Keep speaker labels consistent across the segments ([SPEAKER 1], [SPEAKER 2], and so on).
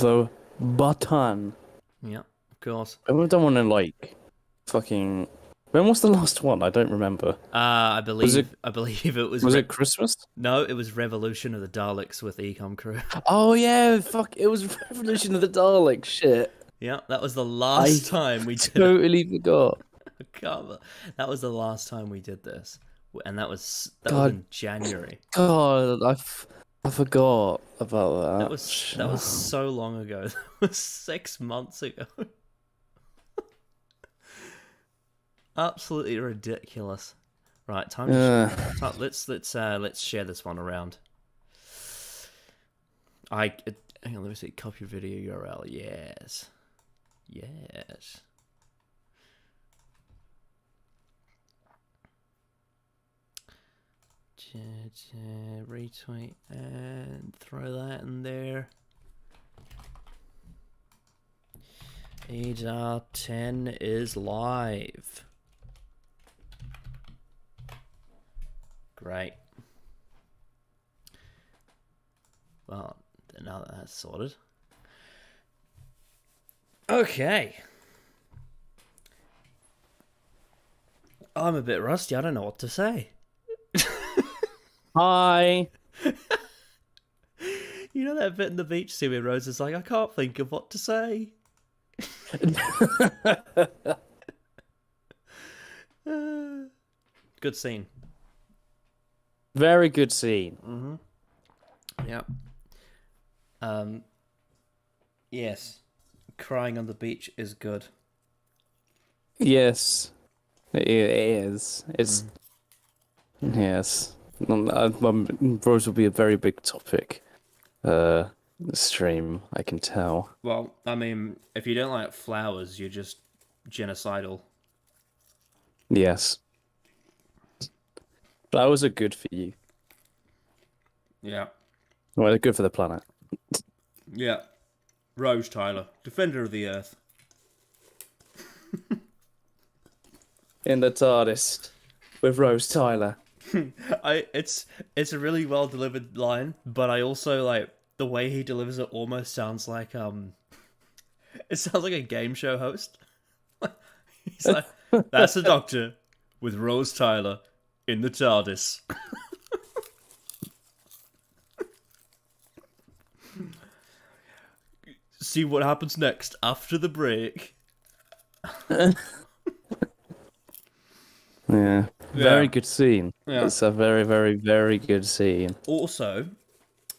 [SPEAKER 1] the button.
[SPEAKER 2] Yeah, of course.
[SPEAKER 1] I don't want to like fucking. When was the last one? I don't remember.
[SPEAKER 2] I
[SPEAKER 1] Was it?
[SPEAKER 2] believe it was.
[SPEAKER 1] Was it Christmas?
[SPEAKER 2] No, it was Revolution of the Daleks with Ecom Crew.
[SPEAKER 1] Oh yeah, fuck! It was Revolution of the Daleks. Shit,
[SPEAKER 2] Yeah, that was the
[SPEAKER 1] I
[SPEAKER 2] last time we did it.
[SPEAKER 1] totally forgot.
[SPEAKER 2] Cover. That was the last time we did this, and that was
[SPEAKER 1] God.
[SPEAKER 2] in January.
[SPEAKER 1] God, I forgot about that.
[SPEAKER 2] That was so long ago. That was 6 months ago. Absolutely ridiculous. Right, let's share this one around. Hang on, let me see. Copy video URL. Yes. Retweet and throw that in there. EDAR 10 is live. Great. Well, now that that's sorted. Okay. I'm a bit rusty. I don't know what to say.
[SPEAKER 1] Hi.
[SPEAKER 2] You know that bit in the beach scene where Rose is like, I can't think of what to say. Good scene.
[SPEAKER 1] Very good scene.
[SPEAKER 2] Mm-hmm. Yeah. Yes. Crying on the beach is good.
[SPEAKER 1] Yes, it is. It's yes. Rose will be a very big topic. Stream, I can tell.
[SPEAKER 2] Well, I mean, if you don't like flowers, you're just genocidal.
[SPEAKER 1] Yes. Flowers are good for you.
[SPEAKER 2] Yeah.
[SPEAKER 1] Well, they're good for the planet.
[SPEAKER 2] Yeah. Rose Tyler, Defender of the Earth.
[SPEAKER 1] In the TARDIS with Rose Tyler.
[SPEAKER 2] It's a really well delivered line, but I also like the way he delivers it. Almost sounds like it sounds like a game show host. He's like, "That's the Doctor with Rose Tyler in the TARDIS." See what happens next after the break.
[SPEAKER 1] Yeah. Very good scene.
[SPEAKER 2] Yeah.
[SPEAKER 1] It's a very, very, very good scene.
[SPEAKER 2] Also,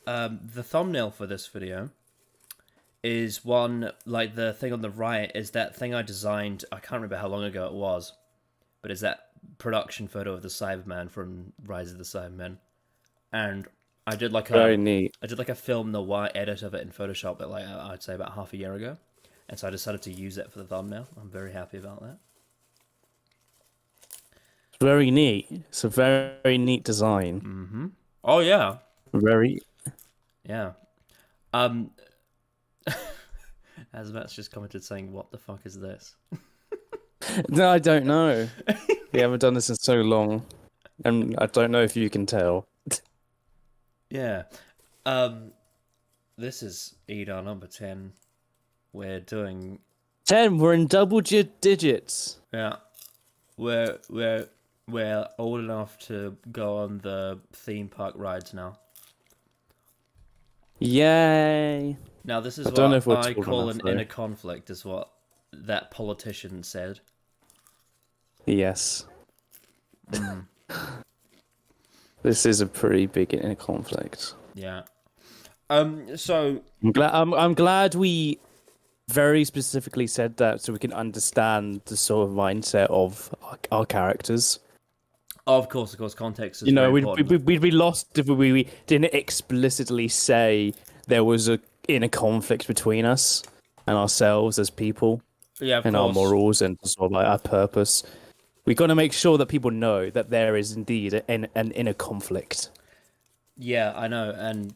[SPEAKER 2] the thumbnail for this video is one, like the thing on the right is that thing I designed, I can't remember how long ago it was, but it's that production photo of the Cyberman from Rise of the Cybermen. And I did like
[SPEAKER 1] very neat.
[SPEAKER 2] I did like a film noir edit of it in Photoshop, but like I'd say about half a year ago. And so I decided to use it for the thumbnail. I'm very happy about that.
[SPEAKER 1] Very neat. It's a very, very neat design.
[SPEAKER 2] Mm-hmm. Oh yeah.
[SPEAKER 1] Very.
[SPEAKER 2] Yeah. Azmat's just commented saying, "What the fuck is this?"
[SPEAKER 1] No, I don't know. We haven't done this in so long, and I don't know if you can tell.
[SPEAKER 2] Yeah. This is EDAR number 10. We're doing
[SPEAKER 1] 10. We're in double digits.
[SPEAKER 2] Yeah. We're old enough to go on the theme park rides now.
[SPEAKER 1] Yay!
[SPEAKER 2] Now this is
[SPEAKER 1] what
[SPEAKER 2] I call an inner conflict, is what that politician said.
[SPEAKER 1] Yes. This is a pretty big inner conflict.
[SPEAKER 2] Yeah. So
[SPEAKER 1] I'm glad we very specifically said that so we can understand the sort of mindset of our characters.
[SPEAKER 2] Of course, context is very important.
[SPEAKER 1] We'd be lost if we didn't explicitly say there was a inner conflict between us and ourselves as people.
[SPEAKER 2] Yeah, of
[SPEAKER 1] and
[SPEAKER 2] course.
[SPEAKER 1] Our morals and sort of like our purpose. We got to make sure that people know that there is indeed an inner conflict.
[SPEAKER 2] Yeah, I know, and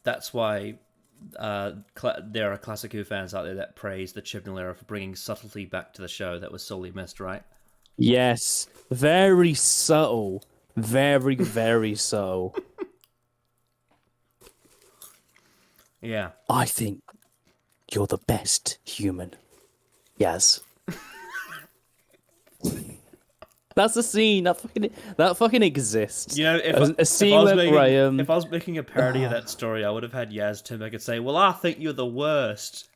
[SPEAKER 2] that's why there are Classic Who fans out there that praise the Chibnall era for bringing subtlety back to the show that was sorely missed, right?
[SPEAKER 1] Yes, very subtle, very, very subtle.
[SPEAKER 2] Yeah,
[SPEAKER 1] I think You're the best human. Yes. That's a scene that fucking exists.
[SPEAKER 2] You know,
[SPEAKER 1] A scene where Graham.
[SPEAKER 2] if I was making a parody of that story, I would have had Yaz turn back and say, "Well, I think you're the worst."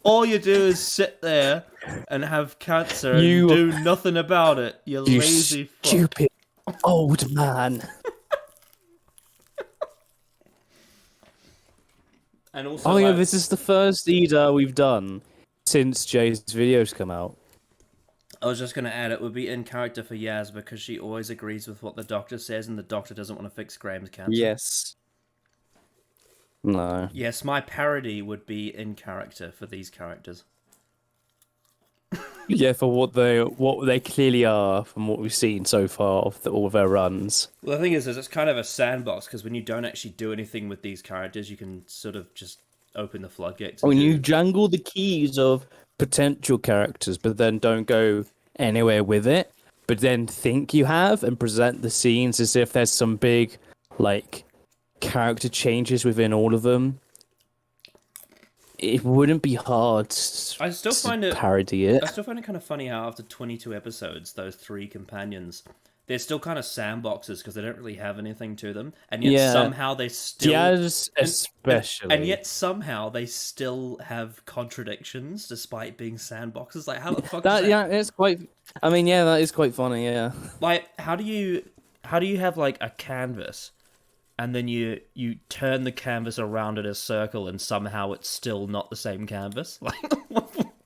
[SPEAKER 2] All you do is sit there and have cancer and do nothing about it. You lazy
[SPEAKER 1] stupid old man.
[SPEAKER 2] And also,
[SPEAKER 1] this is the first EDAR we've done since Jay's videos come out.
[SPEAKER 2] I was just going to add, it would be in character for Yaz because she always agrees with what the doctor says and the doctor doesn't want to fix Graham's cancer.
[SPEAKER 1] Yes. No.
[SPEAKER 2] Yes, my parody would be in character for these characters.
[SPEAKER 1] Yeah, for what they clearly are from what we've seen so far of all of their runs.
[SPEAKER 2] Well, the thing is it's kind of a sandbox because when you don't actually do anything with these characters, you can sort of just open the floodgates.
[SPEAKER 1] When you jangle the keys of potential characters, but then don't go anywhere with it, but then think you have and present the scenes as if there's some big, like, character changes within all of them, it wouldn't be hard
[SPEAKER 2] I still find it
[SPEAKER 1] parody it.
[SPEAKER 2] I still find it kind of funny how after 22 episodes, those three companions, they're still kind of sandboxes because they don't really have anything to them, and yet somehow they still
[SPEAKER 1] Yaz especially,
[SPEAKER 2] and yet somehow they still have contradictions despite being sandboxes. Like how the fuck?
[SPEAKER 1] That it's quite. I mean, yeah, that is quite funny. Yeah.
[SPEAKER 2] Like how do you have like a canvas? And then you turn the canvas around in a circle, and somehow it's still not the same canvas. Like,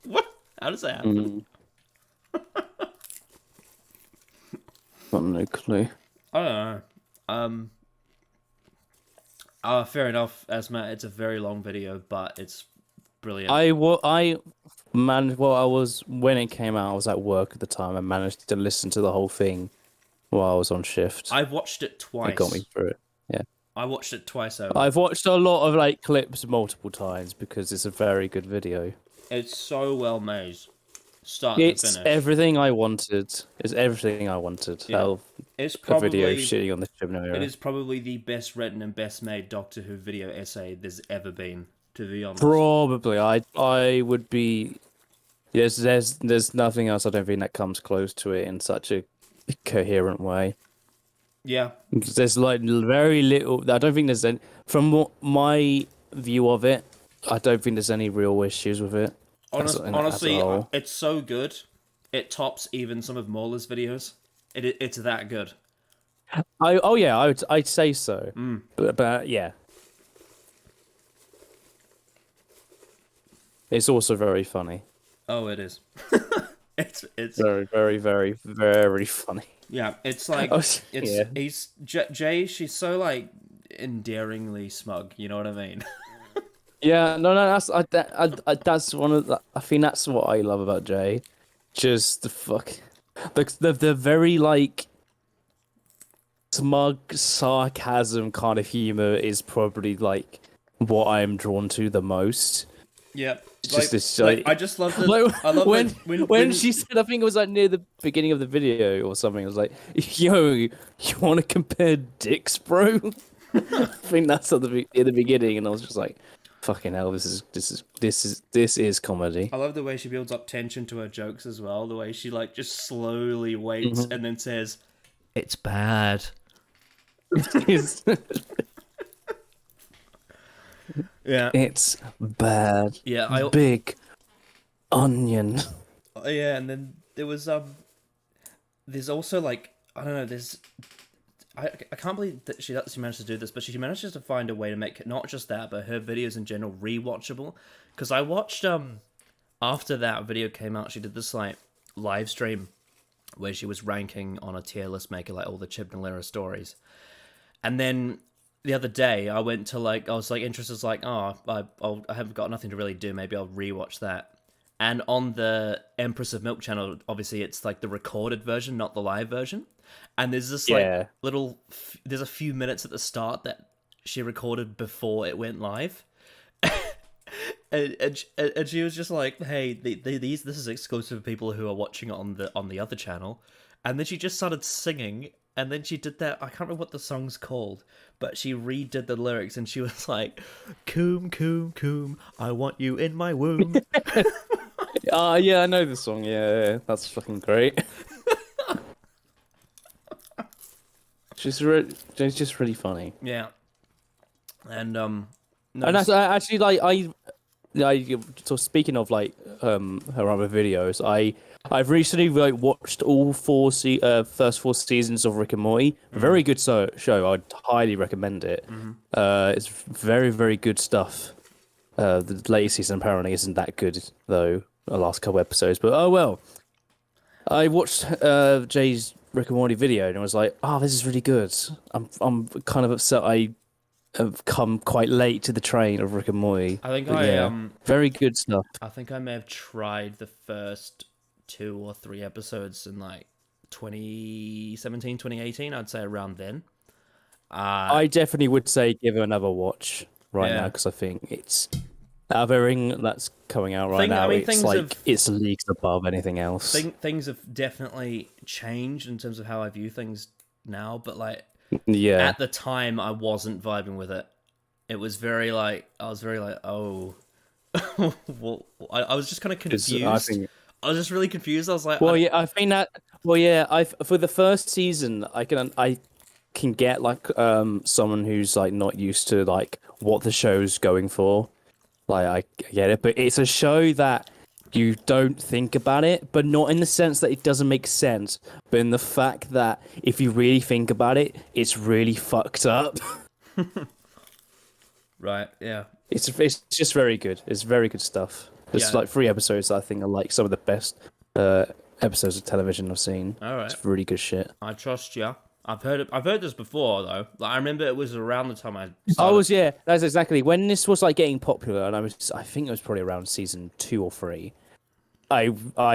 [SPEAKER 2] what? How does that happen?
[SPEAKER 1] Got no clue.
[SPEAKER 2] I don't know. Fair enough, Asma. It's a very long video, but it's brilliant.
[SPEAKER 1] When it came out, I was at work at the time. I managed to listen to the whole thing while I was on shift.
[SPEAKER 2] I've watched it twice.
[SPEAKER 1] It got me through it. Yeah.
[SPEAKER 2] I watched it twice over.
[SPEAKER 1] I've watched a lot of like clips multiple times because it's a very good video.
[SPEAKER 2] It's so well made. Start
[SPEAKER 1] It's
[SPEAKER 2] to finish.
[SPEAKER 1] everything I wanted. It's everything I wanted.
[SPEAKER 2] Yeah. It's probably
[SPEAKER 1] a video shitting on the Chibnall era.
[SPEAKER 2] It is probably the best written and best made Doctor Who video essay there's ever been, to be honest.
[SPEAKER 1] Probably. I would be. There's nothing else I don't think that comes close to it in such a coherent way.
[SPEAKER 2] Yeah.
[SPEAKER 1] There's like very little. I don't think there's any. From my view of it, I don't think there's any real issues with it.
[SPEAKER 2] Honestly, it's so good. It tops even some of MauLer's videos. It's that good.
[SPEAKER 1] I'd say so. But yeah, it's also very funny.
[SPEAKER 2] Oh, it is. it's
[SPEAKER 1] very, very, very, very funny.
[SPEAKER 2] Yeah, it's like Jay. She's so like endearingly smug. You know what I mean?
[SPEAKER 1] Yeah, no, that's one of the. I think that's what I love about Jay. Just the very like smug sarcasm kind of humor is probably like what I'm drawn to the most.
[SPEAKER 2] Yeah,
[SPEAKER 1] I
[SPEAKER 2] just love the. I love
[SPEAKER 1] when she said, I think it was like near the beginning of the video or something. It was like, "Yo, you want to compare dicks, bro?" I think that's at the beginning, and I was just like, "Fucking hell, this is comedy."
[SPEAKER 2] I love the way she builds up tension to her jokes as well. The way she like just slowly waits and then says, "It's bad." Yeah,
[SPEAKER 1] it's bad.
[SPEAKER 2] Yeah,
[SPEAKER 1] big onion.
[SPEAKER 2] Yeah, and then there was there's also like I don't know. There's I can't believe that she managed to do this, but she manages to find a way to make not just that, but her videos in general rewatchable. Because I watched after that video came out, she did this like live stream where she was ranking on a tier list maker like all the Chibnall era stories, and then the other day I went to I was interested, like, oh, I haven't got nothing to really do, maybe I'll rewatch that. And on the Empress of Milk channel, obviously it's like the recorded version, not the live version. And there's this like there's a few minutes at the start that she recorded before it went live. and she was just like, hey, this is exclusive to people who are watching it on the other channel. And then she just started singing and then she did that. I can't remember what the song's called, but she redid the lyrics, and she was like, "Coom, coom, coom, I want you in my womb."
[SPEAKER 1] Yeah, I know the song. Yeah, that's fucking great. She's just really funny.
[SPEAKER 2] Yeah, and no,
[SPEAKER 1] And that's actually like so speaking of like her other videos, I've recently like watched all first 4 seasons of Rick and Morty. Very good show. I'd highly recommend it. It's very, very good stuff. The latest season apparently isn't that good though. The last couple episodes, but oh well. I watched Jay's Rick and Morty video and I was like, oh, this is really good. I'm kind of upset have come quite late to the train of Rick and Morty.
[SPEAKER 2] I think
[SPEAKER 1] very good stuff.
[SPEAKER 2] I think I may have tried the first 2 or 3 episodes in like 2017, 2018. I'd say around then.
[SPEAKER 1] I definitely would say give it another watch now because I think it's out of everything that's coming out now. It's leagues above anything else.
[SPEAKER 2] Things have definitely changed in terms of how I view things now, but like.
[SPEAKER 1] Yeah.
[SPEAKER 2] At the time, I wasn't vibing with it. It was very like oh, well, I was just kind of confused. I was just really confused. I was like,
[SPEAKER 1] I think that. Well, yeah, for the first season, I can get like someone who's like not used to like what the show's going for. Like I get it, but it's a show that you don't think about it, but not in the sense that it doesn't make sense, but in the fact that if you really think about it, it's really fucked up.
[SPEAKER 2] Right, yeah.
[SPEAKER 1] It's just very good. It's very good stuff. There's like 3 episodes that I think are like some of the best episodes of television I've seen.
[SPEAKER 2] All right.
[SPEAKER 1] It's really good shit.
[SPEAKER 2] I trust you. I've heard this before though. Like, I remember it was around the time I
[SPEAKER 1] started. That's exactly when this was like getting popular, and I think it was probably around season 2 or 3. I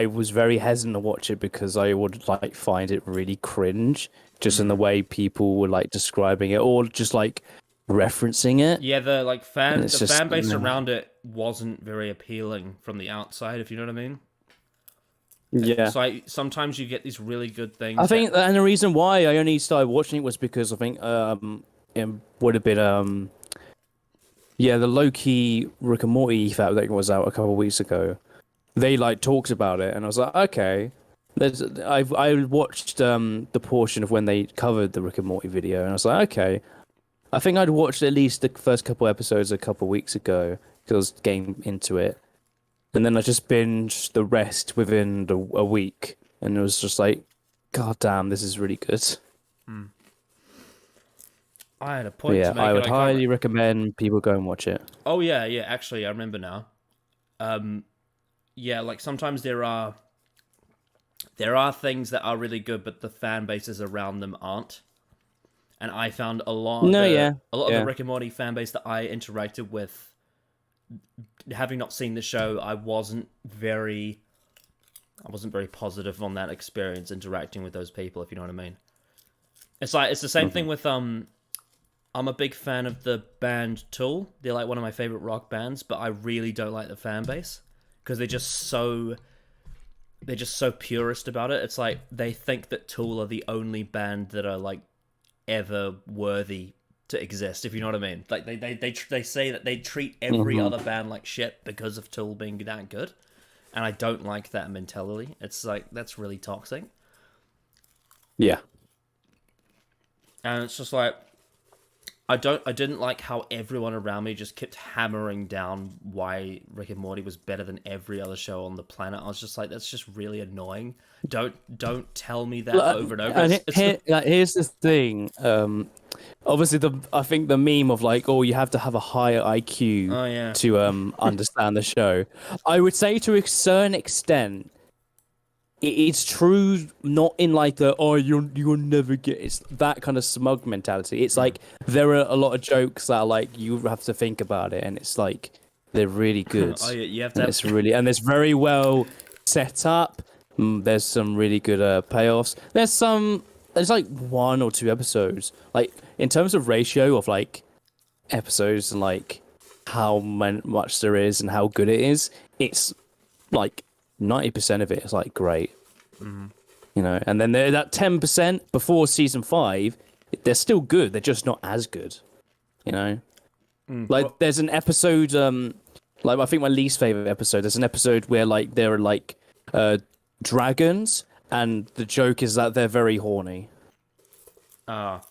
[SPEAKER 1] was very hesitant to watch it because I would like find it really cringe, just in the way people were like describing it or just like referencing it.
[SPEAKER 2] Yeah, the fan base around it wasn't very appealing from the outside, if you know what I mean.
[SPEAKER 1] Yeah.
[SPEAKER 2] So sometimes you get these really good things.
[SPEAKER 1] I think, and the reason why I only started watching it was because I think it would have been the low-key Rick and Morty that was out a couple of weeks ago. They like talked about it, and I was like, okay. I watched the portion of when they covered the Rick and Morty video, and I was like, okay. I think I'd watched at least the first couple episodes a couple of weeks ago because I was getting into it. And then I just binged the rest within a week, and it was just like, God damn, this is really good.
[SPEAKER 2] I had a point to make.
[SPEAKER 1] I would highly recommend people go and watch it.
[SPEAKER 2] Oh yeah, actually, I remember now. Like sometimes there are things that are really good, but the fan bases around them aren't. And I found a lot of the Rick and Morty fan base that I interacted with, having not seen the show, I wasn't very positive on that experience interacting with those people, if you know what I mean. It's the same thing with I'm a big fan of the band Tool. They're like one of my favorite rock bands, but I really don't like the fan base because they're just so purist about it. It's like they think that Tool are the only band that are like ever worthy to exist, if you know what I mean. Like they say that they treat every other band like shit because of Tool being that good, and I don't like that mentality. It's like that's really toxic.
[SPEAKER 1] Yeah,
[SPEAKER 2] and it's just like I didn't like how everyone around me just kept hammering down why Rick and Morty was better than every other show on the planet. I was just like, that's just really annoying. Don't tell me that over and over.
[SPEAKER 1] And here's the thing. Obviously, I think the meme of like, oh, you have to have a higher IQ to understand the show. I would say to a certain extent, it's true, not in like the you'll never get. It's that kind of smug mentality. It's like there are a lot of jokes that are like you have to think about it, and it's like they're really good.
[SPEAKER 2] You have to.
[SPEAKER 1] It's really and it's very well set up. There's some really good payoffs. There's like 1 or 2 episodes. Like in terms of ratio of like episodes and like how much there is and how good it is, it's like 90% of it is like great. You know, and then they're that 10% before season 5, they're still good. They're just not as good. You know, like there's an episode, like I think my least favorite episode. There's an episode where like there are like dragons, and the joke is that they're very horny.
[SPEAKER 2] Ah.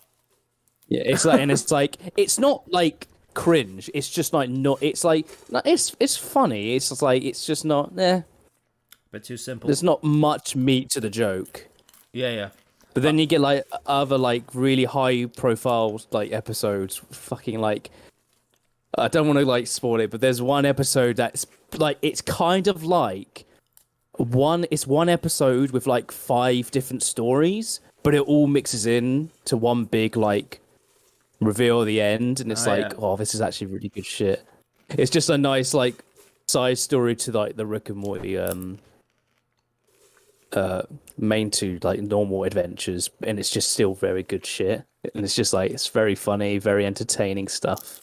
[SPEAKER 1] Yeah, it's like, and it's like, it's not like cringe. It's just like not. It's like it's funny. It's just like it's just not.
[SPEAKER 2] Bit too simple.
[SPEAKER 1] There's not much meat to the joke.
[SPEAKER 2] Yeah.
[SPEAKER 1] But then you get like other like really high profile like episodes. Fucking like, I don't want to like spoil it, but there's one episode that's like it's kind of like it's one episode with like 5 different stories, but it all mixes in to one big like reveal at the end, and it's oh, this is actually really good shit. It's just a nice like side story to like the Rick and Morty main 2 like normal adventures, and it's just still very good shit, and it's just like it's very funny, very entertaining stuff.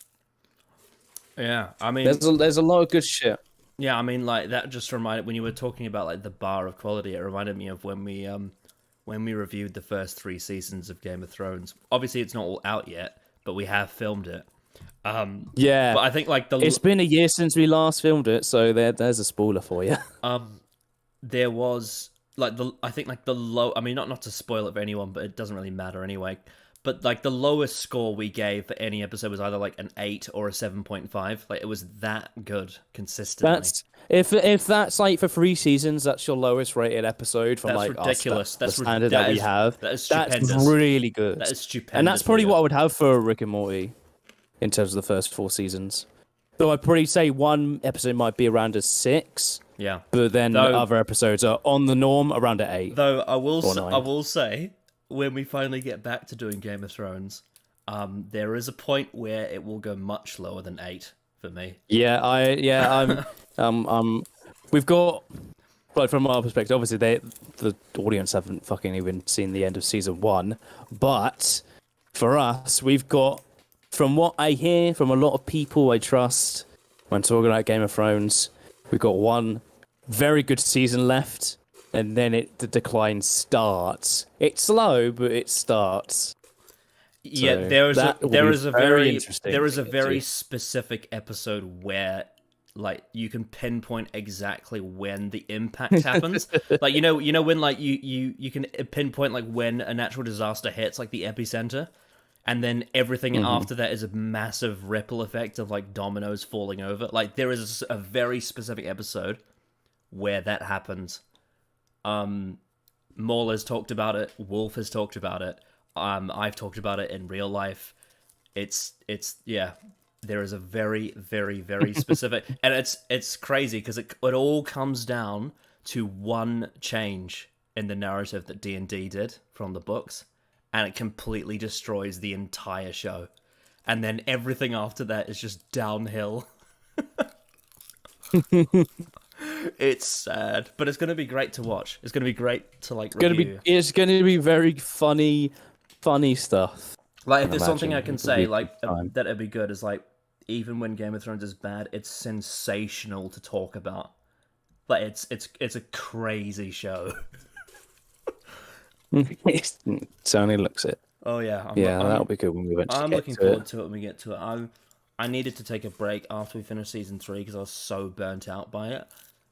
[SPEAKER 2] Yeah, I mean,
[SPEAKER 1] there's a lot of good shit.
[SPEAKER 2] Yeah, I mean, like that just reminded, when you were talking about like the bar of quality, it reminded me of when we reviewed the first 3 seasons of Game of Thrones. Obviously, it's not all out yet, but we have filmed it.
[SPEAKER 1] Yeah,
[SPEAKER 2] but I think like
[SPEAKER 1] it's been a year since we last filmed it, so there's a spoiler for you.
[SPEAKER 2] There was like I think like the low. I mean, not to spoil it for anyone, but it doesn't really matter anyway. But like the lowest score we gave for any episode was either like an 8 or a 7.5. Like it was that good consistently.
[SPEAKER 1] That's if that's like for 3 seasons, that's your lowest rated episode from
[SPEAKER 2] that's
[SPEAKER 1] like
[SPEAKER 2] ridiculous.
[SPEAKER 1] The standard that we have.
[SPEAKER 2] That is stupendous.
[SPEAKER 1] That's really good.
[SPEAKER 2] That is stupendous.
[SPEAKER 1] And that's probably what I would have for Rick and Morty in terms of the first 4 seasons. Though I'd probably say one episode might be around a 6.
[SPEAKER 2] Yeah.
[SPEAKER 1] But then the other episodes are on the norm around an 8.
[SPEAKER 2] Though I will say, when we finally get back to doing Game of Thrones, there is a point where it will go much lower than 8 for me. I'm we've got, like, from our perspective, obviously the audience haven't fucking even seen the end of season 1, but for us, we've got, from what I hear from a lot of people I trust when talking about Game of Thrones, we've got one very good season left, and then the decline starts. It's slow, but it starts. Yeah,
[SPEAKER 1] So
[SPEAKER 2] there is a very
[SPEAKER 1] interesting
[SPEAKER 2] specific episode where like you can pinpoint exactly when the impact happens. Like you know when like you can pinpoint like when a natural disaster hits like the epicenter, and then everything after that is a massive ripple effect of like dominoes falling over. Like there is a very specific episode where that happens. MauLer's talked about it. Wolf has talked about it. I've talked about it in real life. It's yeah. There is a very, very, very specific, and it's crazy because it all comes down to one change in the narrative that D&D did from the books, and it completely destroys the entire show. And then everything after that is just downhill. It's sad, but it's going to be great to watch. It's going to be great to like review.
[SPEAKER 1] It's going to be very funny stuff.
[SPEAKER 2] Like, if there's something I can say, like, that it'd be good, is like, even when Game of Thrones is bad, it's sensational to talk about. Like, it's a crazy show.
[SPEAKER 1] It certainly looks it.
[SPEAKER 2] Oh yeah,
[SPEAKER 1] that'll be good when we eventually
[SPEAKER 2] I'm
[SPEAKER 1] get
[SPEAKER 2] looking forward to it when we get to it. I needed to take a break after we finished season 3 because I was so burnt out by it.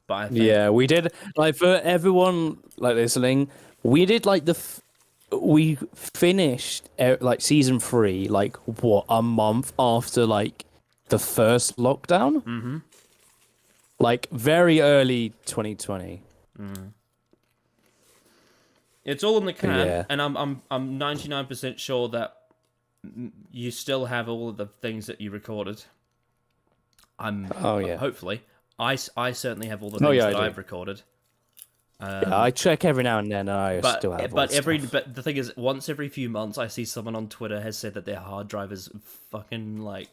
[SPEAKER 2] But I think...
[SPEAKER 1] we did. Like, for everyone like listening, we did like we finished like season 3 like a month after like the first lockdown.
[SPEAKER 2] Mm-hmm.
[SPEAKER 1] Like very early 2020.
[SPEAKER 2] Mm. It's all in the can,
[SPEAKER 1] Yeah.
[SPEAKER 2] and I'm 99% sure that you still have all of the things that you recorded. Hopefully, I certainly have all the things that I've recorded.
[SPEAKER 1] I check every now and then, and I still have.
[SPEAKER 2] But the thing is, once every few months, I see someone on Twitter has said that their hard drive is fucking like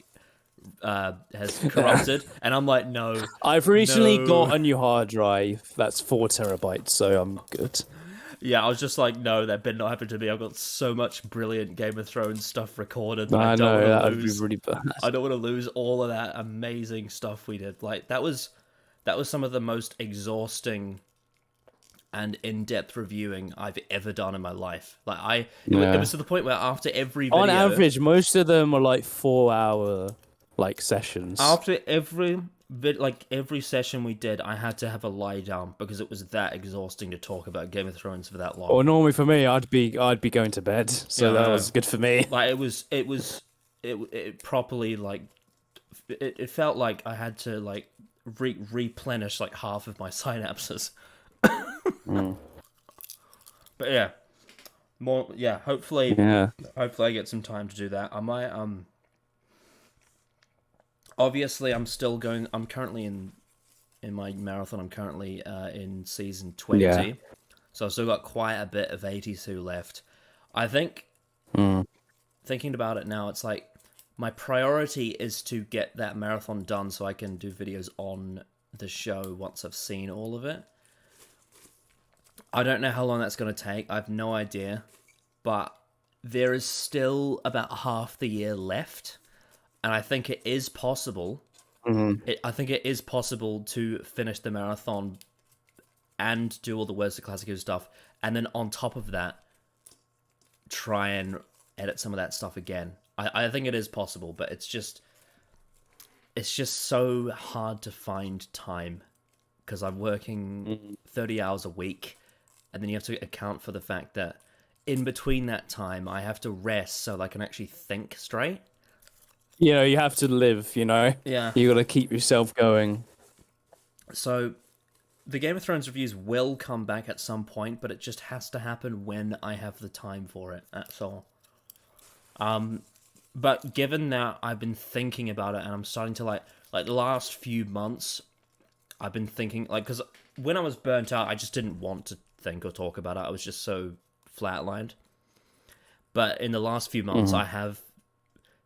[SPEAKER 2] has corrupted, and I'm like, no.
[SPEAKER 1] I've recently got a new hard drive that's 4 terabytes, so I'm good.
[SPEAKER 2] Yeah, I was just like, no, that better not happen to me. I've got so much brilliant Game of Thrones stuff recorded.
[SPEAKER 1] I know, that would be really bad.
[SPEAKER 2] I don't want to lose all of that amazing stuff we did. Like, that was some of the most exhausting and in-depth reviewing I've ever done in my life. Like
[SPEAKER 1] Yeah.
[SPEAKER 2] it was to the point where after every video,
[SPEAKER 1] On average, most of them are like 4-hour like sessions.
[SPEAKER 2] after every session we did, I had to have a lie down because it was that exhausting to talk about Game of Thrones for that long.
[SPEAKER 1] Or normally for me, I'd be going to bed, so that was good for me.
[SPEAKER 2] Like it properly like it felt like I had to like replenish like half of my synapses. But yeah, hopefully I get some time to do that. I might obviously I'm currently in my marathon. I'm currently in season 20. So I've still got quite a bit of 82 left. I think thinking about it now, it's like my priority is to get that marathon done so I can do videos on the show once I've seen all of it. I don't know how long that's going to take. I have no idea. But there is still about half the year left. And I think it is possible. I think it is possible to finish the marathon and do all the Words of Classic Who stuff. And then on top of that, try and edit some of that stuff again. I think it is possible, but it's just so hard to find time because I'm working 30 hours a week, and then you have to account for the fact that in between that time I have to rest so that I can actually think straight.
[SPEAKER 1] You know, you have to live, you know?
[SPEAKER 2] Yeah.
[SPEAKER 1] You got to keep yourself going.
[SPEAKER 2] So the Game of Thrones reviews will come back at some point, but it just has to happen when I have the time for it. That's all. But given that I've been thinking about it and I'm starting to like the last few months, I've been thinking like, because when I was burnt out, I just didn't want to think or talk about it. I was just so flatlined. But in the last few months, I have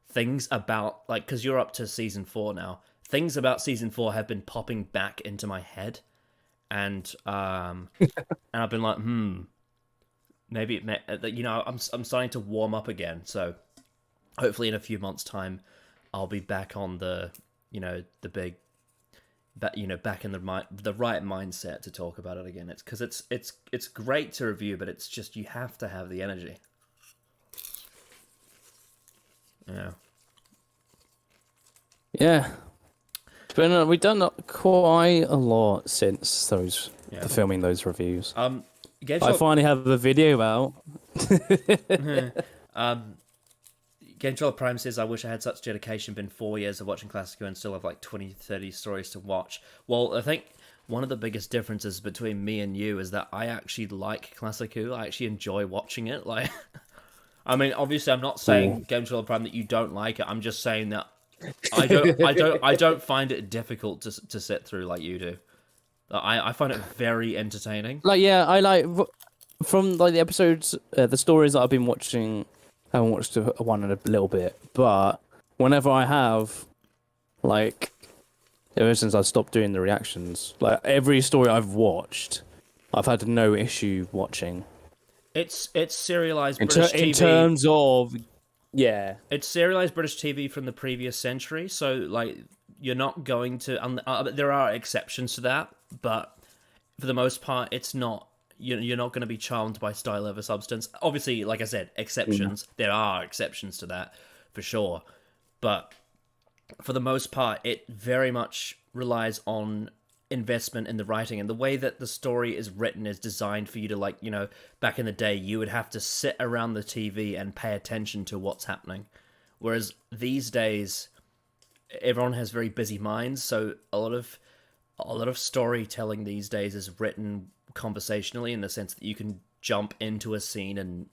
[SPEAKER 2] things about like, because you're up to season 4 now. Things about season 4 have been popping back into my head, and and I've been like, maybe you know, I'm starting to warm up again. So hopefully in a few months' time, I'll be back on the, you know, the big, back in the right mindset to talk about it again. It's because it's great to review, but it's just you have to have the energy. Yeah.
[SPEAKER 1] Yeah. We've done quite a lot since the filming those reviews. I finally have a video out.
[SPEAKER 2] Game Troll Prime says, I wish I had such dedication, been 4 years of watching Classic Who and still have like 20, 30 stories to watch. Well, I think one of the biggest differences between me and you is that I actually like Classic Who. I actually enjoy watching it. Like, I mean, obviously I'm not saying Game Troll Prime that you don't like it. I'm just saying that I don't find it difficult to sit through like you do. I find it very entertaining.
[SPEAKER 1] Like, yeah, I like from like the episodes, the stories that I've been watching. I haven't watched one in a little bit, but whenever I have, like, ever since I stopped doing the reactions, like every story I've watched, I've had no issue watching.
[SPEAKER 2] It's serialized British TV.
[SPEAKER 1] In terms of, yeah,
[SPEAKER 2] it's serialized British TV from the previous century. So like, you're not going to. There are exceptions to that, but for the most part, it's not. You're not going to be charmed by style over substance. Obviously, like I said, exceptions. There are exceptions to that, for sure. But for the most part, it very much relies on investment in the writing. And the way that the story is written is designed for you to, like, you know, back in the day, you would have to sit around the TV and pay attention to what's happening. Whereas these days, everyone has very busy minds. So a lot of storytelling these days is written conversationally in the sense that you can jump into a scene and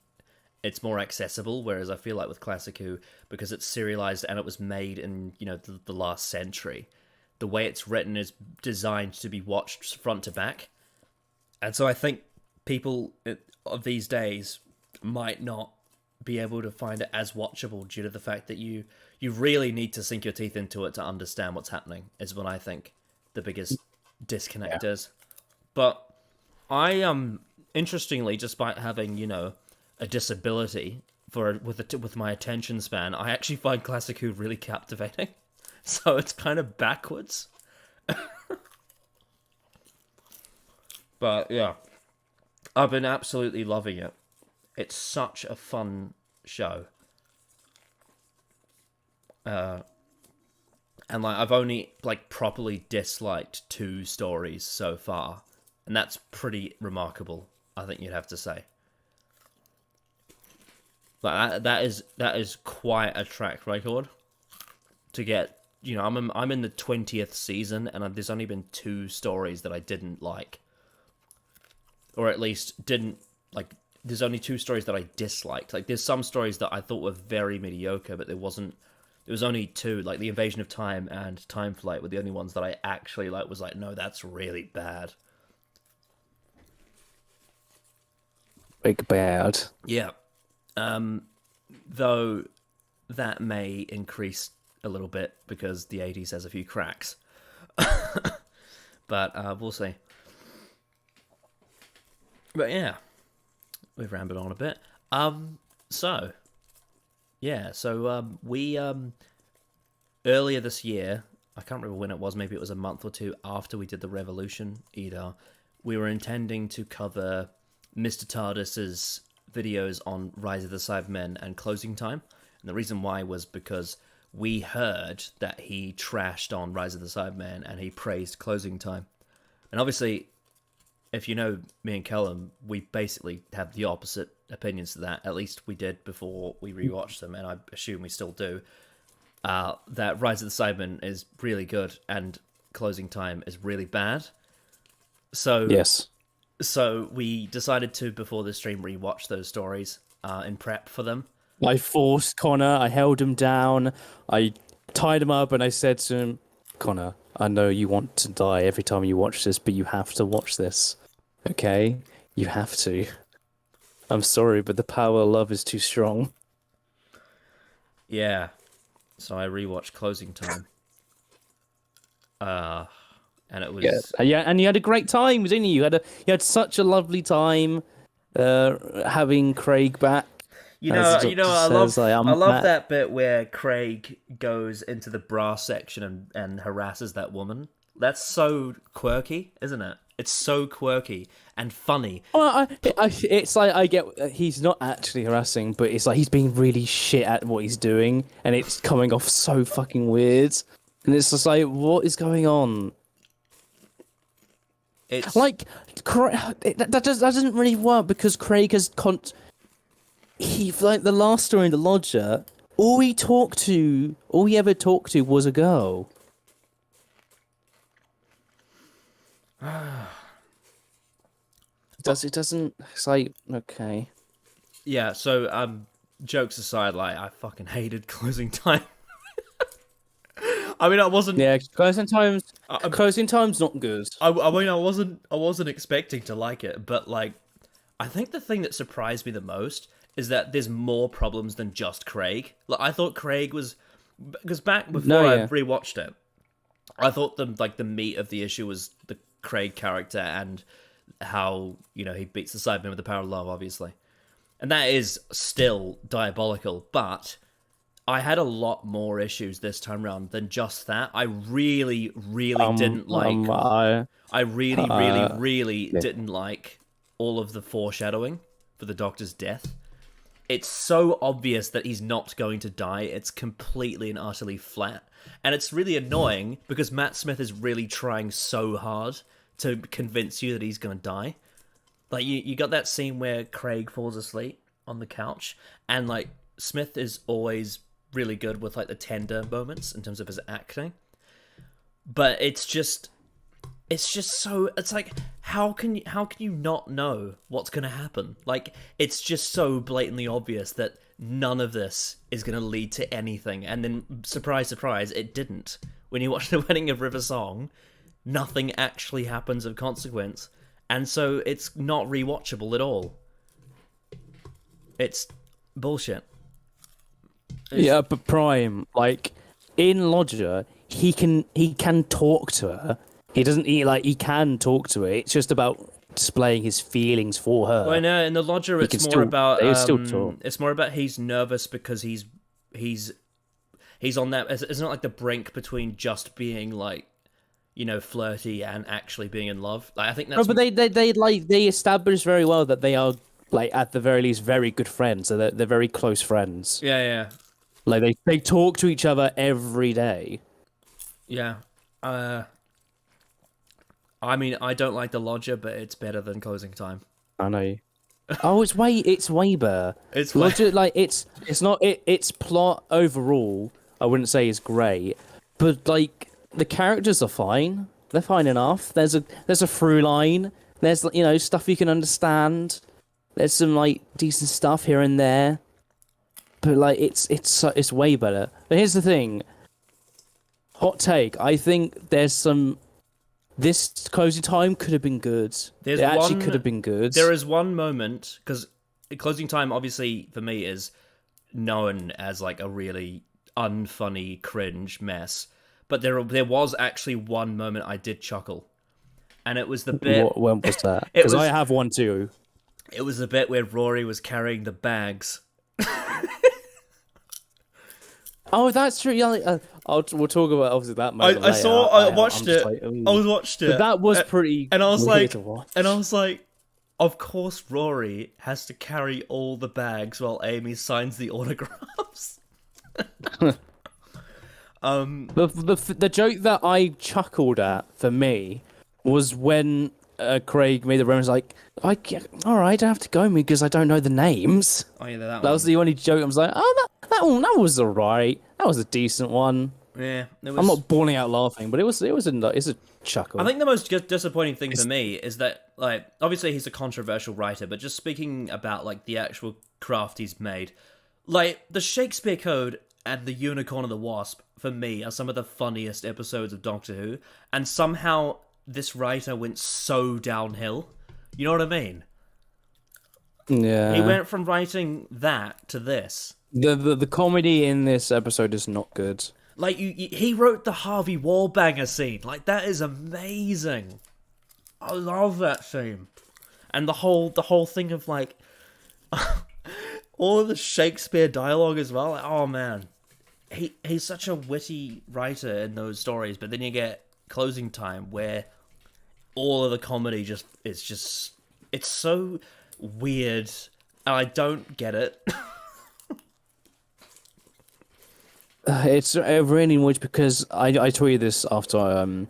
[SPEAKER 2] it's more accessible, whereas I feel like with Classic Who, because it's serialized and it was made in, you know, the last century, the way it's written is designed to be watched front to back. And so I think people of these days might not be able to find it as watchable due to the fact that you really need to sink your teeth into it to understand what's happening, is what I think the biggest disconnect is. But I interestingly, despite having, you know, a disability with my attention span, I actually find Classic Who really captivating. So it's kind of backwards. But yeah, I've been absolutely loving it. It's such a fun show. And like I've only like properly disliked 2 stories so far, and that's pretty remarkable, I think you'd have to say. Like that is quite a track record to get. You know, I'm in the 20th season, and there's only been 2 stories that I didn't like, or at least didn't like. There's only 2 stories that I disliked. Like, there's some stories that I thought were very mediocre, but there was only 2. Like, the Invasion of Time and Time Flight were the only ones that I actually like. Was like, no, that's really bad.
[SPEAKER 1] Big bad.
[SPEAKER 2] Yeah. Though that may increase a little bit because the 80s has a few cracks. But we'll see. But yeah, we've rambled on a bit. We earlier this year, I can't remember when it was, maybe it was a month or 2 after we did the Revolution EDAR, we were intending to cover Mr. TARDIS's videos on Rise of the Cybermen and Closing Time. And the reason why was because we heard that he trashed on Rise of the Cybermen and he praised Closing Time. And obviously, if you know me and Callum, we basically have the opposite opinions to that. At least we did before we rewatched them, and I assume we still do. That Rise of the Cybermen is really good and Closing Time is really bad. So
[SPEAKER 1] Yes.
[SPEAKER 2] So we decided to, before the stream, rewatch those stories in prep for them.
[SPEAKER 1] I forced Connor. I held him down. I tied him up, and I said to him, "Connor, I know you want to die every time you watch this, but you have to watch this. Okay? You have to. I'm sorry, but the power of love is too strong."
[SPEAKER 2] Yeah. So I rewatched Closing Time. And it was
[SPEAKER 1] and you had a great time, didn't you? You had such a lovely time having Craig back.
[SPEAKER 2] I love that bit where Craig goes into the bra section and harasses that woman. That's so quirky, isn't it? It's so quirky and funny.
[SPEAKER 1] Well, it's like I get he's not actually harassing, but it's like he's being really shit at what he's doing, and it's coming off so fucking weird. And it's just like, what is going on?
[SPEAKER 2] It's
[SPEAKER 1] like that doesn't really work because Craig has like the last story in the Lodger. All he ever talked to was a girl. It doesn't. It's like, okay.
[SPEAKER 2] Yeah. So jokes aside, like I fucking hated Closing Time. I mean, I wasn't.
[SPEAKER 1] Yeah, Closing Time's not good.
[SPEAKER 2] I mean, I wasn't expecting to like it, but like, I think the thing that surprised me the most is that there's more problems than just Craig. Like, I thought Craig was, because back before I rewatched it, I thought the meat of the issue was the Craig character and how he beats the Cybermen with the power of love, obviously, and that is still diabolical, but I had a lot more issues this time around than just that. I really, really didn't like. I really didn't like all of the foreshadowing for the Doctor's death. It's so obvious that he's not going to die. It's completely and utterly flat, and it's really annoying because Matt Smith is really trying so hard to convince you that he's going to die. Like you got that scene where Craig falls asleep on the couch, and like Smith is always really good with like the tender moments in terms of his acting, but it's like how can you not know what's going to happen? Like, it's just so blatantly obvious that none of this is going to lead to anything, and then surprise it didn't. When you watch The Wedding of River Song, nothing actually happens of consequence, and so it's not rewatchable at all. It's bullshit.
[SPEAKER 1] Yeah, but Prime, like in Lodger, he can talk to her. He can talk to her. It's just about displaying his feelings for her.
[SPEAKER 2] Well, no, in the Lodger, it's more about he's nervous because he's on that. It's not like the brink between just being like, flirty and actually being in love. Like, I think
[SPEAKER 1] No,
[SPEAKER 2] that's
[SPEAKER 1] but they establish very well that they are like at the very least very good friends. So they're very close friends.
[SPEAKER 2] yeah.
[SPEAKER 1] Like they talk to each other every day.
[SPEAKER 2] Yeah. I mean, I don't like the Lodger, but it's better than Closing Time.
[SPEAKER 1] I know. Oh, it's way better.
[SPEAKER 2] It's
[SPEAKER 1] Lodger, like it's not its plot overall. I wouldn't say is great, but like the characters are fine. They're fine enough. There's a through line. There's stuff you can understand. There's some like decent stuff here and there, but like it's way better. But here's the thing. Hot take. I think there's some. This Closing Time could have been good. It actually could have been good.
[SPEAKER 2] There is one moment, because Closing Time, obviously, for me, is known as like a really unfunny, cringe mess. But there was actually one moment I did chuckle. And it was the bit...
[SPEAKER 1] When was that? Because I have one too.
[SPEAKER 2] It was the bit where Rory was carrying the bags.
[SPEAKER 1] Oh, that's true. Yeah, we'll talk about obviously that moment.
[SPEAKER 2] I watched it.
[SPEAKER 1] But that was pretty.
[SPEAKER 2] And I was
[SPEAKER 1] weird
[SPEAKER 2] like,
[SPEAKER 1] to watch.
[SPEAKER 2] of course, Rory has to carry all the bags while Amy signs the autographs.
[SPEAKER 1] The joke that I chuckled at for me was when Craig made the reference like, all right, I don't have to go because I don't know the names.
[SPEAKER 2] Oh yeah, that
[SPEAKER 1] was the only joke. I was like, oh, that was alright. That was a decent one.
[SPEAKER 2] Yeah,
[SPEAKER 1] I'm not bawling out laughing, but it's a chuckle.
[SPEAKER 2] I think the most disappointing thing for me is that, like, obviously he's a controversial writer, but just speaking about like the actual craft he's made, like the Shakespeare Code and the Unicorn and the Wasp for me are some of the funniest episodes of Doctor Who, and somehow this writer went so downhill. You know what I mean?
[SPEAKER 1] Yeah.
[SPEAKER 2] He went from writing that to this.
[SPEAKER 1] The comedy in this episode is not good.
[SPEAKER 2] Like, he wrote the Harvey Wallbanger scene. Like, that is amazing. I love that scene. And the whole thing of, like, all of the Shakespeare dialogue as well. Like, oh, man. He's such a witty writer in those stories, but then you get Closing Time, where all of the comedy it's so weird, and I don't get it.
[SPEAKER 1] It's really annoying because I tweeted this after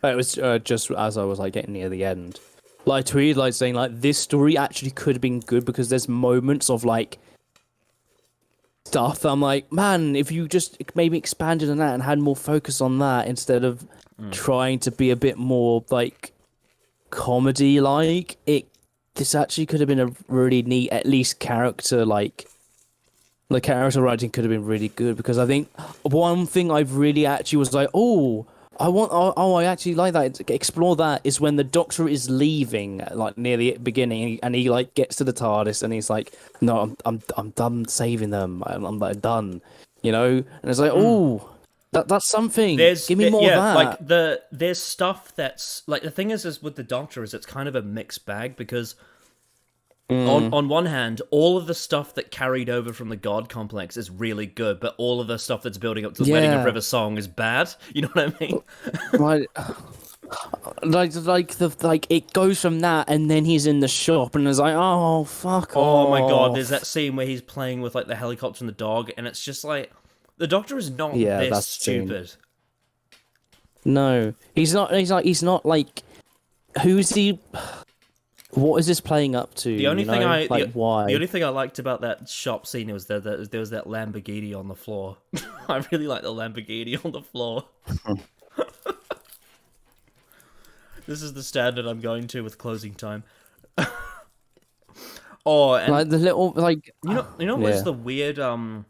[SPEAKER 1] it was just as I was like getting near the end. Like I tweeted like saying like this story actually could have been good because there's moments of like stuff that I'm like, man, if you just maybe expanded on that and had more focus on that instead of trying to be a bit more like comedy like this actually could have been a really neat at least character like. The character writing could have been really good because I think one thing I've really actually was like, I actually like that. Explore that is when the Doctor is leaving, like near the beginning, and he like gets to the TARDIS and he's like, "No, I'm done saving them. I'm like done," And it's like, that's something. Give me more of that.
[SPEAKER 2] Like there's stuff that's like the thing is with the Doctor is it's kind of a mixed bag because. On one hand, all of the stuff that carried over from the God Complex is really good, but all of the stuff that's building up to the Wedding of River Song is bad. You know what I mean?
[SPEAKER 1] Right. Like it goes from that, and then he's in the shop, and it's like, oh fuck!
[SPEAKER 2] Oh my god! There's that scene where he's playing with like the helicopter and the dog, and it's just like the Doctor is not this stupid.
[SPEAKER 1] No, he's not. He's not like. Who's he? What is this playing up to?
[SPEAKER 2] The only thing
[SPEAKER 1] why?
[SPEAKER 2] The only thing I liked about that shop scene was there was that Lamborghini on the floor. I really like the Lamborghini on the floor. This is the standard I'm going to with Closing Time. And
[SPEAKER 1] like the little like
[SPEAKER 2] you know what's the weird the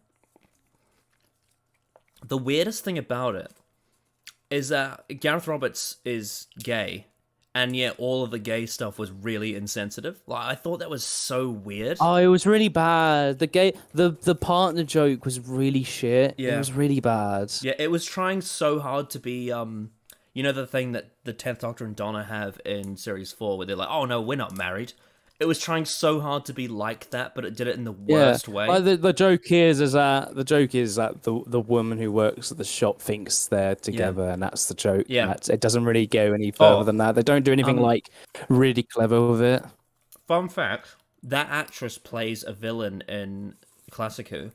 [SPEAKER 2] weirdest thing about it is that Gareth Roberts is gay. And yet, all of the gay stuff was really insensitive. Like I thought that was so weird.
[SPEAKER 1] Oh, it was really bad. The partner joke was really shit. Yeah. It was really bad.
[SPEAKER 2] Yeah, it was trying so hard to be the thing that the 10th Doctor and Donna have in Series 4, where they're like, "Oh no, we're not married," it was trying so hard to be like that, but it did it in the worst way.
[SPEAKER 1] The joke is that the woman who works at the shop thinks they're together, and that's the joke.
[SPEAKER 2] Yeah.
[SPEAKER 1] It doesn't really go any further than that. They don't do anything like really clever with it.
[SPEAKER 2] Fun fact: that actress plays a villain in Classic Who.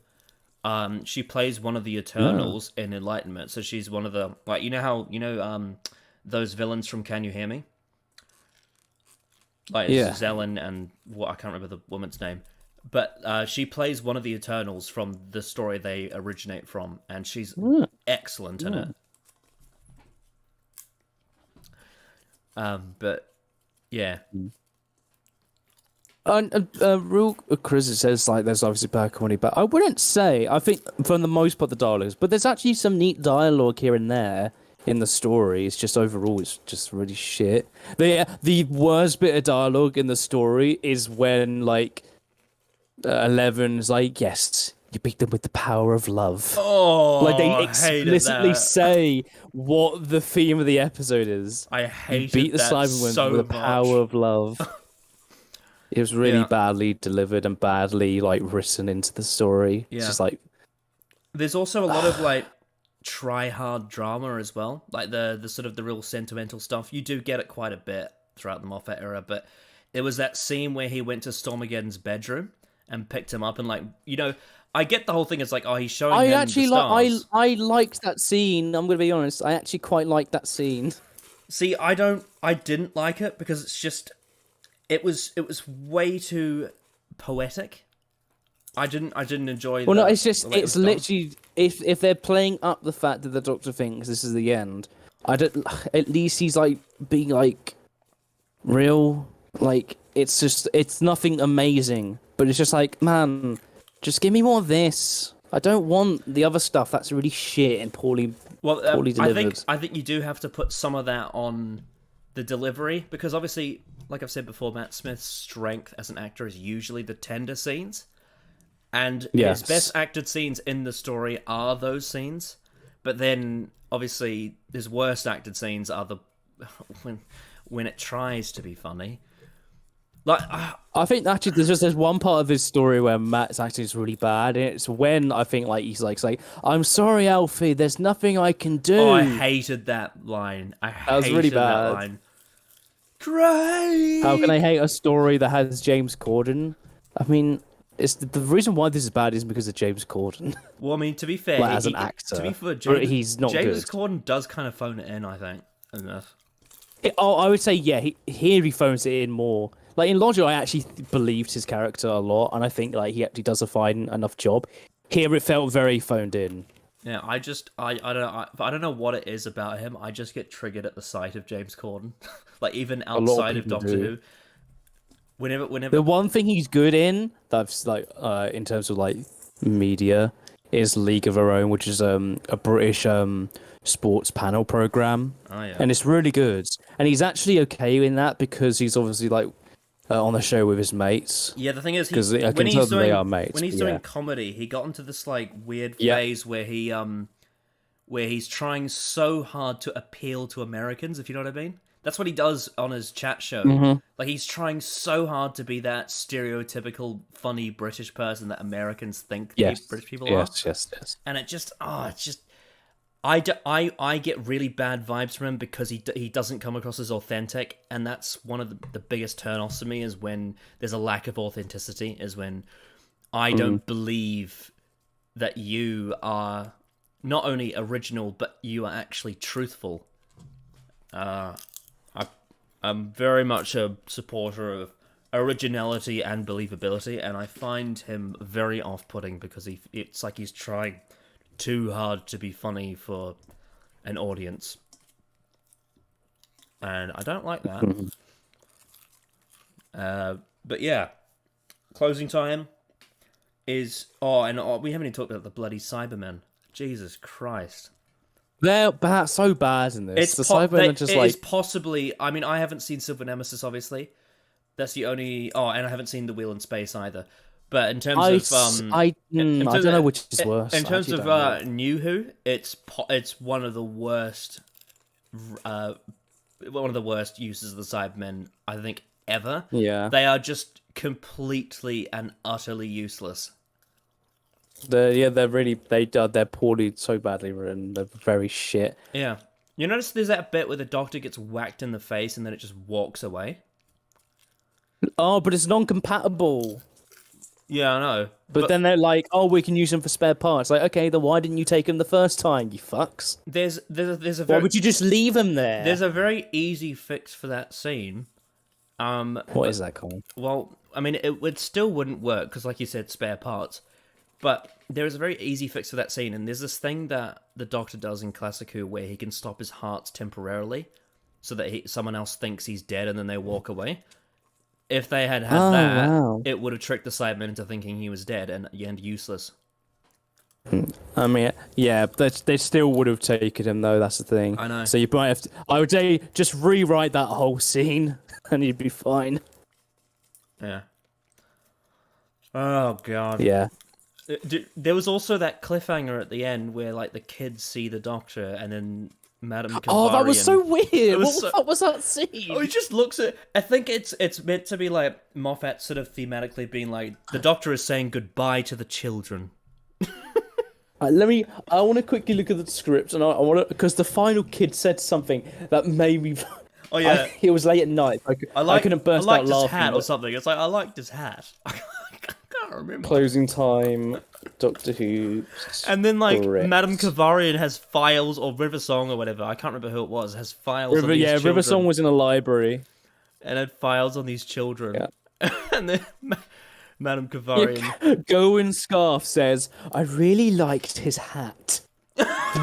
[SPEAKER 2] She plays one of the Eternals in Enlightenment, so she's one of the those villains from Can You Hear Me? Like Zelen and what I can't remember the woman's name, but she plays one of the Eternals from the story they originate from, and she's excellent in it. But yeah.
[SPEAKER 1] Real Chris says like there's obviously bad comedy, but I wouldn't say. I think for the most part the dialogues, but there's actually some neat dialogue here and there in the story. It's just overall it's just really shit. The worst bit of dialogue in the story is when like Eleven's like, yes, you beat them with the power of love.
[SPEAKER 2] Oh,
[SPEAKER 1] like they explicitly say what the theme of the episode is.
[SPEAKER 2] I hated
[SPEAKER 1] beat the
[SPEAKER 2] that
[SPEAKER 1] Cybermen
[SPEAKER 2] so
[SPEAKER 1] with the power of love. It was really badly delivered and badly like written into the story.
[SPEAKER 2] Yeah.
[SPEAKER 1] It's just like
[SPEAKER 2] there's also a lot of like try hard drama as well, like the sort of the real sentimental stuff. You do get it quite a bit throughout the Moffat era, but there was that scene where he went to Stormageddon's bedroom and picked him up, and like I get the whole thing. It's like he's showing.
[SPEAKER 1] I liked that scene. I'm gonna be honest. I actually quite liked that scene.
[SPEAKER 2] See, I didn't like it because it's just. It was way too poetic. I didn't enjoy.
[SPEAKER 1] Well, no, it's literally if they're playing up the fact that the Doctor thinks this is the end. I don't. At least he's like being like real. Like it's nothing amazing, but it's just like, man, just give me more of this. I don't want the other stuff that's really shit and poorly delivered.
[SPEAKER 2] I think you do have to put some of that on the delivery, because obviously, like I've said before, Matt Smith's strength as an actor is usually the tender scenes, and his best acted scenes in the story are those scenes. But then, obviously, his worst acted scenes are the when it tries to be funny. Like
[SPEAKER 1] I think actually there's one part of this story where Matt's acting is really bad, and it's when I think like he's like saying, "I'm sorry, Alfie, there's nothing I can do."
[SPEAKER 2] Oh, I hated that line. That was really bad. That line. Great.
[SPEAKER 1] How can I hate a story that has James Corden? I mean, it's the reason why this is bad is because of James Corden.
[SPEAKER 2] Well, I mean, to be fair,
[SPEAKER 1] as an actor,
[SPEAKER 2] to be fair,
[SPEAKER 1] he's not
[SPEAKER 2] James
[SPEAKER 1] good.
[SPEAKER 2] Corden does kind of phone it in, I think, enough.
[SPEAKER 1] I would say here he phones it in more. Like in Logic, I actually believed his character a lot, and I think like he actually does a fine enough job. Here, it felt very phoned in.
[SPEAKER 2] Yeah, I don't know what it is about him. I just get triggered at the sight of James Corden, like even outside of Doctor Who. Whenever
[SPEAKER 1] the one thing he's good in, that's like in terms of like media, is League of Our Own, which is a British sports panel program.
[SPEAKER 2] Oh, yeah.
[SPEAKER 1] And it's really good. And he's actually okay in that because he's obviously like on the show with his mates.
[SPEAKER 2] Yeah, the thing is,
[SPEAKER 1] because I can tell they are mates.
[SPEAKER 2] When he's doing comedy, he got into this like weird phase where he's trying so hard to appeal to Americans, if you know what I mean. That's what he does on his chat show.
[SPEAKER 1] Mm-hmm.
[SPEAKER 2] Like he's trying so hard to be that stereotypical funny British person that Americans think British people are.
[SPEAKER 1] Yes.
[SPEAKER 2] And it's just I get really bad vibes from him because he doesn't come across as authentic, and that's one of the biggest turn-offs to me, is when there's a lack of authenticity, is when I don't believe that you are not only original, but you are actually truthful. I'm very much a supporter of originality and believability, and I find him very off-putting because it's like he's trying too hard to be funny for an audience, and I don't like that. But yeah, closing time is we haven't even talked about the bloody Cybermen. Jesus Christ,
[SPEAKER 1] they're so bad in this. The Cybermen are just like
[SPEAKER 2] possibly. I mean, I haven't seen Silver Nemesis, obviously. That's the only. Oh, and I haven't seen The Wheel in Space either. But in terms of
[SPEAKER 1] I don't know which is worse.
[SPEAKER 2] In terms of New Who, it's one of the worst uses of the Cybermen I think ever.
[SPEAKER 1] Yeah.
[SPEAKER 2] They are just completely and utterly useless.
[SPEAKER 1] They're really they're poorly, so badly written. They're very shit.
[SPEAKER 2] Yeah. You notice there's that bit where the Doctor gets whacked in the face and then it just walks away?
[SPEAKER 1] Oh, but it's non-compatible.
[SPEAKER 2] Yeah, I know.
[SPEAKER 1] But then they're like, oh, we can use them for spare parts. Like, okay, then why didn't you take them the first time, you fucks?
[SPEAKER 2] There's a
[SPEAKER 1] Why
[SPEAKER 2] very,
[SPEAKER 1] would you just leave them there?
[SPEAKER 2] there's a very easy fix for that scene.
[SPEAKER 1] What is that called?
[SPEAKER 2] Well, I mean, it still wouldn't work because, like you said, spare parts. But there is a very easy fix for that scene, and there's this thing that the Doctor does in Classic Who where he can stop his heart temporarily, so that someone else thinks he's dead and then they walk away. If they had that,
[SPEAKER 1] wow.
[SPEAKER 2] it would have tricked the Cybermen into thinking he was dead and useless.
[SPEAKER 1] I mean, yeah, they still would have taken him though. That's the thing.
[SPEAKER 2] I know.
[SPEAKER 1] So you might have to. I would say just rewrite that whole scene, and you'd be fine.
[SPEAKER 2] Yeah. Oh god.
[SPEAKER 1] Yeah.
[SPEAKER 2] There was also that cliffhanger at the end where like the kids see the Doctor and then Madame Kavarian...
[SPEAKER 1] Oh, that was so weird. What
[SPEAKER 2] so...
[SPEAKER 1] the fuck was that scene?
[SPEAKER 2] Oh, he just looks at... I think it's meant to be like Moffat sort of thematically being like, the Doctor is saying goodbye to the children.
[SPEAKER 1] I want to quickly look at the script, and I want to, because the final kid said something that made me.
[SPEAKER 2] Oh yeah,
[SPEAKER 1] it was late at night. I couldn't burst out laughing.
[SPEAKER 2] His hat or something. It's like I liked his hat. I can't remember.
[SPEAKER 1] Closing time, Doctor Who.
[SPEAKER 2] And then like
[SPEAKER 1] script.
[SPEAKER 2] Madame Kavarian has files, or River Song or whatever. I can't remember who it was. Has files. On these children.
[SPEAKER 1] River Song was in a library.
[SPEAKER 2] And had files on these children.
[SPEAKER 1] Yeah.
[SPEAKER 2] And then Madame Kavarian.
[SPEAKER 1] Yeah, Gowan Scarf says, "I really liked his hat."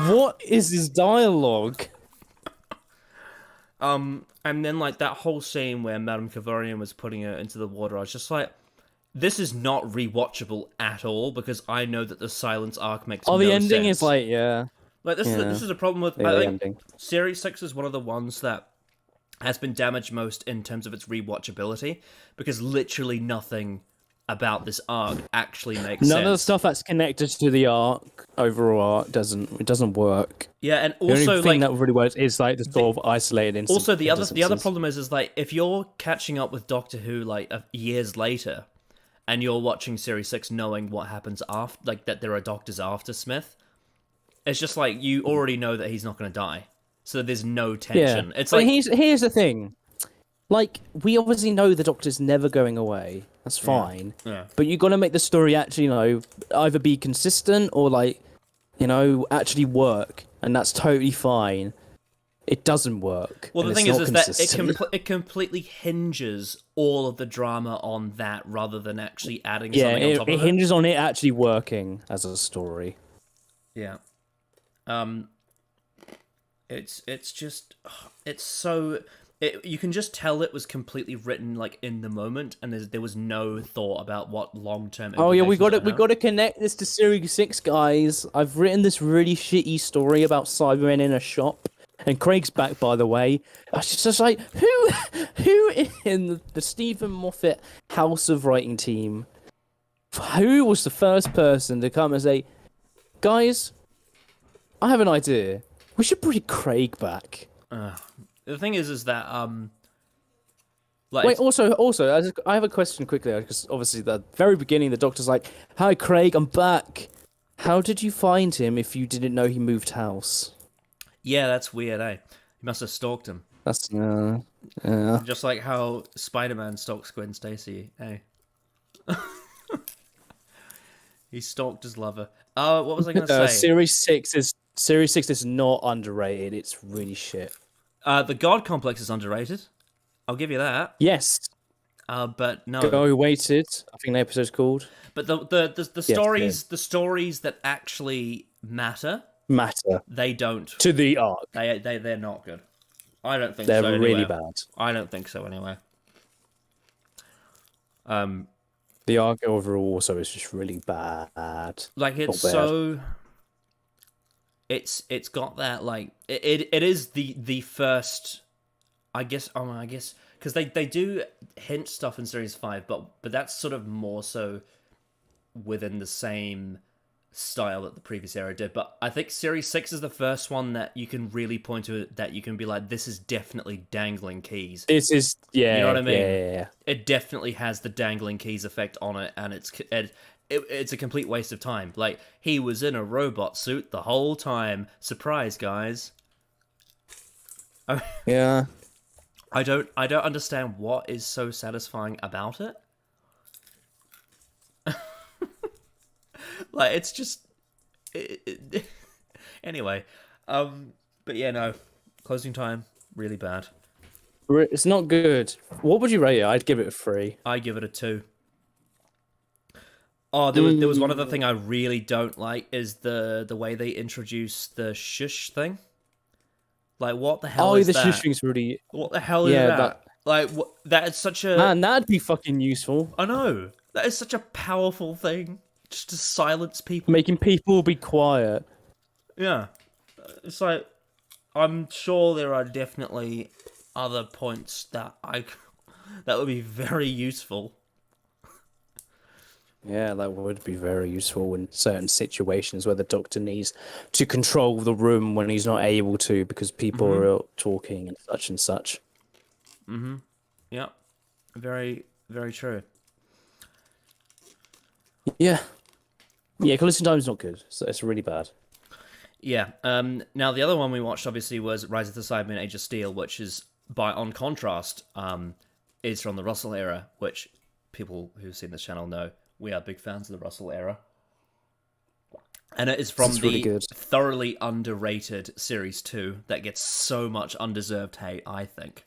[SPEAKER 1] What is his dialogue?
[SPEAKER 2] And then like that whole scene where Madame Kavarian was putting her into the water, I was just like, this is not rewatchable at all because I know that the silence arc makes no
[SPEAKER 1] the ending
[SPEAKER 2] sense.
[SPEAKER 1] is like, yeah.
[SPEAKER 2] Like this is a problem with
[SPEAKER 1] Yeah,
[SPEAKER 2] I
[SPEAKER 1] the
[SPEAKER 2] think
[SPEAKER 1] ending.
[SPEAKER 2] Series 6 is one of the ones that has been damaged most in terms of its rewatchability because literally nothing about this arc actually makes sense.
[SPEAKER 1] None of the stuff that's connected to the overall arc doesn't work.
[SPEAKER 2] Yeah, and
[SPEAKER 1] The
[SPEAKER 2] also
[SPEAKER 1] only thing
[SPEAKER 2] like
[SPEAKER 1] that really works is like the sort of isolated instances.
[SPEAKER 2] also the other problem is like if you're catching up with Doctor Who like years later, and you're watching Series 6 knowing what happens after, like that there are doctors after Smith, it's just like you already know that he's not going to die, so there's no tension.
[SPEAKER 1] Yeah.
[SPEAKER 2] It's
[SPEAKER 1] but
[SPEAKER 2] like
[SPEAKER 1] here's the thing. Like, we obviously know the Doctor's never going away. That's fine.
[SPEAKER 2] Yeah.
[SPEAKER 1] But you got to make the story actually, either be consistent or, like, actually work. And that's totally fine. It doesn't work.
[SPEAKER 2] Well, the thing
[SPEAKER 1] is
[SPEAKER 2] that it completely hinges all of the drama on that rather than actually adding something on top of it.
[SPEAKER 1] It hinges on it actually working as a story.
[SPEAKER 2] Yeah. It's just... It's so... you can just tell it was completely written like in the moment, and there was no thought about what long-term.
[SPEAKER 1] Oh yeah, we got to connect this to Series 6, guys. I've written this really shitty story about Cybermen in a shop, and Craig's back, by the way. I was just like, who in the Stephen Moffat House of Writing team, who was the first person to come and say, guys, I have an idea. We should bring Craig back.
[SPEAKER 2] The thing is that like
[SPEAKER 1] wait. Also, I have a question quickly because obviously, the very beginning, the Doctor's like, "Hi, Craig, I'm back. How did you find him if you didn't know he moved house?"
[SPEAKER 2] Yeah, that's weird, eh? He must have stalked him.
[SPEAKER 1] That's
[SPEAKER 2] Just like how Spider-Man stalks Gwen Stacy, eh? He stalked his lover. What was I going to say?
[SPEAKER 1] Series 6 is not underrated. It's really shit.
[SPEAKER 2] The God Complex is underrated. I'll give you that.
[SPEAKER 1] Yes.
[SPEAKER 2] But no.
[SPEAKER 1] Go Waited. I think the episode's called.
[SPEAKER 2] But the stories that actually matter, they don't.
[SPEAKER 1] To the arc.
[SPEAKER 2] They're not good. I don't think
[SPEAKER 1] they're
[SPEAKER 2] so.
[SPEAKER 1] They're really
[SPEAKER 2] anyway.
[SPEAKER 1] bad.
[SPEAKER 2] I don't think so anyway.
[SPEAKER 1] The arc overall also is just really bad.
[SPEAKER 2] Like it's so. It's got that like it is the first, I guess because they do hint stuff in Series 5, but that's sort of more so within the same style that the previous era did. But I think Series 6 is the first one that you can really point to that you can be like, this is definitely dangling keys.
[SPEAKER 1] This is, yeah,
[SPEAKER 2] You know what I mean?
[SPEAKER 1] yeah.
[SPEAKER 2] It definitely has the dangling keys effect on it, and it's a complete waste of time. Like, he was in a robot suit the whole time. Surprise, guys.
[SPEAKER 1] Yeah.
[SPEAKER 2] I don't understand what is so satisfying about it. Like, it's just anyway. But yeah, no. Closing time, really bad.
[SPEAKER 1] It's not good. What would you rate it? I'd give it a 3.
[SPEAKER 2] I give it a 2. Oh, there was one other thing I really don't like is the way they introduce the shush thing. Like, what the hell is that? Oh,
[SPEAKER 1] the shush thing's really...
[SPEAKER 2] What the hell is that? Like, that is such a...
[SPEAKER 1] Man, that'd be fucking useful.
[SPEAKER 2] I know. That is such a powerful thing. Just to silence people.
[SPEAKER 1] Making people be quiet.
[SPEAKER 2] Yeah. It's like, I'm sure there are definitely other points that that would be very useful.
[SPEAKER 1] Yeah, that would be very useful in certain situations where the Doctor needs to control the room when he's not able to because people are talking and such and such.
[SPEAKER 2] Mm-hmm. Yeah. Very, very true.
[SPEAKER 1] Yeah. Yeah, closing time's not good. So it's really bad.
[SPEAKER 2] Yeah. Now, the other one we watched, obviously, was Rise of the Cybermen Age of Steel, which is, on contrast, is from the Russell era, which people who've seen this channel know. We are big fans of the Russell era. And it is from the thoroughly underrated Series 2 that gets so much undeserved hate, I think.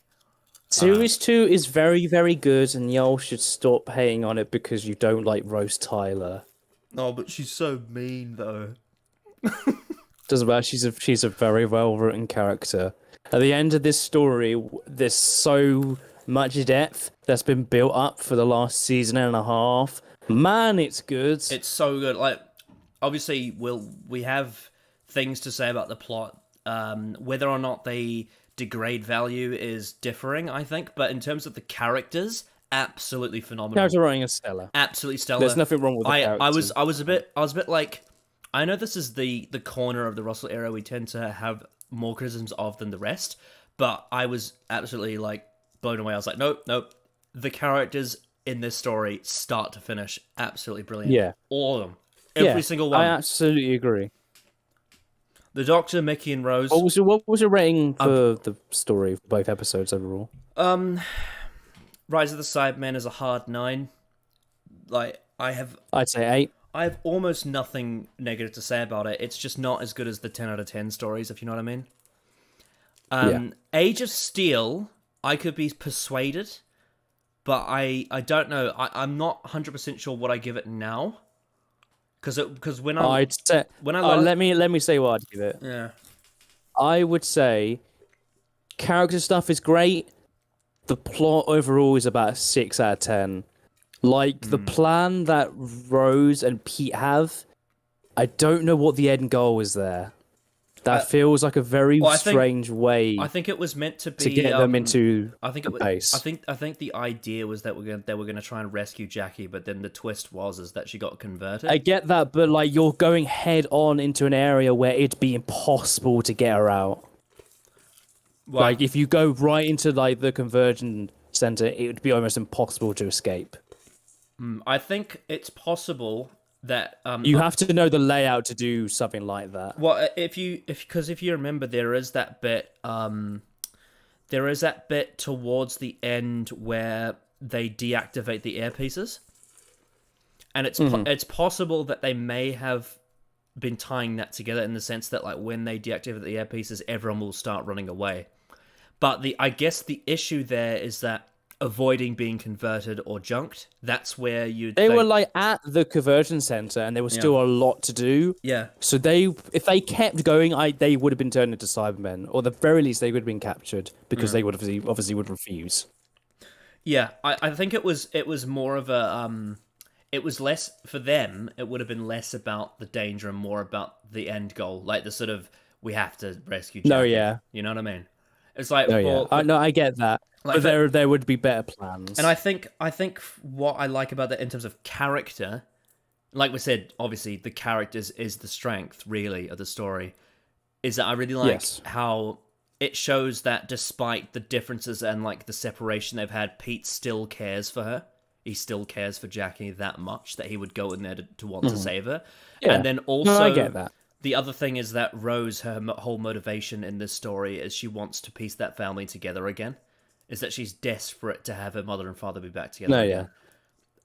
[SPEAKER 1] Series 2 is very, very good, and y'all should stop hating on it because you don't like Rose Tyler.
[SPEAKER 2] Oh, but she's so mean, though.
[SPEAKER 1] Doesn't matter, she's a very well-written character. At the end of this story, there's so much depth that's been built up for the last season and a half. Man, it's good.
[SPEAKER 2] It's so good. Like, obviously, we have things to say about the plot. Whether or not they degrade value is differing, I think. But in terms of the characters, absolutely phenomenal.
[SPEAKER 1] Character writing is stellar.
[SPEAKER 2] Absolutely stellar.
[SPEAKER 1] There's nothing wrong with the characters.
[SPEAKER 2] I was a bit like, I know this is the corner of the Russell era we tend to have more criticisms of than the rest, but I was absolutely like blown away. I was like, nope. The characters in this story, start to finish, absolutely brilliant.
[SPEAKER 1] Yeah.
[SPEAKER 2] All of them. Every single one.
[SPEAKER 1] I absolutely agree.
[SPEAKER 2] The Doctor, Mickey, and Rose.
[SPEAKER 1] What was your rating for the story of both episodes overall?
[SPEAKER 2] Rise of the Cybermen is a hard 9. Like,
[SPEAKER 1] I'd say 8.
[SPEAKER 2] I have almost nothing negative to say about it. It's just not as good as the 10 out of 10 stories, if you know what I mean. Age of Steel, I could be persuaded, but I don't know. I'm not 100% sure what I give it now. Because when I
[SPEAKER 1] let me say what I'd give it.
[SPEAKER 2] Yeah.
[SPEAKER 1] I would say character stuff is great. The plot overall is about a 6 out of 10. Like, the plan that Rose and Pete have, I don't know what the end goal is there. That feels like a very strange way.
[SPEAKER 2] I think it was meant to be
[SPEAKER 1] to get them into
[SPEAKER 2] I think the idea was that they were going to try and rescue Jackie, but then the twist is that she got converted.
[SPEAKER 1] I get that, but like you're going head on into an area where it'd be impossible to get her out. Well, like if you go right into like the conversion center, it would be almost impossible to escape.
[SPEAKER 2] I think it's possible that
[SPEAKER 1] you have to know the layout to do something like that.
[SPEAKER 2] Well, if you remember, there is that bit towards the end where they deactivate the earpieces, and it's possible that they may have been tying that together in the sense that like when they deactivate the earpieces, everyone will start running away. But I guess the issue there is that avoiding being converted or junked, that's where they
[SPEAKER 1] were like at the conversion center and there was still a lot to do.
[SPEAKER 2] Yeah.
[SPEAKER 1] So if they kept going, they would have been turned into Cybermen, or at the very least they would have been captured because they would obviously would refuse.
[SPEAKER 2] Yeah, I think it was more of a it was less for them. It would have been less about the danger and more about the end goal, like the sort of we have to rescue Jackie.
[SPEAKER 1] No, yeah,
[SPEAKER 2] you know what I mean. It's like
[SPEAKER 1] I get that. Like but there would be better plans.
[SPEAKER 2] And I think what I like about that in terms of character like we said, obviously the characters is the strength, really, of the story. Is that I really like how it shows that despite the differences and like the separation they've had, Pete still cares for her. He still cares for Jackie that much that he would go in there to want to save her.
[SPEAKER 1] Yeah.
[SPEAKER 2] And then also,
[SPEAKER 1] no, I get that.
[SPEAKER 2] The other thing is that Rose, her whole motivation in this story is she wants to piece that family together again. Is that she's desperate to have her mother and father be back together again.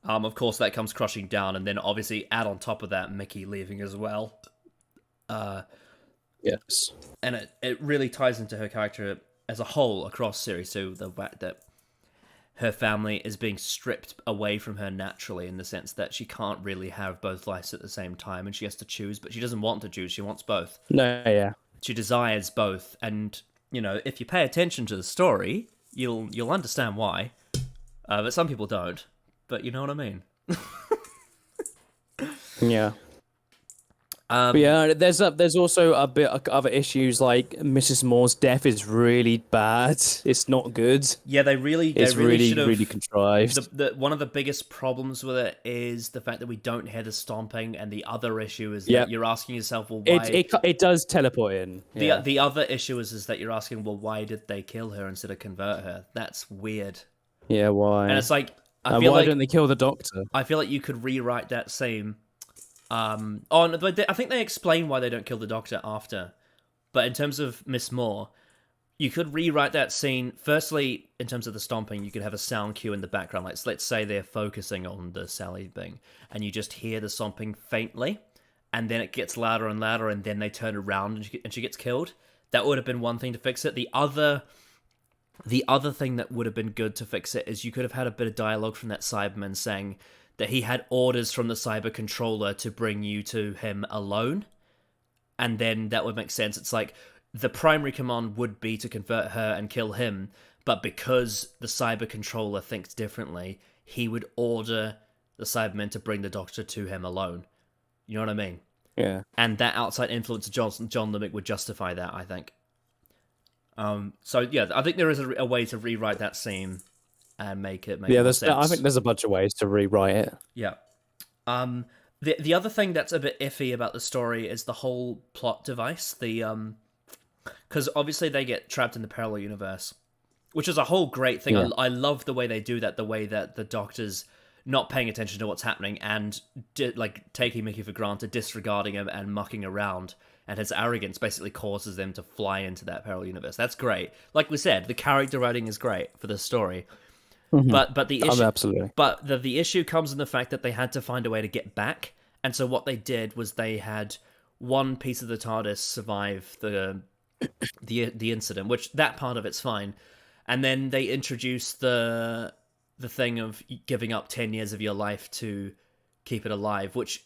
[SPEAKER 2] Of course, that comes crushing down, and then obviously add on top of that Mickey leaving as well.
[SPEAKER 1] Yes.
[SPEAKER 2] And it really ties into her character as a whole across Series 2, the fact that her family is being stripped away from her naturally in the sense that she can't really have both lives at the same time and she has to choose, but she doesn't want to choose, she wants both.
[SPEAKER 1] No, yeah.
[SPEAKER 2] She desires both, and, you know, if you pay attention to the story, you'll understand why. But some people don't, but you know what I mean.
[SPEAKER 1] Yeah. But yeah, there's also a bit of other issues, like Mrs. Moore's death is really bad. It's not good.
[SPEAKER 2] Yeah, they really should have,
[SPEAKER 1] really contrived.
[SPEAKER 2] One of the biggest problems with it is the fact that we don't hear the stomping, and the other issue is that you're asking yourself, well, why?
[SPEAKER 1] It does teleport in. Yeah.
[SPEAKER 2] The other issue is that you're asking, well, why did they kill her instead of convert her? That's weird.
[SPEAKER 1] Yeah, why?
[SPEAKER 2] And it's like,
[SPEAKER 1] why don't they kill the Doctor?
[SPEAKER 2] I feel like you could rewrite that same. I think they explain why they don't kill the Doctor after. But in terms of Miss Moore, you could rewrite that scene. Firstly, in terms of the stomping, you could have a sound cue in the background. Like, let's say they're focusing on the Sally thing, and you just hear the stomping faintly, and then it gets louder and louder, and then they turn around and she gets killed. That would have been one thing to fix it. The other thing that would have been good to fix it is you could have had a bit of dialogue from that Cyberman saying that he had orders from the cyber controller to bring you to him alone. And then that would make sense. It's like, the primary command would be to convert her and kill him, but because the cyber controller thinks differently, he would order the Cybermen to bring the Doctor to him alone. You know what I mean?
[SPEAKER 1] Yeah.
[SPEAKER 2] And that outside influence of John Lumick would justify that, I think. So yeah, I think there is a way to rewrite that scene and make it more sense.
[SPEAKER 1] I think there's a bunch of ways to rewrite it.
[SPEAKER 2] Yeah. The other thing that's a bit iffy about the story is the whole plot device. Because obviously they get trapped in the parallel universe, which is a whole great thing. Yeah. I love the way they do that. The way that the Doctor's not paying attention to what's happening and taking Mickey for granted, disregarding him and mucking around. And his arrogance basically causes them to fly into that parallel universe. That's great. Like we said, the character writing is great for the story. Mm-hmm. But the issue,
[SPEAKER 1] absolutely.
[SPEAKER 2] But the issue comes in the fact that they had to find a way to get back, and so what they did was they had one piece of the TARDIS survive the incident, which that part of it's fine, and then they introduced the thing of giving up 10 years of your life to keep it alive, which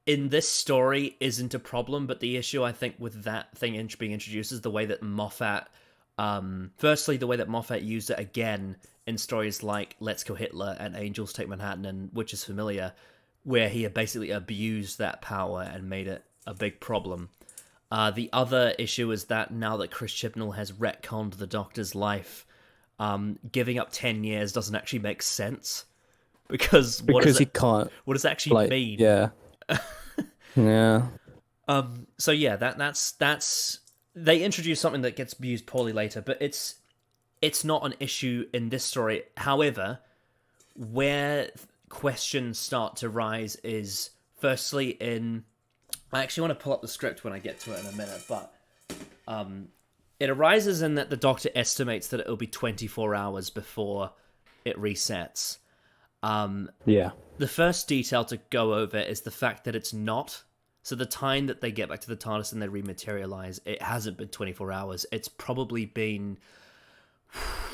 [SPEAKER 2] in this story isn't a problem, but the issue I think with that thing being introduced is the way that Moffat. Firstly, the way that Moffat used it again in stories like Let's Kill Hitler and Angels Take Manhattan, and which is familiar, where he had basically abused that power and made it a big problem. The other issue is that now that Chris Chibnall has retconned the Doctor's life, giving up 10 years doesn't actually make sense. Because
[SPEAKER 1] he can't.
[SPEAKER 2] What does it actually mean?
[SPEAKER 1] Yeah. Yeah.
[SPEAKER 2] So yeah, that's they introduce something that gets used poorly later, but it's not an issue in this story. However, where questions start to rise is firstly in... I actually want to pull up the script when I get to it in a minute, but it arises in that the Doctor estimates that it'll be 24 hours before it resets.
[SPEAKER 1] Yeah.
[SPEAKER 2] The first detail to go over is the fact that it's not. So the time that they get back to the TARDIS and they rematerialize, it hasn't been 24 hours. It's probably been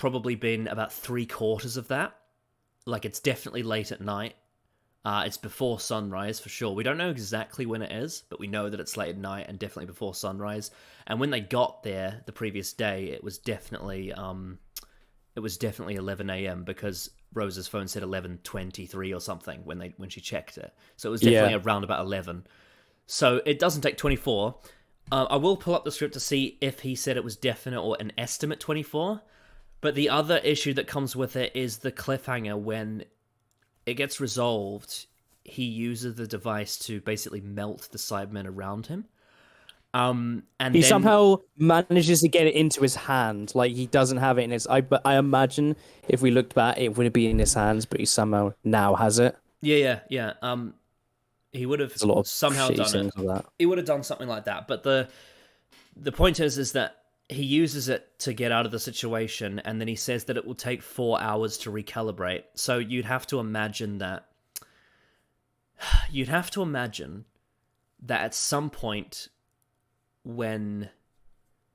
[SPEAKER 2] about 3/4 of that. Like, it's definitely late at night. It's before sunrise for sure. We don't know exactly when it is, but we know that it's late at night and definitely before sunrise. And when they got there the previous day, it was definitely 11 a.m. because Rose's phone said 11:23 or something when she checked it. So it was definitely around about 11. So it doesn't take 24. I will pull up the script to see if he said it was definite or an estimate 24. But the other issue that comes with it is the cliffhanger when it gets resolved. he uses the device to basically melt the Cybermen around him. And
[SPEAKER 1] he
[SPEAKER 2] then,
[SPEAKER 1] somehow manages to get it into his hand. Like, he doesn't have it in his. But I imagine if we looked back, it would be in his hands, but he somehow now has it.
[SPEAKER 2] Yeah. He would have
[SPEAKER 1] There's a lot of
[SPEAKER 2] somehow
[SPEAKER 1] shitty
[SPEAKER 2] done
[SPEAKER 1] things
[SPEAKER 2] it.
[SPEAKER 1] of that.
[SPEAKER 2] He would have done something like that. But the point is that he uses it to get out of the situation, and then he says that it will take 4 hours to recalibrate. So you'd have to imagine that at some point when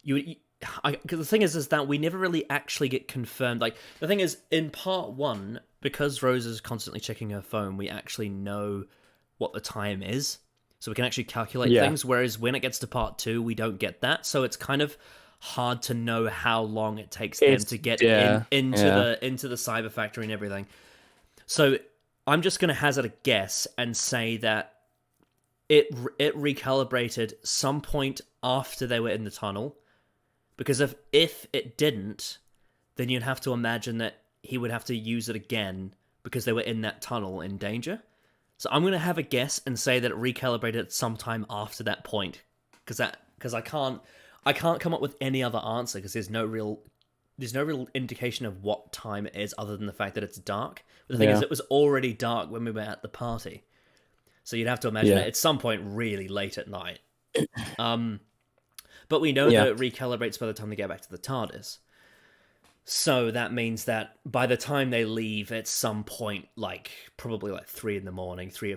[SPEAKER 2] because the thing is that we never really actually get confirmed. Like, the thing is, in part 1, because Rose is constantly checking her phone, we actually know what the time is, so we can actually calculate things, whereas when it gets to part 2, we don't get that, so it's kind of hard to know how long it takes them to get into the cyber factory and everything. So I'm just going to hazard a guess and say that it recalibrated some point after they were in the tunnel, because if it didn't, then you'd have to imagine that he would have to use it again because they were in that tunnel in danger. So I'm going to have a guess and say that it recalibrated sometime after that point, because I can't come up with any other answer, because there's no real indication of what time it is other than the fact that it's dark. But the thing is, it was already dark when we were at the party, so you'd have to imagine it at some point really late at night. But we know that it recalibrates by the time they get back to the TARDIS. So that means that by the time they leave, at some point, like probably like 3 or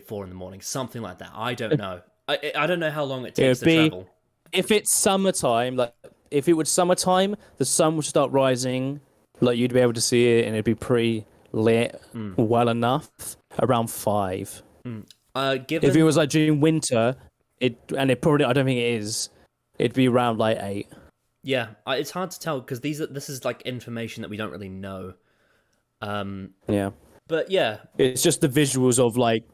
[SPEAKER 2] 4 in the morning, something like that. I don't know. I don't know how long it takes to travel.
[SPEAKER 1] If it's summertime, like if it was summertime, the sun would start rising. Like, you'd be able to see it, and it'd be pretty lit, well enough around 5. If it was like during winter, I don't think it is. It'd be around like 8.
[SPEAKER 2] Yeah, it's hard to tell because this is like information that we don't really know. But yeah,
[SPEAKER 1] it's just the visuals of like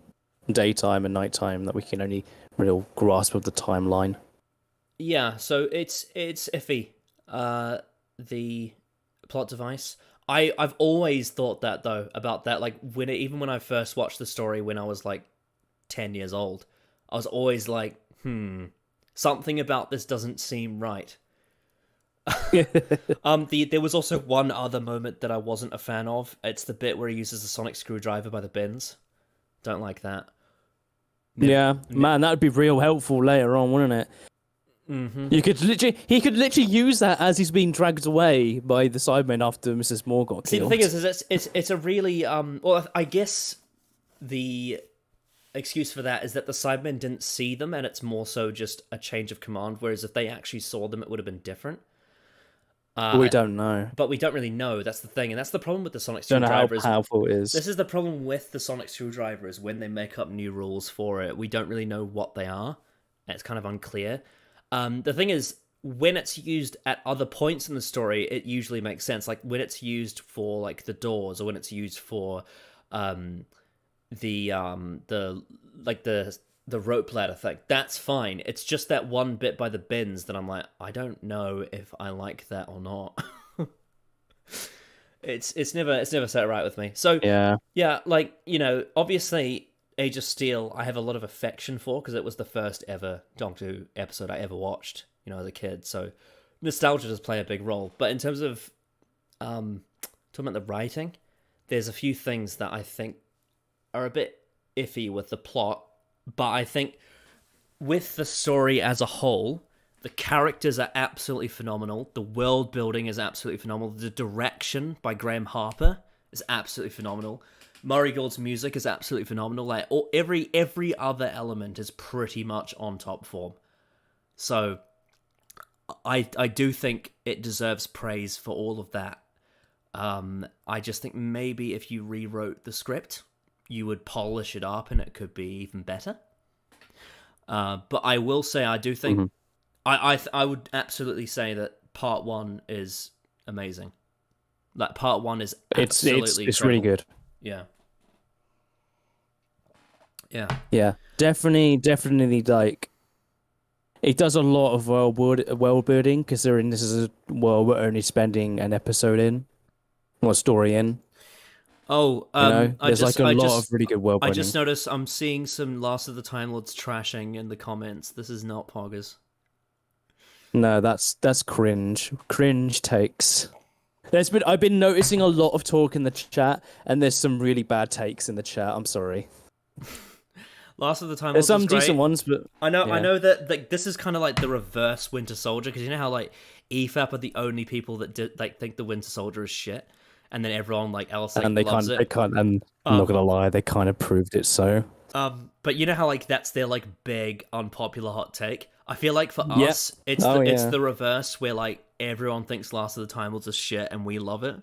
[SPEAKER 1] daytime and nighttime that we can only real grasp of the timeline.
[SPEAKER 2] Yeah, so it's iffy. The plot device. I've always thought that though about that. Like even when I first watched the story when I was like 10 years old, I was always like, something about this doesn't seem right. There was also one other moment that I wasn't a fan of. It's the bit where he uses the sonic screwdriver by the bins. Don't like that.
[SPEAKER 1] Man, that would be real helpful later on, wouldn't it?
[SPEAKER 2] Mm-hmm.
[SPEAKER 1] He could literally use that as he's being dragged away by the Cybermen after Mrs. Moore got killed.
[SPEAKER 2] See, the thing is it's a really well, I guess the excuse for that is that the Cybermen didn't see them, and it's more so just a change of command. Whereas if they actually saw them, it would have been different.
[SPEAKER 1] We don't know.
[SPEAKER 2] But we don't really know. That's the thing, and that's the problem with the sonic
[SPEAKER 1] Don't know
[SPEAKER 2] screwdriver.
[SPEAKER 1] how powerful it is.
[SPEAKER 2] This is the problem with the sonic screwdriver, is when they make up new rules for it, we don't really know what they are. It's kind of unclear. The thing is, when it's used at other points in the story, it usually makes sense. Like when it's used for like the doors, or when it's used for the rope ladder thing, that's fine. It's just that one bit by the bins that I'm like, I don't know if I like that or not. It's never set right with me. So yeah, like, you know, obviously Age of Steel I have a lot of affection for, because it was the first ever Doctor Who episode I ever watched, you know, as a kid. So nostalgia does play a big role. But in terms of talking about the writing, there's a few things that I think are a bit iffy with the plot. But I think with the story as a whole, the characters are absolutely phenomenal. The world building is absolutely phenomenal. The direction by Graham Harper is absolutely phenomenal. Murray Gould's music is absolutely phenomenal. Like every other element is pretty much on top form. So I do think it deserves praise for all of that. I just think maybe if you rewrote the script, you would polish it up and it could be even better. But I will say, I do think I would absolutely say that part 1 is amazing. Like part 1 is absolutely
[SPEAKER 1] it's really good.
[SPEAKER 2] Yeah.
[SPEAKER 1] Definitely. Like, it does a lot of world building, considering this is a world we're only spending an episode in, or a story in.
[SPEAKER 2] Oh,
[SPEAKER 1] You know,
[SPEAKER 2] I
[SPEAKER 1] there's
[SPEAKER 2] just,
[SPEAKER 1] like a
[SPEAKER 2] I
[SPEAKER 1] lot
[SPEAKER 2] just,
[SPEAKER 1] of really good world
[SPEAKER 2] I
[SPEAKER 1] building.
[SPEAKER 2] just noticed I'm seeing some Last of the Time Lords trashing in the comments. This is not poggers.
[SPEAKER 1] No, that's cringe. Cringe takes. I've been noticing a lot of talk in the chat, and there's some really bad takes in the chat. I'm sorry.
[SPEAKER 2] Last of the Time
[SPEAKER 1] There's
[SPEAKER 2] Lords was
[SPEAKER 1] some decent
[SPEAKER 2] great.
[SPEAKER 1] ones, but
[SPEAKER 2] I
[SPEAKER 1] yeah.
[SPEAKER 2] know that like this is kind of like the reverse Winter Soldier, because you know how like EFAP are the only people that think the Winter Soldier is shit, and then everyone like else like
[SPEAKER 1] And
[SPEAKER 2] loves it.
[SPEAKER 1] and I'm not gonna lie, they kind of proved it so.
[SPEAKER 2] But you know how like that's their like big unpopular hot take. I feel like for
[SPEAKER 1] Yep.
[SPEAKER 2] us, it's
[SPEAKER 1] Oh,
[SPEAKER 2] it's
[SPEAKER 1] yeah.
[SPEAKER 2] the reverse, where like everyone thinks Last of the Time Lords is shit and we love it.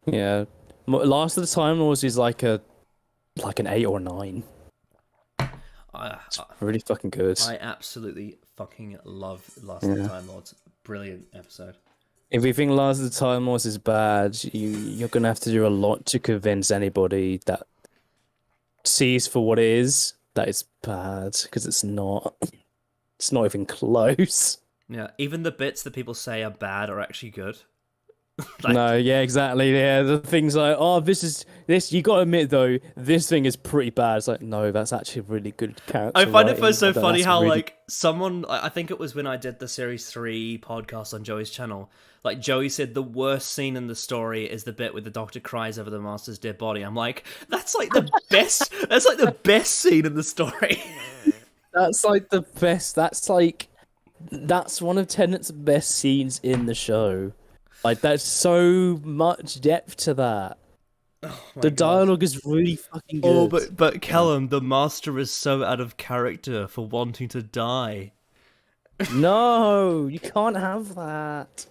[SPEAKER 1] Yeah. Last of the Time Lords is like an 8 or 9. It's really fucking good.
[SPEAKER 2] I absolutely fucking love Last of the Time Lords. Brilliant episode.
[SPEAKER 1] If you think Last of the Time Lords is bad, you're gonna have to do a lot to convince anybody that sees for what it is that it's bad, because it's not. It's not even close.
[SPEAKER 2] Yeah, even the bits that people say are bad are actually good.
[SPEAKER 1] No, yeah, exactly. Yeah, the things like, oh, this. You gotta admit though, this thing is pretty bad. It's like, no, that's actually really good character.
[SPEAKER 2] I find it
[SPEAKER 1] writing.
[SPEAKER 2] so funny
[SPEAKER 1] That's
[SPEAKER 2] how
[SPEAKER 1] really...
[SPEAKER 2] like someone, I think it was when I did the Series 3 podcast on Joey's channel, like Joey said the worst scene in the story is the bit where the Doctor cries over the Master's dead body. I'm like, that's like the best. That's like the best scene in the story.
[SPEAKER 1] That's like the best. That's one of Tennant's best scenes in the show. Like, there's so much depth to that. The dialogue is really fucking good.
[SPEAKER 2] Oh, but Callum, the Master is so out of character for wanting to die.
[SPEAKER 1] No, you can't have that.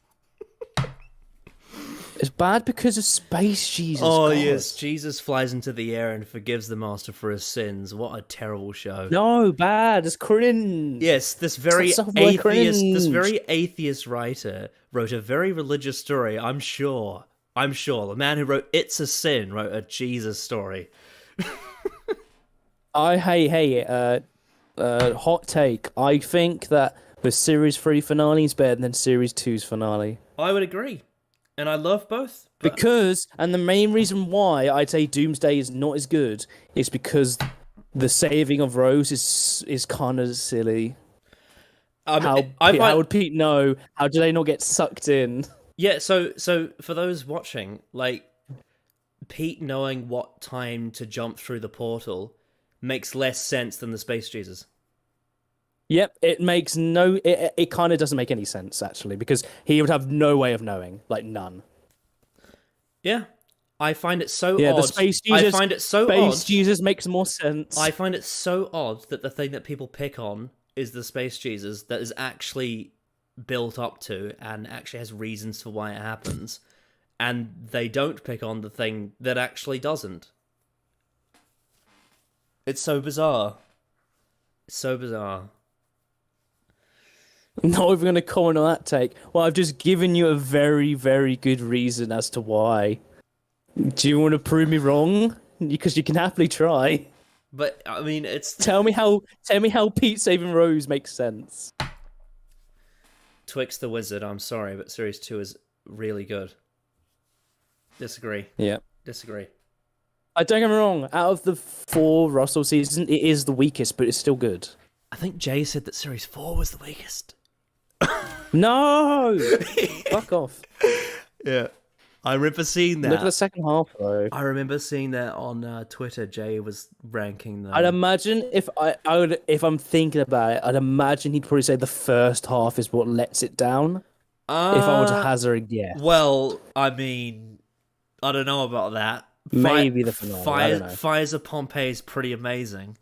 [SPEAKER 1] It's bad because of space, Jesus.
[SPEAKER 2] Oh,
[SPEAKER 1] God.
[SPEAKER 2] yes, Jesus flies into the air and forgives the Master for his sins. What a terrible show.
[SPEAKER 1] No, bad. It's cringe.
[SPEAKER 2] Yes, this very atheist writer wrote a very religious story, I'm sure. The man who wrote It's a Sin wrote a Jesus story.
[SPEAKER 1] Hot take. I think that the Series 3 finale is better than Series 2's finale.
[SPEAKER 2] I would agree. And I love both. But...
[SPEAKER 1] And the main reason why I'd say Doomsday is not as good is because the saving of Rose is kind of silly. How would Pete know? How do they not get sucked in?
[SPEAKER 2] Yeah, so for those watching, like, Pete knowing what time to jump through the portal makes less sense than the Space Jesus.
[SPEAKER 1] Yep, it kind of doesn't make any sense, actually, because he would have no way of knowing, like none.
[SPEAKER 2] Yeah, I find it so odd.
[SPEAKER 1] The Space Jesus,
[SPEAKER 2] odd.
[SPEAKER 1] Jesus makes more sense.
[SPEAKER 2] I find it so odd that the thing that people pick on is the Space Jesus that is actually built up to and actually has reasons for why it happens, and they don't pick on the thing that actually doesn't. It's so bizarre.
[SPEAKER 1] I'm not even going to comment on that take. Well, I've just given you a very, very good reason as to why. Do you want to prove me wrong? Because you can happily try.
[SPEAKER 2] But I mean, it's
[SPEAKER 1] tell me how Pete saving Rose makes sense.
[SPEAKER 2] Twix the Wizard. I'm sorry, but Series 2 is really good. Disagree.
[SPEAKER 1] Yeah.
[SPEAKER 2] Disagree.
[SPEAKER 1] I don't get me wrong. Out of the 4 Russell seasons, it is the weakest, but it's still good.
[SPEAKER 2] I think Jay said that Series 4 was the weakest.
[SPEAKER 1] No! Fuck off.
[SPEAKER 2] Yeah. I remember seeing that.
[SPEAKER 1] Look at the second half, though.
[SPEAKER 2] I remember seeing that on Twitter. Jay was ranking them.
[SPEAKER 1] I'd imagine if I'm thinking about it, I'd imagine he'd probably say the first half is what lets it down. If I were to hazard a guess.
[SPEAKER 2] Well, I mean, I don't know about that.
[SPEAKER 1] Maybe the finale.
[SPEAKER 2] Fires of Pompeii is pretty amazing.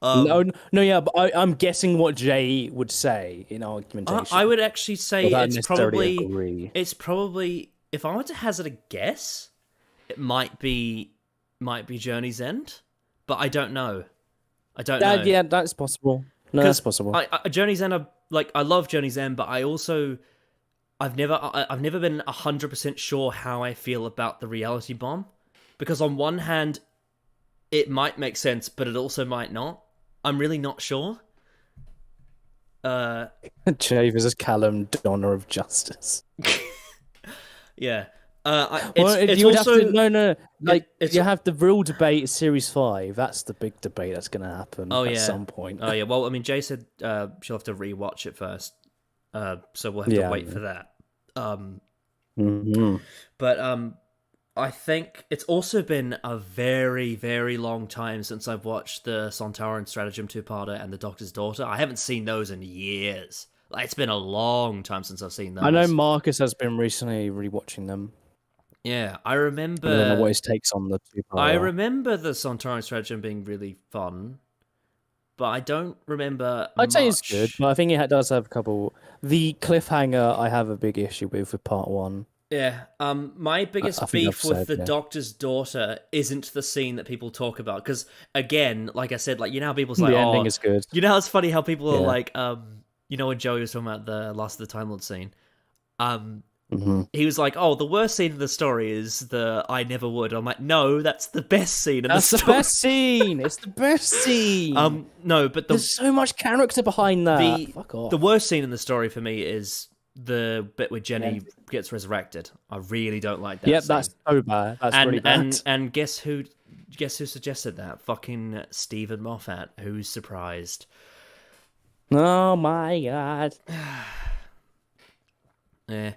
[SPEAKER 1] Yeah, but I'm guessing what Jay would say in argumentation.
[SPEAKER 2] I would actually say it's probably
[SPEAKER 1] agree.
[SPEAKER 2] If I were to hazard a guess, it might be Journey's End, but I don't know. know.
[SPEAKER 1] Yeah, that's possible. No, that's possible.
[SPEAKER 2] Journey's End, I love Journey's End, but I've never been 100% sure how I feel about the reality bomb, because on one hand, it might make sense, but it also might not. I'm really not sure.
[SPEAKER 1] Jay versus Callum, Donner of Justice.
[SPEAKER 2] Yeah. It's
[SPEAKER 1] you would
[SPEAKER 2] also
[SPEAKER 1] have to, no. Like
[SPEAKER 2] it's
[SPEAKER 1] you have the real debate is Series 5. That's the big debate that's going to happen at some point.
[SPEAKER 2] Oh yeah. Well, I mean, Jay said she'll have to rewatch it first, so we'll have to wait for that. But I think it's also been a very, very long time since I've watched the Sontaran Stratagem two-parter and the Doctor's Daughter. I haven't seen those in years. Like, it's been a long time since I've seen those.
[SPEAKER 1] I know Marcus has been recently rewatching them.
[SPEAKER 2] Yeah, I remember.
[SPEAKER 1] I don't know what his takes on the two-parter.
[SPEAKER 2] I remember the Sontaran Stratagem being really fun, but I don't remember.
[SPEAKER 1] I'd say it's good, but I think it does have a couple. The cliffhanger I have a big issue with part 1.
[SPEAKER 2] Yeah, my biggest beef with the Doctor's Daughter isn't the scene that people talk about, because again, like I said, like, you know how people's like,
[SPEAKER 1] the ending is good.
[SPEAKER 2] You know how it's funny how people are like, you know when Joey was talking about the Last of the Time Lord scene, he was like, oh, the worst scene in the story is the I never would. I'm like, no, that's the best scene in the story. That's the
[SPEAKER 1] best scene. It's the best scene.
[SPEAKER 2] No, but
[SPEAKER 1] there's so much character behind that. Fuck off.
[SPEAKER 2] The worst scene in the story for me is the bit where Jenny gets resurrected. I really don't like that.
[SPEAKER 1] Yep,
[SPEAKER 2] scene.
[SPEAKER 1] That's so bad. That's really bad.
[SPEAKER 2] And guess who suggested that? Fucking Stephen Moffat. Who's surprised?
[SPEAKER 1] Oh my god.
[SPEAKER 2] Yeah.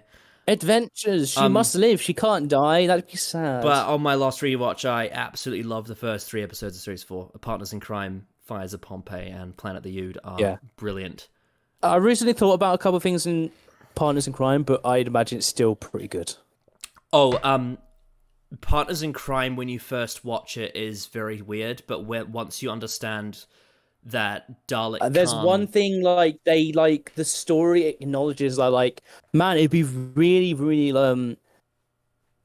[SPEAKER 1] Adventures. She must live. She can't die. That'd be sad.
[SPEAKER 2] But on my last rewatch, I absolutely love the first 3 episodes of Series 4. Partners in Crime, Fires of Pompeii, and Planet the Ood are brilliant.
[SPEAKER 1] I recently thought about a couple of things in Partners in Crime, but I'd imagine it's still pretty good.
[SPEAKER 2] Oh, Partners in Crime, when you first watch it, is very weird, but once you understand that Dalek
[SPEAKER 1] there's one thing, like, they, like, the story acknowledges that, like, man, it'd be really, really,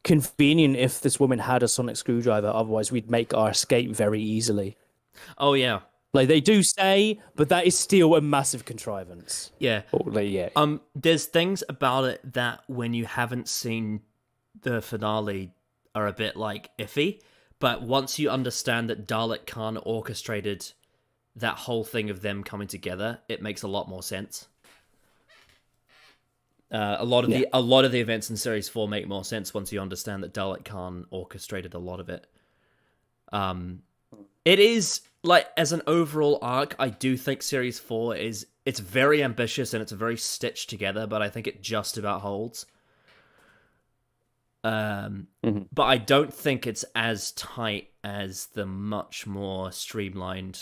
[SPEAKER 1] convenient if this woman had a sonic screwdriver, otherwise we'd make our escape very easily.
[SPEAKER 2] Oh, yeah.
[SPEAKER 1] Like, they do say, but that is still a massive contrivance.
[SPEAKER 2] Yeah.
[SPEAKER 1] Yeah.
[SPEAKER 2] There's things about it that, when you haven't seen the finale, are a bit, like, iffy. But once you understand that Dalek Khan orchestrated that whole thing of them coming together, it makes a lot more sense. A lot of the events in Series 4 make more sense once you understand that Dalek Khan orchestrated a lot of it. It is, like, as an overall arc, I do think Series 4 it's very ambitious and it's very stitched together, but I think it just about holds. But I don't think it's as tight as the much more streamlined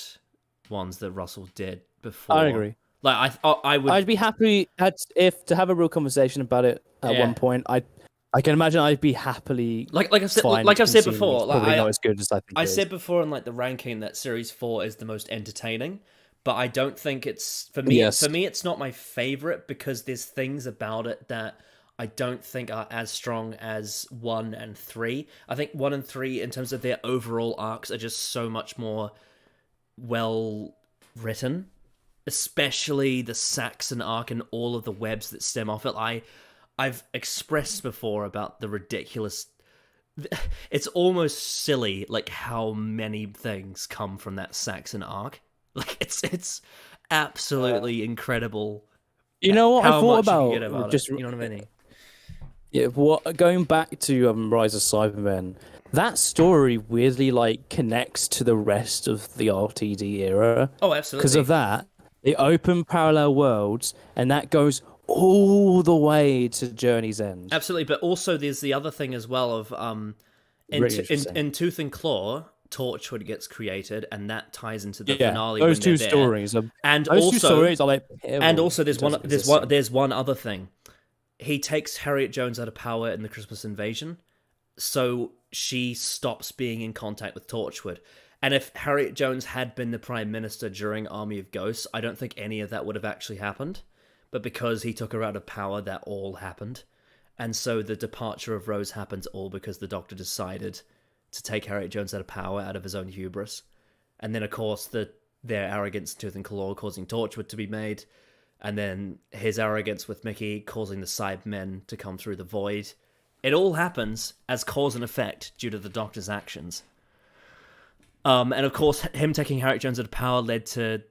[SPEAKER 2] ones that Russell did before.
[SPEAKER 1] I agree.
[SPEAKER 2] Like, I'd
[SPEAKER 1] be happy if to have a real conversation about it at one point. I can imagine I'd be happily
[SPEAKER 2] like I've said before.
[SPEAKER 1] It's probably not as good as I think.
[SPEAKER 2] I said before in, like, the ranking that Series 4 is the most entertaining, but I don't think it's for me. Yes. For me, it's not my favorite because there's things about it that I don't think are as strong as 1 and 3. I think 1 and 3, in terms of their overall arcs, are just so much more well written, especially the Saxon arc and all of the webs that stem off it. I've expressed before about the ridiculous, it's almost silly, like, how many things come from that Saxon arc. Like, it's absolutely incredible.
[SPEAKER 1] You know what I thought about
[SPEAKER 2] it, you know what I mean?
[SPEAKER 1] Yeah, going back to Rise of Cybermen, that story weirdly, like, connects to the rest of the RTD era.
[SPEAKER 2] Oh, absolutely.
[SPEAKER 1] Because of that, they open parallel worlds, and that goes all the way to Journey's End.
[SPEAKER 2] Absolutely, but also there's the other thing as well of in Tooth and Claw, Torchwood gets created, and that ties into the finale.
[SPEAKER 1] Those two stories,
[SPEAKER 2] two stories
[SPEAKER 1] are like.
[SPEAKER 2] And also, there's one other thing. He takes Harriet Jones out of power in the Christmas Invasion, so she stops being in contact with Torchwood. And if Harriet Jones had been the Prime Minister during Army of Ghosts, I don't think any of that would have actually happened. But because he took her out of power, that all happened. And so the departure of Rose happens all because the Doctor decided to take Harriet Jones out of power out of his own hubris. And then, of course, their arrogance, Tooth and Claw, causing Torchwood to be made. And then his arrogance with Mickey causing the Cybermen to come through the void. It all happens as cause and effect due to the Doctor's actions. And of course, him taking Harriet Jones out of power led to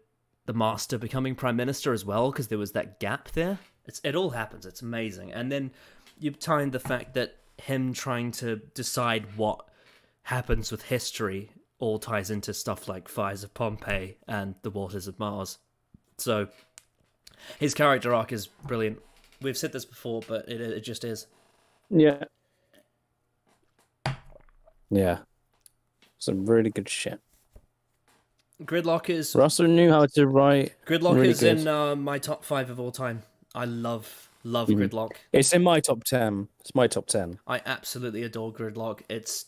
[SPEAKER 2] the Master becoming Prime Minister as well, because there was that gap there. It all happens. It's amazing. And then you tie in the fact that him trying to decide what happens with history all ties into stuff like fires of Pompeii and the waters of Mars. So his character arc is brilliant. We've said this before, but it just is.
[SPEAKER 1] Yeah. Yeah. Some really good shit.
[SPEAKER 2] Gridlock is...
[SPEAKER 1] Russell knew how to write.
[SPEAKER 2] Gridlock
[SPEAKER 1] really
[SPEAKER 2] is
[SPEAKER 1] good.
[SPEAKER 2] in my top 5 of all time. I love Gridlock.
[SPEAKER 1] It's in my top 10. It's my top 10.
[SPEAKER 2] I absolutely adore Gridlock. It's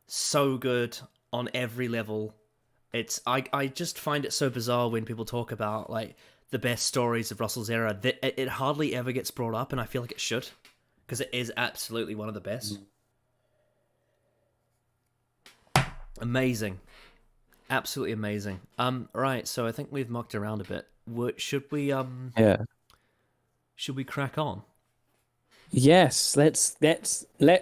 [SPEAKER 2] so good on every level. I just find it so bizarre when people talk about like the best stories of Russell's era that it hardly ever gets brought up, and I feel like it should, because it is absolutely one of the best. Amazing. Absolutely amazing. Right, so I think we've mucked around a bit. Should we crack on?
[SPEAKER 1] Yes, let's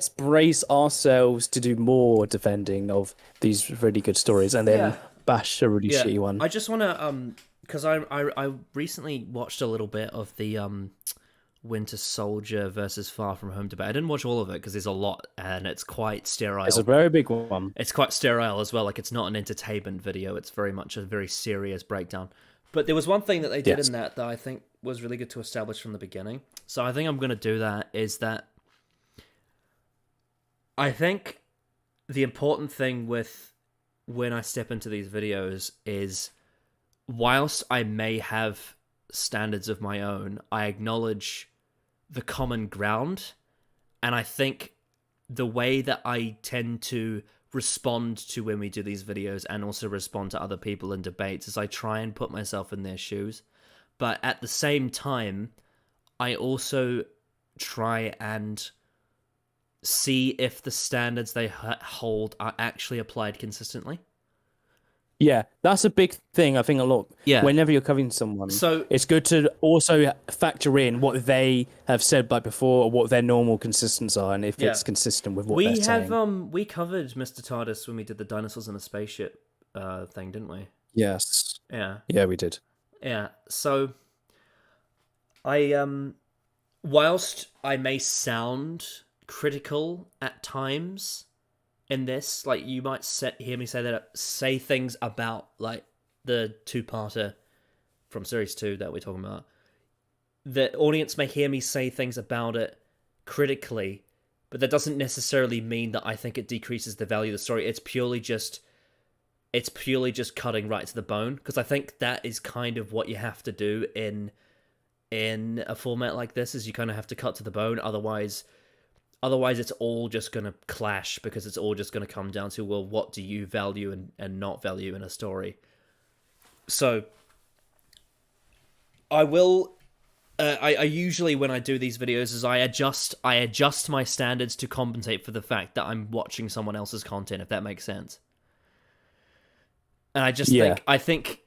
[SPEAKER 1] brace ourselves to do more defending of these really good stories, and then bash a really shitty one.
[SPEAKER 2] I just want to because I recently watched a little bit of the Winter Soldier versus Far From Home debate. I didn't watch all of it because there's a lot, and it's quite sterile.
[SPEAKER 1] It's a very big one.
[SPEAKER 2] It's quite sterile as well. Like, it's not an entertainment video. It's very much a very serious breakdown. But there was one thing that they did in that I think was really good to establish from the beginning. So I think I'm going to do that, is that I think the important thing with when I step into these videos is, whilst I may have standards of my own, I acknowledge the common ground. And I think the way that I tend to respond to when we do these videos, and also respond to other people in debates, is I try and put myself in their shoes. But at the same time, I also try and see if the standards they hold are actually applied consistently.
[SPEAKER 1] Yeah, that's a big thing. I think a lot.
[SPEAKER 2] Yeah.
[SPEAKER 1] Whenever you're covering someone,
[SPEAKER 2] so
[SPEAKER 1] it's good to also factor in what they have said by before, or what their normal consistents are, and if it's consistent with what they're saying.
[SPEAKER 2] We covered Mr. TARDIS when we did the dinosaurs in a spaceship thing, didn't we?
[SPEAKER 1] Yes.
[SPEAKER 2] Yeah.
[SPEAKER 1] Yeah, we did.
[SPEAKER 2] Yeah. So I whilst I may sound critical at times in this, like, you might hear me say things about like the two-parter from series 2 that we're talking about. The audience may hear me say things about it critically, but that doesn't necessarily mean that I think it decreases the value of the story. It's purely just cutting right to the bone, because I think that is kind of what you have to do in a format like this, is you kind of have to cut to the bone. Otherwise it's all just going to clash, because it's all just going to come down to, well, what do you value and not value in a story? So I will... I usually, when I do these videos, is I adjust my standards to compensate for the fact that I'm watching someone else's content, if that makes sense. And I think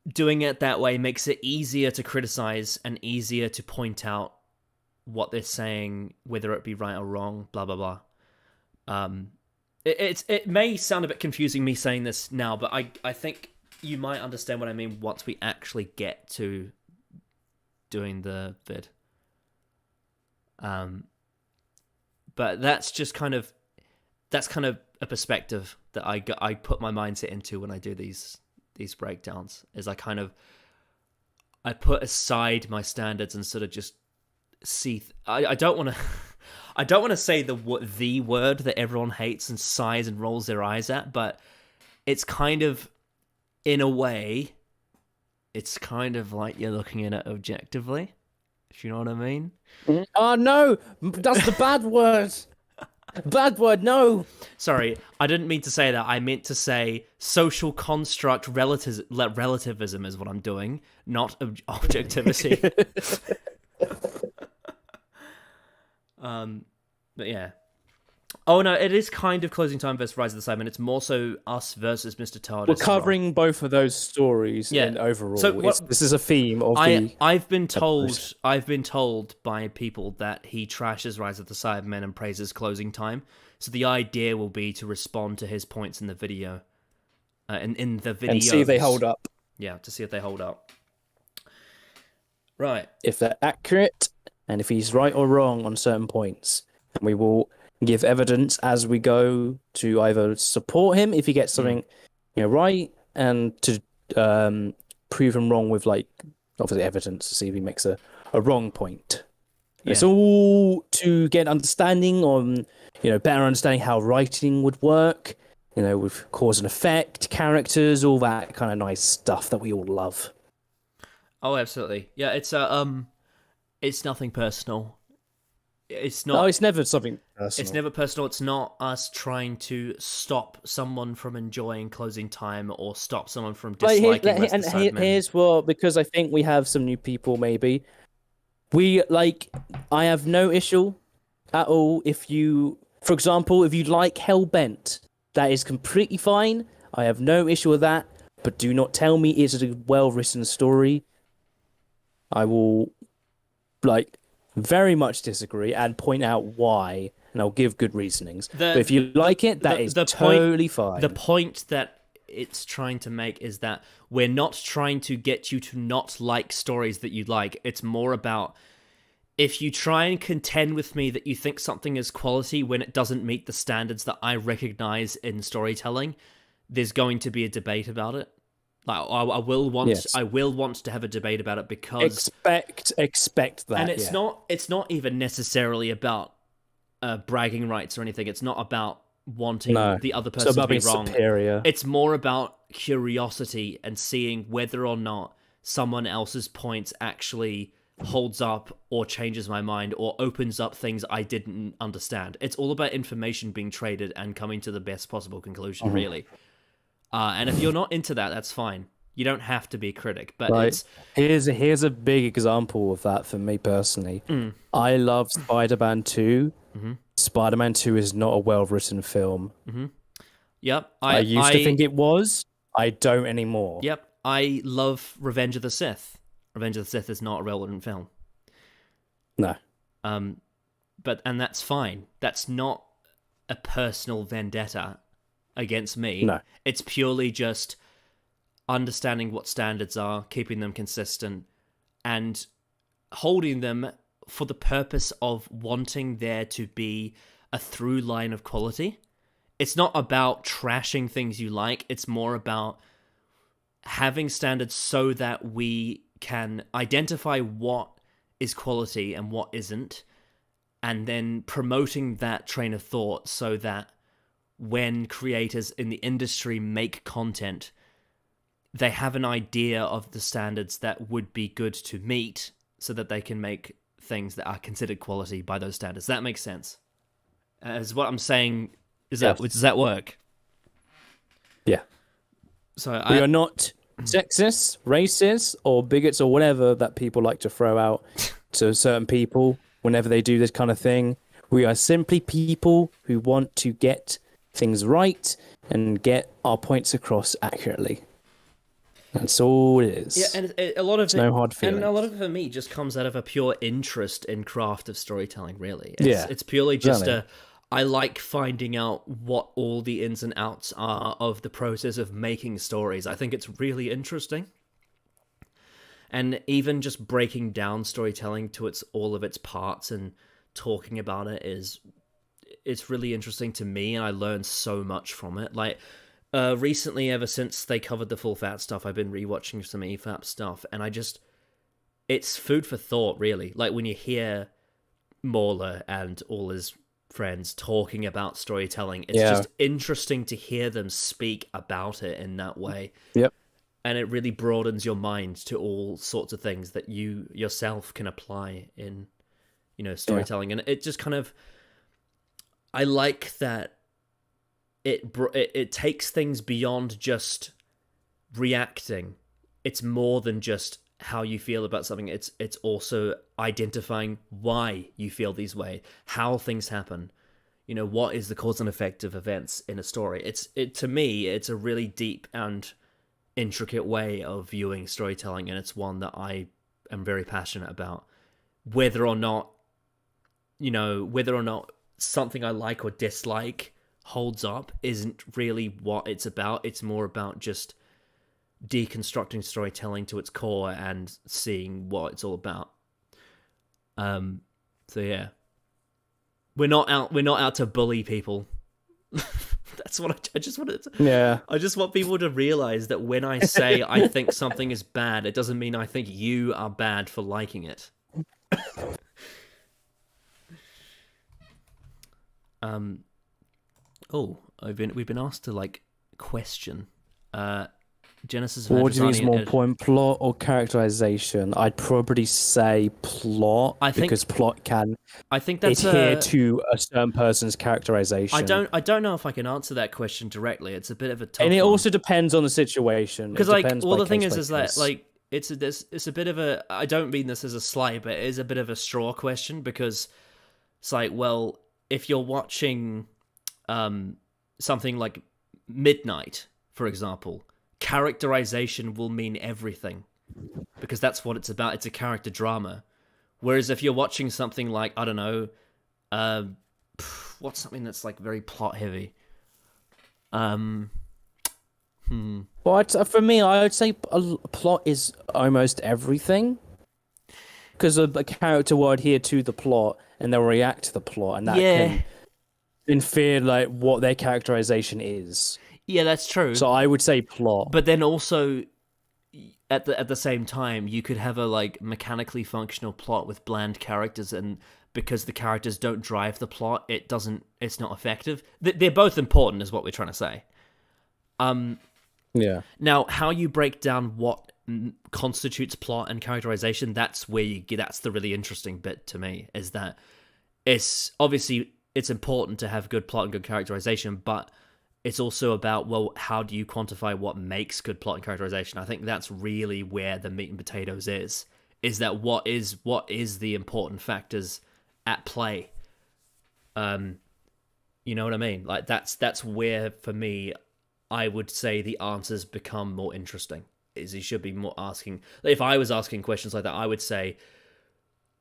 [SPEAKER 2] doing it that way makes it easier to criticize and easier to point out what they're saying, whether it be right or wrong, blah blah blah. It may sound a bit confusing me saying this now, but I think you might understand what I mean once we actually get to doing the vid. But that's just kind of a perspective that I put my mindset into when I do these breakdowns. Is I put aside my standards and sort of just see. I don't want to say the word that everyone hates and sighs and rolls their eyes at, but it's kind of, in a way, it's kind of like you're looking at it objectively, if you know what I mean.
[SPEAKER 1] Oh no, that's the bad word. Bad word, no.
[SPEAKER 2] Sorry, I didn't mean to say that. I meant to say social construct relativism is what I'm doing, not objectivity. But yeah. Oh no, it is kind of Closing Time versus Rise of the Cybermen. It's more so us versus Mr. TARDIS.
[SPEAKER 1] We're covering both of those stories in overall. So this is a theme of
[SPEAKER 2] I've been told by people that he trashes Rise of the Cybermen and praises Closing Time. So the idea will be to respond to his points in the video, in the video,
[SPEAKER 1] and see if they hold up.
[SPEAKER 2] Yeah, to see if they hold up. Right.
[SPEAKER 1] If they're accurate, and if he's right or wrong on certain points, and we will give evidence as we go to either support him if he gets something, right, and to prove him wrong with like obviously evidence to see if he makes a wrong point.
[SPEAKER 2] Yeah.
[SPEAKER 1] It's all to get understanding on, better understanding how writing would work, with cause and effect, characters, all that kind of nice stuff that we all love.
[SPEAKER 2] Oh, absolutely. Yeah, it's nothing personal. It's not.
[SPEAKER 1] No, it's never something personal.
[SPEAKER 2] It's never personal. It's not us trying to stop someone from enjoying Closing Time or stop someone from disliking Rest of the Cybermen.
[SPEAKER 1] Here's what, because I think we have some new people maybe. I have no issue at all if you, for example, if you like Hellbent, that is completely fine. I have no issue with that, but do not tell me it's a well-written story. I will, very much disagree and point out why, and I'll give good reasonings. But if you like it, that is totally fine.
[SPEAKER 2] The point that it's trying to make is that we're not trying to get you to not like stories that you like. It's more about, if you try and contend with me that you think something is quality when it doesn't meet the standards that I recognize in storytelling, there's going to be a debate about it. Like I will want to have a debate about it, because
[SPEAKER 1] expect that.
[SPEAKER 2] And it's not even necessarily about bragging rights or anything. It's not about wanting the other person to be wrong.
[SPEAKER 1] Superior.
[SPEAKER 2] It's more about curiosity and seeing whether or not someone else's points actually holds up or changes my mind or opens up things I didn't understand. It's all about information being traded and coming to the best possible conclusion, really. And if you're not into that, that's fine. You don't have to be a critic. But
[SPEAKER 1] here's a big example of that for me personally. I love Spider-Man 2. Spider-Man 2 is not a well-written film.
[SPEAKER 2] Yep.
[SPEAKER 1] I used to think it was. I don't anymore.
[SPEAKER 2] Yep. I love Revenge of the Sith. Revenge of the Sith is not a well-written film.
[SPEAKER 1] No.
[SPEAKER 2] And that's fine. That's not a personal vendetta against me.
[SPEAKER 1] No.
[SPEAKER 2] It's purely just understanding what standards are, keeping them consistent, and holding them for the purpose of wanting there to be a through line of quality. It's not about trashing things you like. It's more about having standards so that we can identify what is quality and what isn't, and then promoting that train of thought so that when creators in the industry make content, they have an idea of the standards that would be good to meet so that they can make things that are considered quality by those standards. That makes sense. As what I'm saying, does that work?
[SPEAKER 1] Yeah.
[SPEAKER 2] So
[SPEAKER 1] we are not sexist, racist, or bigots, or whatever that people like to throw out to certain people whenever they do this kind of thing. We are simply people who want to get things right and get our points across accurately. That's all it is.
[SPEAKER 2] Yeah, and a lot of
[SPEAKER 1] no hard feelings.
[SPEAKER 2] And a lot of it for me just comes out of a pure interest in craft of storytelling, really.
[SPEAKER 1] Yeah,
[SPEAKER 2] it's purely just I like finding out what all the ins and outs are of the process of making stories. I think it's really interesting. And even just breaking down storytelling to all of its parts and talking about it it's really interesting to me, and I learn so much from it. Like, recently, ever since they covered the full fat stuff, I've been rewatching some EFAP stuff, and it's food for thought, really. Like, when you hear MauLer and all his friends talking about storytelling, it's just interesting to hear them speak about it in that way.
[SPEAKER 1] Yep.
[SPEAKER 2] And it really broadens your mind to all sorts of things that you yourself can apply in, storytelling. And it just kind of, I like that it takes things beyond just reacting. It's more than just how you feel about something. It's also identifying why you feel these way, how things happen. What is the cause and effect of events in a story? To me, it's a really deep and intricate way of viewing storytelling, and it's one that I am very passionate about. Whether or not something I like or dislike holds up isn't really what it's about. It's more about just deconstructing storytelling to its core and seeing what it's all about. So yeah, we're not out to bully people. That's what I just wanted to...
[SPEAKER 1] Yeah.
[SPEAKER 2] I just want people to realize that when I say I think something is bad, it doesn't mean I think you are bad for liking it. We've been asked to like question Genesis.
[SPEAKER 1] What do you think is more important, plot or characterization? I'd probably say plot, because plot can adhere to a certain person's characterization.
[SPEAKER 2] I don't know if I can answer that question directly. It's a bit of a tough
[SPEAKER 1] and it
[SPEAKER 2] one.
[SPEAKER 1] also depends on the situation.
[SPEAKER 2] Because like, well, the thing is that like it's a bit of a... I don't mean this as a slight, but it is a bit of a straw question, because it's like, well, if you're watching something like Midnight, for example, characterization will mean everything, because that's what it's about. It's a character drama. Whereas if you're watching something like, I don't know, what's something that's like very plot heavy?
[SPEAKER 1] Well, for me, I would say a plot is almost everything, because a character will adhere to the plot and they'll react to the plot, and that can infer like what their characterization is.
[SPEAKER 2] Yeah, that's true.
[SPEAKER 1] So I would say plot.
[SPEAKER 2] But then also, at the same time, you could have a like mechanically functional plot with bland characters, and because the characters don't drive the plot, it's not effective. They're both important, is what we're trying to say.
[SPEAKER 1] Yeah.
[SPEAKER 2] Now, how you break down what constitutes plot and characterization, that's the really interesting bit to me, is that it's important to have good plot and good characterization, but it's also about, well, how do you quantify what makes good plot and characterization? I think that's really where the meat and potatoes is that what is the important factors at play? You know what I mean? Like that's where, for me, I would say the answers become more interesting. Is you should be more asking... If I was asking questions like that, I would say,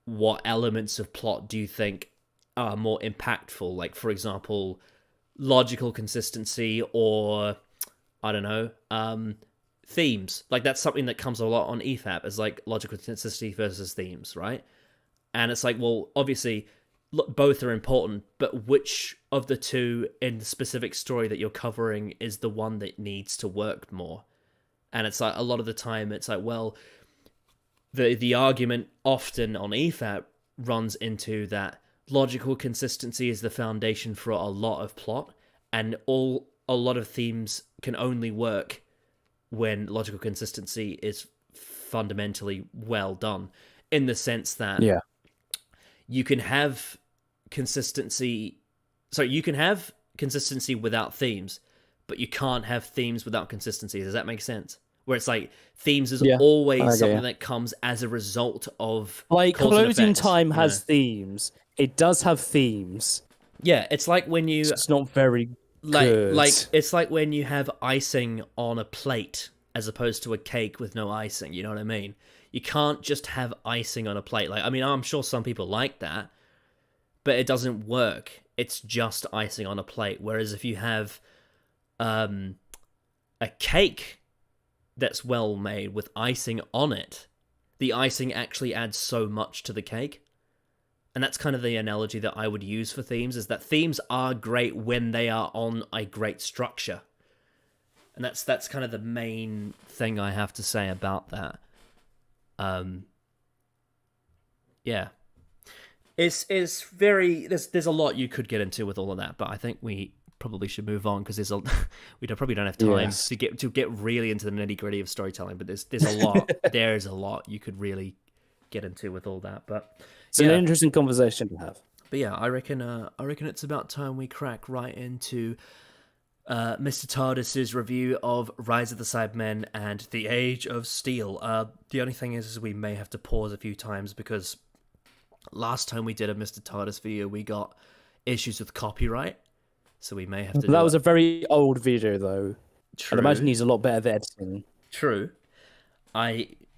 [SPEAKER 2] what elements of plot do you think are more impactful? Like, for example, logical consistency, or I don't know, themes. Like, that's something that comes a lot on EFAP, is like logical consistency versus themes, right? And it's like, well, obviously both are important, but which of the two in the specific story that you're covering is the one that needs to work more? And it's like, a lot of the time it's like, well, the argument often on EFAP runs into that logical consistency is the foundation for a lot of plot, and a lot of themes can only work when logical consistency is fundamentally well done, in the sense that you can have consistency without themes, but you can't have themes without consistency. Does that make sense? Where it's like, themes is always something that comes as a result of,
[SPEAKER 1] like, Closing
[SPEAKER 2] effect,
[SPEAKER 1] Time has themes. It does have themes.
[SPEAKER 2] Yeah, it's like when you...
[SPEAKER 1] It's not very good.
[SPEAKER 2] Like, it's like when you have icing on a plate as opposed to a cake with no icing, you know what I mean? You can't just have icing on a plate. Like, I mean, I'm sure some people like that, but it doesn't work. It's just icing on a plate. Whereas if you have a cake that's well made with icing on it, the icing actually adds so much to the cake. And that's kind of the analogy that I would use for themes, is that themes are great when they are on a great structure. And that's kind of the main thing I have to say about that. Yeah. It's very... There's a lot you could get into with all of that, but I think we probably should move on, because we probably don't have time to get really into the nitty-gritty of storytelling, but there's a lot. There's a lot you could really get into with all that, but...
[SPEAKER 1] It's an interesting conversation to have.
[SPEAKER 2] But yeah, I reckon it's about time we crack right into Mr. TARDIS's review of Rise of the Cybermen and The Age of Steel. The only thing is we may have to pause a few times, because last time we did a Mr. TARDIS video, we got issues with copyright, so we may have to...
[SPEAKER 1] That was a very old video, though.
[SPEAKER 2] True.
[SPEAKER 1] I'd imagine he's a lot better at editing.
[SPEAKER 2] True.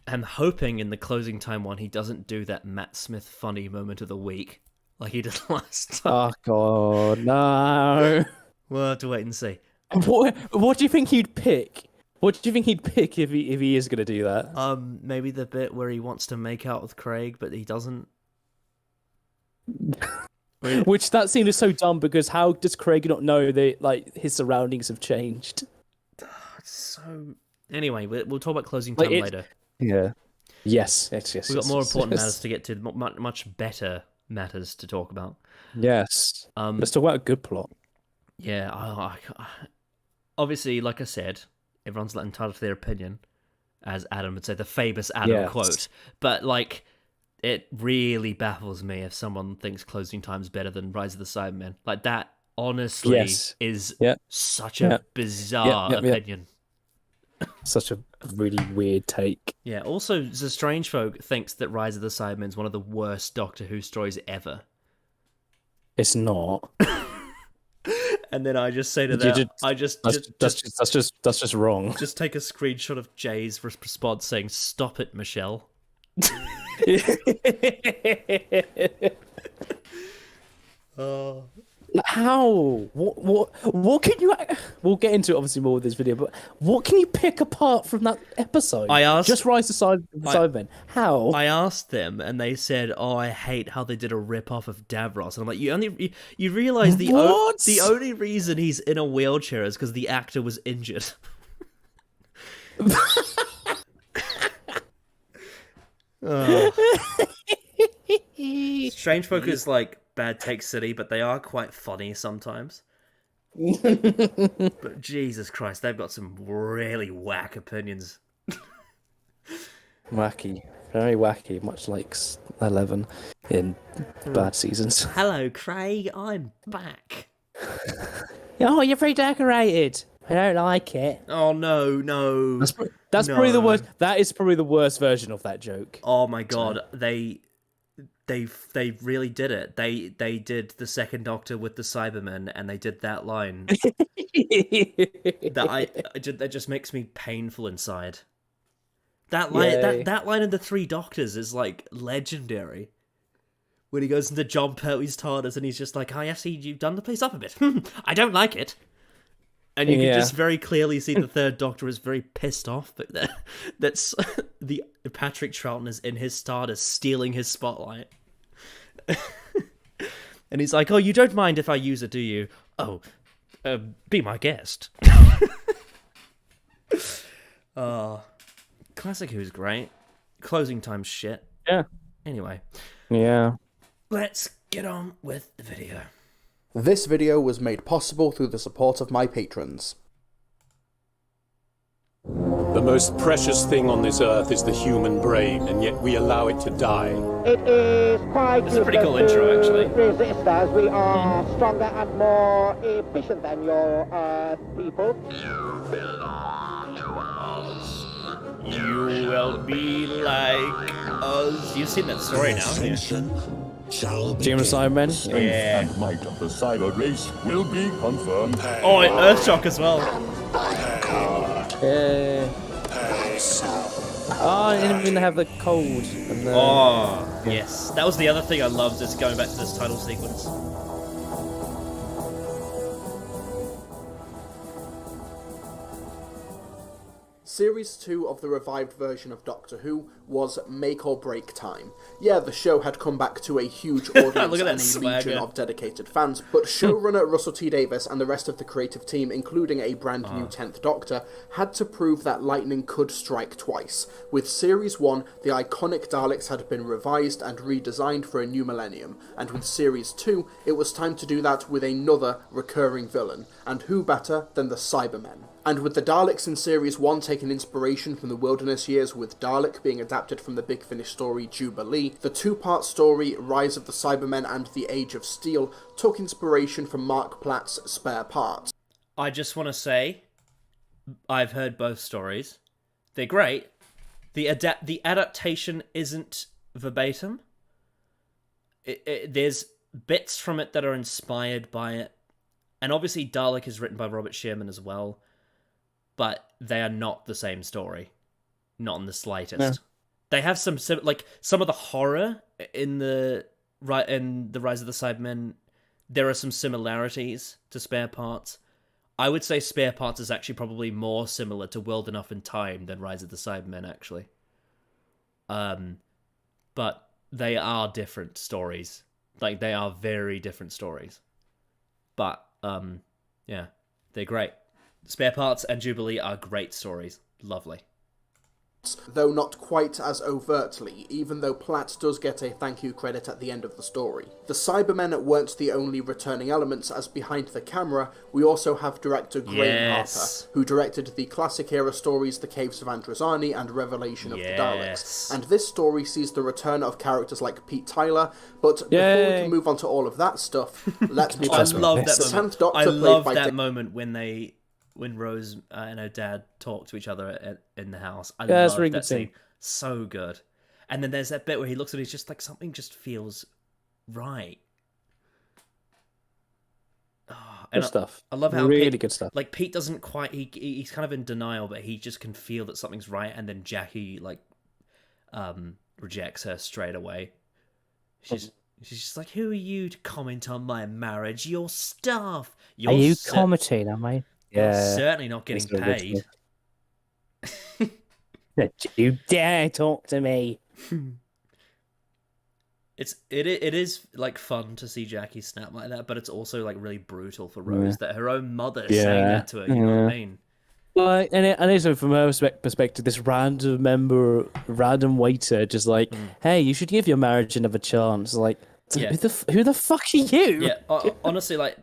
[SPEAKER 2] I'm hoping in the closing time one he doesn't do that Matt Smith funny moment of the week like he did last time.
[SPEAKER 1] Oh god, no.
[SPEAKER 2] We'll have to wait and see.
[SPEAKER 1] What do you think he'd pick? What do you think he'd pick if he is going to do that?
[SPEAKER 2] Maybe the bit where he wants to make out with Craig, but he doesn't.
[SPEAKER 1] Which that scene is so dumb because how does Craig not know that like his surroundings have changed?
[SPEAKER 2] So anyway, we'll talk about closing
[SPEAKER 1] Like
[SPEAKER 2] time later.
[SPEAKER 1] Yeah. Yes.
[SPEAKER 2] We've got more important
[SPEAKER 1] yes.
[SPEAKER 2] matters to get to, much better matters to talk about.
[SPEAKER 1] Yes. Let's talk about a good plot.
[SPEAKER 2] Yeah, obviously, like I said, everyone's entitled to their opinion, as Adam would say, the famous Adam quote. But like, it really baffles me if someone thinks Closing Time's better than Rise of the Cybermen. Like that, honestly, is such a bizarre opinion.
[SPEAKER 1] Such a really weird take.
[SPEAKER 2] Yeah. Also, the Strange Folk thinks that Rise of the Cybermen is one of the worst Doctor Who stories ever.
[SPEAKER 1] It's not.
[SPEAKER 2] And then I just say to them,
[SPEAKER 1] that's just wrong.
[SPEAKER 2] Just take a screenshot of Jay's response saying, "Stop it, Michelle."
[SPEAKER 1] How? What can you? We'll get into it obviously more with this video, but what can you pick apart from that episode?
[SPEAKER 2] I asked.
[SPEAKER 1] Just Rise of Cybermen. How?
[SPEAKER 2] I asked them, and they said, "Oh, I hate how they did a rip off of Davros." And I'm like, you realize the only reason he's in a wheelchair is because the actor was injured. Strange Folk is like Bad Take City, but they are quite funny sometimes. But Jesus Christ, they've got some really whack opinions.
[SPEAKER 1] Wacky. Very wacky, much like 11 in bad seasons.
[SPEAKER 2] Hello, Craig, I'm back.
[SPEAKER 1] Oh, you're redecorated. I don't like it.
[SPEAKER 2] Oh, no.
[SPEAKER 1] That's probably the worst. That is probably the worst version of that joke.
[SPEAKER 2] Oh my god, they really did it. They did the Second Doctor with the Cybermen, and they did that line. That just makes me painful inside. That line, that line in the Three Doctors is like legendary. When he goes into John Pertwee's TARDIS and he's just like, "I see you've done the place up a bit. I don't like it." And you can just very clearly see the Third Doctor is very pissed off, but that's the Patrick Troughton is in his TARDIS stealing his spotlight. And he's like, "Oh, you don't mind if I use it, do you? Oh, be my guest." Classic Who's great. Closing Time shit.
[SPEAKER 1] Yeah.
[SPEAKER 2] Anyway.
[SPEAKER 1] Yeah.
[SPEAKER 2] Let's get on with the video.
[SPEAKER 3] This video was made possible through the support of my patrons.
[SPEAKER 4] The most precious thing on this earth is the human brain, and yet we allow it to die.
[SPEAKER 5] It is quite
[SPEAKER 2] It's a pretty cool intro, actually.
[SPEAKER 5] Resist as we are stronger and more efficient than your Earth people.
[SPEAKER 6] You belong to us.
[SPEAKER 2] You will be like us. You've seen that story now, haven't you?
[SPEAKER 6] Ascension shall be.
[SPEAKER 1] Jim Cybermen?
[SPEAKER 2] Yeah.
[SPEAKER 7] And might of the cyber race will be confirmed.
[SPEAKER 2] Oh, and Earthshock as well.
[SPEAKER 1] Oh, I didn't even have the cold. And the...
[SPEAKER 2] Oh, yes. That was the other thing I loved, is going back to this title sequence.
[SPEAKER 3] Series 2 of the revived version of Doctor Who was make or break time. Yeah, the show had come back to a huge audience
[SPEAKER 2] Look at that
[SPEAKER 3] and a
[SPEAKER 2] swagger.
[SPEAKER 3] legion of dedicated fans, but showrunner Russell T Davies and the rest of the creative team, including a brand new 10th Doctor, had to prove that lightning could strike twice. With Series 1, the iconic Daleks had been revised and redesigned for a new millennium, and with Series 2, it was time to do that with another recurring villain, and who better than the Cybermen? And with the Daleks in Series 1 taking inspiration from the Wilderness Years, with Dalek being adapted from the Big Finish story Jubilee, the two-part story Rise of the Cybermen and the Age of Steel took inspiration from Mark Platt's Spare Parts.
[SPEAKER 2] I just want to say, I've heard both stories. They're great. The adaptation isn't verbatim. There's bits from it that are inspired by it. And obviously Dalek is written by Robert Sherman as well. But they are not the same story. Not in the slightest.
[SPEAKER 1] No.
[SPEAKER 2] They have some of the horror in the Rise of the Cybermen. There are some similarities to Spare Parts. I would say Spare Parts is actually probably more similar to World Enough in Time than Rise of the Cybermen, actually. But they are different stories. Like, they are very different stories. But, yeah, they're great. Spare Parts and Jubilee are great stories. Lovely.
[SPEAKER 3] Though not quite as overtly, even though Platt does get a thank you credit at the end of the story. The Cybermen weren't the only returning elements, as behind the camera, we also have director Graham Harper, who directed the classic era stories The Caves of Androzani and Revelation of the Daleks. And this story sees the return of characters like Pete Tyler, but before we can move on to all of that stuff, let me
[SPEAKER 2] I love that
[SPEAKER 3] the
[SPEAKER 2] moment.
[SPEAKER 3] 10th Doctor
[SPEAKER 2] I love
[SPEAKER 3] played by
[SPEAKER 2] that moment when Rose and her dad talk to each other in the house. I
[SPEAKER 1] Yeah,
[SPEAKER 2] love
[SPEAKER 1] really
[SPEAKER 2] that
[SPEAKER 1] good
[SPEAKER 2] scene.
[SPEAKER 1] scene.
[SPEAKER 2] So good. And then there's that bit where he looks at it, he's just like, something just feels right. Oh,
[SPEAKER 1] Good stuff.
[SPEAKER 2] I love how
[SPEAKER 1] really
[SPEAKER 2] Pete,
[SPEAKER 1] good stuff.
[SPEAKER 2] Like, Pete doesn't quite, he's kind of in denial, but he just can feel that something's right, and then Jackie, like, rejects her straight away. She's just like, who are you to comment on my marriage? Your staff.
[SPEAKER 1] Are you commenting on my...
[SPEAKER 2] You're
[SPEAKER 1] Yeah.
[SPEAKER 2] certainly not getting paid.
[SPEAKER 1] Don't you dare talk to me.
[SPEAKER 2] It is like fun to see Jackie snap like that, but it's also like really brutal for Rose that her own mother is saying that to her. You know what I mean?
[SPEAKER 1] Like, and also from her perspective, this random waiter, just like, hey, you should give your marriage another chance. Like, who the fuck are you?
[SPEAKER 2] Yeah, honestly, like,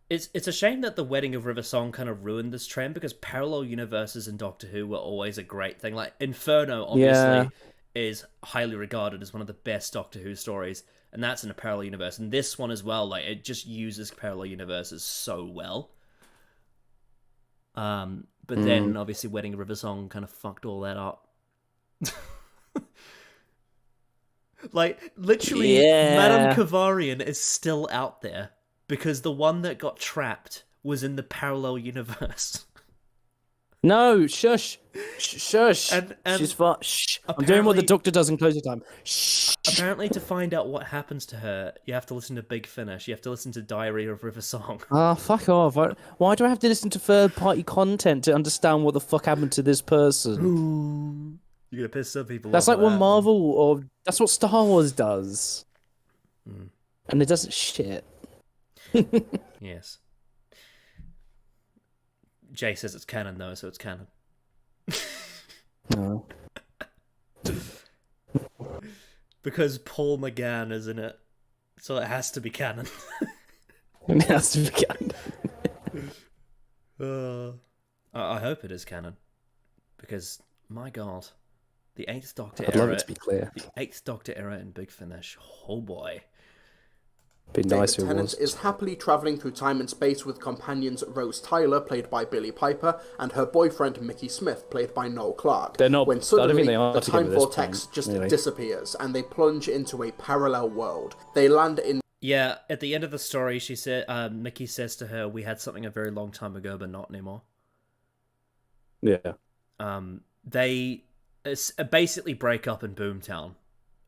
[SPEAKER 2] it's a shame that the wedding of River Song kind of ruined this trend, because parallel universes in Doctor Who were always a great thing. Like, Inferno, obviously, is highly regarded as one of the best Doctor Who stories, and that's in a parallel universe. And this one as well, like, it just uses parallel universes so well. But then, obviously, Wedding of River Song kind of fucked all that up. Like, literally, Madame Kavarian is still out there, because the one that got trapped was in the parallel universe.
[SPEAKER 1] No, shush. Shush.
[SPEAKER 2] And
[SPEAKER 1] She's fine. Shh. I'm doing what the Doctor does in closing time. Shh.
[SPEAKER 2] Apparently, to find out what happens to her, you have to listen to Big Finish. You have to listen to Diary of River Song.
[SPEAKER 1] Oh, fuck off. Why do I have to listen to third-party content to understand what the fuck happened to this person?
[SPEAKER 2] You're going to piss some people off.
[SPEAKER 1] That's like what Marvel, or that's what Star Wars does. And it doesn't shit.
[SPEAKER 2] Yes. Jay says it's canon, though, so it's canon.
[SPEAKER 1] No.
[SPEAKER 2] Because Paul McGann is in it, so it has to be canon.
[SPEAKER 1] It has to be canon.
[SPEAKER 2] I hope it is canon, because my God, the Eighth Doctor
[SPEAKER 1] I'd
[SPEAKER 2] era.
[SPEAKER 1] love it to be clear.
[SPEAKER 2] The Eighth Doctor era in Big Finish. Oh boy.
[SPEAKER 1] Be nice
[SPEAKER 3] David
[SPEAKER 1] if it
[SPEAKER 3] Tennant
[SPEAKER 1] was.
[SPEAKER 3] is happily travelling through time and space with companions Rose Tyler, played by Billie Piper, and her boyfriend Mickey Smith, played by Noel Clarke.
[SPEAKER 1] They're not.
[SPEAKER 3] When
[SPEAKER 1] I don't
[SPEAKER 3] suddenly
[SPEAKER 1] think they are
[SPEAKER 3] the
[SPEAKER 1] together
[SPEAKER 3] time
[SPEAKER 1] at this
[SPEAKER 3] vortex
[SPEAKER 1] point,
[SPEAKER 3] just
[SPEAKER 1] really.
[SPEAKER 3] disappears, and they plunge into a parallel world. They land in.
[SPEAKER 2] Yeah, at the end of the story, she said, Mickey says to her, "We had something a very long time ago, but not anymore."
[SPEAKER 1] Yeah.
[SPEAKER 2] They basically break up in Boomtown,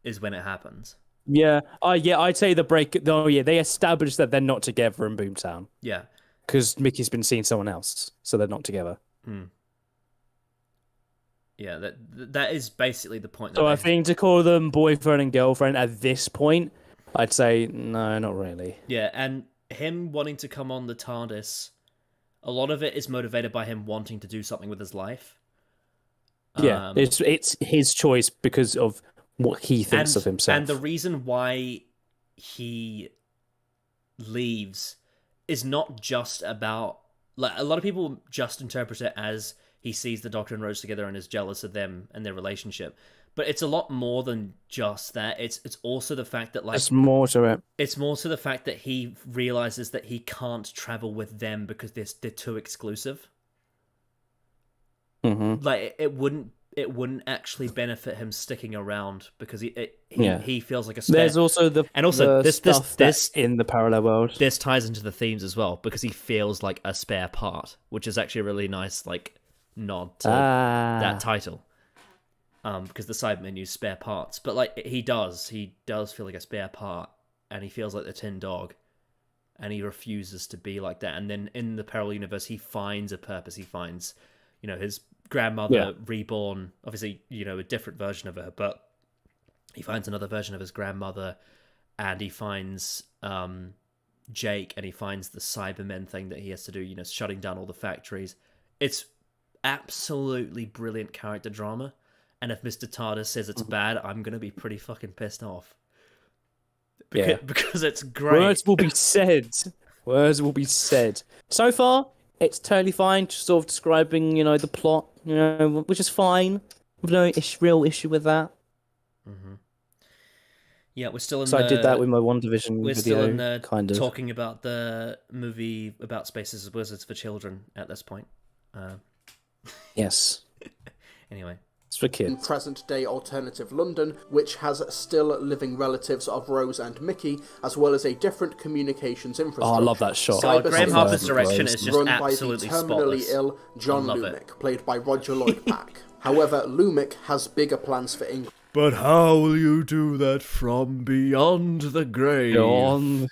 [SPEAKER 2] is when it happens.
[SPEAKER 1] Yeah. I'd say the break. Oh, yeah. They established that they're not together in Boomtown.
[SPEAKER 2] Yeah.
[SPEAKER 1] Because Mickey's been seeing someone else, so they're not together.
[SPEAKER 2] Yeah, that is basically the point.
[SPEAKER 1] So I think to call them boyfriend and girlfriend at this point, I'd say no, not really.
[SPEAKER 2] Yeah, and him wanting to come on the TARDIS, a lot of it is motivated by him wanting to do something with his life.
[SPEAKER 1] Yeah, it's his choice because of what he thinks of himself.
[SPEAKER 2] And the reason why he leaves is not just about, like, a lot of people just interpret it as he sees the Doctor and Rose together and is jealous of them and their relationship. But it's a lot more than just that. It's also the fact that, like,
[SPEAKER 1] there's more to it.
[SPEAKER 2] It's more to the fact that he realizes that he can't travel with them because they're too exclusive.
[SPEAKER 1] Mm-hmm.
[SPEAKER 2] Like, it wouldn't actually benefit him sticking around because he feels like a spare.
[SPEAKER 1] There's also this in the parallel world.
[SPEAKER 2] This ties into the themes as well, because he feels like a spare part, which is actually a really nice, like, nod to that title. Because the Cybermen use spare parts, but, like, he does feel like a spare part, and he feels like the Tin Dog, and he refuses to be like that. And then in the parallel universe, he finds a purpose. He finds, his grandmother reborn, obviously, a different version of her, but he finds another version of his grandmother, and he finds Jake, and he finds the Cybermen thing that he has to do, you know, shutting down all the factories. It's absolutely brilliant character drama, and if Mr. TARDIS says it's bad, I'm gonna be pretty fucking pissed off. Because it's great.
[SPEAKER 1] Words will be said. Words will be said. So far, it's totally fine. Just sort of describing, you know, the plot, you know, which is fine. No real issue with that.
[SPEAKER 2] Mm-hmm. Yeah, we're still in.
[SPEAKER 1] So I did that with my WandaVision
[SPEAKER 2] We're
[SPEAKER 1] video,
[SPEAKER 2] still in the
[SPEAKER 1] kind of
[SPEAKER 2] talking about the movie about spaces as wizards for children at this point.
[SPEAKER 1] Yes.
[SPEAKER 2] Anyway.
[SPEAKER 1] It's for
[SPEAKER 3] In
[SPEAKER 1] kids.
[SPEAKER 3] present-day alternative London, which has still living relatives of Rose and Mickey, as well as a different communications infrastructure.
[SPEAKER 1] Oh, I love that shot.
[SPEAKER 2] God, Graham
[SPEAKER 3] Cyberspace
[SPEAKER 2] Harper's
[SPEAKER 3] is
[SPEAKER 2] direction is just
[SPEAKER 3] run
[SPEAKER 2] absolutely
[SPEAKER 3] by the terminally
[SPEAKER 2] spotless.
[SPEAKER 3] ill John
[SPEAKER 2] I love
[SPEAKER 3] Lumick, played by Roger Lloyd Pack. However, Lumick has bigger plans for England.
[SPEAKER 2] But how will you do that from beyond the grave?
[SPEAKER 1] On.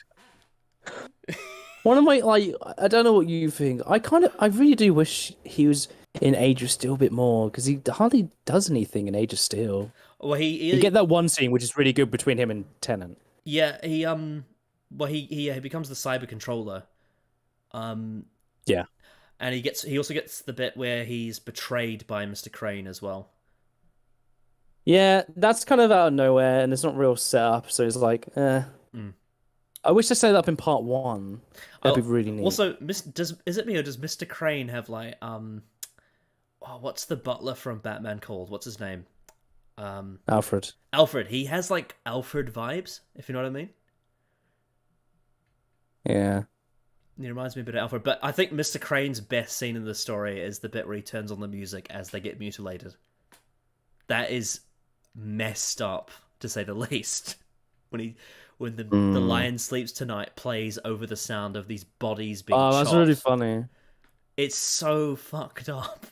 [SPEAKER 1] One of my, like, I don't know what you think. I really do wish he was in Age of Steel a bit more, because he hardly does anything in Age of Steel.
[SPEAKER 2] Well,
[SPEAKER 1] You get that one scene which is really good between him and Tennant.
[SPEAKER 2] Yeah, he becomes the cyber controller.
[SPEAKER 1] Yeah.
[SPEAKER 2] And he also gets the bit where he's betrayed by Mr. Crane as well.
[SPEAKER 1] Yeah, that's kind of out of nowhere, and it's not real set up, so it's like, I wish they set it up in part 1. That'd be really neat.
[SPEAKER 2] Also, is it me or does Mr. Crane have like what's the butler from Batman called? What's his name?
[SPEAKER 1] Alfred.
[SPEAKER 2] Alfred. He has like Alfred vibes, if you know what I mean.
[SPEAKER 1] Yeah.
[SPEAKER 2] He reminds me a bit of Alfred, but I think Mr. Crane's best scene in the story is the bit where he turns on the music as they get mutilated. That is messed up, to say the least. When the Lion Sleeps Tonight plays over the sound of these bodies being
[SPEAKER 1] Oh, that's
[SPEAKER 2] chopped.
[SPEAKER 1] really funny.
[SPEAKER 2] It's so fucked up.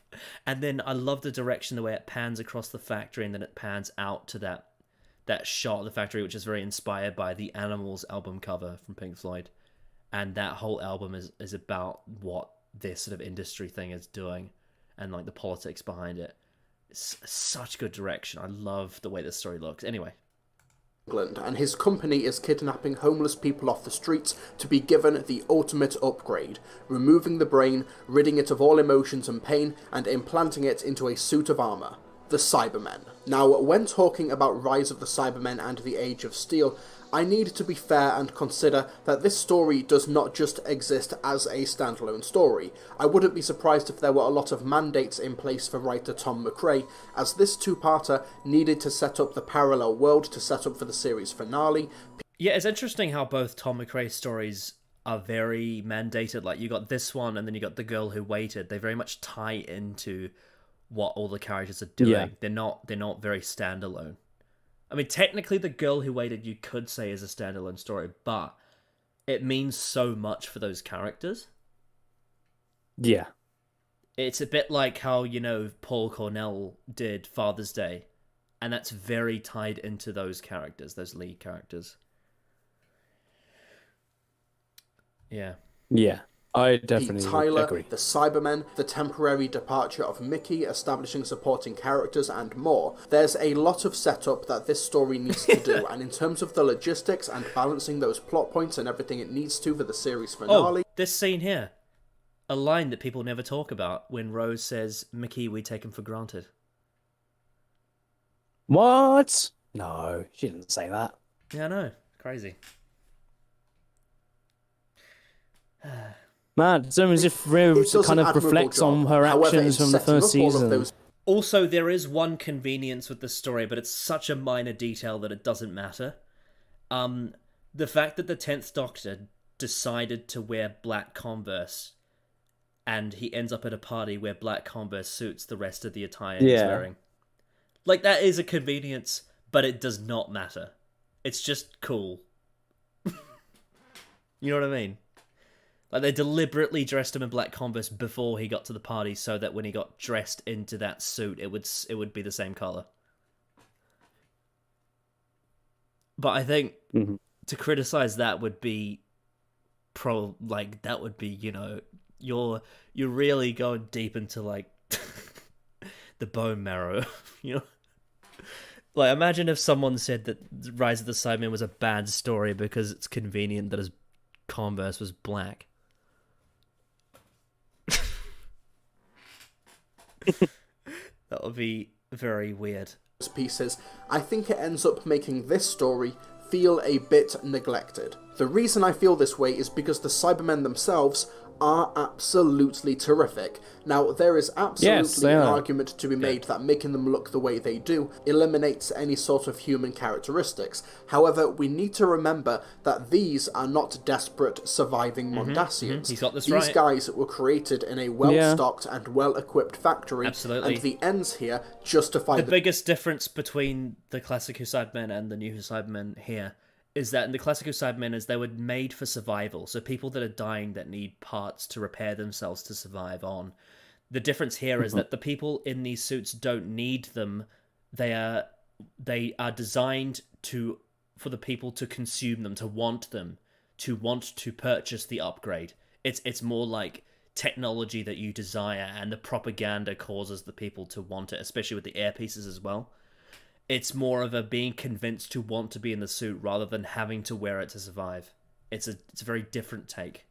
[SPEAKER 2] And then I love the direction, the way it pans across the factory, and then it pans out to that shot of the factory, which is very inspired by the Animals album cover from Pink Floyd. And that whole album is about what this sort of industry thing is doing, and like the politics behind it. It's such good direction. I love the way this story looks. Anyway.
[SPEAKER 3] England, and his company is kidnapping homeless people off the streets to be given the ultimate upgrade, removing the brain, ridding it of all emotions and pain, and implanting it into a suit of armour. The Cybermen. Now, when talking about Rise of the Cybermen and the Age of Steel, I need to be fair and consider that this story does not just exist as a standalone story. I wouldn't be surprised if there were a lot of mandates in place for writer Tom McRae, as this two-parter needed to set up the parallel world to set up for the series finale.
[SPEAKER 2] Yeah, it's interesting how both Tom McRae's stories are very mandated. Like, you got this one, and then you got The Girl Who Waited. They very much tie into what all the characters are doing.
[SPEAKER 1] Yeah.
[SPEAKER 2] They're not very standalone. I mean, technically, The Girl Who Waited, you could say, is a standalone story, but it means so much for those characters.
[SPEAKER 1] Yeah.
[SPEAKER 2] It's a bit like how, you know, Paul Cornell did Father's Day, and that's very tied into those characters, those lead characters. Yeah.
[SPEAKER 1] Yeah. I definitely
[SPEAKER 3] Pete Tyler,
[SPEAKER 1] agree.
[SPEAKER 3] the Cybermen, the temporary departure of Mickey, establishing supporting characters, and more. There's a lot of setup that this story needs to do, and in terms of the logistics and balancing those plot points and everything it needs to for the series finale...
[SPEAKER 2] Oh, this scene here. A line that people never talk about when Rose says, "Mickey, we take him for granted."
[SPEAKER 1] What? No, she didn't say that.
[SPEAKER 2] Yeah, I know. Crazy.
[SPEAKER 1] Man, it's almost as if Rose
[SPEAKER 3] does
[SPEAKER 1] kind
[SPEAKER 3] an
[SPEAKER 1] of
[SPEAKER 3] admirable
[SPEAKER 1] reflects
[SPEAKER 3] job.
[SPEAKER 1] on her
[SPEAKER 3] However,
[SPEAKER 1] actions
[SPEAKER 3] in
[SPEAKER 1] from the
[SPEAKER 3] setting
[SPEAKER 1] first
[SPEAKER 3] up all of
[SPEAKER 1] season.
[SPEAKER 3] those
[SPEAKER 2] Also, there is one convenience with the story, but it's such a minor detail that it doesn't matter. The fact that the 10th Doctor decided to wear black Converse, and he ends up at a party where black Converse suits the rest of the attire he's wearing. Like, that is a convenience, but it does not matter. It's just cool. You know what I mean? Like, they deliberately dressed him in black Converse before he got to the party so that when he got dressed into that suit, it would be the same color. But I think to criticize that would be that would be, you know, you're really going deep into, like, the bone marrow, you know? Like, imagine if someone said that Rise of the Cybermen was a bad story because it's convenient that his Converse was black. That would be very weird.
[SPEAKER 3] Pieces, I think it ends up making this story feel a bit neglected. The reason I feel this way is because the Cybermen themselves are absolutely terrific. Now, there is absolutely an argument to be made that making them look the way they do eliminates any sort of human characteristics. However, we need to remember that these are not desperate, surviving Mondasians.
[SPEAKER 2] He's got this
[SPEAKER 3] These
[SPEAKER 2] right.
[SPEAKER 3] guys were created in a well-stocked and well-equipped factory,
[SPEAKER 2] Absolutely.
[SPEAKER 3] and the ends here justify
[SPEAKER 2] The biggest difference between the classic Who Cybermen and the new Who Cybermen here is that in the classic Who Cybermen is they were made for survival, so people that are dying that need parts to repair themselves to survive on. The difference here is that the people in these suits don't need them. They are designed for the people to consume them, to want to purchase the upgrade. It's more like technology that you desire, and the propaganda causes the people to want it, especially with the earpieces as well. It's more of a being convinced to want to be in the suit rather than having to wear it to survive. It's a very different take.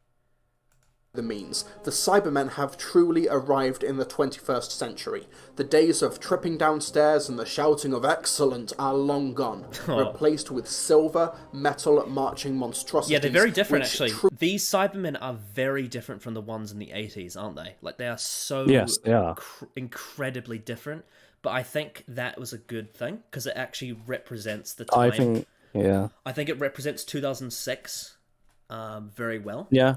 [SPEAKER 3] The means. The Cybermen have truly arrived in the 21st century. The days of tripping downstairs and the shouting of excellent are long gone, replaced with silver, metal marching monstrosities.
[SPEAKER 2] Yeah, they're very different, actually. These Cybermen are very different from the ones in the 80s, aren't they? Like, they are so
[SPEAKER 1] Yes, they are.
[SPEAKER 2] incredibly different. But I think that was a good thing, because it actually represents the time. I think it represents 2006 very well.
[SPEAKER 1] Yeah.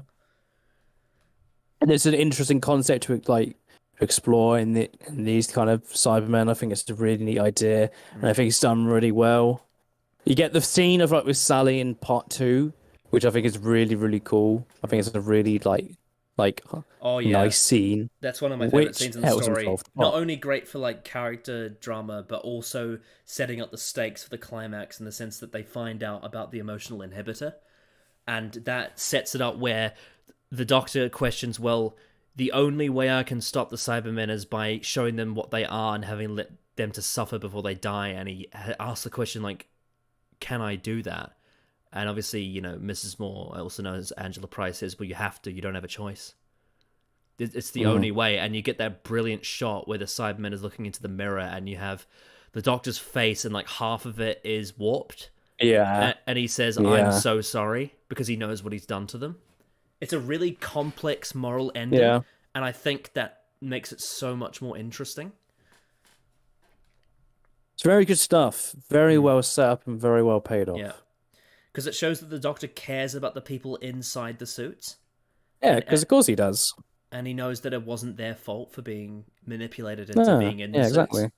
[SPEAKER 1] And it's an interesting concept to explore in these kind of Cybermen. I think it's a really neat idea, and I think it's done really well. You get the scene of with Sally in part 2, which I think is really, really cool. I think it's a really nice scene.
[SPEAKER 2] That's one of my favorite scenes in the story. Not only great for character drama, but also setting up the stakes for the climax in the sense that they find out about the emotional inhibitor, and that sets it up where the Doctor questions, well, the only way I can stop the Cybermen is by showing them what they are and having let them to suffer before they die. And he asks the question, can I do that? And obviously, Mrs. Moore, also known as Angela Price, says, well, you have to. You don't have a choice. It's the only way. And you get that brilliant shot where the Cyberman is looking into the mirror and you have the Doctor's face and half of it is warped.
[SPEAKER 1] Yeah.
[SPEAKER 2] And he says, I'm so sorry, because he knows what he's done to them. It's a really complex moral ending, and I think that makes it so much more interesting.
[SPEAKER 1] It's very good stuff. Very well set up and very well paid off.
[SPEAKER 2] Yeah. Because it shows that the Doctor cares about the people inside the suits.
[SPEAKER 1] Yeah, because of course he does.
[SPEAKER 2] And he knows that it wasn't their fault for being manipulated into being in the suits.
[SPEAKER 1] Exactly.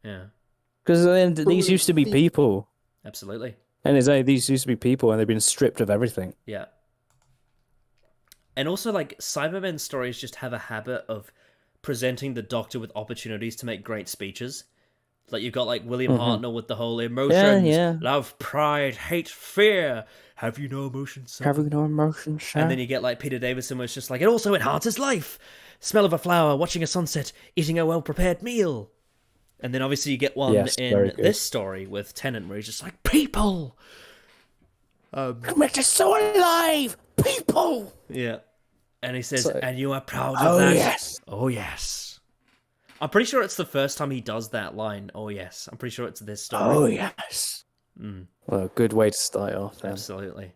[SPEAKER 2] Yeah.
[SPEAKER 1] Because these used to be people.
[SPEAKER 2] Absolutely.
[SPEAKER 1] And these used to be people, and they've been stripped of everything.
[SPEAKER 2] Yeah. And also, Cybermen stories just have a habit of presenting the Doctor with opportunities to make great speeches. You've got, William Hartnell with the whole emotions, love, pride, hate, fear. Have you no emotions, sir?
[SPEAKER 1] Have you no emotions, sir?
[SPEAKER 2] And then you get, Peter Davison, where it's just it also enhances life. Smell of a flower, watching a sunset, eating a well-prepared meal. And then, obviously, you get one in this story with Tennant, where he's just people!
[SPEAKER 1] Make us so alive! People!
[SPEAKER 2] Yeah. And he says, and you are proud of that?
[SPEAKER 1] Yes.
[SPEAKER 2] Oh, yes. I'm pretty sure it's the first time he does that line. Oh, yes. I'm pretty sure it's this story.
[SPEAKER 1] Oh, yes. Well, good way to start off, then.
[SPEAKER 2] Absolutely.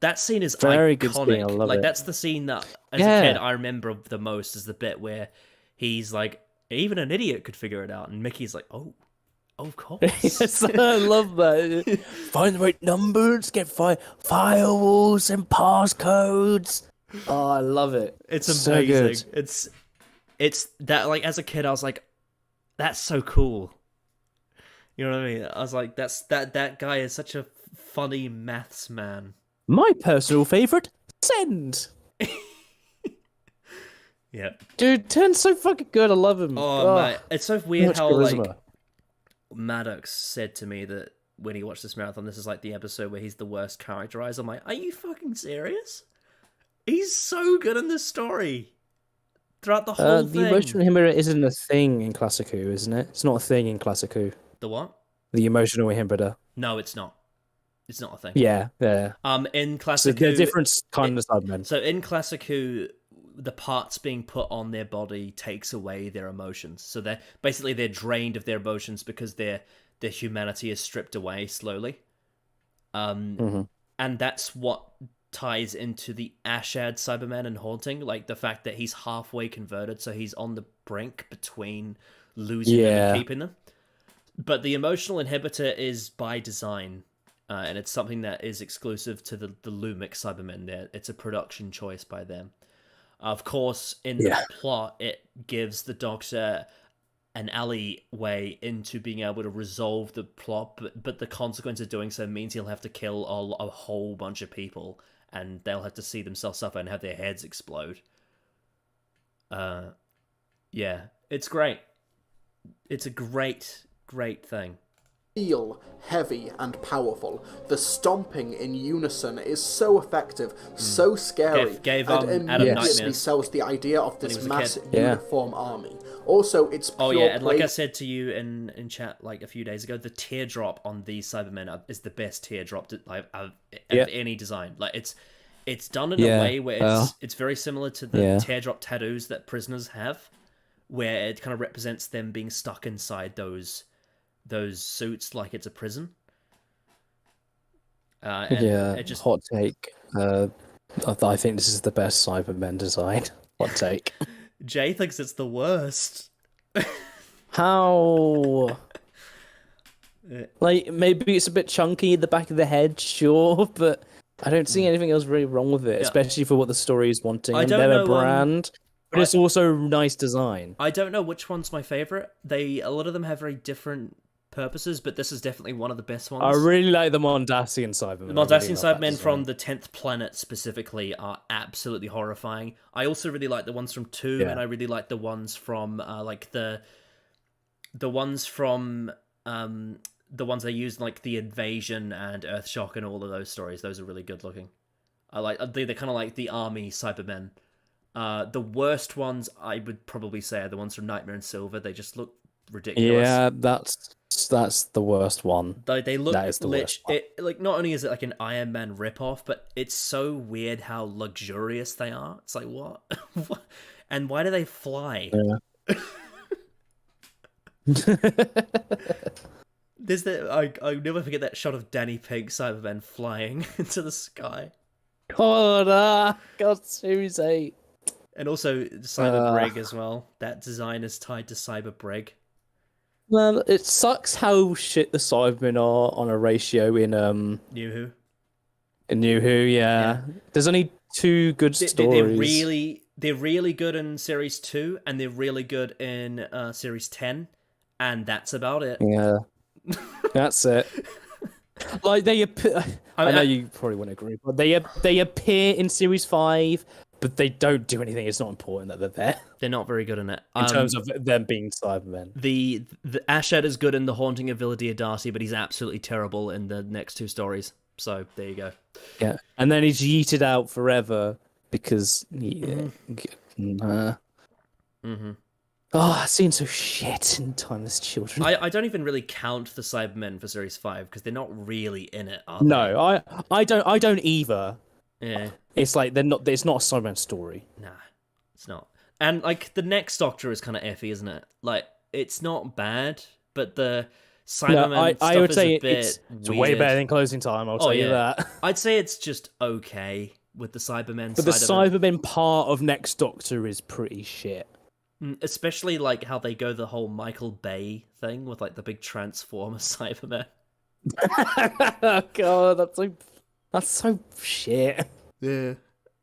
[SPEAKER 2] That scene is
[SPEAKER 1] very
[SPEAKER 2] iconic.
[SPEAKER 1] Good scene. I love it.
[SPEAKER 2] That's the scene that, as a kid, I remember the most, is the bit where he's even an idiot could figure it out. And Mickey's oh, of course.
[SPEAKER 1] Yes, I love that. Find the right numbers, get firewalls and passcodes. Oh, I love it.
[SPEAKER 2] It's
[SPEAKER 1] amazing.
[SPEAKER 2] So good. It's that, as a kid, I was that's so cool. You know what I mean? I was that guy is such a funny maths man.
[SPEAKER 1] My personal favourite, Send.
[SPEAKER 2] Yeah.
[SPEAKER 1] Dude, Tennant's so fucking good. I love him.
[SPEAKER 2] Oh, mate. It's so weird how,
[SPEAKER 1] charisma.
[SPEAKER 2] Maddox said to me that when he watched this marathon, this is the episode where he's the worst characterized. I'm are you fucking serious? He's so good in this story. Throughout the whole thing.
[SPEAKER 1] The emotional humor isn't a thing in Classic Who, isn't it? It's not a thing in Classic Who.
[SPEAKER 2] The what?
[SPEAKER 1] The emotional inhibitor.
[SPEAKER 2] No, it's not. It's not a thing.
[SPEAKER 1] Yeah, yeah.
[SPEAKER 2] In
[SPEAKER 1] So
[SPEAKER 2] Classic
[SPEAKER 1] they're
[SPEAKER 2] Who,
[SPEAKER 1] different kind of Cybermen.
[SPEAKER 2] So in Classic Who, the parts being put on their body takes away their emotions. So they're drained of their emotions because their humanity is stripped away slowly. And that's what ties into the Ashad Cybermen and Haunting, like the fact that he's halfway converted, so he's on the brink between losing them and keeping them. But the emotional inhibitor is by design, and it's something that is exclusive to the Lumic Cybermen. It's a production choice by them. Of course, in the plot, it gives the Doctor an alleyway into being able to resolve the plot, but the consequence of doing so means he'll have to kill a whole bunch of people, and they'll have to see themselves suffer and have their heads explode. Yeah, it's great. It's a great thing.
[SPEAKER 3] Feel heavy and powerful. The stomping in unison is so effective, so scary,
[SPEAKER 2] Gave
[SPEAKER 3] and
[SPEAKER 2] Adam
[SPEAKER 3] immediately
[SPEAKER 2] nightmares
[SPEAKER 3] sells the idea of this
[SPEAKER 2] was a
[SPEAKER 3] mass
[SPEAKER 2] kid.
[SPEAKER 3] uniform army. Also, it's pure
[SPEAKER 2] Oh yeah, and like
[SPEAKER 3] play-
[SPEAKER 2] I said to you in chat like a few days ago, the teardrop on these Cybermen is the best teardrop of any design. Like it's done in a way where it's very similar to the teardrop tattoos that prisoners have, where it kind of represents them being stuck inside those suits like it's a prison.
[SPEAKER 1] It just hot take. I think this is the best Cybermen design. Hot take.
[SPEAKER 2] Jay thinks it's the worst.
[SPEAKER 1] How? Like, maybe it's a bit chunky at the back of the head, sure, but I don't see anything else really wrong with it, especially for what the story is wanting.
[SPEAKER 2] I
[SPEAKER 1] And
[SPEAKER 2] don't
[SPEAKER 1] they're
[SPEAKER 2] know,
[SPEAKER 1] a brand, but it's also nice design.
[SPEAKER 2] I don't know which one's my favorite. A lot of them have very different purposes, but this is definitely one of the best ones.
[SPEAKER 1] I really like the Mondasian Cybermen.
[SPEAKER 2] The Mondasian Cybermen from the 10th planet specifically are absolutely horrifying. I also really like the ones from 2, and I really like the ones from the ones they use like the Invasion and Earthshock and all of those stories. Those are really good looking. They're kind of like the army Cybermen. The worst ones I would probably say are the ones from Nightmare and Silver. They just look ridiculous.
[SPEAKER 1] Yeah, that's the worst one.
[SPEAKER 2] They look
[SPEAKER 1] that is the worst one.
[SPEAKER 2] Like not only is it like an Iron Man ripoff, but it's so weird how luxurious they are. It's like what? What? And why do they fly?
[SPEAKER 1] Yeah.
[SPEAKER 2] There's I never forget that shot of Danny Pink Cyberman flying into the sky.
[SPEAKER 1] God, Series 8.
[SPEAKER 2] And also Cyber Brig as well. That design is tied to Cyber Brig.
[SPEAKER 1] Well, it sucks how shit the Cybermen are on a ratio in
[SPEAKER 2] New Who.
[SPEAKER 1] In New Who, yeah. There's only 2 good stories.
[SPEAKER 2] They're really good in Series 2, and they're really good in Series 10, and that's about it.
[SPEAKER 1] Yeah, that's it. Like I know you probably wouldn't agree, but they appear in Series 5, but they don't do anything. It's not important that they're there.
[SPEAKER 2] They're not very good in it.
[SPEAKER 1] In terms of them being Cybermen.
[SPEAKER 2] The Ashad is good in The Haunting of Villa Darcy, but he's absolutely terrible in the next 2 stories. So there you go.
[SPEAKER 1] Yeah, and then he's yeeted out forever because Oh, that seems so shit in Timeless Children.
[SPEAKER 2] I don't even really count the Cybermen for Series 5 because they're not really in it, are they?
[SPEAKER 1] No, I don't either.
[SPEAKER 2] Yeah.
[SPEAKER 1] It's like they're not. It's not a Cyberman story.
[SPEAKER 2] Nah, it's not. And like the next Doctor is kind of iffy, isn't it? Like it's not bad, but the Cyberman stuff
[SPEAKER 1] I would
[SPEAKER 2] is
[SPEAKER 1] say
[SPEAKER 2] a bit
[SPEAKER 1] it's
[SPEAKER 2] weird.
[SPEAKER 1] way better than Closing Time. I'll tell you that.
[SPEAKER 2] I'd say it's just okay with the Cybermen.
[SPEAKER 1] But the Cybermen part of Next Doctor is pretty shit.
[SPEAKER 2] Especially like how they go the whole Michael Bay thing with like the big Transformer Cybermen.
[SPEAKER 1] God, that's so shit.
[SPEAKER 2] Yeah.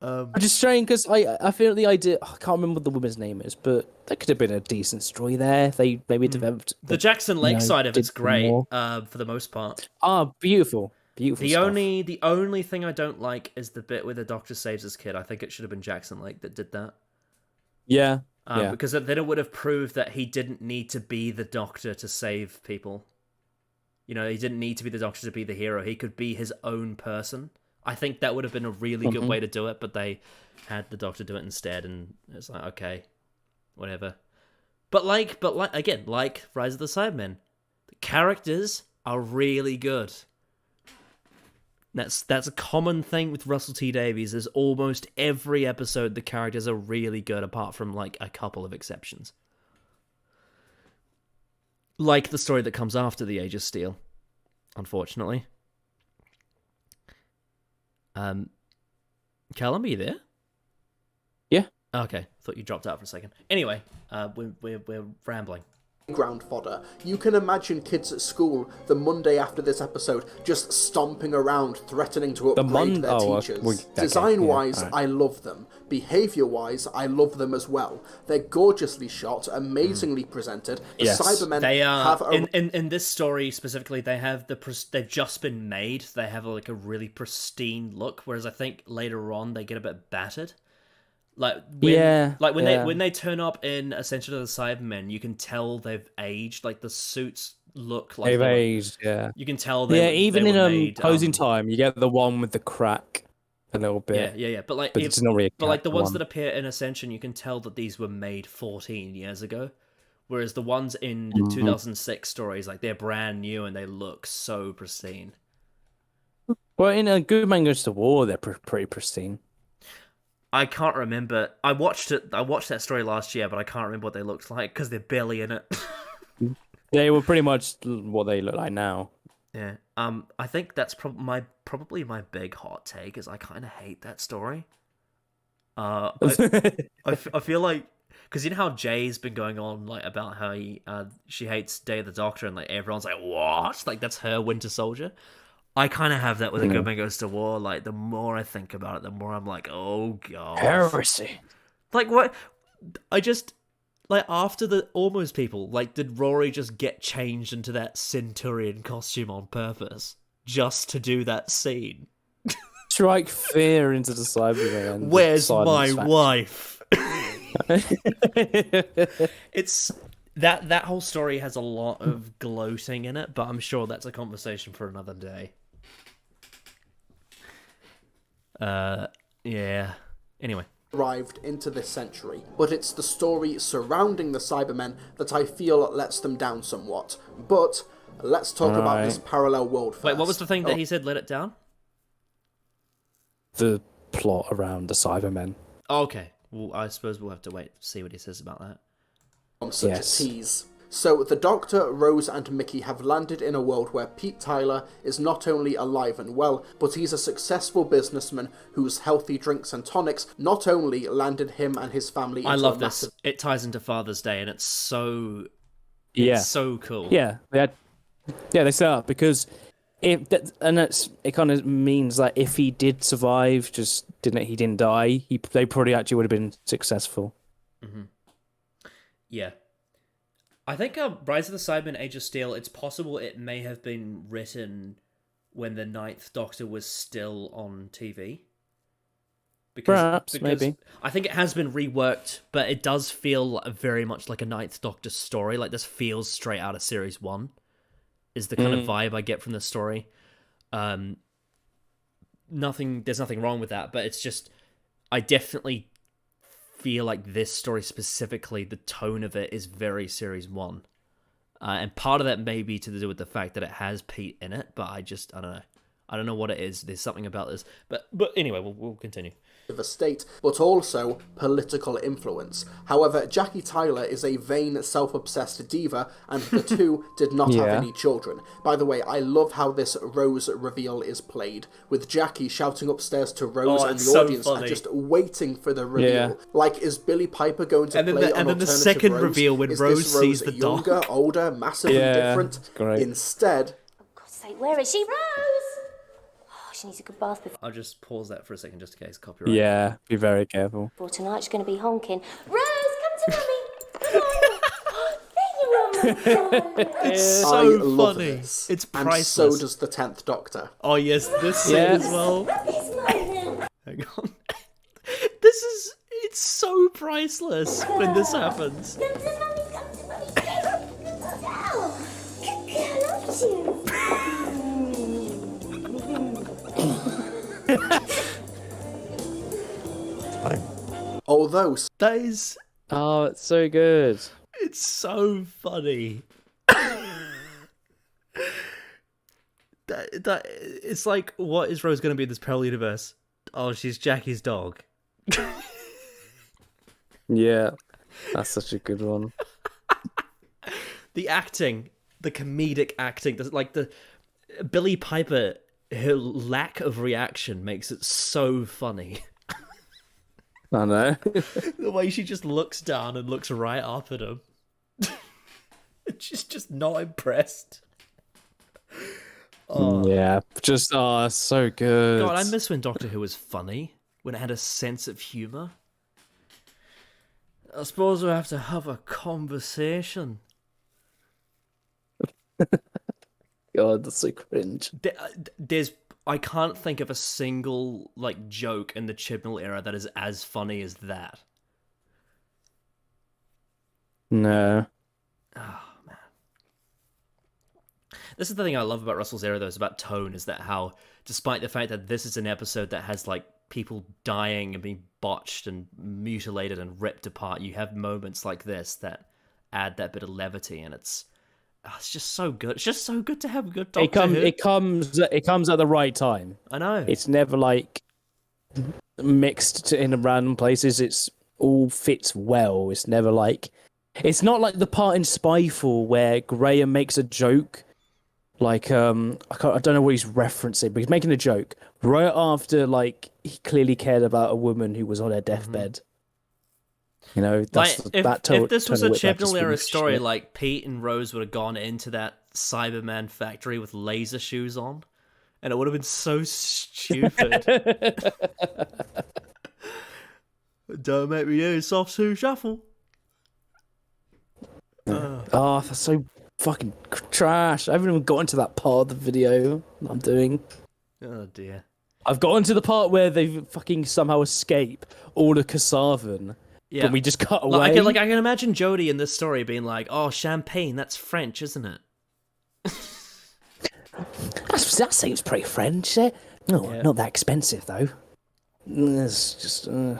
[SPEAKER 1] I'm just strange because I feel the idea. I can't remember what the woman's name is, but there could have been a decent story there. They maybe developed
[SPEAKER 2] the Jackson Lake side of it's great for the most part.
[SPEAKER 1] Beautiful. The stuff.
[SPEAKER 2] only thing I don't like is the bit where the Doctor saves his kid. I think it should have been Jackson Lake that did that.
[SPEAKER 1] Yeah.
[SPEAKER 2] Because then it would have proved that he didn't need to be the Doctor to save people. You know, he didn't need to be the Doctor to be the hero. He could be his own person. I think that would have been a really good way to do it, but they had the Doctor do it instead, and it's like, okay, whatever. But again, like Rise of the Cybermen, the characters are really good. That's a common thing with Russell T Davies. Is almost every episode the characters are really good, apart from like a couple of exceptions, like the story that comes after the Age of Steel. Unfortunately, Callum, are you there?
[SPEAKER 1] Yeah.
[SPEAKER 2] Okay, thought you dropped out for a second. Anyway, we're rambling.
[SPEAKER 3] Ground fodder. You can imagine kids at school the Monday after this episode just stomping around, threatening to upgrade their teachers. Design-wise, I love them. Behaviour-wise, I love them as well. They're gorgeously shot, amazingly presented. The Cybermen
[SPEAKER 2] they are
[SPEAKER 3] have
[SPEAKER 2] in this story specifically. They have they've just been made. They have like a really pristine look, whereas I think later on they get a bit battered. Like when they turn up in Ascension of the Cybermen, you can tell they've aged. Like the suits look like
[SPEAKER 1] they've aged. Yeah,
[SPEAKER 2] you can tell. They
[SPEAKER 1] even
[SPEAKER 2] were
[SPEAKER 1] in
[SPEAKER 2] made,
[SPEAKER 1] Closing Time, you get the one with the crack a little bit.
[SPEAKER 2] Yeah. But like,
[SPEAKER 1] it's not really.
[SPEAKER 2] But like the ones that appear in Ascension, you can tell that these were made 14 years ago, whereas the ones in the 2006 stories, like they're brand new and they look so pristine.
[SPEAKER 1] Well, in a Good Man Goes to War, they're pretty pristine.
[SPEAKER 2] I can't remember. I watched that story last year, but I can't remember what they looked like because they're barely in it.
[SPEAKER 1] They were pretty much what they look like now.
[SPEAKER 2] Yeah. I think that's probably my big hot take is I kind of hate that story. I feel like because you know how Jay's been going on like about how she hates Day of the Doctor and like everyone's like what? Like that's her Winter Soldier. I kind of have that with A Good Man Goes to War. Like, the more I think about it, the more I'm like, oh, God.
[SPEAKER 1] Heresy.
[SPEAKER 2] Like, what? I just... Like, after the Almost People, like, did Rory just get changed into that Centurion costume on purpose? Just to do that scene?
[SPEAKER 1] Strike fear into the Cybermen.
[SPEAKER 2] Where's my wife? It's... That whole story has a lot of gloating in it, but I'm sure that's a conversation for another day. Yeah. Anyway.
[SPEAKER 3] Arrived into this century, but it's the story surrounding the Cybermen that I feel lets them down somewhat. But let's talk about this parallel world first.
[SPEAKER 2] Wait, what was the thing that he said let it down?
[SPEAKER 1] The plot around the Cybermen.
[SPEAKER 2] Oh, okay. Well, I suppose we'll have to wait to see what he says about that.
[SPEAKER 3] Such a tease. So the Doctor, Rose and Mickey have landed in a world where Pete Tyler is not only alive and well, but he's a successful businessman whose healthy drinks and tonics not only landed him and his family into
[SPEAKER 2] I love
[SPEAKER 3] a
[SPEAKER 2] this.
[SPEAKER 3] massive...
[SPEAKER 2] It ties into Father's Day and it's so so cool.
[SPEAKER 1] Yeah, they set up because it kind of means that if he did survive, he didn't die, they probably actually would have been successful.
[SPEAKER 2] Mm-hmm. Yeah. I think Rise of the Cybermen Age of Steel, it's possible it may have been written when the Ninth Doctor was still on TV. Because
[SPEAKER 1] maybe.
[SPEAKER 2] I think it has been reworked, but it does feel very much like a Ninth Doctor story. Like this feels straight out of Series 1, is the kind of vibe I get from the story. There's nothing wrong with that, but it's just, I definitely feel like this story specifically, the tone of it is very Series 1. And part of that may be to do with the fact that it has Pete in it, but I don't know. I don't know what it is. There's something about this. But anyway, we'll continue.
[SPEAKER 3] Of a state, but also political influence. However, Jackie Tyler is a vain, self-obsessed diva, and the two did not have any children. By the way, I love how this Rose reveal is played, with Jackie shouting upstairs to Rose and the audience and just waiting for the reveal. Yeah. Like, is Billy Piper going to play
[SPEAKER 2] and then the second
[SPEAKER 3] Rose?
[SPEAKER 2] reveal when Rose sees the
[SPEAKER 3] younger,
[SPEAKER 2] dog.
[SPEAKER 3] older, massively different?
[SPEAKER 1] Great.
[SPEAKER 3] Instead...
[SPEAKER 8] For God's sake, where is she? Rose! She needs a good bath before.
[SPEAKER 2] I'll just pause that for a second just in case copyright.
[SPEAKER 1] Yeah, be very careful.
[SPEAKER 8] For tonight, she's going to be honking. Rose, come to mummy! There you are, my darling.
[SPEAKER 2] It's so funny.
[SPEAKER 3] It's
[SPEAKER 2] priceless.
[SPEAKER 3] And so does the 10th Doctor.
[SPEAKER 2] Oh yes, this scene as well. Hang on. It's so priceless when this happens.
[SPEAKER 8] Come to mummy, come to mummy. Oh, I love you.
[SPEAKER 3] Although
[SPEAKER 2] that is
[SPEAKER 1] it's so good.
[SPEAKER 2] It's so funny. that it's like, what is Rose going to be in this parallel universe? Oh, she's Jackie's dog.
[SPEAKER 1] Yeah, that's such a good one.
[SPEAKER 2] The acting, the comedic acting, the Billie Piper, her lack of reaction makes it so funny.
[SPEAKER 1] I know.
[SPEAKER 2] The way she just looks down and looks right up at him. She's just not impressed. Oh.
[SPEAKER 1] Yeah, just so good.
[SPEAKER 2] God, I miss when Doctor Who was funny, when it had a sense of humour. I suppose we have to have a conversation.
[SPEAKER 1] God, that's so cringe.
[SPEAKER 2] I can't think of a single like joke in the Chibnall era that is as funny as that.
[SPEAKER 1] No.
[SPEAKER 2] Oh man, this is the thing I love about Russell's era, though, is about tone. Is that how, despite the fact that this is an episode that has like people dying and being botched and mutilated and ripped apart, you have moments like this that add that bit of levity, and it's just so good. It's just so good to have a good Doctor Who.
[SPEAKER 1] It comes at the right time.
[SPEAKER 2] I know.
[SPEAKER 1] It's never like mixed in random places. It's all fits well. It's never like, it's not like the part in Spyfall where Graham makes a joke. Like I don't know what he's referencing, but he's making a joke right after like he clearly cared about a woman who was on her deathbed. You know, that's
[SPEAKER 2] like, if this was a Chibnall era story, like Pete and Rose would have gone into that Cyberman factory with laser shoes on, and it would have been so stupid. Don't make me do soft shoe shuffle.
[SPEAKER 1] Oh, that's so fucking trash. I haven't even got into that part of the video that I'm doing.
[SPEAKER 2] Oh dear.
[SPEAKER 1] I've got into the part where they fucking somehow escape all of Casavan.
[SPEAKER 2] Yeah.
[SPEAKER 1] But we just cut away.
[SPEAKER 2] I can imagine Jodie in this story being like, "Oh, champagne, that's French, isn't it?"
[SPEAKER 1] That seems pretty French. No, not that expensive though. It's just
[SPEAKER 2] and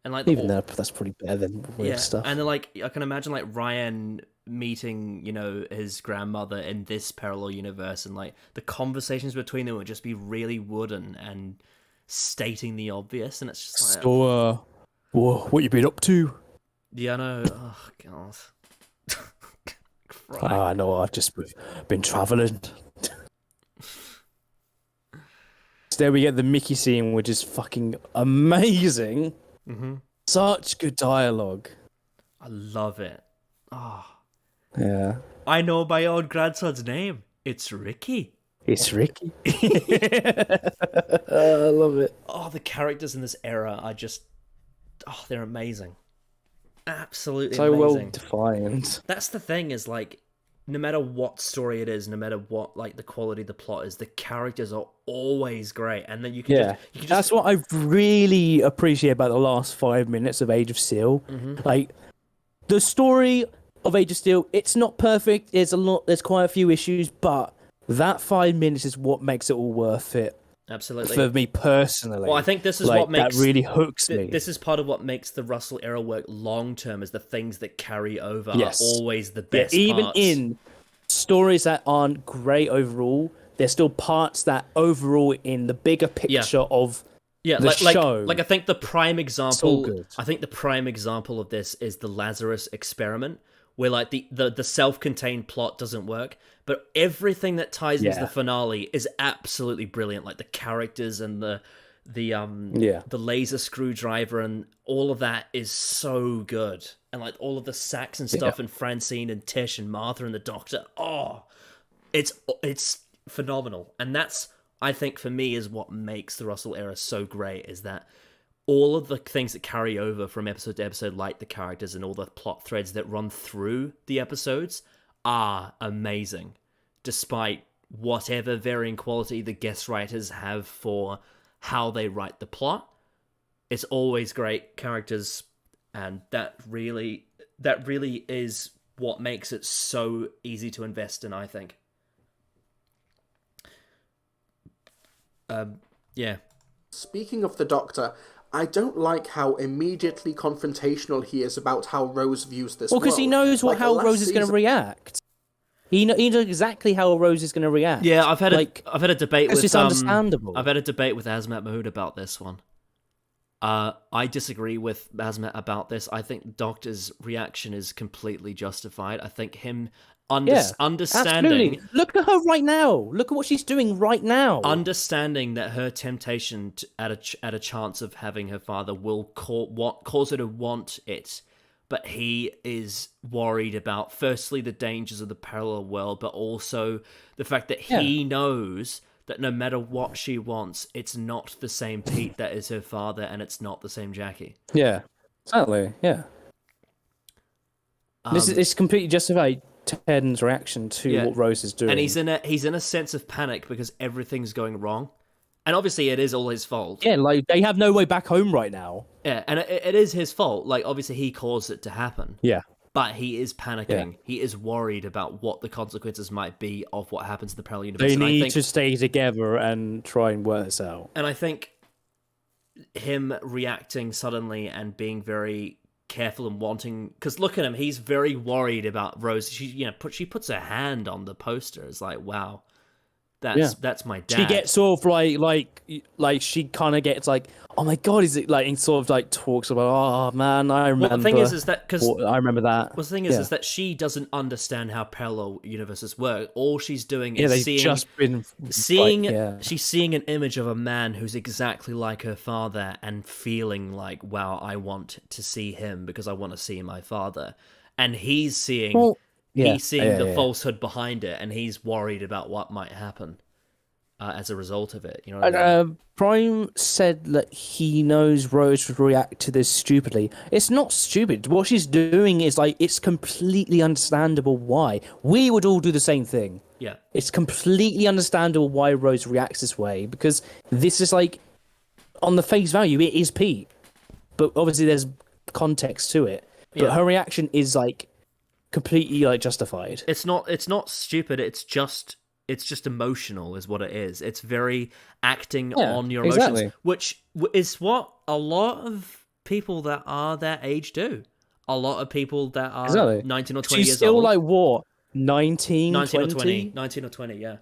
[SPEAKER 2] like
[SPEAKER 1] even though that's probably better than weird stuff.
[SPEAKER 2] And then, like, I can imagine like Ryan meeting, you know, his grandmother in this parallel universe, and like the conversations between them would just be really wooden and stating the obvious, and it's just like,
[SPEAKER 1] so, whoa, what you been up to?
[SPEAKER 2] Yeah, I know. Oh god.
[SPEAKER 1] Oh, I know. I've just been travelling. So there we get the Mickey scene, which is fucking amazing.
[SPEAKER 2] Mm-hmm.
[SPEAKER 1] Such good dialogue.
[SPEAKER 2] I love it. Oh.
[SPEAKER 1] Yeah.
[SPEAKER 2] I know my own grandson's name. It's Ricky.
[SPEAKER 1] It's Ricky. I love it.
[SPEAKER 2] Oh, the characters in this era are just... Oh, they're amazing. Absolutely
[SPEAKER 1] so
[SPEAKER 2] amazing.
[SPEAKER 1] Well defined.
[SPEAKER 2] That's the thing, is like, no matter what story it is, no matter what like the quality of the plot is, the characters are always great. And then you can just...
[SPEAKER 1] That's what I really appreciate about the last 5 minutes of Age of Steel.
[SPEAKER 2] Mm-hmm.
[SPEAKER 1] Like, the story of Age of Steel, it's not perfect. There's quite a few issues, but that 5 minutes is what makes it all worth it.
[SPEAKER 2] Absolutely.
[SPEAKER 1] For me personally.
[SPEAKER 2] Well, I think this is what makes...
[SPEAKER 1] That really hooks me.
[SPEAKER 2] This is part of what makes the Russell era work long-term, is the things that carry over are always the best
[SPEAKER 1] even
[SPEAKER 2] parts.
[SPEAKER 1] In stories that aren't great overall, there's still parts that overall in the bigger picture of the show.
[SPEAKER 2] Like I think the prime example...
[SPEAKER 1] good.
[SPEAKER 2] I think the prime example of this is the Lazarus experiment, where like the self-contained plot doesn't work, but everything that ties into the finale is absolutely brilliant. Like the characters and the laser screwdriver and all of that is so good. And like all of the Saxon stuff and Francine and Tish and Martha and the Doctor. Oh, it's phenomenal. And that's, I think, for me, is what makes the Russell era so great, is that all of the things that carry over from episode to episode, like the characters and all the plot threads that run through the episodes, are amazing, despite whatever varying quality the guest writers have for how they write the plot. It's always great characters, and that really is what makes it so easy to invest in, I think. Yeah.
[SPEAKER 3] Speaking of the Doctor, I don't like how immediately confrontational he is about how Rose views this world.
[SPEAKER 1] Well, because he knows how Rose is going to react. He knows exactly how Rose is going to react.
[SPEAKER 2] Yeah, I've had
[SPEAKER 1] like,
[SPEAKER 2] a debate
[SPEAKER 1] it's
[SPEAKER 2] with
[SPEAKER 1] just understandable.
[SPEAKER 2] I've had a debate with Azmat Mahmood about this one. I disagree with Azmat about this. I think the Doctor's reaction is completely justified. I think him understanding.
[SPEAKER 1] Absolutely. Look at her right now. Look at what she's doing right now.
[SPEAKER 2] Understanding that her temptation at a chance of having her father will cause her to want it, but he is worried about firstly the dangers of the parallel world, but also the fact that he knows that no matter what she wants, it's not the same Pete that is her father, and it's not the same Jackie.
[SPEAKER 1] Yeah, exactly. Yeah, it's completely justified. Ted's reaction to what Rose is doing,
[SPEAKER 2] and he's in a sense of panic because everything's going wrong, and obviously it is all his fault.
[SPEAKER 1] Yeah, like they have no way back home right now.
[SPEAKER 2] Yeah, and it is his fault. Like obviously he caused it to happen.
[SPEAKER 1] Yeah,
[SPEAKER 2] but he is panicking. Yeah. He is worried about what the consequences might be of what happens in the parallel universe.
[SPEAKER 1] They need to stay together and try and work this out.
[SPEAKER 2] And I think him reacting suddenly and being very careful and wanting, because look at him, he's very worried about Rose. She puts her hand on the poster. It's like, wow, that's my dad.
[SPEAKER 1] She gets sort of like she kind of gets like, oh my god, is it like, and sort of like talks about, oh man, I remember.
[SPEAKER 2] Well, the thing is that because
[SPEAKER 1] I remember that.
[SPEAKER 2] Well, the thing is that she doesn't understand how parallel universes work. All she's doing is she's seeing an image of a man who's exactly like her father and feeling like, wow, I want to see him because I want to see my father, and he's seeing. He's seeing the falsehood behind it, and he's worried about what might happen as a result of it. You know what I mean?
[SPEAKER 1] Prime said that he knows Rose would react to this stupidly. It's not stupid. What she's doing is like, it's completely understandable why. We would all do the same thing.
[SPEAKER 2] Yeah.
[SPEAKER 1] It's completely understandable why Rose reacts this way, because this is like, on the face value, it is Pete. But obviously there's context to it. But her reaction is like, completely like justified.
[SPEAKER 2] It's not stupid. It's just emotional, is what it is. It's very acting on your emotions, which is what a lot of people that are that age do. A lot of people that are 19 or 20
[SPEAKER 1] She's
[SPEAKER 2] years
[SPEAKER 1] still
[SPEAKER 2] old.
[SPEAKER 1] Like what? 19
[SPEAKER 2] or
[SPEAKER 1] 20?
[SPEAKER 2] 20. 19 or 20, yeah.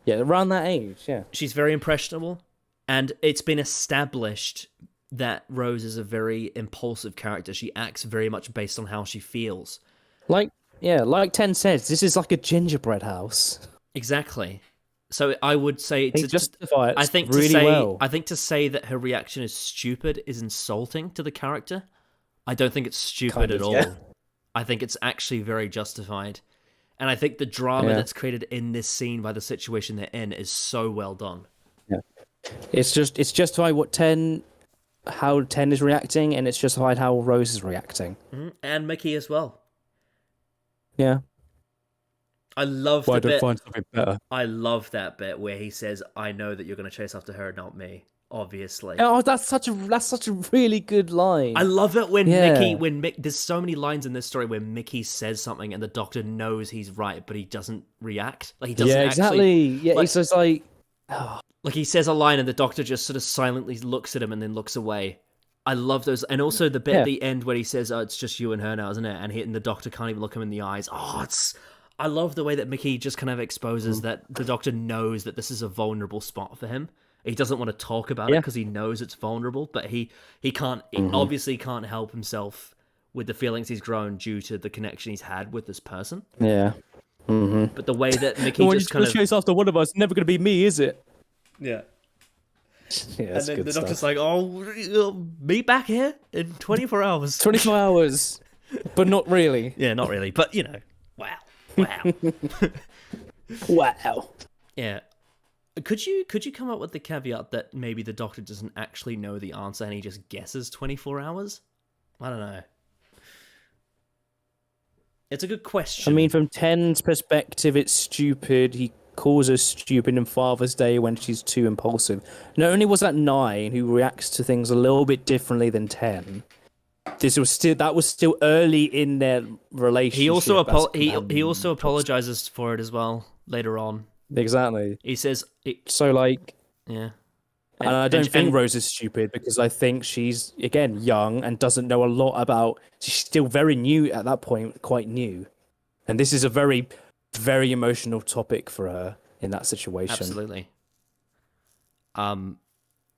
[SPEAKER 1] Yeah, around that age, yeah.
[SPEAKER 2] She's very impressionable, and it's been established that Rose is a very impulsive character. She acts very much based on how she feels.
[SPEAKER 1] Like 10 says, this is like a gingerbread house.
[SPEAKER 2] Exactly. So I would say
[SPEAKER 1] to justify it. I think
[SPEAKER 2] to say that her reaction is stupid is insulting to the character. I don't think it's stupid at all. Yeah. I think it's actually very justified. And I think the drama that's created in this scene by the situation they're in is so well done.
[SPEAKER 1] Yeah. It's justified how 10 is reacting, and it's justified how Rose is reacting.
[SPEAKER 2] Mm-hmm. And Mickey as well.
[SPEAKER 1] Yeah.
[SPEAKER 2] I love the bit.
[SPEAKER 1] Find something better.
[SPEAKER 2] I love that bit where he says, "I know that you're going to chase after her, not me." Obviously.
[SPEAKER 1] Oh, that's such a really good line.
[SPEAKER 2] I love it when Mickey. There's so many lines in this story where Mickey says something and the Doctor knows he's right, but he doesn't react. Like he doesn't.
[SPEAKER 1] Yeah, exactly. Yeah, he's just like. Oh.
[SPEAKER 2] Like he says a line and the Doctor just sort of silently looks at him and then looks away. I love those, and also the bit at the end where he says, "Oh, it's just you and her now, isn't it?" And the Doctor can't even look him in the eyes. I love the way that Mickey just kind of exposes that the Doctor knows that this is a vulnerable spot for him. He doesn't want to talk about it because he knows it's vulnerable, but he can't obviously can't help himself with the feelings he's grown due to the connection he's had with this person.
[SPEAKER 1] Yeah. Mm-hmm.
[SPEAKER 2] But the way that Mickey just kind of
[SPEAKER 1] chase after one of us, never going to be me, is it?
[SPEAKER 2] Yeah.
[SPEAKER 1] Yeah,
[SPEAKER 2] and then the Doctor's like, "Oh, meet back here in 24 hours."
[SPEAKER 1] 24 hours, but not really.
[SPEAKER 2] Yeah, not really, but you know, wow.
[SPEAKER 1] Wow.
[SPEAKER 2] Yeah. Could you come up with the caveat that maybe the Doctor doesn't actually know the answer and he just guesses 24 hours? I don't know. It's a good question.
[SPEAKER 1] I mean, from 10's perspective, it's stupid. He calls her stupid on Father's Day when she's too impulsive. Not only was that 9 who reacts to things a little bit differently than 10. That was still early in their relationship.
[SPEAKER 2] He also apologizes for it as well later on.
[SPEAKER 1] Exactly.
[SPEAKER 2] He says
[SPEAKER 1] yeah. And I don't think Rose is stupid, because I think she's, again, young and doesn't know a lot about... She's still very new at that point, quite new. And this is a very very emotional topic for her in that situation.
[SPEAKER 2] Absolutely.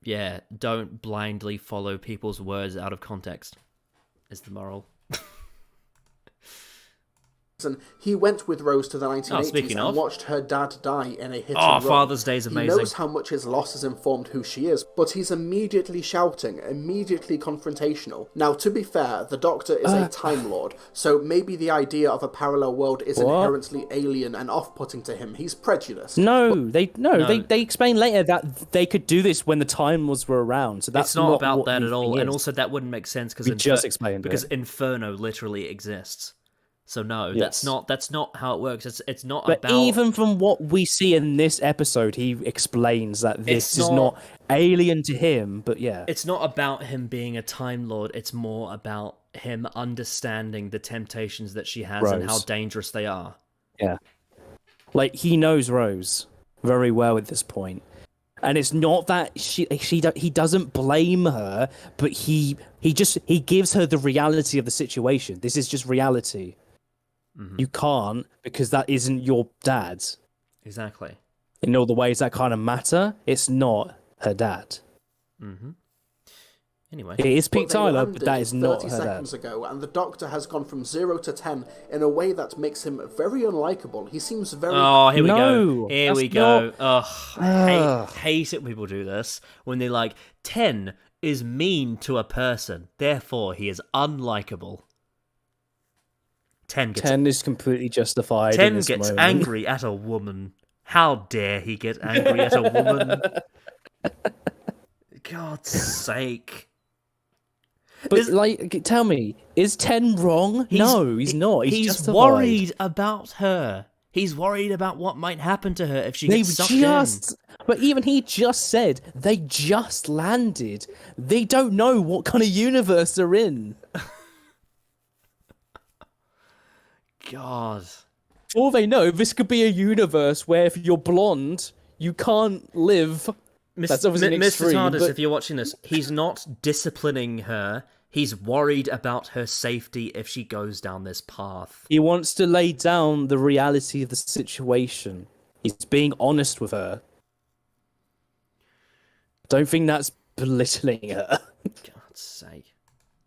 [SPEAKER 2] Yeah, don't blindly follow people's words out of context, is the moral.
[SPEAKER 3] And he went with Rose to the 1980s
[SPEAKER 2] speaking
[SPEAKER 3] and
[SPEAKER 2] of.
[SPEAKER 3] watched her dad die in a hit and
[SPEAKER 2] Oh,
[SPEAKER 3] run.
[SPEAKER 2] Father's Day is amazing.
[SPEAKER 3] He knows how much his loss has informed who she is, but he's immediately shouting, immediately confrontational. Now, to be fair, the Doctor is a Time Lord, so maybe the idea of a parallel world is inherently alien and off-putting to him. He's prejudiced.
[SPEAKER 1] They explain later that they could do this when the Time Lords were around. So that's
[SPEAKER 2] it's not about
[SPEAKER 1] what
[SPEAKER 2] that
[SPEAKER 1] the
[SPEAKER 2] at all,
[SPEAKER 1] thing
[SPEAKER 2] and
[SPEAKER 1] is.
[SPEAKER 2] also that wouldn't make sense
[SPEAKER 1] We just explained
[SPEAKER 2] because
[SPEAKER 1] it.
[SPEAKER 2] Inferno literally exists. So no,
[SPEAKER 1] Yes.
[SPEAKER 2] that's not how it works. It's not
[SPEAKER 1] But
[SPEAKER 2] about.
[SPEAKER 1] even from what we see in this episode, he explains that this is not alien to him, but yeah.
[SPEAKER 2] It's not about him being a Time Lord. It's more about him understanding the temptations that she has and how
[SPEAKER 1] Rose.
[SPEAKER 2] dangerous they are.
[SPEAKER 1] Yeah. Like, he knows Rose very well at this point. And it's not that he doesn't blame her, but he gives her the reality of the situation. This is just reality. You can't, because that isn't your dad.
[SPEAKER 2] Exactly.
[SPEAKER 1] In all the ways that kind of matter, it's not her dad.
[SPEAKER 2] Anyway.
[SPEAKER 1] It is Pete
[SPEAKER 3] But they
[SPEAKER 1] Tyler,
[SPEAKER 3] landed
[SPEAKER 1] but that is not
[SPEAKER 3] 30
[SPEAKER 1] her dad.
[SPEAKER 3] seconds ago, and the Doctor has gone from 0 to 10 in a way that makes him very unlikable. He seems very...
[SPEAKER 2] Oh, here we
[SPEAKER 1] No,
[SPEAKER 2] go. Here
[SPEAKER 1] that's
[SPEAKER 2] we go.
[SPEAKER 1] not-
[SPEAKER 2] Ugh, I hate it when people do this. When they're like, 10 is mean to a person, therefore he is unlikable. 10
[SPEAKER 1] is completely justified.
[SPEAKER 2] 10
[SPEAKER 1] in this
[SPEAKER 2] gets
[SPEAKER 1] moment.
[SPEAKER 2] angry at a woman. How dare he get angry at a woman? God's sake.
[SPEAKER 1] But like, tell me, is 10 wrong? No, he's not. He's justified.
[SPEAKER 2] worried about her. He's worried about what might happen to her if she gets sucked in.
[SPEAKER 1] But even he just said they just landed. They don't know what kind of universe they're in.
[SPEAKER 2] God.
[SPEAKER 1] For all they know, this could be a universe where if you're blonde, you can't live. That's obviously an
[SPEAKER 2] Mr.
[SPEAKER 1] extreme,
[SPEAKER 2] TARDIS,
[SPEAKER 1] but-
[SPEAKER 2] if you're watching this, he's not disciplining her. He's worried about her safety if she goes down this path.
[SPEAKER 1] He wants to lay down the reality of the situation. He's being honest with her. Don't think that's belittling her.
[SPEAKER 2] God's sake.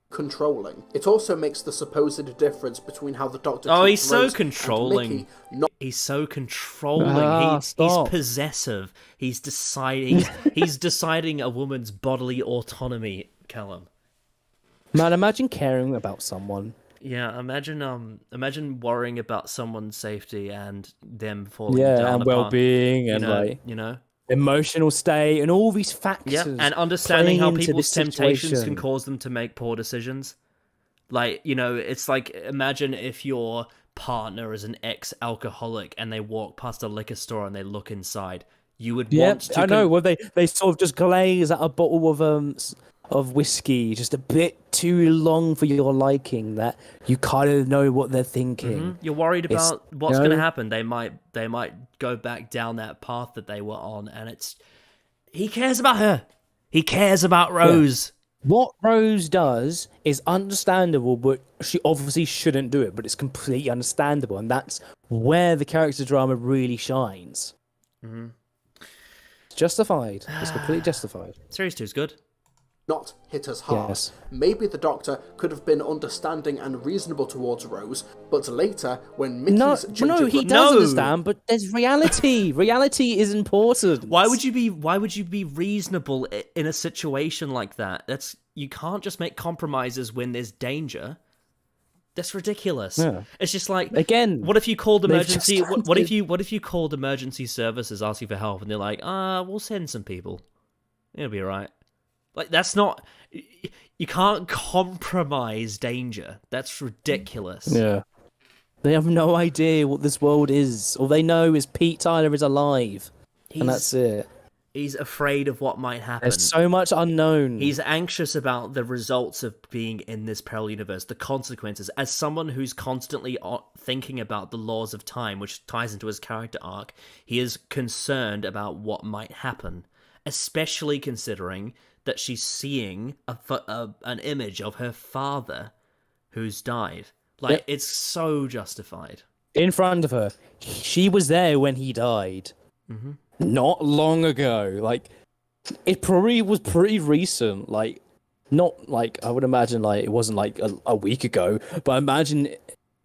[SPEAKER 3] controlling. It also makes the supposed difference between how the Doctor
[SPEAKER 2] Oh,
[SPEAKER 3] treats
[SPEAKER 2] he's so
[SPEAKER 3] Rose and
[SPEAKER 2] controlling.
[SPEAKER 3] Mickey not
[SPEAKER 2] He's so controlling. He's
[SPEAKER 1] stop.
[SPEAKER 2] possessive. He's deciding. He's deciding a woman's bodily autonomy. Callum.
[SPEAKER 1] Man, imagine caring about someone.
[SPEAKER 2] Yeah, imagine worrying about someone's safety and them falling
[SPEAKER 1] Yeah,
[SPEAKER 2] down
[SPEAKER 1] and
[SPEAKER 2] a path,
[SPEAKER 1] well-being and
[SPEAKER 2] you know.
[SPEAKER 1] Emotional state and all these factors.
[SPEAKER 2] Yeah, and understanding how
[SPEAKER 1] playing into
[SPEAKER 2] people's
[SPEAKER 1] this
[SPEAKER 2] temptations
[SPEAKER 1] situation.
[SPEAKER 2] can cause them to make poor decisions. Like, you know, it's like, imagine if your partner is an ex-alcoholic and they walk past a liquor store and they look inside. You would
[SPEAKER 1] Yeah,
[SPEAKER 2] want to...
[SPEAKER 1] I know. Well, they sort of just glaze at a bottle of whiskey, just a bit too long for your liking. That you kind of know what they're thinking.
[SPEAKER 2] You're worried
[SPEAKER 1] It's-
[SPEAKER 2] about what's
[SPEAKER 1] you
[SPEAKER 2] going to
[SPEAKER 1] know?
[SPEAKER 2] happen. They might go back down that path that they were on, and it's... He cares about her. He cares about Rose.
[SPEAKER 1] What Rose does is understandable, but she obviously shouldn't do it. But it's completely understandable, and that's where the character drama really shines. It's justified. It's completely justified.
[SPEAKER 2] Series 2 is good.
[SPEAKER 3] not hit as hard.
[SPEAKER 1] Yes.
[SPEAKER 3] Maybe the Doctor could have been understanding and reasonable towards Rose, but later, when Mickey's
[SPEAKER 1] No,
[SPEAKER 3] gingerbread...
[SPEAKER 1] he does understand, but there's reality. Reality is important.
[SPEAKER 2] Why would you be reasonable in a situation like that? You can't just make compromises when there's danger. That's ridiculous.
[SPEAKER 1] Yeah.
[SPEAKER 2] It's just like,
[SPEAKER 1] Again,
[SPEAKER 2] what if you called
[SPEAKER 1] they've
[SPEAKER 2] emergency?
[SPEAKER 1] just
[SPEAKER 2] What if you called emergency services asking for help, and they're like, we'll send some people. It'll be alright. Like, that's not. You can't compromise danger. That's ridiculous.
[SPEAKER 1] Yeah. They have no idea what this world is. All they know is Pete Tyler is alive. And that's it.
[SPEAKER 2] He's afraid of what might happen.
[SPEAKER 1] There's so much unknown.
[SPEAKER 2] He's anxious about the results of being in this parallel universe, the consequences. As someone who's constantly thinking about the laws of time, which ties into his character arc, he is concerned about what might happen, especially considering that she's seeing an image of her father who's died. Like,
[SPEAKER 1] Yep.
[SPEAKER 2] it's so justified.
[SPEAKER 1] in front of her. She was there when he died.
[SPEAKER 2] Mm-hmm.
[SPEAKER 1] Not long ago. Like, it probably was pretty recent. Like, not like, I would imagine, like, it wasn't like a week ago, but I imagine,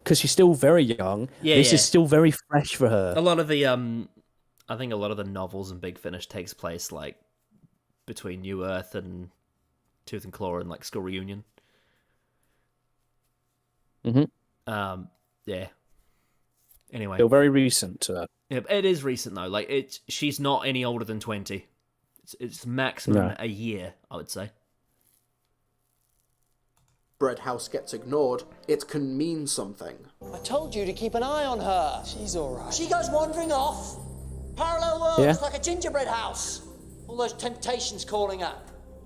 [SPEAKER 1] because she's still very young, this is still very fresh for her.
[SPEAKER 2] A lot of the, I think a lot of the novels in Big Finish takes place, like, between New Earth and Tooth and Claw and, like, School Reunion.
[SPEAKER 1] Mm-hmm.
[SPEAKER 2] Yeah. Anyway.
[SPEAKER 1] Still very recent to her.
[SPEAKER 2] Yeah, it is recent, though. Like, she's not any older than 20. It's maximum a year, I would say.
[SPEAKER 3] Bread house gets ignored, it can mean something.
[SPEAKER 9] I told you to keep an eye on her. She's all right. She goes wandering off. Parallel worlds,
[SPEAKER 1] Yeah.
[SPEAKER 9] like a gingerbread house. All those temptations calling her.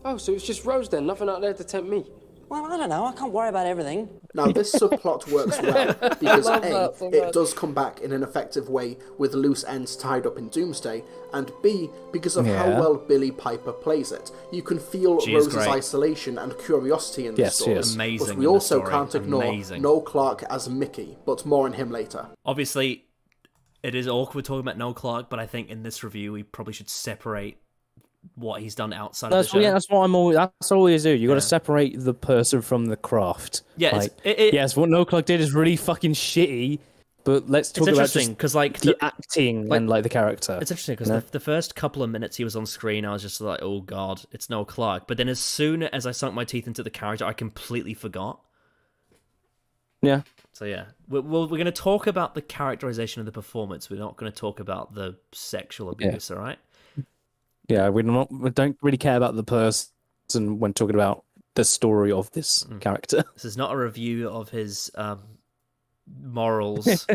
[SPEAKER 10] Oh, so it's just Rose then? Nothing out there to tempt me?
[SPEAKER 9] Well, I don't know. I can't worry about everything.
[SPEAKER 3] Now, this subplot works well because
[SPEAKER 10] love
[SPEAKER 3] A,
[SPEAKER 10] that so
[SPEAKER 3] it
[SPEAKER 10] much.
[SPEAKER 3] does come back in an effective way with loose ends tied up in Doomsday, and B, because of how well Billie Piper plays it. You can feel
[SPEAKER 2] She is
[SPEAKER 3] Rose's
[SPEAKER 2] great.
[SPEAKER 3] isolation and curiosity in this
[SPEAKER 1] Yes, she
[SPEAKER 3] story.
[SPEAKER 1] is.
[SPEAKER 2] Amazing
[SPEAKER 3] But
[SPEAKER 2] in
[SPEAKER 3] we
[SPEAKER 2] the
[SPEAKER 3] also
[SPEAKER 2] story.
[SPEAKER 3] can't ignore
[SPEAKER 2] Amazing.
[SPEAKER 3] Noel Clarke as Mickey, but more on him later.
[SPEAKER 2] Obviously, it is awkward talking about Noel Clarke, but I think in this review we probably should separate what he's done outside of the show.
[SPEAKER 1] That's what I'm always. That's all you do. You got to separate the person from the craft.
[SPEAKER 2] Yeah,
[SPEAKER 1] like,
[SPEAKER 2] it-
[SPEAKER 1] yes. What No Clark did is really fucking shitty. But let's talk
[SPEAKER 2] It's
[SPEAKER 1] about
[SPEAKER 2] interesting
[SPEAKER 1] just
[SPEAKER 2] because, like,
[SPEAKER 1] the acting and like the character.
[SPEAKER 2] It's interesting because the first couple of minutes he was on screen, I was just like, "Oh God, it's Noel Clarke." But then, as soon as I sunk my teeth into the character, I completely forgot.
[SPEAKER 1] Yeah.
[SPEAKER 2] So yeah, we're going to talk about the characterization of the performance. We're not going to talk about the sexual abuse. All right.
[SPEAKER 1] Yeah, we don't really care about the person when talking about the story of this character.
[SPEAKER 2] This is not a review of his morals.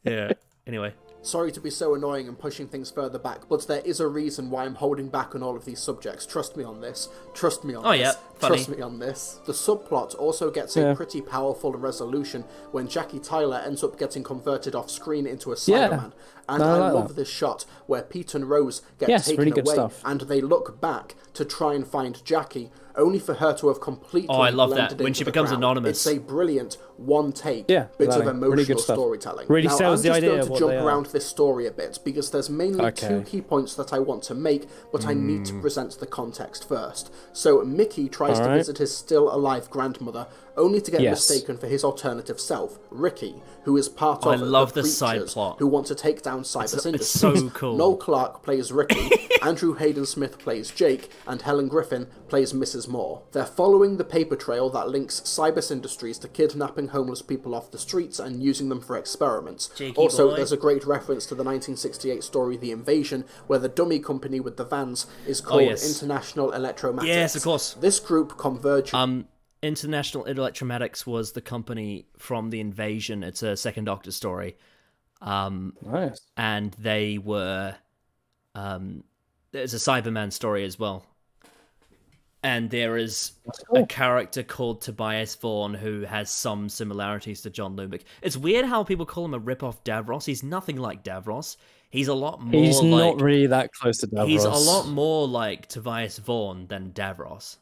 [SPEAKER 2] Yeah. Anyway.
[SPEAKER 3] Sorry to be so annoying and pushing things further back, but there is a reason why I'm holding back on all of these subjects. Trust me on this. Trust me on this.
[SPEAKER 2] Yeah, funny.
[SPEAKER 3] Trust me on this. The subplot also gets a pretty powerful resolution when Jackie Tyler ends up getting converted off screen into a Cyberman. And
[SPEAKER 1] No, I
[SPEAKER 3] I
[SPEAKER 1] like
[SPEAKER 3] love
[SPEAKER 1] that.
[SPEAKER 3] this shot where Pete and Rose get
[SPEAKER 1] Yes,
[SPEAKER 3] taken
[SPEAKER 1] really good
[SPEAKER 3] away
[SPEAKER 1] stuff.
[SPEAKER 3] and they look back to try and find Jackie, only for her to have completely
[SPEAKER 2] Oh, I love that.
[SPEAKER 3] blended
[SPEAKER 2] When
[SPEAKER 3] into
[SPEAKER 2] she
[SPEAKER 3] the
[SPEAKER 2] becomes
[SPEAKER 3] crowd.
[SPEAKER 2] anonymous.
[SPEAKER 3] It's a brilliant one-take bit of
[SPEAKER 1] exactly.
[SPEAKER 3] emotional
[SPEAKER 1] Really good stuff.
[SPEAKER 3] storytelling.
[SPEAKER 1] Really
[SPEAKER 3] now,
[SPEAKER 1] sells
[SPEAKER 3] I'm
[SPEAKER 1] the
[SPEAKER 3] just
[SPEAKER 1] idea
[SPEAKER 3] going
[SPEAKER 1] of
[SPEAKER 3] to
[SPEAKER 1] what
[SPEAKER 3] jump
[SPEAKER 1] they are.
[SPEAKER 3] around this story a bit because there's mainly two key points that I want to make, but I need to present the context first. So Mickey tries to visit his still-alive grandmother, only to get mistaken for his alternative self, Ricky, who is part of
[SPEAKER 2] love
[SPEAKER 3] the
[SPEAKER 2] the side
[SPEAKER 3] creatures
[SPEAKER 2] plot.
[SPEAKER 3] who want to take down Cybus
[SPEAKER 2] It's
[SPEAKER 3] Industries.
[SPEAKER 2] so cool.
[SPEAKER 3] Noel Clarke plays Ricky, Andrew Hayden Smith plays Jake, and Helen Griffin plays Mrs. Moore. They're following the paper trail that links Cybus Industries to kidnapping homeless people off the streets and using them for experiments.
[SPEAKER 2] Jakey
[SPEAKER 3] Also,
[SPEAKER 2] boy.
[SPEAKER 3] there's a great reference to the 1968 story The Invasion, where the dummy company with the vans is called International Electromatics.
[SPEAKER 2] Yes, of course.
[SPEAKER 3] This group converge...
[SPEAKER 2] International Electromatics was the company from The Invasion. It's a Second Doctor story.
[SPEAKER 1] Nice.
[SPEAKER 2] And they were... there's a Cyberman story as well. And there is a character called Tobias Vaughan who has some similarities to John Lumick. It's weird how people call him a rip-off Davros. He's nothing like Davros. He's a lot more
[SPEAKER 1] He's
[SPEAKER 2] like...
[SPEAKER 1] not really that close to Davros.
[SPEAKER 2] He's a lot more like Tobias Vaughan than Davros.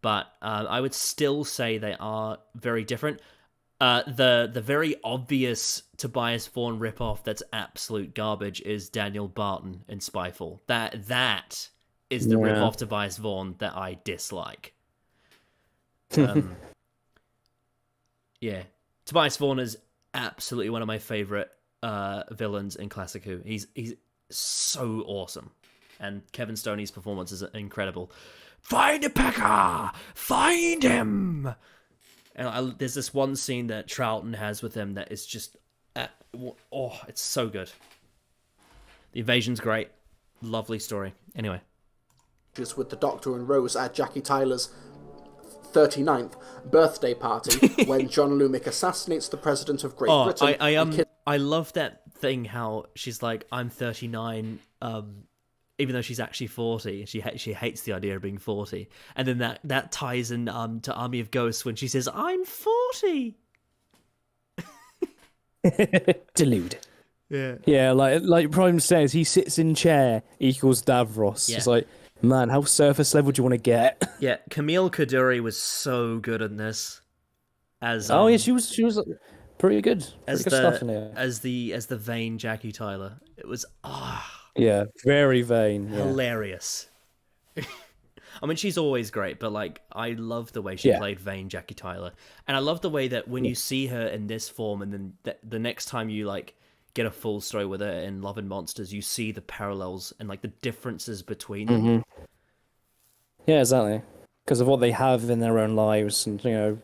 [SPEAKER 2] But I would still say they are very different. The very obvious Tobias Vaughan ripoff that's absolute garbage is Daniel Barton in Spyfall. That is the ripoff Tobias Vaughan that I dislike. Yeah, Tobias Vaughan is absolutely one of my favorite villains in Classic Who. He's so awesome, and Kevin Stoney's performance is incredible. Find a Pecker! Find him! And there's this one scene that Troughton has with him that is just... it's so good. The Invasion's great. Lovely story. Anyway.
[SPEAKER 3] Just with the Doctor and Rose at Jackie Tyler's 39th birthday party when John Lumick assassinates the President of Great Britain.
[SPEAKER 2] I love that thing how she's like, I'm 39, even though she's actually 40. She hates the idea of being 40. And then that ties in to Army of Ghosts when she says, I'm 40.
[SPEAKER 1] Delude.
[SPEAKER 2] Yeah.
[SPEAKER 1] Yeah, like Prime says, he sits in chair equals Davros.
[SPEAKER 2] Yeah.
[SPEAKER 1] It's like, man, how surface level do you want to get?
[SPEAKER 2] Yeah, Camille Kaduri was so good in this. As
[SPEAKER 1] yeah, she was pretty good.
[SPEAKER 2] as
[SPEAKER 1] Pretty good stuff in
[SPEAKER 2] the
[SPEAKER 1] here.
[SPEAKER 2] as the vain Jackie Tyler. It was
[SPEAKER 1] Yeah, very vain. Yeah.
[SPEAKER 2] hilarious. I mean, she's always great, but like, I love the way she played vain Jackie Tyler, and I love the way that when you see her in this form, and then the next time you like get a full story with her in Love and Monsters, you see the parallels and like the differences between them.
[SPEAKER 1] Yeah, exactly. Because of what they have in their own lives, and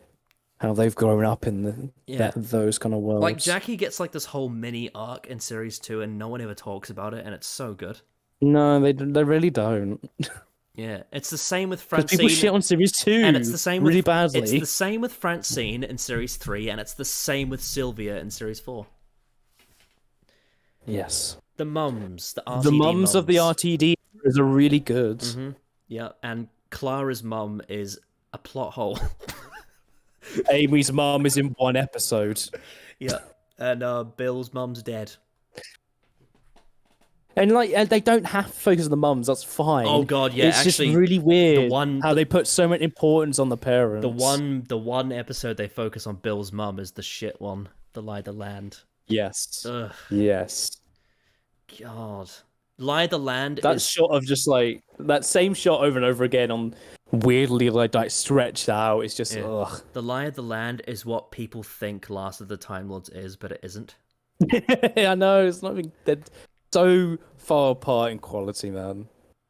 [SPEAKER 1] how they've grown up in those kind of worlds.
[SPEAKER 2] Like Jackie gets like this whole mini arc in series 2, and no one ever talks about it, and it's so good.
[SPEAKER 1] No, they really don't.
[SPEAKER 2] Yeah, it's the same with Francine.
[SPEAKER 1] People shit on series 2,
[SPEAKER 2] and it's the same
[SPEAKER 1] really
[SPEAKER 2] with,
[SPEAKER 1] badly.
[SPEAKER 2] It's the same with Francine in series 3, and it's the same with Sylvia in series 4.
[SPEAKER 1] Yes.
[SPEAKER 2] The mums, the RTD
[SPEAKER 1] The mums of the RTD are really good.
[SPEAKER 2] Yeah, and Clara's mum is a plot hole.
[SPEAKER 1] Amy's mum is in one episode.
[SPEAKER 2] Yeah, and Bill's mum's dead.
[SPEAKER 1] And they don't have to focus on the mums. That's fine.
[SPEAKER 2] Oh god, yeah.
[SPEAKER 1] It's
[SPEAKER 2] actually,
[SPEAKER 1] just really weird how they put so much importance on the parents.
[SPEAKER 2] The one episode they focus on Bill's mum is the shit one, the Lie the Land.
[SPEAKER 1] Yes.
[SPEAKER 2] Ugh.
[SPEAKER 1] Yes.
[SPEAKER 2] God, Lie the Land.
[SPEAKER 1] That shot of just like that same shot over and over again on weirdly like stretched out. It's just ugh.
[SPEAKER 2] The Lie of the Land is what people think Last of the Time Lords is, but it isn't.
[SPEAKER 1] I know it's not even. They're so far apart in quality, man.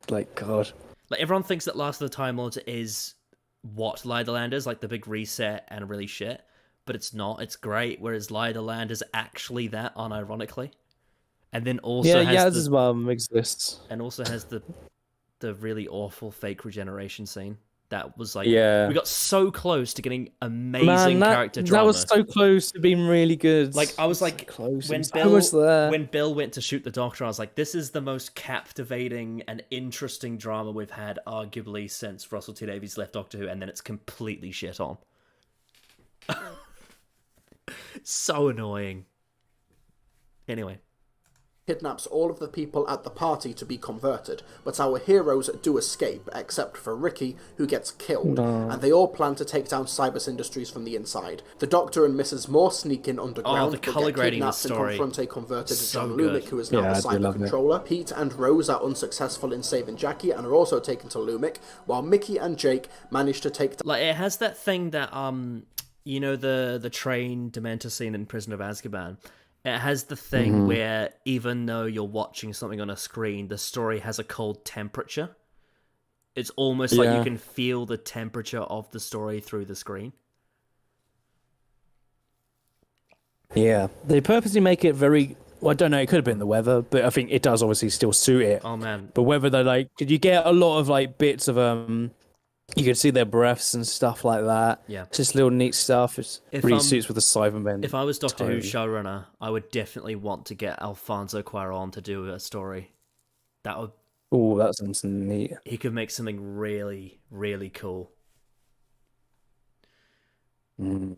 [SPEAKER 1] Like God.
[SPEAKER 2] Like everyone thinks that Last of the Time Lords is what Lie of the Land is, like the big reset and really shit, but it's not. It's great. Whereas Lie of the Land is actually that, unironically. And then also has
[SPEAKER 1] Yaz's mum exists,
[SPEAKER 2] and also has the really awful fake regeneration scene. That was like,
[SPEAKER 1] we
[SPEAKER 2] got so close to getting amazing character drama.
[SPEAKER 1] That was so close to being really good.
[SPEAKER 2] Like I was like,
[SPEAKER 1] close.
[SPEAKER 2] when Bill went to shoot the Doctor, I was like, this is the most captivating and interesting drama we've had, arguably, since Russell T Davies left Doctor Who, and then it's completely shit on. So annoying. Anyway.
[SPEAKER 3] Kidnaps all of the people at the party to be converted, but our heroes do escape, except for Ricky, who gets killed, and they all plan to take down Cybers Industries from the inside. The Doctor and Mrs. Moore sneak in underground,
[SPEAKER 2] the colour grading
[SPEAKER 3] kidnapped and
[SPEAKER 2] story.
[SPEAKER 3] confront a converted
[SPEAKER 2] So
[SPEAKER 3] John
[SPEAKER 2] good.
[SPEAKER 3] Lumic, who is now the Cyber Controller. Pete and Rose are unsuccessful in saving Jackie and are also taken to Lumic, while Mickey and Jake manage to take...
[SPEAKER 2] Like, it has that thing that, you know, the train Dementor scene in Prisoner of Azkaban? It has the thing where even though you're watching something on a screen, the story has a cold temperature. It's almost like you can feel the temperature of the story through the screen.
[SPEAKER 1] Yeah, they purposely make it very... Well, I don't know, it could have been the weather, but I think it does obviously still suit it.
[SPEAKER 2] Oh, man.
[SPEAKER 1] But whether they're like... Did you get a lot of like bits of... You can see their breaths and stuff like that.
[SPEAKER 2] Yeah.
[SPEAKER 1] It's just little neat stuff. It really suits with the Cybermen.
[SPEAKER 2] If I was Doctor Who showrunner, I would definitely want to get Alfonso Cuarón to do a story. That would...
[SPEAKER 1] Oh, that sounds neat.
[SPEAKER 2] He could make something really, really cool.
[SPEAKER 3] Down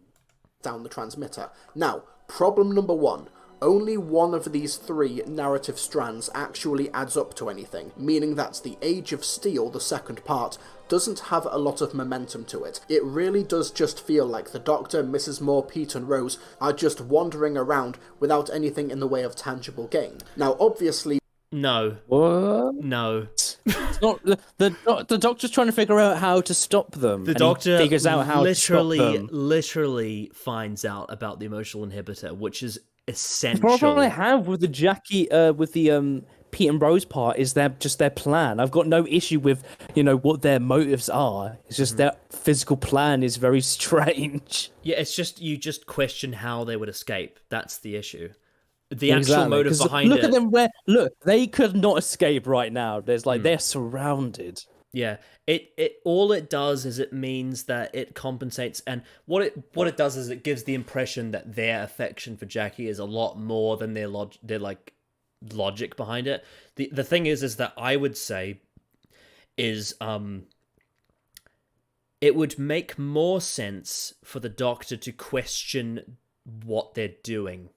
[SPEAKER 3] the transmitter. Now, problem number 1. Only one of these 3 narrative strands actually adds up to anything, meaning that the Age of Steel, the second part, doesn't have a lot of momentum to it. It really does just feel like the Doctor, Mrs. Moore, Pete and Rose are just wandering around without anything in the way of tangible gain. Now, obviously...
[SPEAKER 2] No.
[SPEAKER 1] What?
[SPEAKER 2] No.
[SPEAKER 1] It's not, the Doctor's trying to figure out how to stop them.
[SPEAKER 2] The Doctor
[SPEAKER 1] figures out how to stop them.
[SPEAKER 2] literally finds out about the emotional inhibitor, which is essential.
[SPEAKER 1] The problem I have with the Jackie, with the Pete and Rose part is just their plan. I've got no issue with what their motives are. It's just their physical plan is very strange.
[SPEAKER 2] Yeah, it's just you just question how they would escape. That's the issue. The actual motive behind
[SPEAKER 1] look at them. Look, they could not escape right now. There's they're surrounded.
[SPEAKER 2] Yeah, it all it does is it means that it compensates, and what it does is it gives the impression that their affection for Jackie is a lot more than their logic behind it. The thing is that I would say is it would make more sense for the Doctor to question what they're doing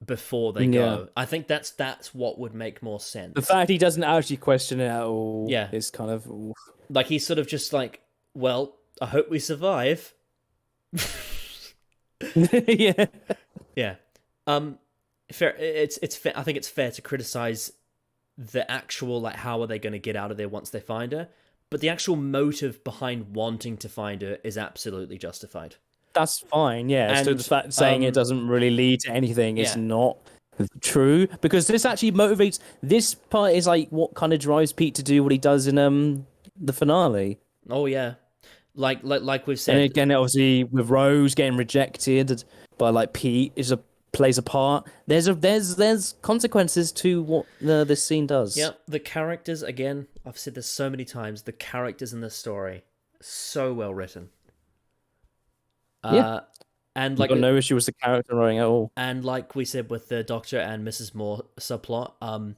[SPEAKER 2] before they go. I think that's what would make more sense.
[SPEAKER 1] The fact he doesn't actually question it at all is kind of...
[SPEAKER 2] Like, he's sort of just like, well, I hope we survive.
[SPEAKER 1] Yeah.
[SPEAKER 2] Yeah. Fair. It's fair. I think it's fair to criticize the actual, like, how are they going to get out of there once they find her, but the actual motive behind wanting to find her is absolutely justified.
[SPEAKER 1] That's fine, yeah.
[SPEAKER 2] And,
[SPEAKER 1] So the fact saying it doesn't really lead to anything is
[SPEAKER 2] yeah.
[SPEAKER 1] not true, because this actually motivates. This part is like what kind of drives Pete to do what he does in the finale.
[SPEAKER 2] Oh yeah, like we've said.
[SPEAKER 1] And again, obviously with Rose getting rejected by like Pete plays a part. There's consequences to what this scene does.
[SPEAKER 2] Yeah, the characters, again, I've said this so many times, the characters in this story, so well written.
[SPEAKER 1] Yeah.
[SPEAKER 2] And like
[SPEAKER 1] got no issue with the character writing at all.
[SPEAKER 2] And like we said with the Doctor and Mrs. Moore subplot,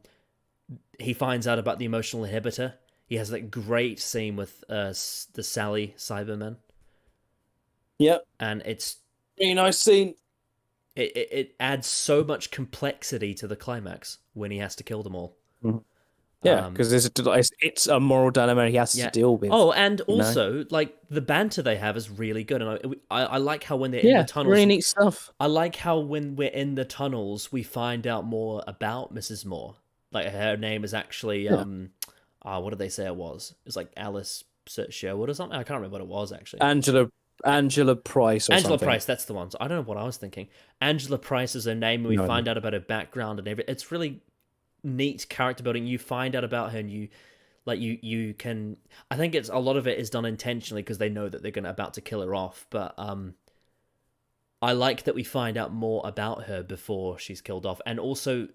[SPEAKER 2] he finds out about the emotional inhibitor. He has that great scene with the Sally Cybermen.
[SPEAKER 1] Yep.
[SPEAKER 2] And it's
[SPEAKER 1] really nice scene.
[SPEAKER 2] It adds so much complexity to the climax when he has to kill them all.
[SPEAKER 1] Mm-hmm. Yeah, because it's a moral dilemma he has to deal with.
[SPEAKER 2] Oh, and also, like, the banter they have is really good. And I like how when they're in the tunnels...
[SPEAKER 1] really neat stuff.
[SPEAKER 2] I like how when we're in the tunnels, we find out more about Mrs. Moore. Like, her name is actually... what did they say it was? It was like Alice Sherwood or something? I can't remember what it was, actually.
[SPEAKER 1] Angela Price or
[SPEAKER 2] Angela
[SPEAKER 1] something.
[SPEAKER 2] Price, that's the one. So I don't know what I was thinking. Angela Price is her name, and we find out about her background and everything. It's really neat character building. You find out about her, and you can. I think it's a lot of it is done intentionally because they know that they're about to kill her off. But I like that we find out more about her before she's killed off, and also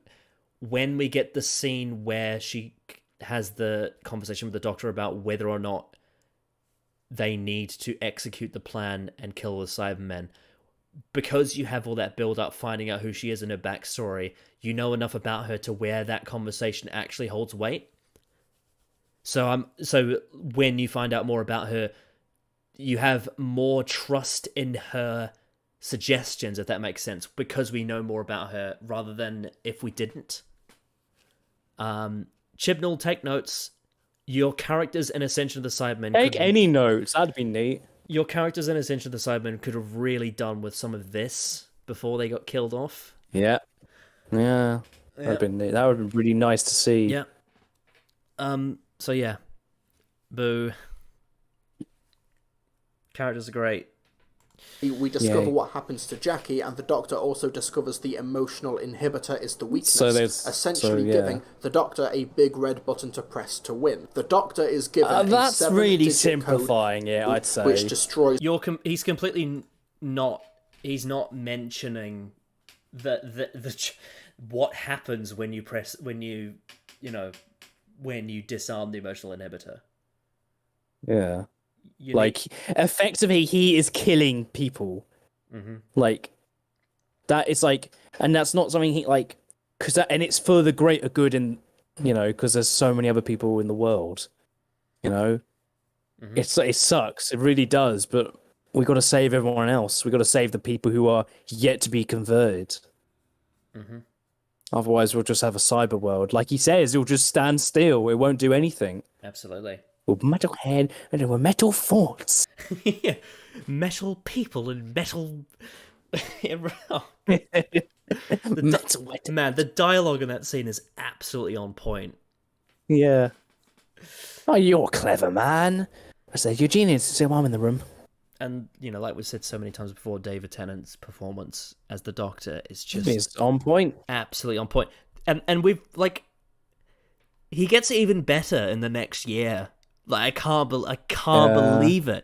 [SPEAKER 2] when we get the scene where she has the conversation with the Doctor about whether or not they need to execute the plan and kill the Cybermen. Because you have all that build-up, finding out who she is and her backstory, you know enough about her to where that conversation actually holds weight. So when you find out more about her, you have more trust in her suggestions, if that makes sense, because we know more about her, rather than if we didn't. Chibnall, take notes. Your characters in Ascension of the Cybermen...
[SPEAKER 1] Take any notes, that'd be neat.
[SPEAKER 2] Your characters in Ascension of the Cybermen could have really done with some of this before they got killed off.
[SPEAKER 1] Yeah. Yeah. That'd be neat. That would be really nice to see.
[SPEAKER 2] Yeah. So yeah. Boo. Characters are great.
[SPEAKER 3] We discover what happens to Jackie, and the Doctor also discovers the emotional inhibitor is the weakness, essentially giving the Doctor a big red button to press to win. The Doctor is given
[SPEAKER 1] that's
[SPEAKER 3] a
[SPEAKER 1] really
[SPEAKER 3] 7-digit
[SPEAKER 1] simplifying
[SPEAKER 3] code,
[SPEAKER 1] it, I'd say.
[SPEAKER 3] which destroys...
[SPEAKER 2] He's completely not... He's not mentioning the what happens when you press... when you disarm the emotional inhibitor.
[SPEAKER 1] Yeah. Effectively, he is killing people.
[SPEAKER 2] Mm-hmm.
[SPEAKER 1] Like, that is like, and that's not something he like, and it's for the greater good, and because there's so many other people in the world.
[SPEAKER 2] Mm-hmm.
[SPEAKER 1] It sucks. It really does. But we got to save everyone else. We got to save the people who are yet to be converted.
[SPEAKER 2] Mm-hmm.
[SPEAKER 1] Otherwise, we'll just have a cyber world. Like he says, it'll just stand still. It won't do anything.
[SPEAKER 2] Absolutely.
[SPEAKER 1] With metal head and with metal thoughts.
[SPEAKER 2] Yeah. Metal people and metal... Man, the dialogue in that scene is absolutely on point.
[SPEAKER 1] Yeah. Oh, you're clever, man. I said, you're genius. See, I'm in the room.
[SPEAKER 2] And, like we said so many times before, David Tennant's performance as the Doctor is just...
[SPEAKER 1] It's on point.
[SPEAKER 2] Absolutely on point. And we've, he gets even better in the next year. I can't believe it.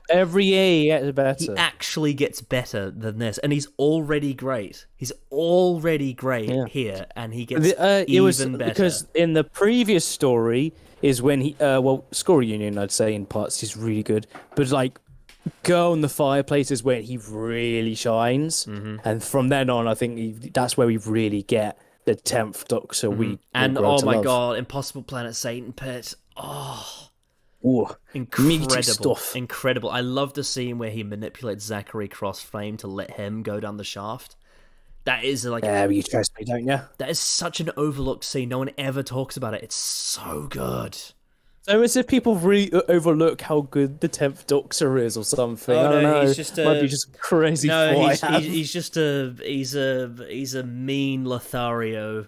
[SPEAKER 1] Every year he gets better.
[SPEAKER 2] He actually gets better than this, and he's already great. He's already great here, and he gets even better.
[SPEAKER 1] Because in the previous story is when he, Score Reunion, I'd say in parts he's really good, but Girl in the Fireplace is where he really shines, and from then on, I think that's where we really get the 10th Doctor.
[SPEAKER 2] And oh my god, Impossible Planet Satan Pit. Oh.
[SPEAKER 1] Ooh,
[SPEAKER 2] incredible. I love the scene where he manipulates Zachary Crossflame to let him go down the shaft. That is
[SPEAKER 1] you trust me, don't you?
[SPEAKER 2] That is such an overlooked scene. No one ever talks about it. It's so good.
[SPEAKER 1] So as if people really overlook how good the 10th Doctor is or something.
[SPEAKER 2] Oh,
[SPEAKER 1] I don't
[SPEAKER 2] no,
[SPEAKER 1] know.
[SPEAKER 2] he's just
[SPEAKER 1] Might be just crazy.
[SPEAKER 2] No,
[SPEAKER 1] thought I have.
[SPEAKER 2] he's just he's a mean Lothario.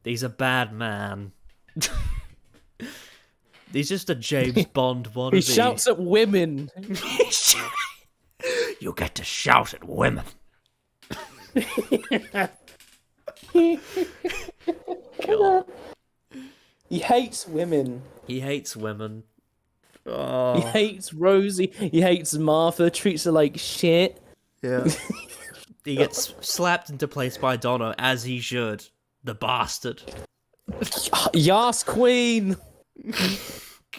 [SPEAKER 2] He's a bad man. He's just a James Bond wannabe.
[SPEAKER 1] He shouts at women.
[SPEAKER 2] You get to shout at women. God.
[SPEAKER 1] He hates women.
[SPEAKER 2] He hates women. Oh.
[SPEAKER 1] He hates Rosie. He hates Martha. Treats her like shit.
[SPEAKER 2] Yeah. He gets slapped into place by Donna, as he should. The bastard.
[SPEAKER 1] Yas, Queen.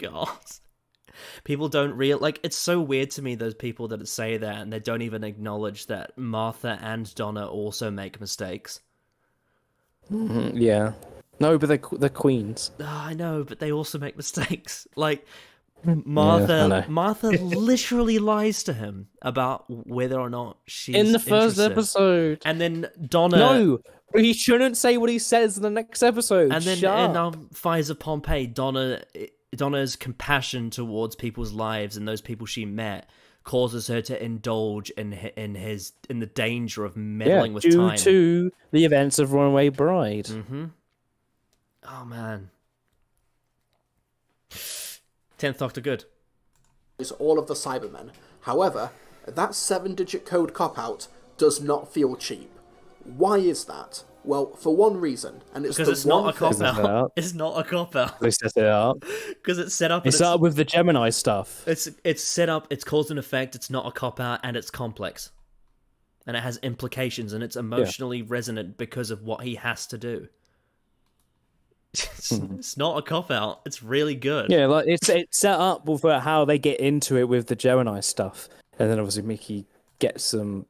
[SPEAKER 2] God. People don't it's so weird to me, those people that say that, and they don't even acknowledge that Martha and Donna also make mistakes.
[SPEAKER 1] Yeah. No, but they're queens.
[SPEAKER 2] I know, but they also make mistakes. Like, Martha literally lies to him about whether or not she's
[SPEAKER 1] in the first
[SPEAKER 2] interested.
[SPEAKER 1] episode.
[SPEAKER 2] And then Donna...
[SPEAKER 1] No, he shouldn't say what he says in the next episode.
[SPEAKER 2] And then
[SPEAKER 1] Shut
[SPEAKER 2] in
[SPEAKER 1] up.
[SPEAKER 2] Pfizer Pompeii, Donna's compassion towards people's lives and those people she met causes her to indulge in the danger of meddling with time.
[SPEAKER 1] Due to the events of Runaway Bride.
[SPEAKER 2] Mm-hmm. Oh, man. 10th Doctor good.
[SPEAKER 3] Is all of the Cybermen. However, that 7-digit code cop-out does not feel cheap. Why is that? Well, for one reason, and it's
[SPEAKER 2] because it's not a cop-out. It's not a cop-out.
[SPEAKER 1] They set it up.
[SPEAKER 2] Because it's set up.
[SPEAKER 1] It's set up with the Gemini stuff.
[SPEAKER 2] It's set up, it's cause and effect, it's not a cop-out, and it's complex. And it has implications, and it's emotionally resonant because of what he has to do. It's not a cop-out. It's really good.
[SPEAKER 1] Yeah, like it's set up with how they get into it with the Gemini stuff. And then obviously Mickey gets them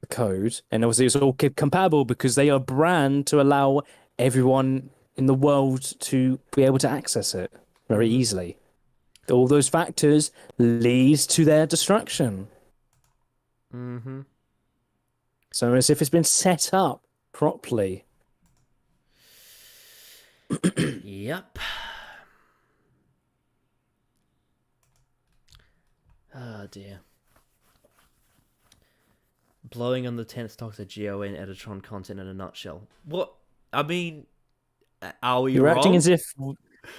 [SPEAKER 1] the code. And obviously it's all compatible because they are brand to allow everyone in the world to be able to access it very easily. All those factors leads to their destruction.
[SPEAKER 2] Mm-hmm.
[SPEAKER 1] So as if it's been set up properly.
[SPEAKER 2] Yep. Oh dear. Blowing on the 10th Doctor Geo in Editron content in a nutshell. What? I mean, are we
[SPEAKER 1] You're
[SPEAKER 2] wrong?
[SPEAKER 1] acting as if...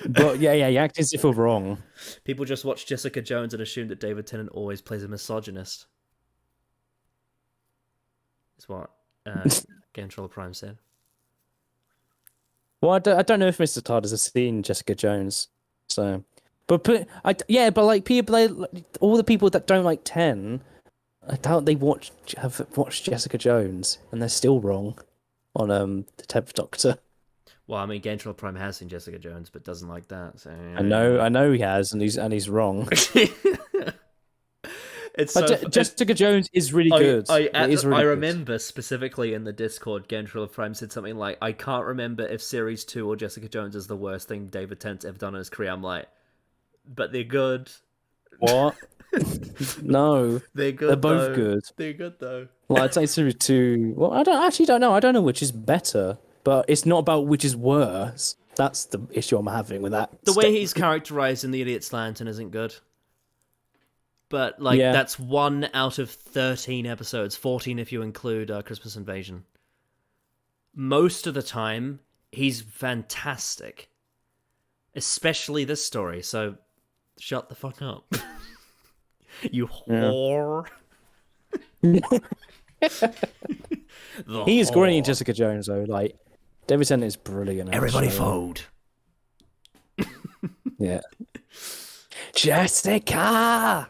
[SPEAKER 1] But yeah, you're acting as if we're wrong.
[SPEAKER 2] People just watch Jessica Jones and assume that David Tennant always plays a misogynist. That's what Game Troller Prime said.
[SPEAKER 1] Well, I don't know if Mr. TARDIS has seen Jessica Jones, so, but like people, all the people that don't like 10, I doubt they have watched Jessica Jones, and they're still wrong on the 10th Doctor.
[SPEAKER 2] Well, I mean, Game Troller Prime has seen Jessica Jones, but doesn't like that. So
[SPEAKER 1] I know he has, and he's wrong. Jessica Jones is really good.
[SPEAKER 2] I remember specifically in the Discord, Gentril of Prime said something like, I can't remember if Series 2 or Jessica Jones is the worst thing David Tennant's ever done in his career. I'm like, but they're good.
[SPEAKER 1] What? No.
[SPEAKER 2] They're good.
[SPEAKER 1] They're both good.
[SPEAKER 2] They're good, though.
[SPEAKER 1] Like, I'd say Series 2... Well, I don't know. I don't know which is better, but it's not about which is worse. That's the issue I'm having with that.
[SPEAKER 2] The way he's characterized in The Idiot's Lantern isn't good. But, that's 1 out of 13 episodes, 14 if you include Christmas Invasion. Most of the time, he's fantastic. Especially this story, so shut the fuck up. You whore.
[SPEAKER 1] He's great in Jessica Jones, though. Like, David Tennant is brilliant.
[SPEAKER 2] Everybody fold.
[SPEAKER 1] Yeah. Jessica!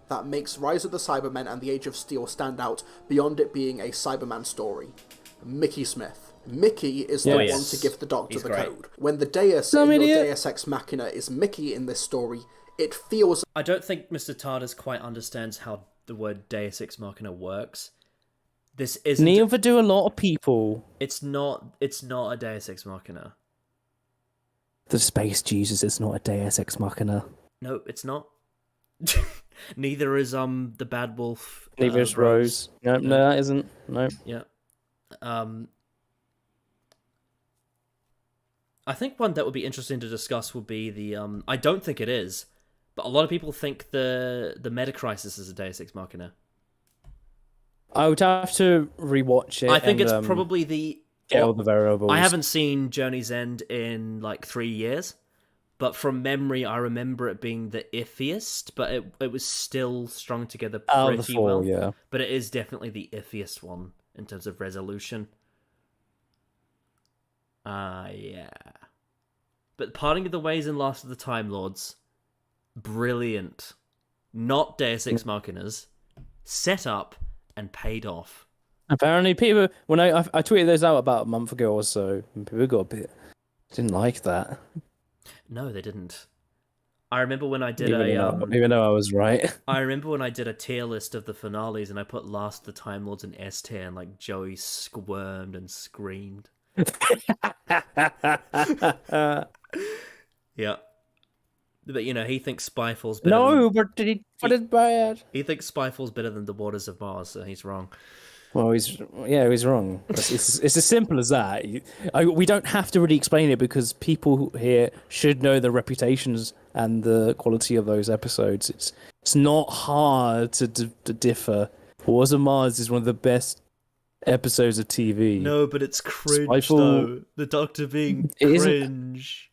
[SPEAKER 3] That makes Rise of the Cybermen and the Age of Steel stand out beyond it being a Cyberman story. Mickey Smith. Mickey is the one to give the Doctor the code. When the Deus in your Deus Ex Machina is Mickey in this story, it feels...
[SPEAKER 2] I don't think Mr. TARDIS quite understands how the word Deus Ex Machina works. This isn't...
[SPEAKER 1] Neither do a lot of people.
[SPEAKER 2] It's not a Deus Ex Machina.
[SPEAKER 1] The Space Jesus is not a Deus Ex Machina.
[SPEAKER 2] No, it's not. Neither is the Bad Wolf.
[SPEAKER 1] Neither is Rose. No, that isn't. No.
[SPEAKER 2] Yeah. I think one that would be interesting to discuss would be the I don't think it is, but a lot of people think the Meta Crisis is a Deus Ex Machina.
[SPEAKER 1] I would have to rewatch it.
[SPEAKER 2] I think it's probably the
[SPEAKER 1] get all the variables.
[SPEAKER 2] I haven't seen Journey's End in like 3 years, but from memory, I remember it being the iffiest, but it was still strung together pretty well.
[SPEAKER 1] Yeah.
[SPEAKER 2] But it is definitely the iffiest one in terms of resolution. Yeah. But Parting of the Ways and Last of the Time Lords, brilliant. Not Deus Ex Machinas, set up and paid off.
[SPEAKER 1] Apparently, people, when I tweeted those out about a month ago or so, and people got a bit didn't like that.
[SPEAKER 2] No, they didn't. I remember when I did
[SPEAKER 1] even though I was right.
[SPEAKER 2] I remember when I did a tier list of the finales, and I put Last of the Time Lords in S tier, and like Joey squirmed and screamed. Yeah. But, you know, he thinks Spyfall's better
[SPEAKER 1] but it's bad.
[SPEAKER 2] He thinks Spyfall's better than The Waters of Mars, so he's wrong.
[SPEAKER 1] Well, he's wrong. It's as simple as that. We don't have to really explain it because people here should know the reputations and the quality of those episodes. It's not hard to differ. Wars of Mars is one of the best episodes of TV.
[SPEAKER 2] No, but it's cringe, though. The Doctor being cringe.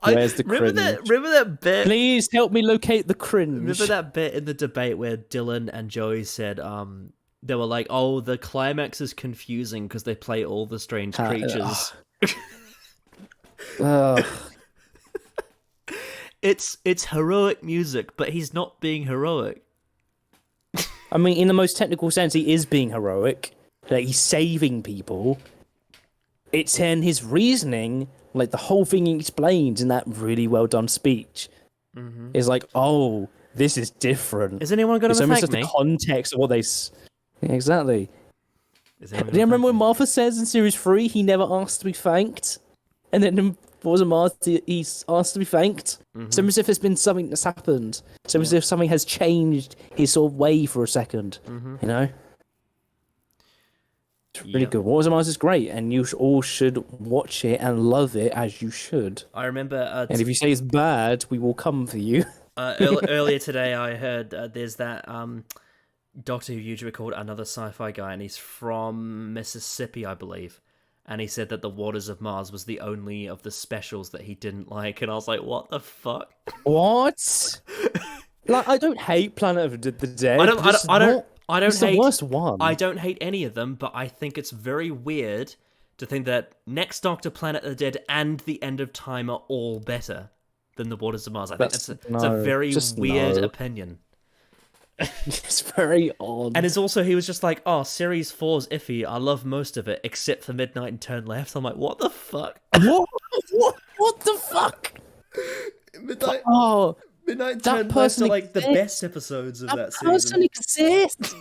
[SPEAKER 1] Where's the cringe?
[SPEAKER 2] Remember that bit?
[SPEAKER 1] Please help me locate the cringe.
[SPEAKER 2] Remember that bit in the debate where Dylan and Joey said, they were like, "Oh, the climax is confusing because they play all the strange creatures." It's heroic music, but he's not being heroic.
[SPEAKER 1] I mean, in the most technical sense, he is being heroic. Like, he's saving people. It's in his reasoning, like the whole thing he explains in that really well done speech.
[SPEAKER 2] Mm-hmm.
[SPEAKER 1] Is like, oh, this is different.
[SPEAKER 2] Is anyone going to thank
[SPEAKER 1] just
[SPEAKER 2] me?
[SPEAKER 1] The context of what they. Yeah, exactly.
[SPEAKER 2] Do
[SPEAKER 1] you remember when Martha says in series 3 he never asked to be thanked, and then in Wars of Mars he's asked to be thanked?
[SPEAKER 2] Mm-hmm.
[SPEAKER 1] So as if there's been something that's happened. So as if something has changed his sort of way for a second.
[SPEAKER 2] Mm-hmm.
[SPEAKER 1] You know. It's really good. Wars of Mars is great, and you all should watch it and love it as you should.
[SPEAKER 2] I remember.
[SPEAKER 1] And if you say it's bad, we will come for you.
[SPEAKER 2] Earlier today, I heard there's that Doctor who usually called Another Sci-Fi Guy, and he's from Mississippi, I believe. And he said that The Waters of Mars was the only of the specials that he didn't like, and I was like, what the fuck?
[SPEAKER 1] What? Like, I don't hate Planet of the Dead.
[SPEAKER 2] I don't
[SPEAKER 1] it's
[SPEAKER 2] hate
[SPEAKER 1] the worst one.
[SPEAKER 2] I don't hate any of them, but I think it's very weird to think that Next Doctor, Planet of the Dead, and The End of Time are all better than The Waters of Mars. I think it's a very weird opinion.
[SPEAKER 1] It's very odd.
[SPEAKER 2] And it's also, he was just like, oh, Series 4's iffy. I love most of it, except for Midnight and Turn Left. I'm like, what the fuck?
[SPEAKER 1] What the fuck?
[SPEAKER 2] Midnight and Turn Left are like the best episodes of that season. That person
[SPEAKER 1] exists.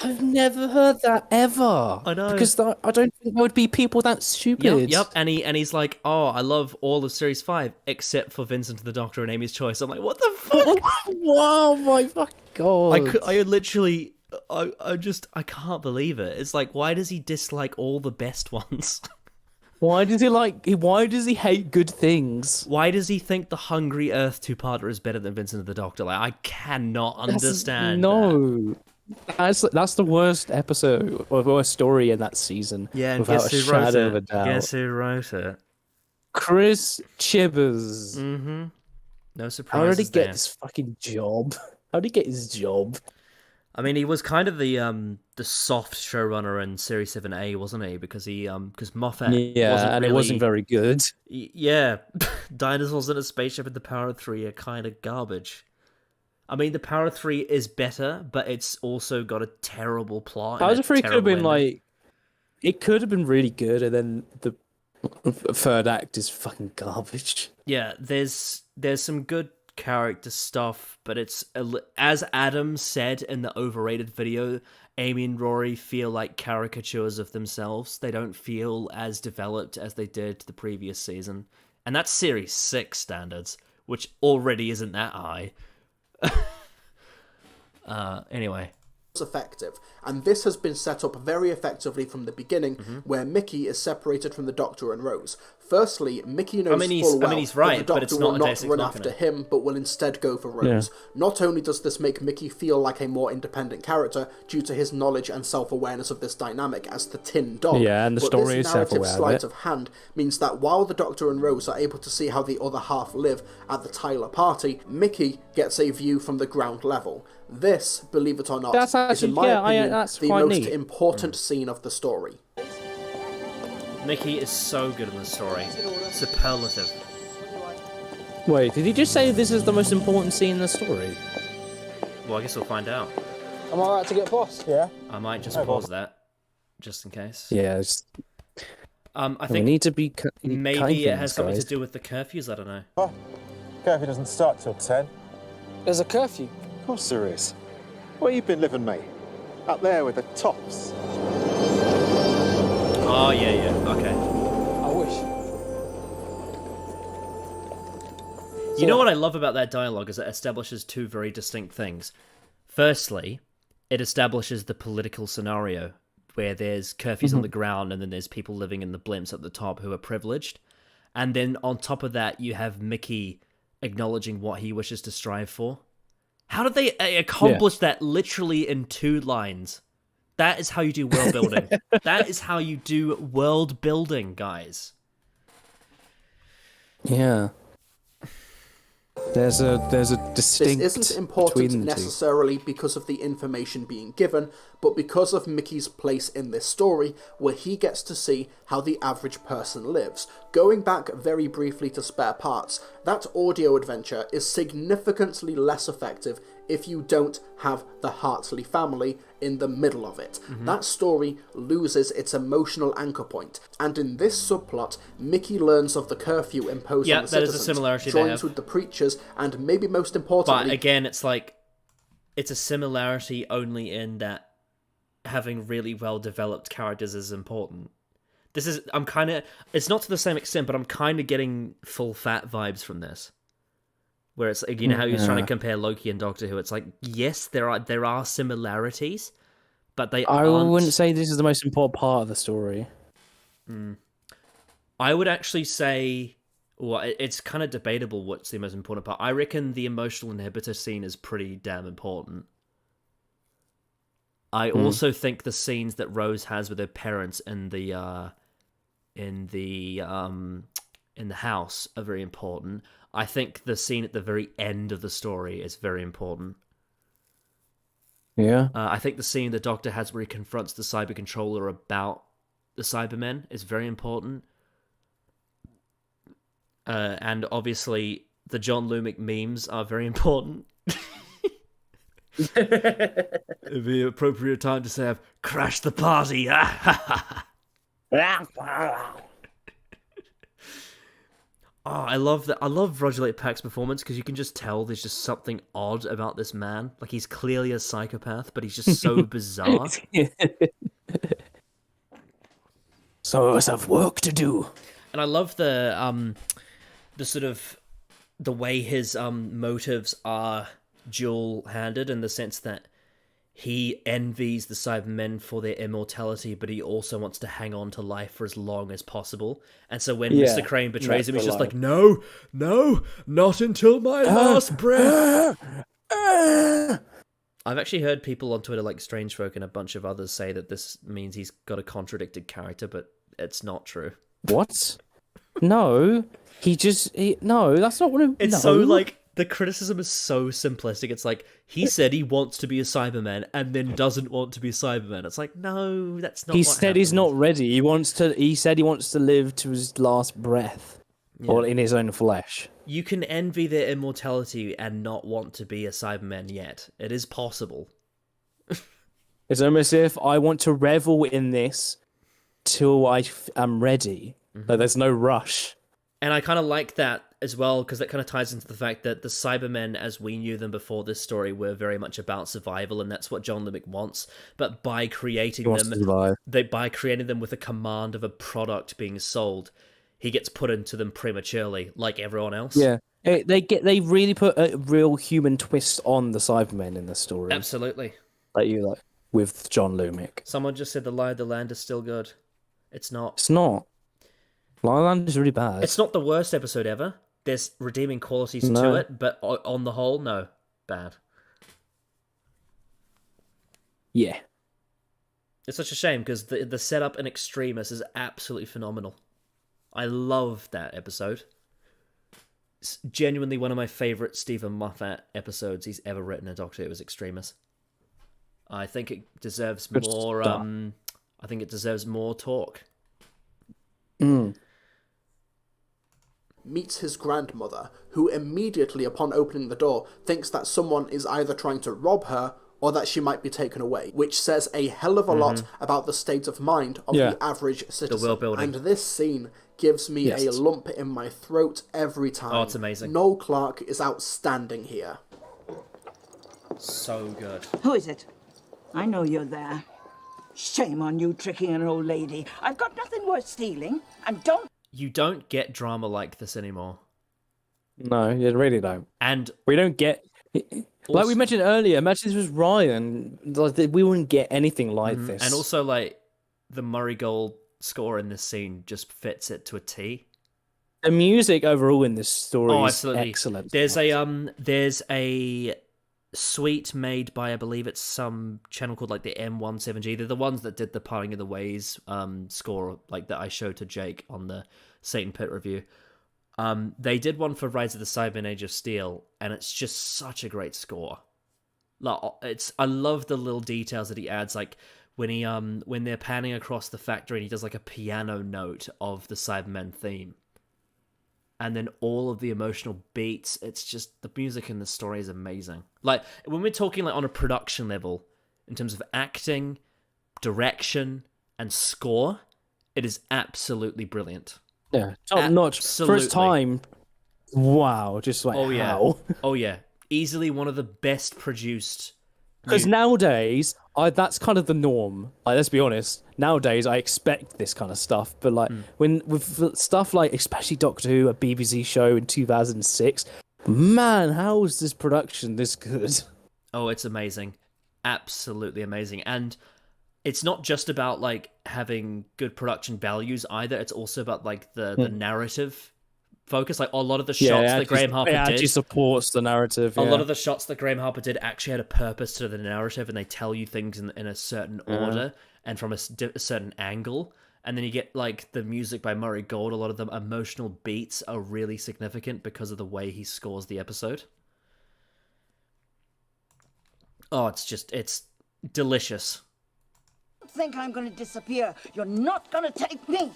[SPEAKER 1] I've never heard that ever.
[SPEAKER 2] I know.
[SPEAKER 1] Because I don't think there would be people that stupid.
[SPEAKER 2] Yep. And he's like, oh, I love all of Series 5, except for Vincent the Doctor and Amy's Choice. I'm like, what the fuck?
[SPEAKER 1] Wow, my fucking God.
[SPEAKER 2] I literally, I can't believe it. It's like, why does he dislike all the best ones?
[SPEAKER 1] Why does he hate good things?
[SPEAKER 2] Why does he think the Hungry Earth two-parter is better than Vincent the Doctor? Like, I cannot understand that.
[SPEAKER 1] That's the worst episode or worst story in that season.
[SPEAKER 2] Yeah, and
[SPEAKER 1] without
[SPEAKER 2] guess
[SPEAKER 1] a
[SPEAKER 2] who wrote
[SPEAKER 1] shadow
[SPEAKER 2] it?
[SPEAKER 1] of a doubt.
[SPEAKER 2] Guess who wrote it?
[SPEAKER 1] Chris Chibbers.
[SPEAKER 2] Mm-hmm. No surprise.
[SPEAKER 1] How did he get this fucking job? How did he get his job?
[SPEAKER 2] I mean, he was kind of the soft showrunner in Series 7A, wasn't he? Because because Moffat wasn't
[SPEAKER 1] it wasn't very good.
[SPEAKER 2] Yeah, Dinosaurs in a Spaceship and The Power of Three are kind of garbage. I mean, The Power of Three is better, but it's also got a terrible plot.
[SPEAKER 1] Power of Three could have been it could have been really good, and then the third act is fucking garbage.
[SPEAKER 2] Yeah, there's some good character stuff, but it's, as Adam said in the overrated video, Amy and Rory feel like caricatures of themselves. They don't feel as developed as they did the previous season, and that's Series 6 standards, which already isn't that high. Anyway,
[SPEAKER 3] effective, and this has been set up very effectively from the beginning, where Mickey is separated from the Doctor and Rose. Firstly, Mickey knows full well
[SPEAKER 2] he's right,
[SPEAKER 3] that the
[SPEAKER 2] but it's
[SPEAKER 3] Doctor will
[SPEAKER 2] not a
[SPEAKER 3] not
[SPEAKER 2] Deus Ex
[SPEAKER 3] run
[SPEAKER 2] Machina.
[SPEAKER 3] after him, but will instead go for Rose. Not only does this make Mickey feel like a more independent character due to his knowledge and self-awareness of this dynamic as the Tin Dog,
[SPEAKER 1] and the
[SPEAKER 3] but
[SPEAKER 1] story
[SPEAKER 3] this
[SPEAKER 1] is
[SPEAKER 3] narrative
[SPEAKER 1] self-aware of
[SPEAKER 3] sleight
[SPEAKER 1] it.
[SPEAKER 3] of hand means that while the Doctor and Rose are able to see how the other half live at the Tyler party, Mickey gets a view from the ground level. This, believe it or not,
[SPEAKER 1] That's
[SPEAKER 3] is in
[SPEAKER 1] actually-
[SPEAKER 3] my opinion
[SPEAKER 1] that's
[SPEAKER 3] the
[SPEAKER 1] quite
[SPEAKER 3] most
[SPEAKER 1] neat.
[SPEAKER 3] important scene of the story.
[SPEAKER 2] Mickey is so good in the story. Superlative.
[SPEAKER 1] Wait, did he just say this is the most important scene in the story?
[SPEAKER 2] Well, I guess we'll find out.
[SPEAKER 9] Am I right to get boss? Yeah.
[SPEAKER 2] I might just pause that, just in case.
[SPEAKER 1] Yeah,
[SPEAKER 2] I
[SPEAKER 1] we
[SPEAKER 2] think
[SPEAKER 1] need to be
[SPEAKER 2] maybe it has something to do with the curfews, I don't know.
[SPEAKER 11] Oh, curfew doesn't start till 10.
[SPEAKER 9] There's a curfew.
[SPEAKER 11] Of course there is. Where you been living, mate? Up there with the tops.
[SPEAKER 2] Oh, yeah, okay.
[SPEAKER 9] I wish.
[SPEAKER 2] You know what I love about that dialogue is it establishes two very distinct things. Firstly, it establishes the political scenario where there's curfews on the ground and then there's people living in the blimps at the top who are privileged. And then on top of that, you have Mickey acknowledging what he wishes to strive for. How did they accomplish that literally in 2 lines? That is how you do world building. That is how you do world building, guys.
[SPEAKER 1] Yeah. There's a distinct
[SPEAKER 3] This isn't important
[SPEAKER 1] between the two.
[SPEAKER 3] necessarily because of the information being given, but because of Mickey's place in this story, where he gets to see how the average person lives. Going back very briefly to Spare Parts, that audio adventure is significantly less effective if you don't have the Hartley family in the middle of it. That story loses its emotional anchor point, and in this subplot, Mickey learns of the curfew imposed on the
[SPEAKER 2] that is a
[SPEAKER 3] citizens,
[SPEAKER 2] similarity they
[SPEAKER 3] joins
[SPEAKER 2] have.
[SPEAKER 3] with the preachers, and maybe most importantly...
[SPEAKER 2] But again, it's like, it's a similarity only in that having really well-developed characters is important. This is, it's not to the same extent, but I'm kind of getting Full Fat vibes from this. Where it's, you know how he was trying to compare Loki and Doctor Who, it's like, yes, there are similarities, but they aren't...
[SPEAKER 1] I wouldn't say this is the most important part of the story.
[SPEAKER 2] I would actually say, well, it's kind of debatable what's the most important part. I reckon the emotional inhibitor scene is pretty damn important. I also think the scenes that Rose has with her parents in the house are very important. I think the scene at the very end of the story is very important.
[SPEAKER 1] Yeah.
[SPEAKER 2] I think the scene the Doctor has where he confronts the Cyber Controller about the Cybermen is very important. And obviously, the John Lumick memes are very important. It'd be an appropriate time to say I've crashed the party. I love that. I love Roger Pack's performance because you can just tell there's just something odd about this man. Like, he's clearly a psychopath, but he's just so bizarre.
[SPEAKER 1] Some of us have work to do.
[SPEAKER 2] And I love the sort of the way his motives are dual-handed in the sense that he envies the Cybermen for their immortality, but he also wants to hang on to life for as long as possible. And so when Mr. Crane betrays him, he's just like, no, not until my last breath. I've actually heard people on Twitter, like Strangefolk and a bunch of others, say that this means he's got a contradicted character, but it's not true.
[SPEAKER 1] What? No, no, that's not what
[SPEAKER 2] It's so, like, the criticism is so simplistic. It's like, he said he wants to be a Cyberman and then doesn't want to be a Cyberman. It's like, no, that's not
[SPEAKER 1] He
[SPEAKER 2] what
[SPEAKER 1] said
[SPEAKER 2] happened.
[SPEAKER 1] he's not ready. He said he wants to live to his last breath.
[SPEAKER 2] Yeah.
[SPEAKER 1] Or in his own flesh.
[SPEAKER 2] You can envy their immortality and not want to be a Cyberman yet. It is possible.
[SPEAKER 1] It's almost as if I want to revel in this till I am ready. Like, there's no rush.
[SPEAKER 2] And I kind of like that as well, because that kind of ties into the fact that the Cybermen, as we knew them before this story, were very much about survival, and that's what John Lumick wants. But by creating by creating them with a command of a product being sold, he gets put into them prematurely, like everyone else.
[SPEAKER 1] Yeah, they really put a real human twist on the Cybermen in the story.
[SPEAKER 2] Absolutely.
[SPEAKER 1] Like you like with John Lumick.
[SPEAKER 2] Someone just said The Lie of the Land is still good. It's not.
[SPEAKER 1] It's not. La La Land is really bad.
[SPEAKER 2] It's not the worst episode ever. There's redeeming qualities to it, but on the whole, no. Bad.
[SPEAKER 1] Yeah.
[SPEAKER 2] It's such a shame because the setup in Extremis is absolutely phenomenal. I love that episode. It's genuinely one of my favourite Stephen Moffat episodes he's ever written in Doctor Who was Extremis. I think it deserves more. I think it deserves more talk.
[SPEAKER 3] Meets his grandmother, who immediately upon opening the door thinks that someone is either trying to rob her or that she might be taken away, which says a hell of a lot about the state of mind of the average citizen.
[SPEAKER 2] The world building.
[SPEAKER 3] And this scene gives me a lump in my throat every time.
[SPEAKER 2] Oh, it's amazing.
[SPEAKER 3] Noel Clarke is outstanding here.
[SPEAKER 2] So good.
[SPEAKER 12] Who is it? I know you're there. Shame on you tricking an old lady. I've got nothing worth stealing, and don't...
[SPEAKER 2] You don't get drama like this anymore.
[SPEAKER 1] No, you really don't.
[SPEAKER 2] And
[SPEAKER 1] we don't get... Like we mentioned earlier, imagine this was Ryan. Like, we wouldn't get anything like this.
[SPEAKER 2] And also, like, the Murray Gold score in this scene just fits it to a T.
[SPEAKER 1] The music overall in this story is excellent.
[SPEAKER 2] There's a suite made by, I believe it's some channel called like the M17G. They're the ones that did the Parting of the Ways score, like that I showed to Jake on the Satan Pit review. They did one for Rise of the Cybermen Age of Steel, and it's just such a great score. Like, I love the little details that he adds, like when he when they're panning across the factory and he does like a piano note of the Cybermen theme. And then all of the emotional beats, it's just, the music in the story is amazing. Like, when we're talking like on a production level, in terms of acting, direction, and score, it is absolutely brilliant.
[SPEAKER 1] Yeah, top notch. For its time, wow, just like, how?
[SPEAKER 2] Oh yeah, easily one of the best produced.
[SPEAKER 1] Because nowadays, that's kind of the norm. Like, let's be honest. Nowadays, I expect this kind of stuff. But like when with stuff like, especially Doctor Who, a BBC show in 2006, man, how is this production this good?
[SPEAKER 2] Oh, it's amazing, absolutely amazing. And it's not just about like having good production values either. It's also about like the narrative focus. Like a lot of the shots that Graham Harper did
[SPEAKER 1] actually supports the narrative.
[SPEAKER 2] A lot of the shots that Graham Harper did actually had a purpose to the narrative, and they tell you things in a certain order and from a certain angle. And then you get like the music by Murray Gold. A lot of the emotional beats are really significant because of the way he scores the episode. Oh, it's delicious.
[SPEAKER 12] Think I'm going to disappear. You're not going to take me.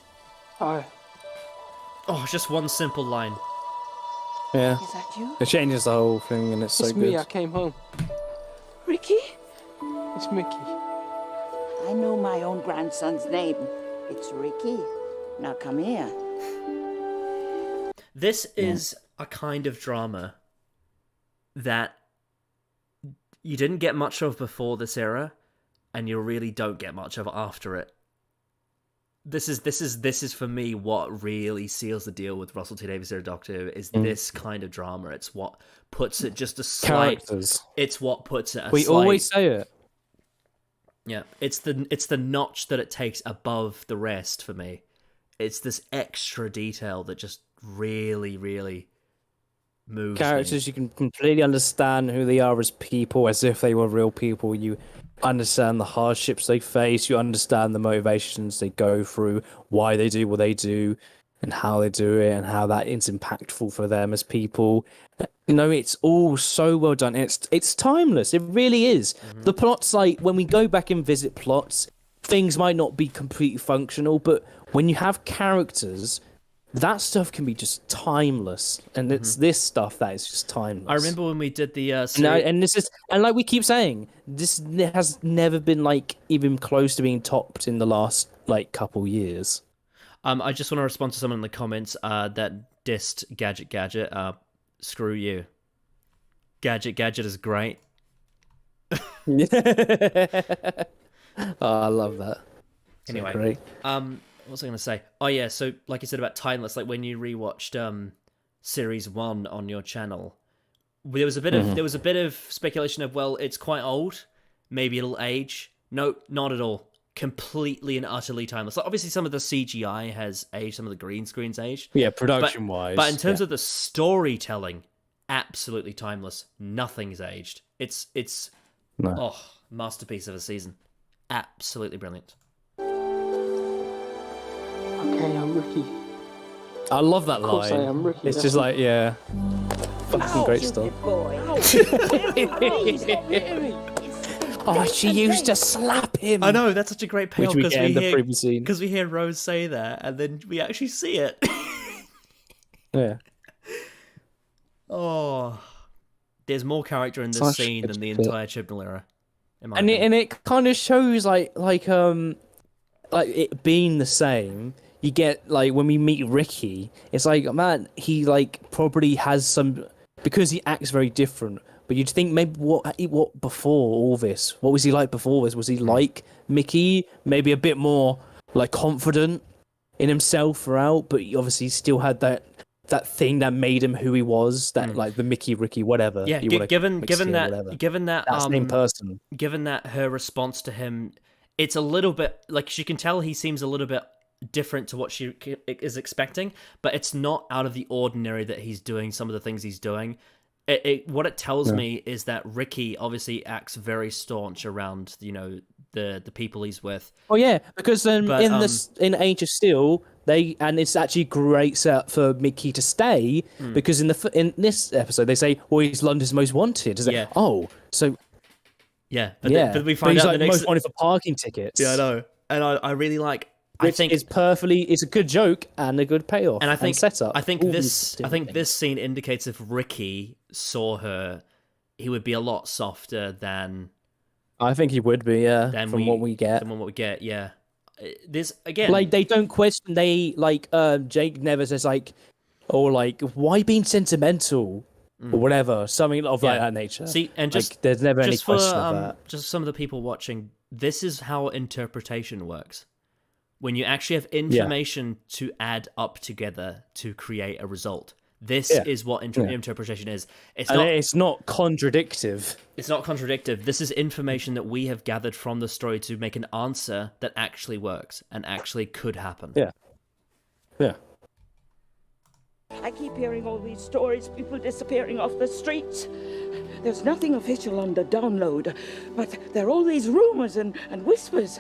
[SPEAKER 10] Hi.
[SPEAKER 2] Oh, just one simple line.
[SPEAKER 1] Yeah.
[SPEAKER 12] Is that you?
[SPEAKER 1] It changes the whole thing, and it's so good.
[SPEAKER 10] It's me, I came home.
[SPEAKER 12] Ricky?
[SPEAKER 10] It's Mickey.
[SPEAKER 12] I know my own grandson's name. It's Ricky. Now come here.
[SPEAKER 2] This is a kind of drama that you didn't get much of before this era, and you really don't get much of after it. This is for me what really seals the deal with Russell T Davies' Doctor Who is this kind of drama. It's what puts it just a slight.
[SPEAKER 1] Characters.
[SPEAKER 2] It's what puts it.
[SPEAKER 1] We always say it.
[SPEAKER 2] Yeah, it's the notch that it takes above the rest for me. It's this extra detail that just really, really moves
[SPEAKER 1] Characters
[SPEAKER 2] me.
[SPEAKER 1] you can completely understand who they are as people, as if they were real people. You understand the hardships they face. You understand the motivations they go through, why they do what they do, and how they do it, and how that is impactful for them as people. You know, it's all so well done. It's timeless. It really is. The plots, like when we go back and visit plots, things might not be completely functional, but when you have characters, that stuff can be just timeless, and it's this stuff that is just timeless.
[SPEAKER 2] I remember when we did the
[SPEAKER 1] and like we keep saying, this has never been like even close to being topped in the last like couple years.
[SPEAKER 2] I just want to respond to someone in the comments that dissed Gadget. Screw you. Gadget is great.
[SPEAKER 1] Oh, I love that.
[SPEAKER 2] Anyway,
[SPEAKER 1] so great.
[SPEAKER 2] What was I going to say? Oh yeah, so like you said about timeless, like when you rewatched series 1 on your channel, there was a bit of speculation of, well, it's quite old, maybe it'll age. No, not at all. Completely and utterly timeless. Like, obviously, some of the CGI has aged, some of the green screens aged.
[SPEAKER 1] Yeah, production-wise.
[SPEAKER 2] But in terms of the storytelling, absolutely timeless. Nothing's aged. It's masterpiece of a season. Absolutely brilliant.
[SPEAKER 10] Okay, I'm Ricky.
[SPEAKER 1] I love that
[SPEAKER 10] Of course
[SPEAKER 1] line.
[SPEAKER 10] I am Ricky.
[SPEAKER 1] It's just like, yeah, fucking great stuff. Oh, she used to slap him.
[SPEAKER 2] I know, that's such a great payoff
[SPEAKER 1] Which we get in the previous scene.
[SPEAKER 2] because we hear Rose say that, and then we actually see it.
[SPEAKER 1] Yeah.
[SPEAKER 2] Oh, there's more character in this scene than the entire Chibnall era.
[SPEAKER 1] And it kind of shows like it being the same. You get like when we meet Ricky, it's like, man, he like probably has some, because he acts very different. But you'd think maybe what before all this? What was he like before this? Was he like Mickey? Maybe a bit more like confident in himself throughout, but he obviously still had that thing that made him who he was. That like the Mickey, Ricky, whatever.
[SPEAKER 2] Yeah, given that
[SPEAKER 1] same person.
[SPEAKER 2] Given that her response to him, it's a little bit like she can tell he seems a little bit different to what she is expecting, but it's not out of the ordinary that he's doing some of the things he's doing. What it tells me is that Ricky obviously acts very staunch around, the people he's with.
[SPEAKER 1] Oh yeah, because in Age of Steel, and it's actually great setup for Mickey to stay because in this episode they say, "Well, he's London's most wanted." Is it? Oh, so
[SPEAKER 2] yeah, but we find
[SPEAKER 1] he's
[SPEAKER 2] out
[SPEAKER 1] like
[SPEAKER 2] the next
[SPEAKER 1] most wanted for parking tickets.
[SPEAKER 2] Yeah, I know, and I really like.
[SPEAKER 1] I think it's a good joke and a good payoff.
[SPEAKER 2] And I think
[SPEAKER 1] setup.
[SPEAKER 2] I think this scene indicates if Ricky saw her, he would be a lot softer than.
[SPEAKER 1] I think he would be, yeah. From what we get,
[SPEAKER 2] yeah. This again,
[SPEAKER 1] like they don't question. They like Jake never says like, or like why being sentimental or whatever, something of like that nature.
[SPEAKER 2] See, and just
[SPEAKER 1] like, there's never any
[SPEAKER 2] for,
[SPEAKER 1] question of that.
[SPEAKER 2] Just some of the people watching, this is how interpretation works. When you actually have information to add up together to create a result. This is what interpretation is. It's
[SPEAKER 1] not contradictive.
[SPEAKER 2] It's not contradictive. This is information that we have gathered from the story to make an answer that actually works and actually could happen.
[SPEAKER 1] Yeah. Yeah.
[SPEAKER 12] I keep hearing all these stories, people disappearing off the streets. There's nothing official on the download, but there are all these rumors and whispers.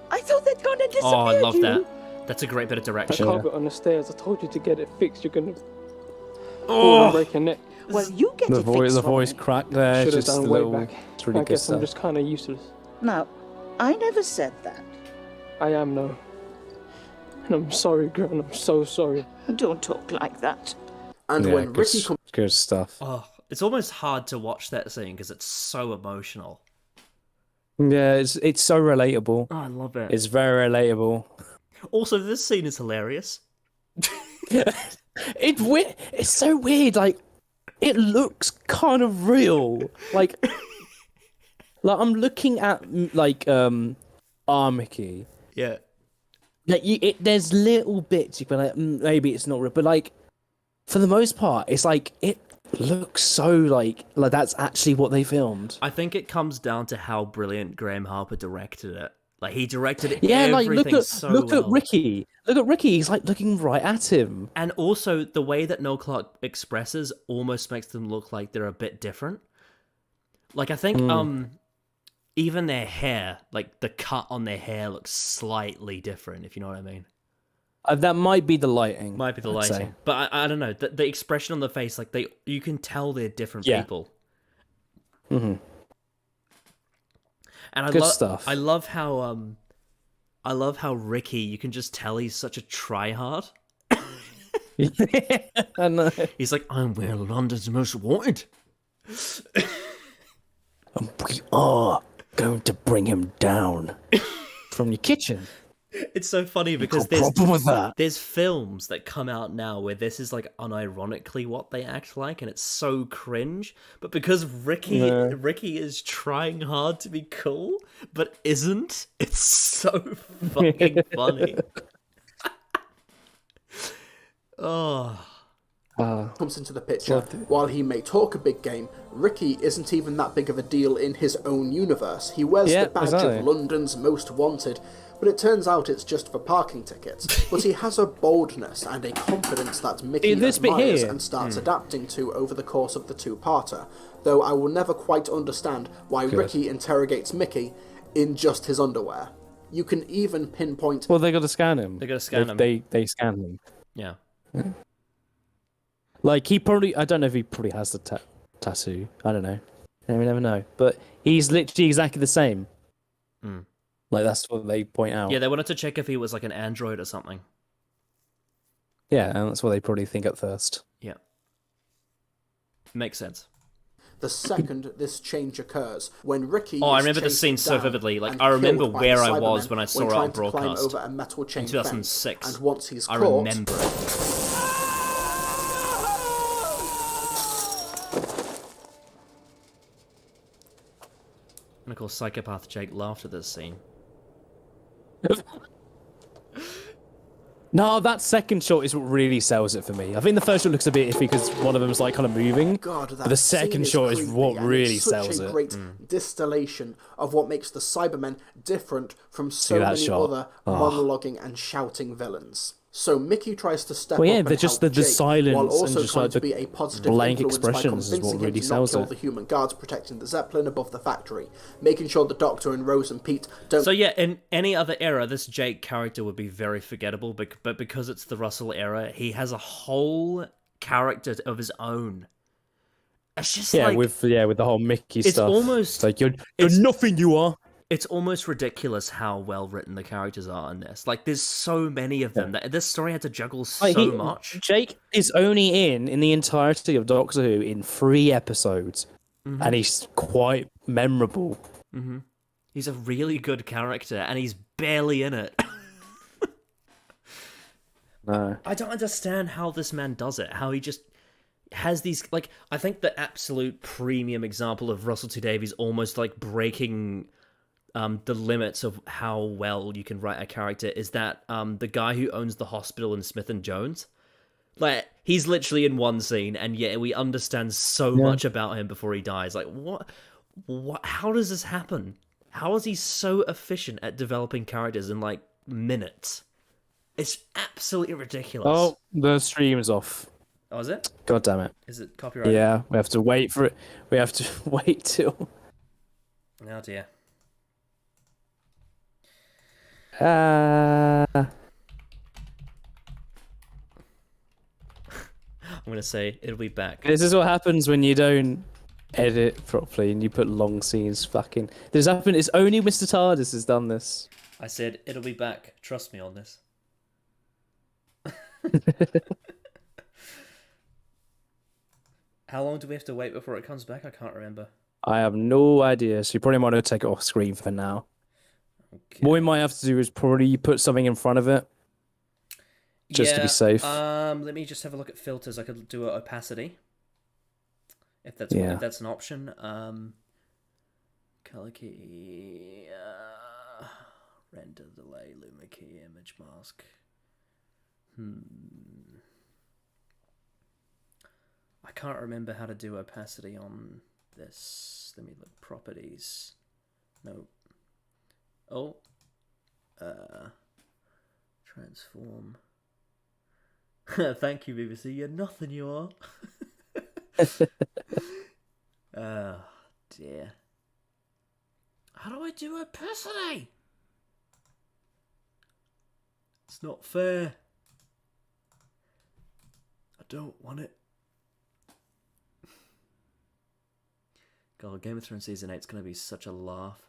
[SPEAKER 12] I thought they'd gone and disappeared.
[SPEAKER 2] Oh, I love that. That's a great bit of direction.
[SPEAKER 10] I can't get on the stairs. I told you to get it fixed. You're gonna fall and break your neck.
[SPEAKER 12] Well, you get it fixed.
[SPEAKER 1] The voice crack there.
[SPEAKER 10] Should have
[SPEAKER 1] just
[SPEAKER 10] done
[SPEAKER 1] a
[SPEAKER 10] way
[SPEAKER 1] little.
[SPEAKER 10] back.
[SPEAKER 1] It's really
[SPEAKER 10] I
[SPEAKER 1] good
[SPEAKER 10] guess
[SPEAKER 1] stuff.
[SPEAKER 10] I'm just kind of useless.
[SPEAKER 12] Now, I never said that.
[SPEAKER 10] I am no. And I'm sorry, Gran. I'm so sorry.
[SPEAKER 12] Don't talk like that.
[SPEAKER 3] And when Ricky comes,
[SPEAKER 1] good stuff.
[SPEAKER 2] Oh, it's almost hard to watch that scene because it's so emotional.
[SPEAKER 1] Yeah, it's so relatable.
[SPEAKER 2] Oh, I love it.
[SPEAKER 1] It's very relatable.
[SPEAKER 2] Also, this scene is hilarious.
[SPEAKER 1] It's weird. It's so weird. Like, it looks kind of real. Like I'm looking at Mickey.
[SPEAKER 2] Yeah.
[SPEAKER 1] Like there's little bits you can like maybe it's not real, but like for the most part, it's like it looks so like that's actually what they filmed.
[SPEAKER 2] I think it comes down to how brilliant Graham Harper directed it. Like he directed it.
[SPEAKER 1] Yeah, like
[SPEAKER 2] look
[SPEAKER 1] at Ricky. Look at Ricky. He's like looking right at him.
[SPEAKER 2] And also the way that Noel Clarke expresses almost makes them look like they're a bit different. Like I think even their hair, like the cut on their hair looks slightly different, if you know what I mean.
[SPEAKER 1] That might be the lighting.
[SPEAKER 2] Might be the lighting. But I don't know. The expression on the face, like you can tell they're different people.
[SPEAKER 1] Mm-hmm.
[SPEAKER 2] And
[SPEAKER 1] Good stuff.
[SPEAKER 2] I love how Ricky, you can just tell he's such a tryhard.
[SPEAKER 1] I know.
[SPEAKER 2] He's like, I'm where London's most wanted.
[SPEAKER 1] And we are going to bring him down from your kitchen.
[SPEAKER 2] It's so funny because there's films that come out now where this is like unironically what they act like, and it's so cringe. But because Ricky is trying hard to be cool, but isn't, it's so fucking funny. Oh,
[SPEAKER 3] comes into the picture. While he may talk a big game, Ricky isn't even that big of a deal in his own universe. He wears the badge of London's Most Wanted, but it turns out it's just for parking tickets. But he has a boldness and a confidence that Mickey admires and starts adapting to over the course of the two-parter, though I will never quite understand why Ricky interrogates Mickey in just his underwear. You can even pinpoint...
[SPEAKER 1] Well, they got to scan him.
[SPEAKER 2] They got to scan him.
[SPEAKER 1] They scan him.
[SPEAKER 2] Yeah.
[SPEAKER 1] Like, he probably... I don't know if he probably has the tattoo. I don't know. We never know. But he's literally exactly the same. Like, that's what they point out.
[SPEAKER 2] Yeah, they wanted to check if he was like an android or something.
[SPEAKER 1] Yeah, and that's what they probably think at first.
[SPEAKER 2] Yeah. Makes sense.
[SPEAKER 3] The second this change occurs, when Ricky
[SPEAKER 2] I remember the scene so vividly. Like, I remember where I was when I saw it on broadcast.
[SPEAKER 3] Over a metal chain
[SPEAKER 2] in 2006.
[SPEAKER 3] And once he's
[SPEAKER 2] I
[SPEAKER 3] caught,
[SPEAKER 2] remember it. And of course, Psychopath Jake laughed at this scene.
[SPEAKER 1] No, that second shot is what really sells it for me. I think the first shot looks a bit iffy because one of them is like kind of moving.
[SPEAKER 3] God,
[SPEAKER 1] but the second shot is what really sells it.
[SPEAKER 3] It's such a great distillation of what makes the Cybermen different from so many other monologuing and shouting villains. So Mickey tries to step up and help
[SPEAKER 1] just the
[SPEAKER 3] Jake,
[SPEAKER 1] silence
[SPEAKER 3] while also
[SPEAKER 1] and just
[SPEAKER 3] trying
[SPEAKER 1] like
[SPEAKER 3] to
[SPEAKER 1] the
[SPEAKER 3] be a positive
[SPEAKER 1] blank
[SPEAKER 3] influence by
[SPEAKER 1] expressions is
[SPEAKER 3] convincing
[SPEAKER 1] what really
[SPEAKER 3] him to not
[SPEAKER 1] sells
[SPEAKER 3] kill
[SPEAKER 1] it.
[SPEAKER 3] the human guards protecting the Zeppelin above the factory, making sure the Doctor and Rose and Pete don't...
[SPEAKER 2] So yeah, in any other era, this Jake character would be very forgettable, but because it's the Russell era, he has a whole character of his own. It's just
[SPEAKER 1] with the whole Mickey stuff.
[SPEAKER 2] It's almost...
[SPEAKER 1] Like, you're nothing, you are.
[SPEAKER 2] It's almost ridiculous how well written the characters are in this. Like, there's so many of them that this story had to juggle so much.
[SPEAKER 1] Jake is only in the entirety of Doctor Who in 3 episodes, and he's quite memorable.
[SPEAKER 2] He's a really good character, and he's barely in it.
[SPEAKER 1] No.
[SPEAKER 2] I don't understand how this man does it. How he just has these... Like, I think the absolute premium example of Russell T Davies almost like breaking... the limits of how well you can write a character is that the guy who owns the hospital in Smith and Jones, like, he's literally in one scene, and yet we understand so much about him before he dies. Like, what? How does this happen? How is he so efficient at developing characters in like minutes? It's absolutely ridiculous.
[SPEAKER 1] Oh, the stream is off.
[SPEAKER 2] Oh, is it?
[SPEAKER 1] God damn it!
[SPEAKER 2] Is it copyrighted?
[SPEAKER 1] Yeah, we have to wait for it. We have to wait till.
[SPEAKER 2] Oh dear.
[SPEAKER 1] I'm
[SPEAKER 2] gonna say it'll be back.
[SPEAKER 1] This is what happens when you don't edit properly and you put long scenes. Fucking this happened. It's only Mr. TARDIS has done this.
[SPEAKER 2] I said it'll be back. Trust me on this. How long do we have to wait before it comes back? I can't remember.
[SPEAKER 1] I have no idea. So you probably might have to take it off screen for now. Okay. What we might have to do is probably put something in front of it, just to be safe.
[SPEAKER 2] Let me just have a look at filters. I could do opacity, if that's an option. Color key, render delay, luma key, image mask. I can't remember how to do opacity on this. Let me look. Properties. No. Oh, transform. Thank you, BBC. You're nothing, you are. Oh, dear. How do I do opacity? It's not fair. I don't want it. God, Game of Thrones Season 8 is going to be such a laugh.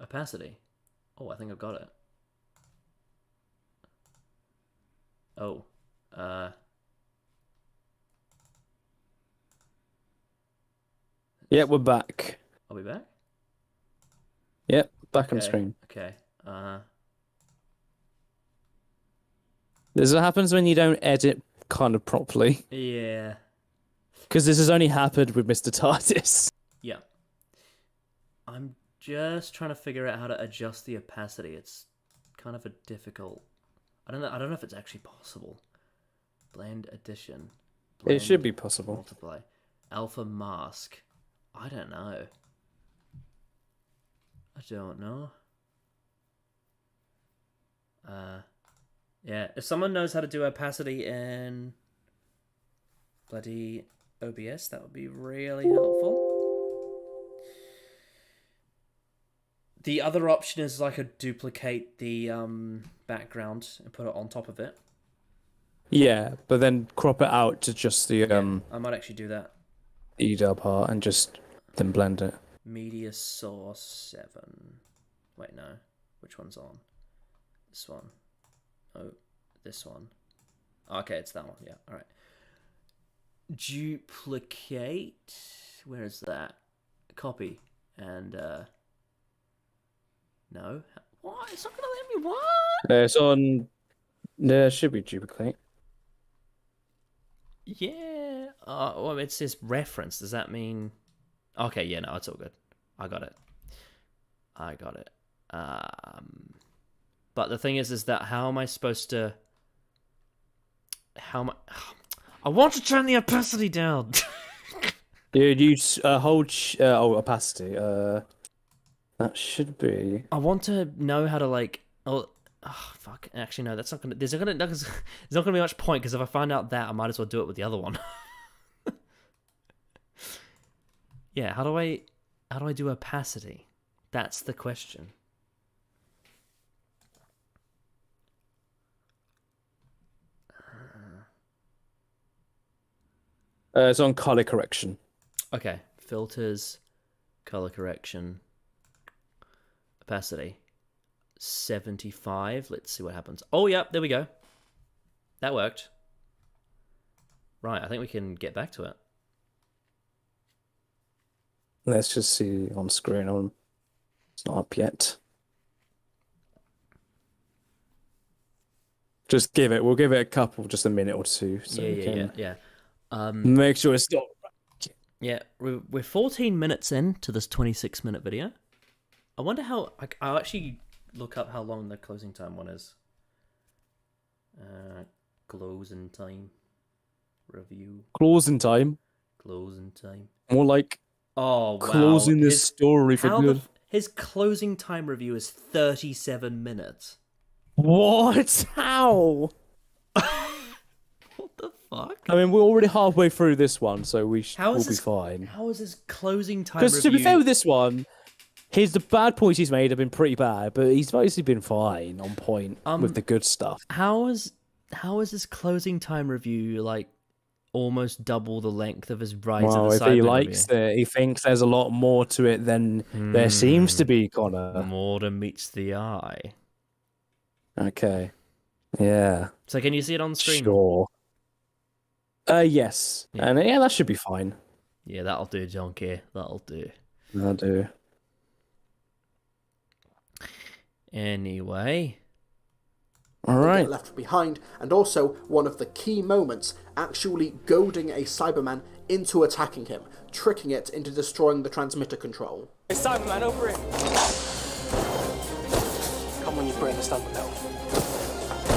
[SPEAKER 2] Opacity. Oh, I think I've got it. Oh.
[SPEAKER 1] Yeah, we're back.
[SPEAKER 2] Are we back?
[SPEAKER 1] Yep, back on screen.
[SPEAKER 2] Okay.
[SPEAKER 1] This is what happens when you don't edit kind of properly.
[SPEAKER 2] Yeah.
[SPEAKER 1] Because this has only happened with Mr. TARDIS.
[SPEAKER 2] Yeah. I'm just trying to figure out how to adjust the opacity. It's kind of a difficult. I don't know if it's actually possible. Blend addition.
[SPEAKER 1] It should be possible.
[SPEAKER 2] Multiply. Alpha mask. I don't know. Yeah. If someone knows how to do opacity in bloody OBS, that would be really helpful. The other option is I could duplicate the background and put it on top of it.
[SPEAKER 1] Yeah, but then crop it out to just the
[SPEAKER 2] I might actually do that.
[SPEAKER 1] EDAR part and just then blend it.
[SPEAKER 2] Media source 7. Wait, no. Which one's on? This one. Oh, this one. Okay, it's that one. Yeah, all right. Duplicate. Where is that? Copy. And, no. What? It's not going to let me. What?
[SPEAKER 1] It's on. There should be duplicate.
[SPEAKER 2] Yeah. Well, it says reference. Does that mean? Okay. Yeah. No, it's all good. I got it. But the thing is that how am I supposed to? I want to turn the opacity down.
[SPEAKER 1] Dude, you hold opacity. That should be.
[SPEAKER 2] I want to know how to like. Oh fuck! Actually, no. That's not gonna. There's not gonna be much point because if I find out that, I might as well do it with the other one. Yeah. How do I do opacity? That's the question.
[SPEAKER 1] It's on color correction.
[SPEAKER 2] Okay. Filters, color correction, opacity. 75. Let's see what happens. Oh, yeah, there we go. That worked. Right, I think we can get back to it.
[SPEAKER 1] Let's just see on screen. It's not up yet. Just we'll give it a minute or two. So
[SPEAKER 2] yeah.
[SPEAKER 1] Make sure it's not.
[SPEAKER 2] Yeah, we're 14 minutes into this 26-minute video. I wonder how... I'll actually look up how long the closing time one is. Closing time. Review.
[SPEAKER 1] Closing time?
[SPEAKER 2] Closing time.
[SPEAKER 1] More like...
[SPEAKER 2] Oh, wow.
[SPEAKER 1] Closing the story for good.
[SPEAKER 2] His closing time review is 37 minutes.
[SPEAKER 1] What? How?
[SPEAKER 2] What the fuck?
[SPEAKER 1] I mean, we're already halfway through this one, so we'll be fine.
[SPEAKER 2] How is his closing time review?
[SPEAKER 1] Because to be fair with this one, the bad points he's made have been pretty bad, but he's mostly been fine, on point with the good stuff.
[SPEAKER 2] How is his closing time review like almost double the length of his Rise of the Cybermen?
[SPEAKER 1] If he likes it, he thinks there's a lot more to it than there seems to be, Connor.
[SPEAKER 2] More than meets the eye.
[SPEAKER 1] Okay. Yeah.
[SPEAKER 2] So can you see it on screen?
[SPEAKER 1] Sure. Yes. Yeah. And yeah, that should be fine.
[SPEAKER 2] Yeah, that'll do, Donkey. That'll do.
[SPEAKER 1] That'll do.
[SPEAKER 2] Anyway.
[SPEAKER 1] All right.
[SPEAKER 3] Left behind, and also one of the key moments, actually goading a Cyberman into attacking him, tricking it into destroying the transmitter control.
[SPEAKER 13] Hey, Cyberman, over it. Come when your brain is done with that.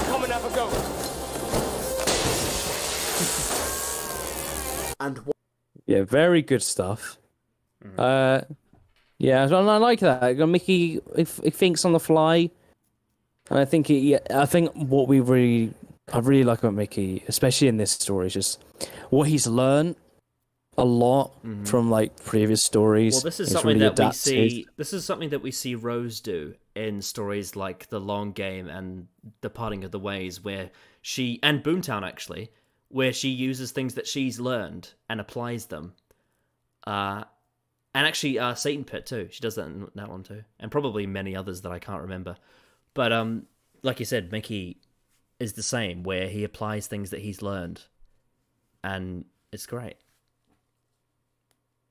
[SPEAKER 13] Come and have a go.
[SPEAKER 3] And
[SPEAKER 1] yeah, very good stuff. Yeah, I like that. Mickey, he thinks on the fly, and I think I really like about Mickey, especially in this story, is just what he's learned a lot from like previous stories.
[SPEAKER 2] Well, this is something that we see. This is something that we see Rose do in stories like The Long Game and The Parting of the Ways, where she and Boomtown actually, where she uses things that she's learned and applies them. And actually, Satan Pit too. She does that in that one too, and probably many others that I can't remember. But like you said, Mickey is the same, where he applies things that he's learned, and it's great.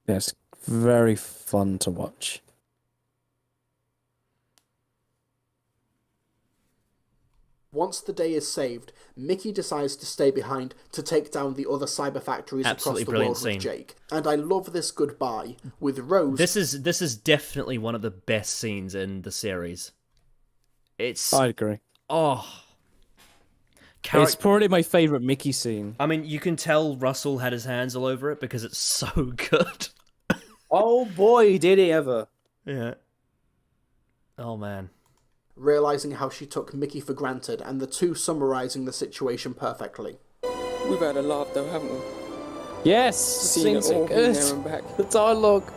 [SPEAKER 1] Yeah, it's very fun to watch.
[SPEAKER 3] Once the day is saved, Mickey decides to stay behind to take down the other cyber factories across the world with Jake. And I love this goodbye with Rose.
[SPEAKER 2] This is definitely one of the best scenes in the series.
[SPEAKER 1] I agree.
[SPEAKER 2] Oh.
[SPEAKER 1] It's probably my favourite Mickey scene.
[SPEAKER 2] I mean, you can tell Russell had his hands all over it because it's so good.
[SPEAKER 1] Oh boy, did he ever.
[SPEAKER 2] Yeah. Oh man.
[SPEAKER 3] Realising how she took Mickey for granted, and the two summarising the situation perfectly.
[SPEAKER 10] We've had a laugh though, haven't we?
[SPEAKER 1] Yes!
[SPEAKER 10] Seen it all, been there and back.
[SPEAKER 1] The dialogue.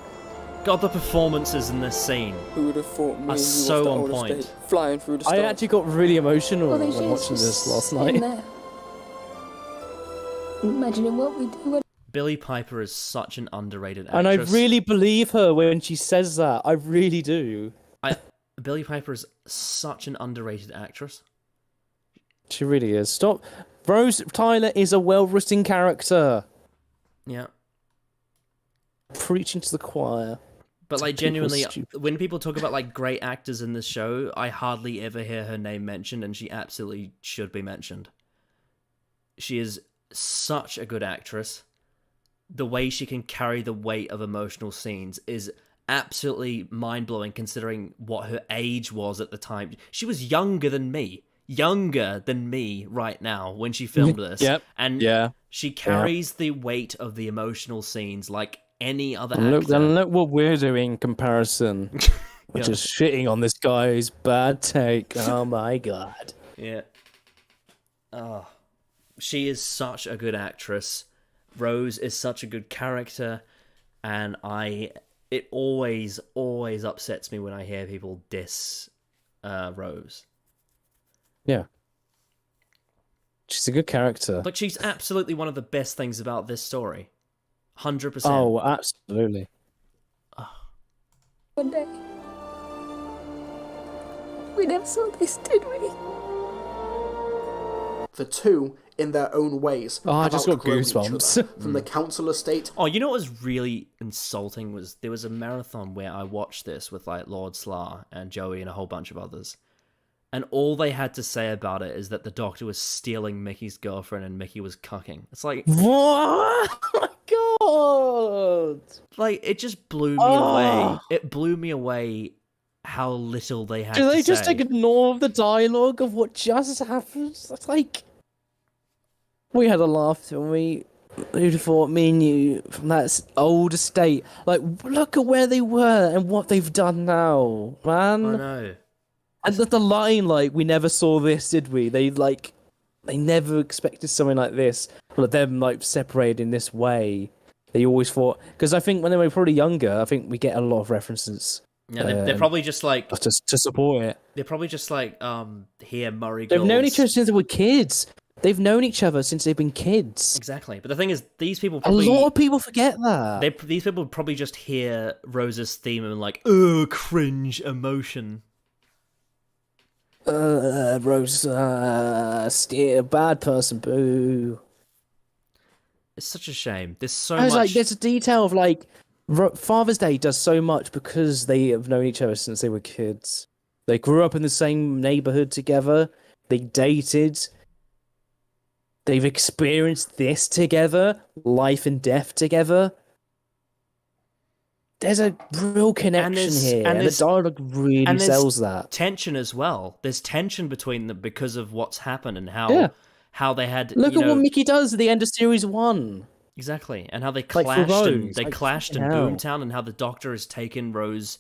[SPEAKER 2] God, the performances in this scene
[SPEAKER 10] Who would have thought me
[SPEAKER 2] are so on point.
[SPEAKER 10] State, flying through the stars.
[SPEAKER 1] I actually got really emotional
[SPEAKER 8] Well,
[SPEAKER 1] when
[SPEAKER 8] she's
[SPEAKER 1] watching this
[SPEAKER 8] just
[SPEAKER 1] last
[SPEAKER 8] sitting
[SPEAKER 1] night.
[SPEAKER 8] there, imagining what we do.
[SPEAKER 2] Billie Piper is such an underrated actress.
[SPEAKER 1] And I really believe her when she says that. I really do.
[SPEAKER 2] Billie Piper is such an underrated actress.
[SPEAKER 1] She really is. Stop. Rose Tyler is a well-written character.
[SPEAKER 2] Yeah.
[SPEAKER 1] Preaching to the choir.
[SPEAKER 2] But like genuinely, when people talk about like great actors in this show, I hardly ever hear her name mentioned, and she absolutely should be mentioned. She is such a good actress. The way she can carry the weight of emotional scenes is absolutely mind-blowing considering what her age was at the time. She was younger than me right now when she filmed this.
[SPEAKER 1] Yep.
[SPEAKER 2] And she carries the weight of the emotional scenes like any other actor.
[SPEAKER 1] And look what we're doing in comparison. We're just shitting on this guy's bad take. Oh my god.
[SPEAKER 2] Yeah. Oh. She is such a good actress. Rose is such a good character, and it always upsets me when I hear people diss Rose.
[SPEAKER 1] Yeah. She's a good character.
[SPEAKER 2] But she's absolutely one of the best things about this story. 100%.
[SPEAKER 1] Oh, absolutely.
[SPEAKER 8] One day. We never saw this, did we?
[SPEAKER 3] The two, in their own ways,
[SPEAKER 1] I just got
[SPEAKER 3] outgrown each
[SPEAKER 1] goosebumps.
[SPEAKER 3] other. From the council estate.
[SPEAKER 2] Oh, you know what was really insulting was there was a marathon where I watched this with like Lord Slar and Joey and a whole bunch of others. And all they had to say about it is that the Doctor was stealing Mickey's girlfriend and Mickey was cucking. It's like...
[SPEAKER 1] What? Oh my god!
[SPEAKER 2] Like, it just blew me away. It blew me away how little they had to say.
[SPEAKER 1] Do they just ignore the dialogue of what just happened? It's like... We had a laugh, didn't we? Who'd have thought me and you from that old estate? Like, look at where they were and what they've done now, man.
[SPEAKER 2] I know.
[SPEAKER 1] And the line, like, we never saw this, did we? They never expected something like this. Like, them, like, separated in this way. They always thought... Because I think when they were probably younger, I think we get a lot of references.
[SPEAKER 2] Yeah, they're probably just like...
[SPEAKER 1] To support it.
[SPEAKER 2] They're probably just like, here, Murray
[SPEAKER 1] They've
[SPEAKER 2] Goulds.
[SPEAKER 1] known each other since they were kids. They've known each other since they've been kids.
[SPEAKER 2] Exactly. But the thing is, these people probably...
[SPEAKER 1] A lot of people forget that.
[SPEAKER 2] These people probably just hear Rose's theme and like, cringe emotion.
[SPEAKER 1] Rose, steer, bad person, boo.
[SPEAKER 2] It's such a shame. There's so
[SPEAKER 1] much...
[SPEAKER 2] much...
[SPEAKER 1] Like, there's a detail of, like, Father's Day does so much because they have known each other since they were kids. They grew up in the same neighborhood together. They dated. They've experienced this together. Life and death together. There's a real connection here, and the dialogue really sells that.
[SPEAKER 2] Tension as well. There's tension between them because of what's happened and how they had.
[SPEAKER 1] Look at what Mickey does at the end of series 1.
[SPEAKER 2] Exactly, and how they clashed and clashed in
[SPEAKER 1] hell.
[SPEAKER 2] Boomtown, and how the Doctor has taken Rose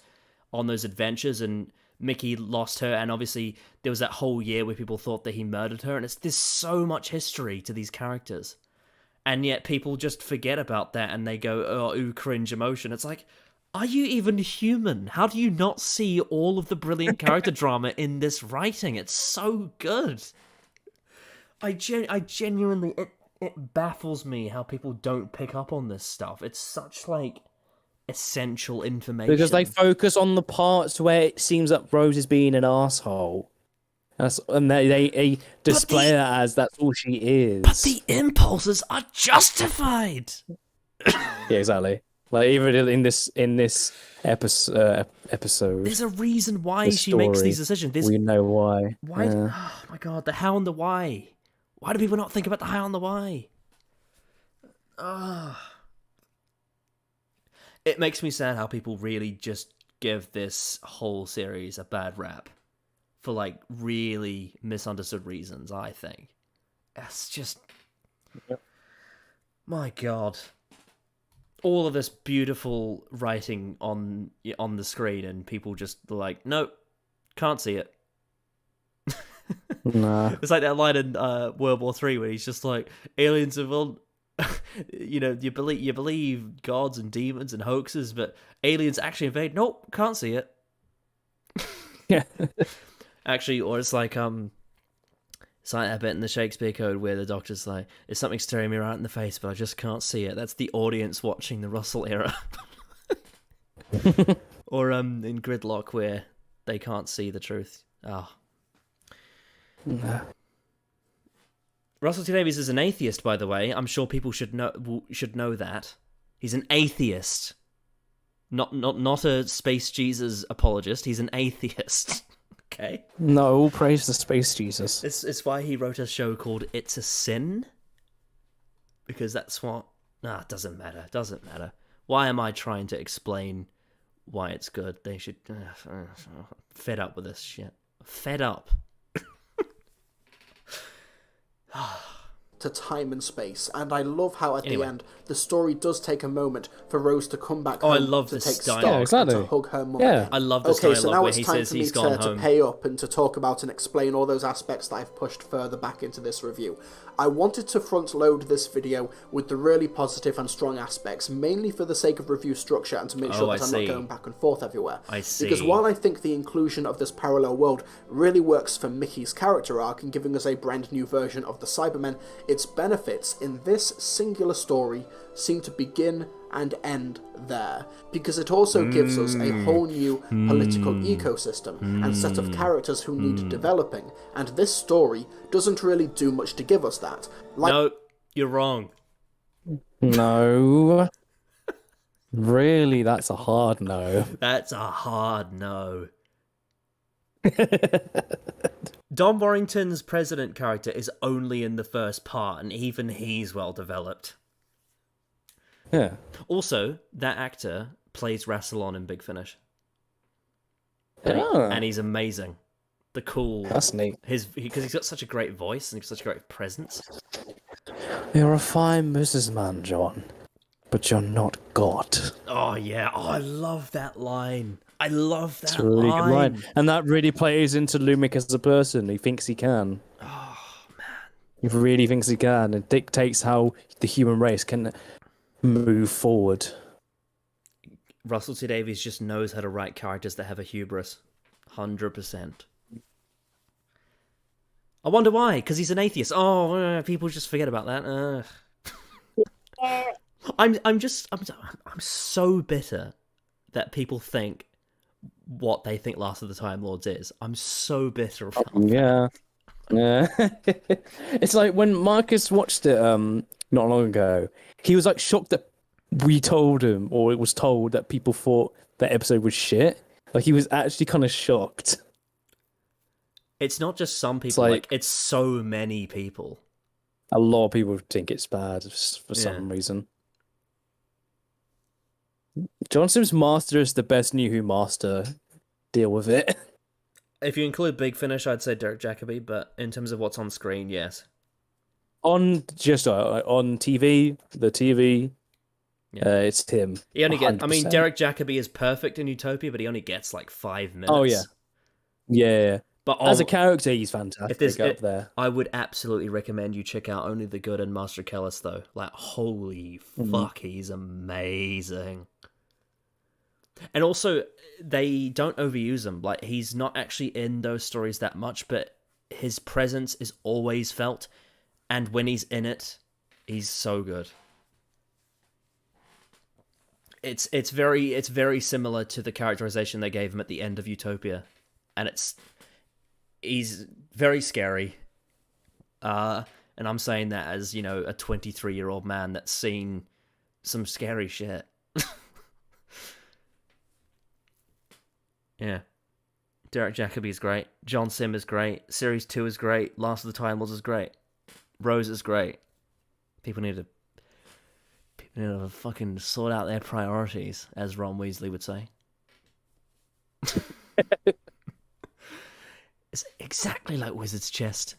[SPEAKER 2] on those adventures, and Mickey lost her, and obviously there was that whole year where people thought that he murdered her, and there's so much history to these characters, and yet people just forget about that, and they go, "Oh, ooh, cringe emotion." It's like, are you even human? How do you not see all of the brilliant character drama in this writing? It's so good. I genuinely, it baffles me how people don't pick up on this stuff. It's such, like, essential information.
[SPEAKER 1] Because they focus on the parts where it seems that Rose is being an asshole. And they display that as that's all she is.
[SPEAKER 2] But the impulses are justified!
[SPEAKER 1] Yeah, exactly. Like, even in this episode,
[SPEAKER 2] there's a reason why she makes these decisions.
[SPEAKER 1] We know why.
[SPEAKER 2] Why?
[SPEAKER 1] Yeah.
[SPEAKER 2] Oh my god, the how and the why. Why do people not think about the how and the why? It makes me sad how people really just give this whole series a bad rap. for like really misunderstood reasons, I think. It's just... My God. All of this beautiful writing on the screen and people just like, nope, can't see it.
[SPEAKER 1] Nah.
[SPEAKER 2] It's like that line in World War III where he's just like, aliens have all... you believe gods and demons and hoaxes, but aliens actually invade. Nope, can't see it.
[SPEAKER 1] Yeah.
[SPEAKER 2] Actually, or it's like that bit in the Shakespeare Code where the doctor's like, "There's something staring me right in the face, but I just can't see it." That's the audience watching the Russell era. Or in Gridlock where they can't see the truth. Oh.
[SPEAKER 1] Nah.
[SPEAKER 2] Russell T Davies is an atheist, by the way. I'm sure people should know that. He's an atheist. Not a space Jesus apologist. He's an atheist. Okay?
[SPEAKER 1] No, all praise to Space Jesus.
[SPEAKER 2] It's why he wrote a show called It's a Sin. Because that's what... it doesn't matter. Why am I trying to explain why it's good? They should... fed up with this shit. Fed up.
[SPEAKER 3] To time and space, and I love how at the end the story does take a moment for Rose to come back home
[SPEAKER 2] I love
[SPEAKER 3] to
[SPEAKER 2] this
[SPEAKER 3] take
[SPEAKER 2] dialogue.
[SPEAKER 3] stock and to hug her mum.
[SPEAKER 1] Yeah.
[SPEAKER 2] I love this
[SPEAKER 3] Okay,
[SPEAKER 2] dialogue
[SPEAKER 3] so now
[SPEAKER 2] where
[SPEAKER 3] it's
[SPEAKER 2] he
[SPEAKER 3] time
[SPEAKER 2] says
[SPEAKER 3] for me
[SPEAKER 2] he's gone
[SPEAKER 3] to
[SPEAKER 2] home.
[SPEAKER 3] pay up and to talk about and explain all those aspects that I've pushed further back into this review. I wanted to front load this video with the really positive and strong aspects, mainly for the sake of review structure and to make sure that I'm not going back and forth everywhere.
[SPEAKER 2] I see.
[SPEAKER 3] Because while I think the inclusion of this parallel world really works for Mickey's character arc in giving us a brand new version of the Cybermen, its benefits in this singular story seem to begin and end there, because it also gives us a whole new political ecosystem and set of characters who need developing, and this story doesn't really do much to give us that.
[SPEAKER 2] No, you're wrong.
[SPEAKER 1] No. Really, that's a hard no.
[SPEAKER 2] That's a hard no. Don Warrington's president character is only in the first part, and even he's well developed.
[SPEAKER 1] Yeah.
[SPEAKER 2] Also, that actor plays Rassilon in Big Finish.
[SPEAKER 1] Oh.
[SPEAKER 2] And he's amazing. The cool...
[SPEAKER 1] That's neat.
[SPEAKER 2] Because he's got such a great voice and such a great presence.
[SPEAKER 1] You're a fine businessman, John, but you're not God.
[SPEAKER 2] Oh, yeah. Oh, I love that line. I love that
[SPEAKER 1] It's a really
[SPEAKER 2] line.
[SPEAKER 1] good line. And that really plays into Lumic as a person. He thinks he can.
[SPEAKER 2] Oh, man.
[SPEAKER 1] He really thinks he can. It dictates how the human race can move forward.
[SPEAKER 2] Russell T Davies just knows how to write characters that have a hubris. 100%. I wonder why, because he's an atheist. Oh, people just forget about that. I'm so bitter that people think what they think Last of the Time Lords is. I'm so bitter about
[SPEAKER 1] Yeah. Yeah. It's like when Marcus watched it not long ago, he was like shocked that we told him, or it was told, that people thought that episode was shit. Like he was actually kind of shocked.
[SPEAKER 2] It's not just some people, like it's so many people.
[SPEAKER 1] A lot of people think it's bad for some reason. John Sims Master is the best New Who Master. Deal with it.
[SPEAKER 2] If you include Big Finish, I'd say Derek Jacobi, but in terms of what's on screen, yes.
[SPEAKER 1] On TV, the TV, it's him.
[SPEAKER 2] He only gets.
[SPEAKER 1] 100%.
[SPEAKER 2] I mean, Derek Jacobi is perfect in Utopia, but he only gets like 5 minutes.
[SPEAKER 1] Oh yeah.
[SPEAKER 2] But
[SPEAKER 1] as a character, he's fantastic up there.
[SPEAKER 2] I would absolutely recommend you check out Only the Good and Master Kellis, though. Like, holy fuck, he's amazing. And also, they don't overuse him. Like, he's not actually in those stories that much, but his presence is always felt. And when he's in it, he's so good. It's very similar to the characterization they gave him at the end of Utopia, and he's very scary. And I'm saying that as, you know, a 23-year-old man that's seen some scary shit. Yeah. Derek Jacobi is great. John Sim is great. Series 2 is great. Last of the Time Lords is great. Rose is great. People need to fucking sort out their priorities, as Ron Weasley would say. It's exactly like Wizard's chest.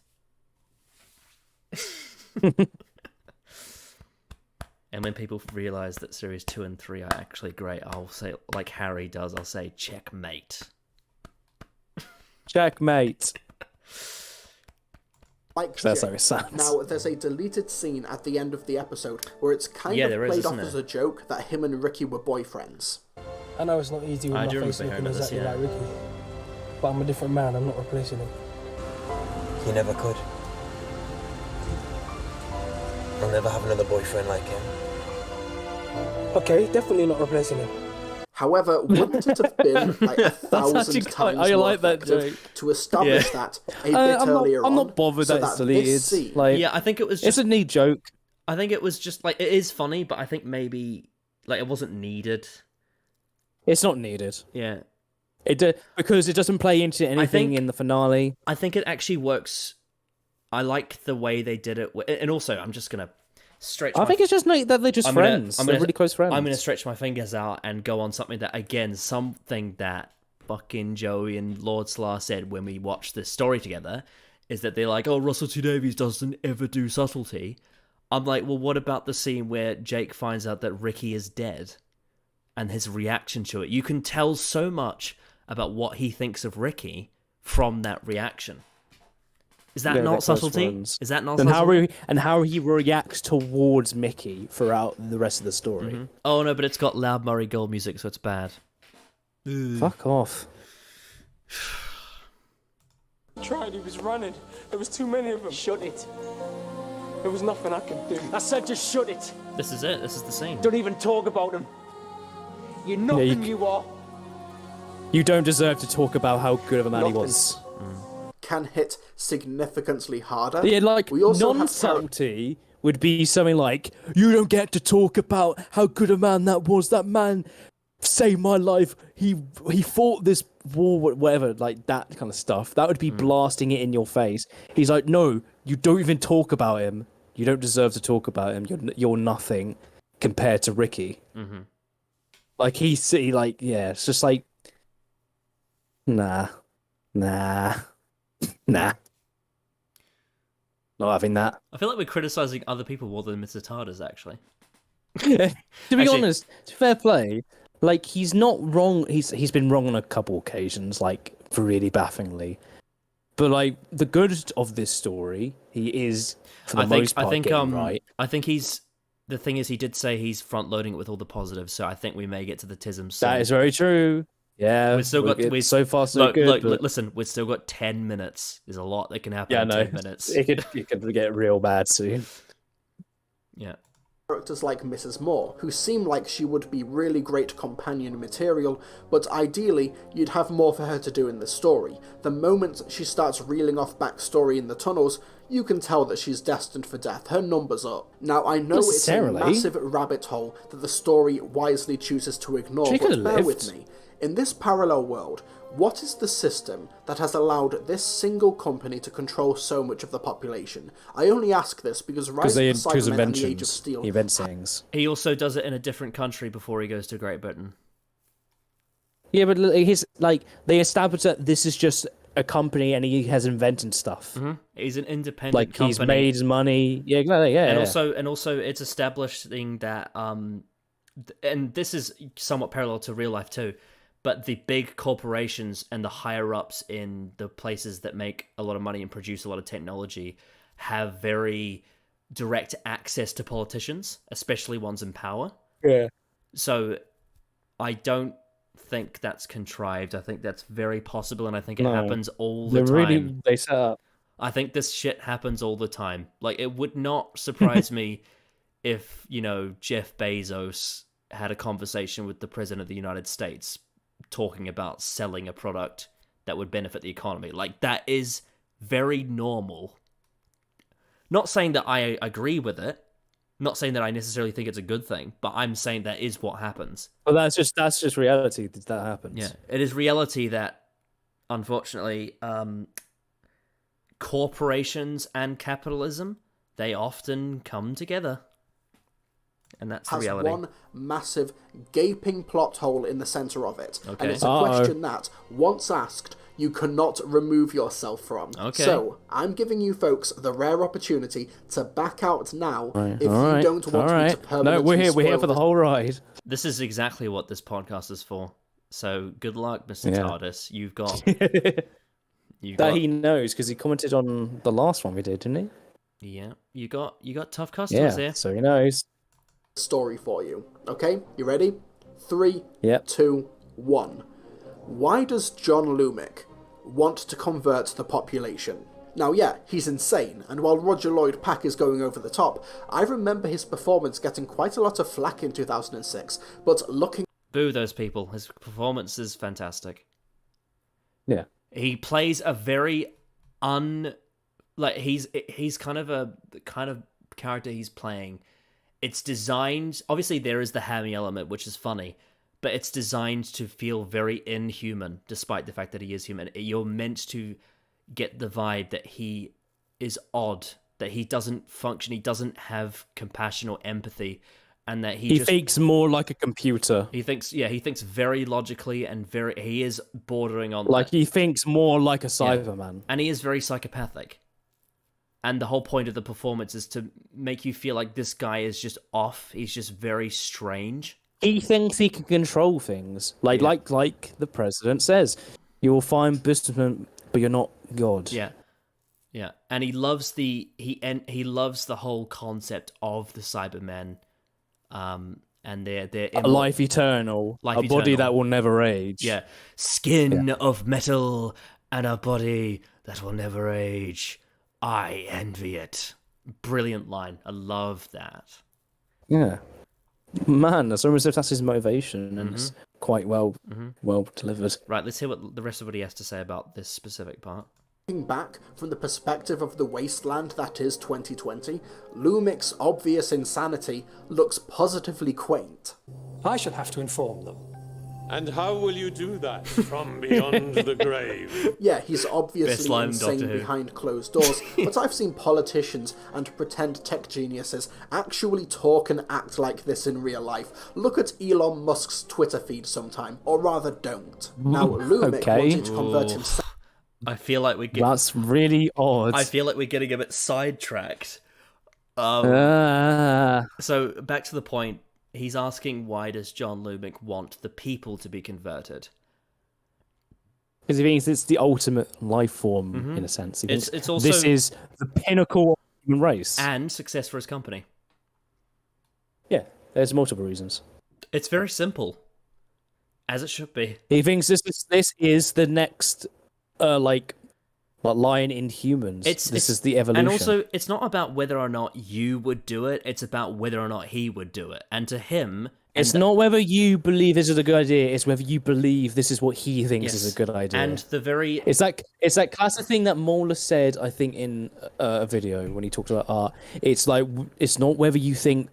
[SPEAKER 2] And when people realise that series 2 and 3 are actually great, I'll say, like Harry does, I'll say, checkmate.
[SPEAKER 1] Checkmate.
[SPEAKER 3] Like
[SPEAKER 1] That's how it sounds.
[SPEAKER 3] Now, there's a deleted scene at the end of the episode where it's kind of
[SPEAKER 2] there is,
[SPEAKER 3] played off
[SPEAKER 2] isn't
[SPEAKER 3] as
[SPEAKER 2] it?
[SPEAKER 3] a joke that him and Ricky were boyfriends.
[SPEAKER 10] I know it's not easy with
[SPEAKER 2] I
[SPEAKER 10] my
[SPEAKER 2] do
[SPEAKER 10] face
[SPEAKER 2] remember
[SPEAKER 10] looking
[SPEAKER 2] hearing
[SPEAKER 10] exactly
[SPEAKER 2] this,
[SPEAKER 10] like Ricky. But I'm a different man, I'm not replacing him.
[SPEAKER 14] You never could. I'll never have another boyfriend like him.
[SPEAKER 10] Okay, definitely not replacing him.
[SPEAKER 3] However, wouldn't it have been like 1,000 times
[SPEAKER 1] I
[SPEAKER 3] more
[SPEAKER 1] like that
[SPEAKER 3] effective
[SPEAKER 1] joke.
[SPEAKER 3] to establish that a bit earlier
[SPEAKER 1] I'm
[SPEAKER 3] on?
[SPEAKER 1] not bothered
[SPEAKER 3] so
[SPEAKER 1] that it's deleted.
[SPEAKER 3] this scene-
[SPEAKER 1] Like,
[SPEAKER 2] Yeah, I think it was
[SPEAKER 1] it's
[SPEAKER 2] just...
[SPEAKER 1] a neat joke.
[SPEAKER 2] I think it was just, like, it is funny, but I think maybe, like, it wasn't needed.
[SPEAKER 1] It's not needed.
[SPEAKER 2] Yeah.
[SPEAKER 1] Because it doesn't play into anything in the finale.
[SPEAKER 2] I think it actually works. I like the way they did it. And also, I'm just going to stretch
[SPEAKER 1] I think it's just neat that they're just friends. They're really close friends.
[SPEAKER 2] I'm going to stretch my fingers out and go on something that, again, something that fucking Joey and Lord Slar said when we watched this story together, is that they're like, oh, Russell T Davies doesn't ever do subtlety. I'm like, well, what about the scene where Jake finds out that Ricky is dead and his reaction to it? You can tell so much about what he thinks of Ricky from that reaction. Is that not subtlety? Is that not subtlety?
[SPEAKER 1] How he reacts towards Mickey throughout the rest of the story.
[SPEAKER 2] Mm-hmm. Oh no, but it's got loud Murray Gold music, so it's bad.
[SPEAKER 1] Fuck off.
[SPEAKER 10] Tried, he was running. There was too many of them. Shut it. There was nothing I could do. I said just shut it.
[SPEAKER 2] This is it. This is the scene.
[SPEAKER 10] Don't even talk about him. You're nothing, you are.
[SPEAKER 1] You don't deserve to talk about how good of a man he was.
[SPEAKER 3] Can hit significantly harder.
[SPEAKER 1] Yeah, like,
[SPEAKER 3] we also
[SPEAKER 1] non-subtlety would be something like, you don't get to talk about how good a man that was. That man saved my life. He fought this war, whatever, like that kind of stuff. That would be blasting it in your face. He's like, no, you don't even talk about him. You don't deserve to talk about him. You're nothing compared to Ricky.
[SPEAKER 2] Mm-hmm.
[SPEAKER 1] Like, it's just like, nah. Not having that.
[SPEAKER 2] I feel like we're criticizing other people more than Mr. TARDIS, actually.
[SPEAKER 1] To be honest, fair play. Like, he's not wrong. He's been wrong on a couple occasions, like, really bafflingly. But like, the good of this story, he is for the most part getting right.
[SPEAKER 2] I think the thing is, he did say he's front loading it with all the positives, so I think we may get to the tism soon.
[SPEAKER 1] That is very true. Yeah,
[SPEAKER 2] we've still got
[SPEAKER 1] so far so good.
[SPEAKER 2] Look, listen, we've still got 10 minutes. There's a lot that can happen in 10 minutes.
[SPEAKER 1] It could get real bad soon.
[SPEAKER 2] Yeah.
[SPEAKER 3] Characters like Mrs. Moore, who seem like she would be really great companion material, but ideally, you'd have more for her to do in the story. The moment she starts reeling off backstory in the tunnels, you can tell that she's destined for death. Her number's up. Now, I know it's a massive rabbit hole that the story wisely chooses to ignore, but bear with me. In this parallel world, what is the system that has allowed this single company to control so much of the population? I only ask this because Rise of the Cybermen and the Age of Steel...
[SPEAKER 1] He invents things.
[SPEAKER 2] He also does it in a different country before he goes to Great Britain.
[SPEAKER 1] Yeah, but they established that this is just a company and he has invented stuff.
[SPEAKER 2] Mm-hmm. He's an independent company.
[SPEAKER 1] He's made his money. Yeah, exactly. Yeah,
[SPEAKER 2] and also it's establishing that and this is somewhat parallel to real life too. But the big corporations and the higher-ups in the places that make a lot of money and produce a lot of technology have very direct access to politicians, especially ones in power.
[SPEAKER 1] Yeah.
[SPEAKER 2] So I don't think that's contrived. I think that's very possible, and I think it happens all the time.
[SPEAKER 1] They set up.
[SPEAKER 2] I think this shit happens all the time. Like, it would not surprise me if, Jeff Bezos had a conversation with the President of the United States talking about selling a product that would benefit the economy. Like, that is very normal. Not saying that I agree with it, not saying that I necessarily think it's a good thing, but I'm saying that is what happens.
[SPEAKER 1] Well, that's just reality that happens.
[SPEAKER 2] Yeah, it is reality that, unfortunately, corporations and capitalism, they often come together. And that's the reality.
[SPEAKER 3] Has one massive gaping plot hole in the centre of it.
[SPEAKER 2] Okay.
[SPEAKER 3] And it's a question that, once asked, you cannot remove yourself from.
[SPEAKER 2] Okay.
[SPEAKER 3] So, I'm giving you folks the rare opportunity to back out now if you
[SPEAKER 1] Alright,
[SPEAKER 3] don't want me to
[SPEAKER 1] alright.
[SPEAKER 3] permanently
[SPEAKER 1] No, we're here
[SPEAKER 3] spoil
[SPEAKER 1] for the
[SPEAKER 3] this.
[SPEAKER 1] whole ride.
[SPEAKER 2] This is exactly what this podcast is for. So good luck, Mr.
[SPEAKER 1] Yeah.
[SPEAKER 2] TARDIS. You've got...
[SPEAKER 1] That he knows, because he commented on the last one we did, didn't he?
[SPEAKER 2] Yeah, you got tough customers here.
[SPEAKER 1] So he knows.
[SPEAKER 3] Story for you. Okay, you ready? 3,
[SPEAKER 1] Yep.
[SPEAKER 3] 2, 1. Why does John Lumick want to convert the population? Now, yeah, he's insane, and while Roger Lloyd Pack is going over the top, I remember his performance getting quite a lot of flack in 2006, but looking...
[SPEAKER 2] Boo those people. His performance is fantastic.
[SPEAKER 1] Yeah.
[SPEAKER 2] He plays a very he's kind of a character he's playing. It's designed, obviously there is the hammy element, which is funny, but it's designed to feel very inhuman, despite the fact that he is human. You're meant to get the vibe that he is odd, that he doesn't function, he doesn't have compassion or empathy, and that he
[SPEAKER 1] thinks more like a computer.
[SPEAKER 2] He thinks very logically and he is bordering on
[SPEAKER 1] he thinks more like a Cyberman.
[SPEAKER 2] And he is very psychopathic. And the whole point of the performance is to make you feel like this guy is just off. He's just very strange.
[SPEAKER 1] He thinks he can control things. Like the president says, you will find businessmen, but you're not God.
[SPEAKER 2] Yeah. Yeah. And he loves he loves the whole concept of the Cybermen. And they're
[SPEAKER 1] a life eternal, body that will never age.
[SPEAKER 2] Yeah. Skin of metal and a body that will never age. I envy it. Brilliant line. I love that.
[SPEAKER 1] Yeah. Man, it's almost as if that's his motivation, and it's quite well delivered.
[SPEAKER 2] Right, let's hear what the rest of what he has to say about this specific part.
[SPEAKER 3] Looking back from the perspective of the wasteland that is 2020, Lumick's obvious insanity looks positively quaint.
[SPEAKER 13] I shall have to inform them.
[SPEAKER 4] And how will you do that from beyond the grave?
[SPEAKER 3] Yeah, he's obviously insane behind closed doors, but I've seen politicians and pretend tech geniuses actually talk and act like this in real life. Look at Elon Musk's Twitter feed sometime, or rather don't. Now, Lumick wanted to convert himself...
[SPEAKER 2] I feel like
[SPEAKER 1] That's really odd.
[SPEAKER 2] I feel like we're getting a bit sidetracked. So, back to the point. He's asking, why does John Lumick want the people to be converted?
[SPEAKER 1] Because he thinks it's the ultimate life form, in a sense. He thinks
[SPEAKER 2] it's also...
[SPEAKER 1] This is the pinnacle of the human race.
[SPEAKER 2] And success for his company.
[SPEAKER 1] Yeah, there's multiple reasons.
[SPEAKER 2] It's very simple. As it should be.
[SPEAKER 1] He thinks this is the next, line in humans. This is the evolution.
[SPEAKER 2] And also, it's not about whether or not you would do it, it's about whether or not he would do it. And to him...
[SPEAKER 1] It's not whether you believe this is a good idea, it's whether you believe this is what he thinks is a good idea.
[SPEAKER 2] And the very...
[SPEAKER 1] It's that classic thing that MauLer said, I think, in a video when he talked about art. It's like, it's not whether you think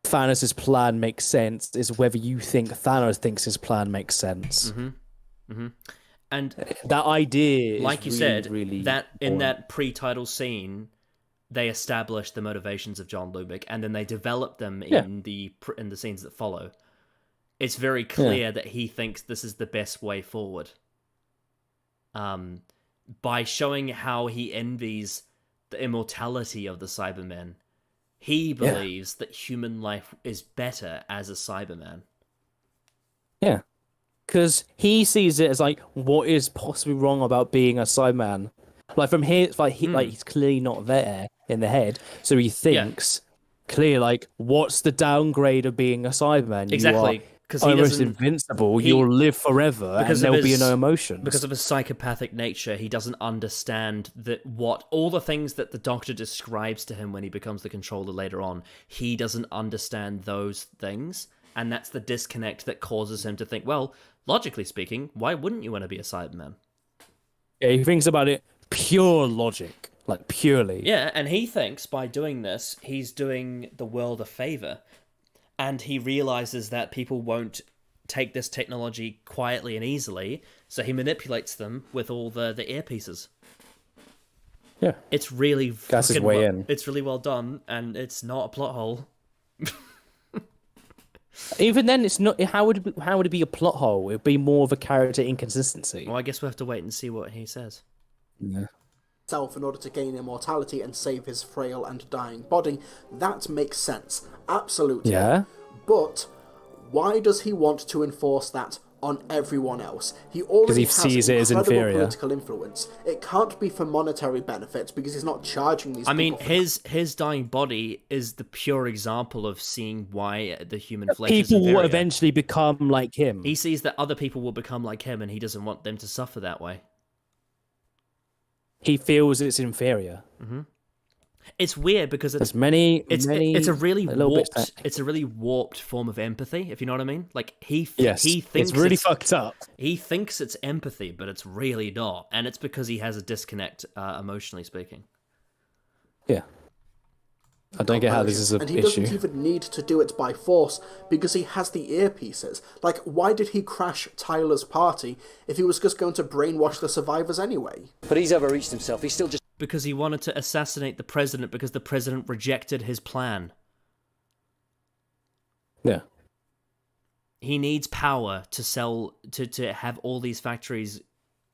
[SPEAKER 1] Thanos' plan makes sense, it's whether you think Thanos thinks his plan makes sense.
[SPEAKER 2] And
[SPEAKER 1] that idea,
[SPEAKER 2] like you
[SPEAKER 1] really,
[SPEAKER 2] said,
[SPEAKER 1] really
[SPEAKER 2] that in that pre-title scene, they established the motivations of John Lumick, and then they developed them in the scenes that follow. It's very clear that he thinks this is the best way forward. By showing how he envies the immortality of the Cybermen, he believes that human life is better as a Cyberman.
[SPEAKER 1] Yeah. Because he sees it as what is possibly wrong about being a Cyberman? From here, it's he's clearly not there in the head, so he thinks clearly what's the downgrade of being a Cyberman?
[SPEAKER 2] Exactly,
[SPEAKER 1] because he almost invincible. You'll live forever, and there'll be no emotions.
[SPEAKER 2] Because of his psychopathic nature, he doesn't understand all the things that the Doctor describes to him when he becomes the controller later on. He doesn't understand those things. And that's the disconnect that causes him to think, well, logically speaking, why wouldn't you want to be a Cyberman?
[SPEAKER 1] Yeah, he thinks about it pure logic, purely.
[SPEAKER 2] Yeah, and he thinks by doing this, he's doing the world a favor. And he realizes that people won't take this technology quietly and easily, so he manipulates them with all the earpieces.
[SPEAKER 1] Yeah.
[SPEAKER 2] It's really
[SPEAKER 1] That's his way in.
[SPEAKER 2] It's really well done, and it's not a plot hole.
[SPEAKER 1] Even then, it's not. How would it be a plot hole? It would be more of a character inconsistency.
[SPEAKER 2] Well, I guess we'll have to wait and see what he says.
[SPEAKER 1] Yeah.
[SPEAKER 3] In order to gain immortality and save his frail and dying body, that makes sense. Absolutely.
[SPEAKER 1] Yeah.
[SPEAKER 3] But why does he want to enforce that on everyone else? He already
[SPEAKER 1] he sees it as
[SPEAKER 3] incredible
[SPEAKER 1] inferior.
[SPEAKER 3] political influence. It can't be for monetary benefits because he's not charging these.
[SPEAKER 2] I mean,
[SPEAKER 3] people for
[SPEAKER 2] his dying body is the pure example of seeing why the human flesh is
[SPEAKER 1] People
[SPEAKER 2] inferior.
[SPEAKER 1] will eventually become like him.
[SPEAKER 2] He sees that other people will become like him, and he doesn't want them to suffer that way.
[SPEAKER 1] He feels it's inferior.
[SPEAKER 2] Mm-hmm. It's weird because
[SPEAKER 1] it's a
[SPEAKER 2] really warped form of empathy, if you know what I mean. Like he thinks
[SPEAKER 1] it's really fucked up.
[SPEAKER 2] He thinks it's empathy, but it's really not, and it's because he has a disconnect, emotionally speaking.
[SPEAKER 1] Yeah. I don't get how this is an
[SPEAKER 3] issue. And he
[SPEAKER 1] issue.
[SPEAKER 3] doesn't even need to do it by force because he has the earpieces. Like, why did he crash Tyler's party if he was just going to brainwash the survivors anyway?
[SPEAKER 9] But he's overreached himself. He's still just...
[SPEAKER 2] Because he wanted to assassinate the president because the president rejected his plan.
[SPEAKER 1] Yeah.
[SPEAKER 2] He needs power to have all these factories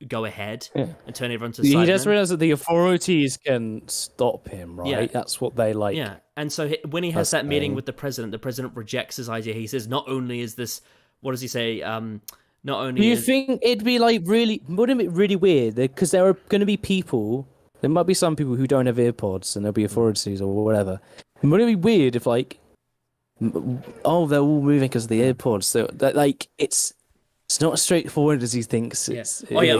[SPEAKER 2] go ahead and turn everyone to Cybermen.
[SPEAKER 1] He does realize that the authorities can stop him, right?
[SPEAKER 2] Yeah.
[SPEAKER 1] That's what they like.
[SPEAKER 2] Yeah, and so when he has that meeting with the president rejects his idea. He says, not only is this... What does he say? Not only
[SPEAKER 1] Do you think it'd be like really... Wouldn't it be really weird? Because there are going to be people... There might be some people who don't have earpods and there'll be authorities or whatever. Wouldn't it be weird if like... Oh, they're all moving because of the earpods. So that, like, it's not as straightforward as he thinks.
[SPEAKER 2] Yeah.
[SPEAKER 1] It
[SPEAKER 2] I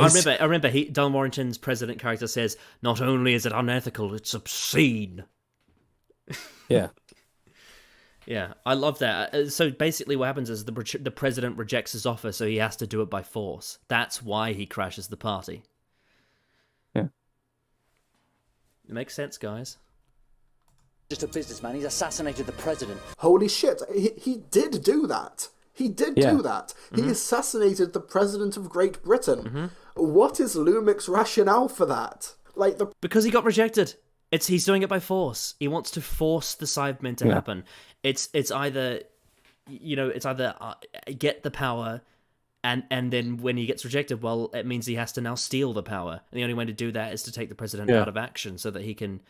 [SPEAKER 2] remember. Don Warrington's president character says, "Not only is it unethical, it's obscene."
[SPEAKER 1] Yeah.
[SPEAKER 2] Yeah, I love that. So basically, what happens is the president rejects his offer, so he has to do it by force. That's why he crashes the party.
[SPEAKER 1] Yeah.
[SPEAKER 2] It makes sense, guys.
[SPEAKER 9] Just a businessman. He's assassinated the president.
[SPEAKER 3] Holy shit! He did do that. He did do that. He assassinated the president of Great Britain. What is Lumik's rationale for that?
[SPEAKER 2] Because he got rejected. He's doing it by force. He wants to force the Cybermen to happen. It's either get the power, and then when he gets rejected, well, it means he has to now steal the power. And the only way to do that is to take the president out of action so that he can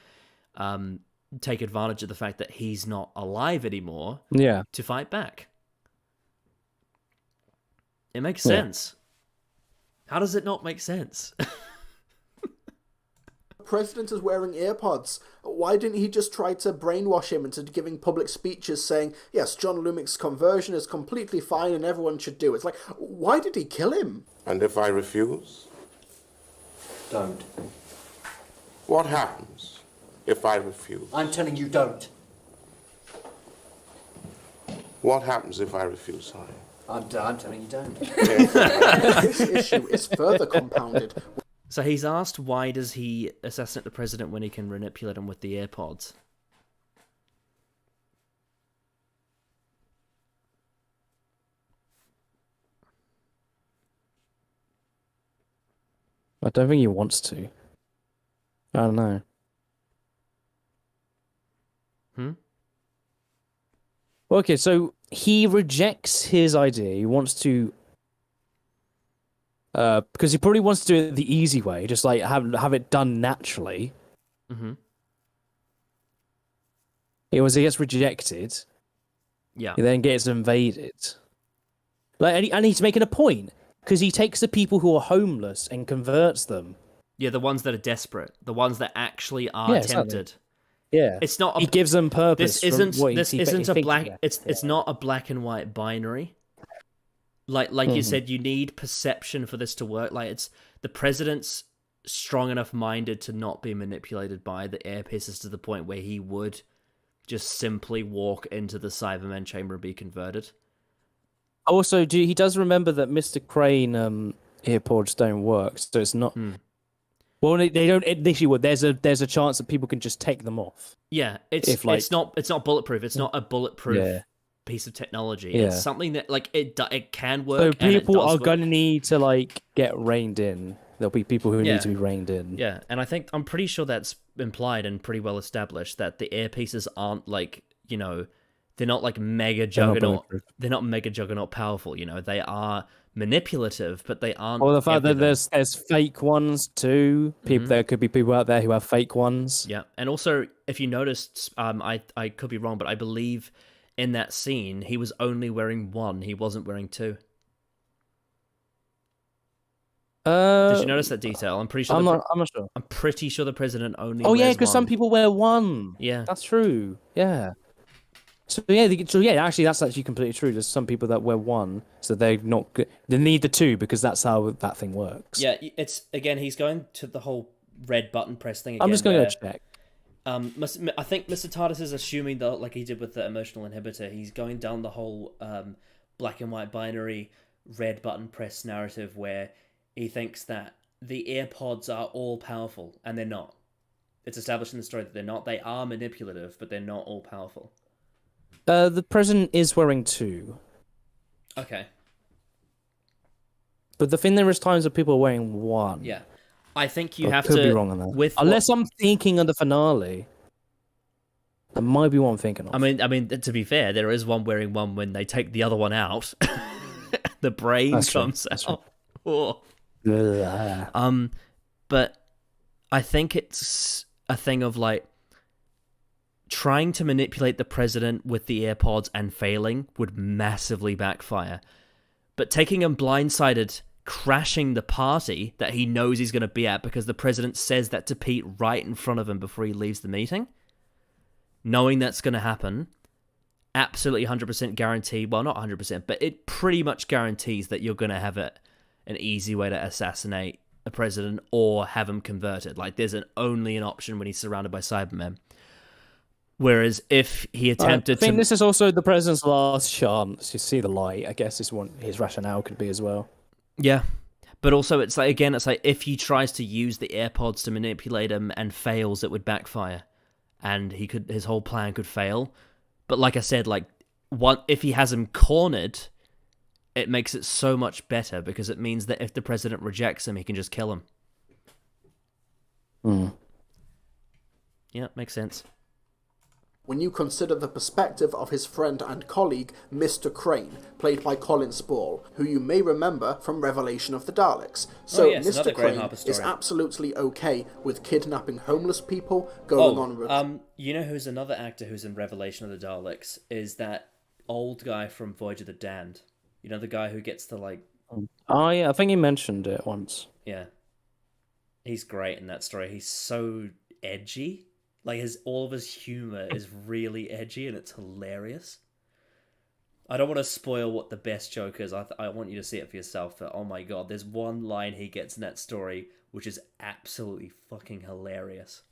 [SPEAKER 2] take advantage of the fact that he's not alive anymore.
[SPEAKER 1] Yeah.
[SPEAKER 2] To fight back. It makes sense. How does it not make sense?
[SPEAKER 3] The president is wearing earpods. Why didn't he just try to brainwash him into giving public speeches saying, yes, John Lumik's conversion is completely fine and everyone should do it? It's like, why did he kill him?
[SPEAKER 15] And if I refuse?
[SPEAKER 9] Don't.
[SPEAKER 15] What happens if I refuse?
[SPEAKER 9] I'm telling you, don't.
[SPEAKER 15] What happens if I refuse, sorry?
[SPEAKER 9] I'm telling you, don't.
[SPEAKER 3] This issue is further compounded.
[SPEAKER 2] So he's asked, why does he assassinate the president when he can manipulate him with the AirPods?
[SPEAKER 1] I don't think he wants to. I don't know. Okay, so he rejects his idea. He wants to, because he probably wants to do it the easy way, just like have it done naturally.
[SPEAKER 2] Mm-hmm.
[SPEAKER 1] He gets rejected.
[SPEAKER 2] Yeah.
[SPEAKER 1] He then gets invaded. And he's making a point because he takes the people who are homeless and converts them.
[SPEAKER 2] Yeah, the ones that are desperate, the ones that actually are tempted.
[SPEAKER 1] Exactly. Yeah,
[SPEAKER 2] it's not.
[SPEAKER 1] He gives them purpose.
[SPEAKER 2] This isn't a black. It's not a black and white binary. Like you said, you need perception for this to work. Like it's the president's strong enough minded to not be manipulated by the earpieces to the point where he would just simply walk into the Cybermen chamber and be converted.
[SPEAKER 1] Also, he does remember that Mr. Crane earpods don't work, so it's not. Well, they don't initially. There's a chance that people can just take them off.
[SPEAKER 2] Yeah, it's not bulletproof. It's not a bulletproof piece of technology.
[SPEAKER 1] Yeah.
[SPEAKER 2] It's something that it can work.
[SPEAKER 1] So people are
[SPEAKER 2] going
[SPEAKER 1] to need to get reined in. There'll be people who need to be reined in.
[SPEAKER 2] Yeah, and I'm pretty sure that's implied and pretty well established that the earpieces aren't They're not like mega juggernaut. They're not mega juggernaut powerful. You know, they are manipulative, but they aren't.
[SPEAKER 1] Well, the fact that
[SPEAKER 2] everything.
[SPEAKER 1] there's fake ones too. People, there could be people out there who have fake ones.
[SPEAKER 2] Yeah, and also if you noticed, I could be wrong, but I believe in that scene he was only wearing one. He wasn't wearing two. Did you notice that detail? I'm pretty sure.
[SPEAKER 1] I'm not sure.
[SPEAKER 2] I'm pretty sure the president only.
[SPEAKER 1] Oh yeah,
[SPEAKER 2] wears
[SPEAKER 1] because
[SPEAKER 2] one.
[SPEAKER 1] some people wear one.
[SPEAKER 2] Yeah,
[SPEAKER 1] that's true. Yeah. So yeah, actually, that's actually completely true. There's some people that wear one, so they need the two because that's how that thing works.
[SPEAKER 2] Yeah, it's again. He's going to the whole red button press thing again.
[SPEAKER 1] I'm just going to check.
[SPEAKER 2] I think Mr. TARDIS is assuming that, like he did with the emotional inhibitor, he's going down the whole black and white binary red button press narrative where he thinks that the AirPods are all powerful, and they're not. It's established in the story that they're not. They are manipulative, but they're not all powerful.
[SPEAKER 1] The president is wearing two.
[SPEAKER 2] Okay.
[SPEAKER 1] But the thing, there is times that people are wearing one.
[SPEAKER 2] Yeah. I think you have
[SPEAKER 1] could
[SPEAKER 2] to...
[SPEAKER 1] be wrong on that. Unless I'm thinking of the finale. That might be what I'm thinking of.
[SPEAKER 2] I mean, to be fair, there is one wearing one when they take the other one out. The brain comes out. Oh. But I think it's a thing of like trying to manipulate the president with the AirPods and failing would massively backfire. But taking him blindsided, crashing the party that he knows he's going to be at because the president says that to Pete right in front of him before he leaves the meeting, knowing that's going to happen, absolutely 100% guarantee, well, not 100%, but it pretty much guarantees that you're going to have an easy way to assassinate a president or have him converted. Like, there's only an option when he's surrounded by Cybermen. Whereas if he attempted
[SPEAKER 1] I think this is also the president's last chance to see the light. I guess is what his rationale could be as well.
[SPEAKER 2] Yeah. But also, it's like if he tries to use the AirPods to manipulate him and fails, it would backfire. And his whole plan could fail. But like I said, if he has him cornered, it makes it so much better because it means that if the president rejects him, he can just kill him. Yeah, makes sense.
[SPEAKER 3] When you consider the perspective of his friend and colleague, Mr. Crane, played by Colin Spall, who you may remember from Revelation of the Daleks. So Mr. Crane is absolutely okay with kidnapping homeless people, going on...
[SPEAKER 2] You know who's another actor who's in Revelation of the Daleks? Is that old guy from Voyage of the Damned. You know, the guy who gets to,
[SPEAKER 1] Oh, yeah, I think he mentioned it once.
[SPEAKER 2] Yeah. He's great in that story. He's so edgy. All of his humor is really edgy and it's hilarious. I don't want to spoil what the best joke is. I want you to see it for yourself. But oh my god, there's one line he gets in that story which is absolutely fucking hilarious.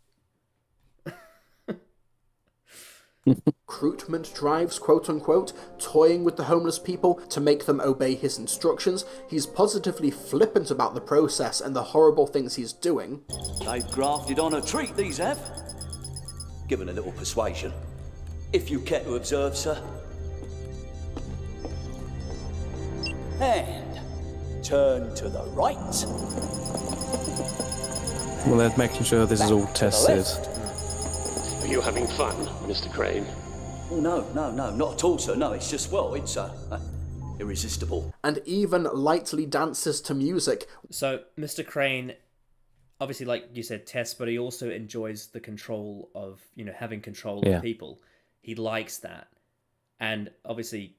[SPEAKER 3] Recruitment drives, quote-unquote, toying with the homeless people to make them obey his instructions. He's positively flippant about the process and the horrible things he's doing.
[SPEAKER 16] They've grafted on a treat, these have. Given a little persuasion. If you care to observe, sir. And turn to the right.
[SPEAKER 1] Well, they're making sure this is all tested.
[SPEAKER 4] Are you having fun, Mr. Crane?
[SPEAKER 16] Oh, no, not at all, sir. No, it's just, it's irresistible.
[SPEAKER 3] And even lightly dances to music.
[SPEAKER 2] So, Mr. Crane, obviously, like you said, tests, but he also enjoys the control of, having control of people. He likes that. And obviously,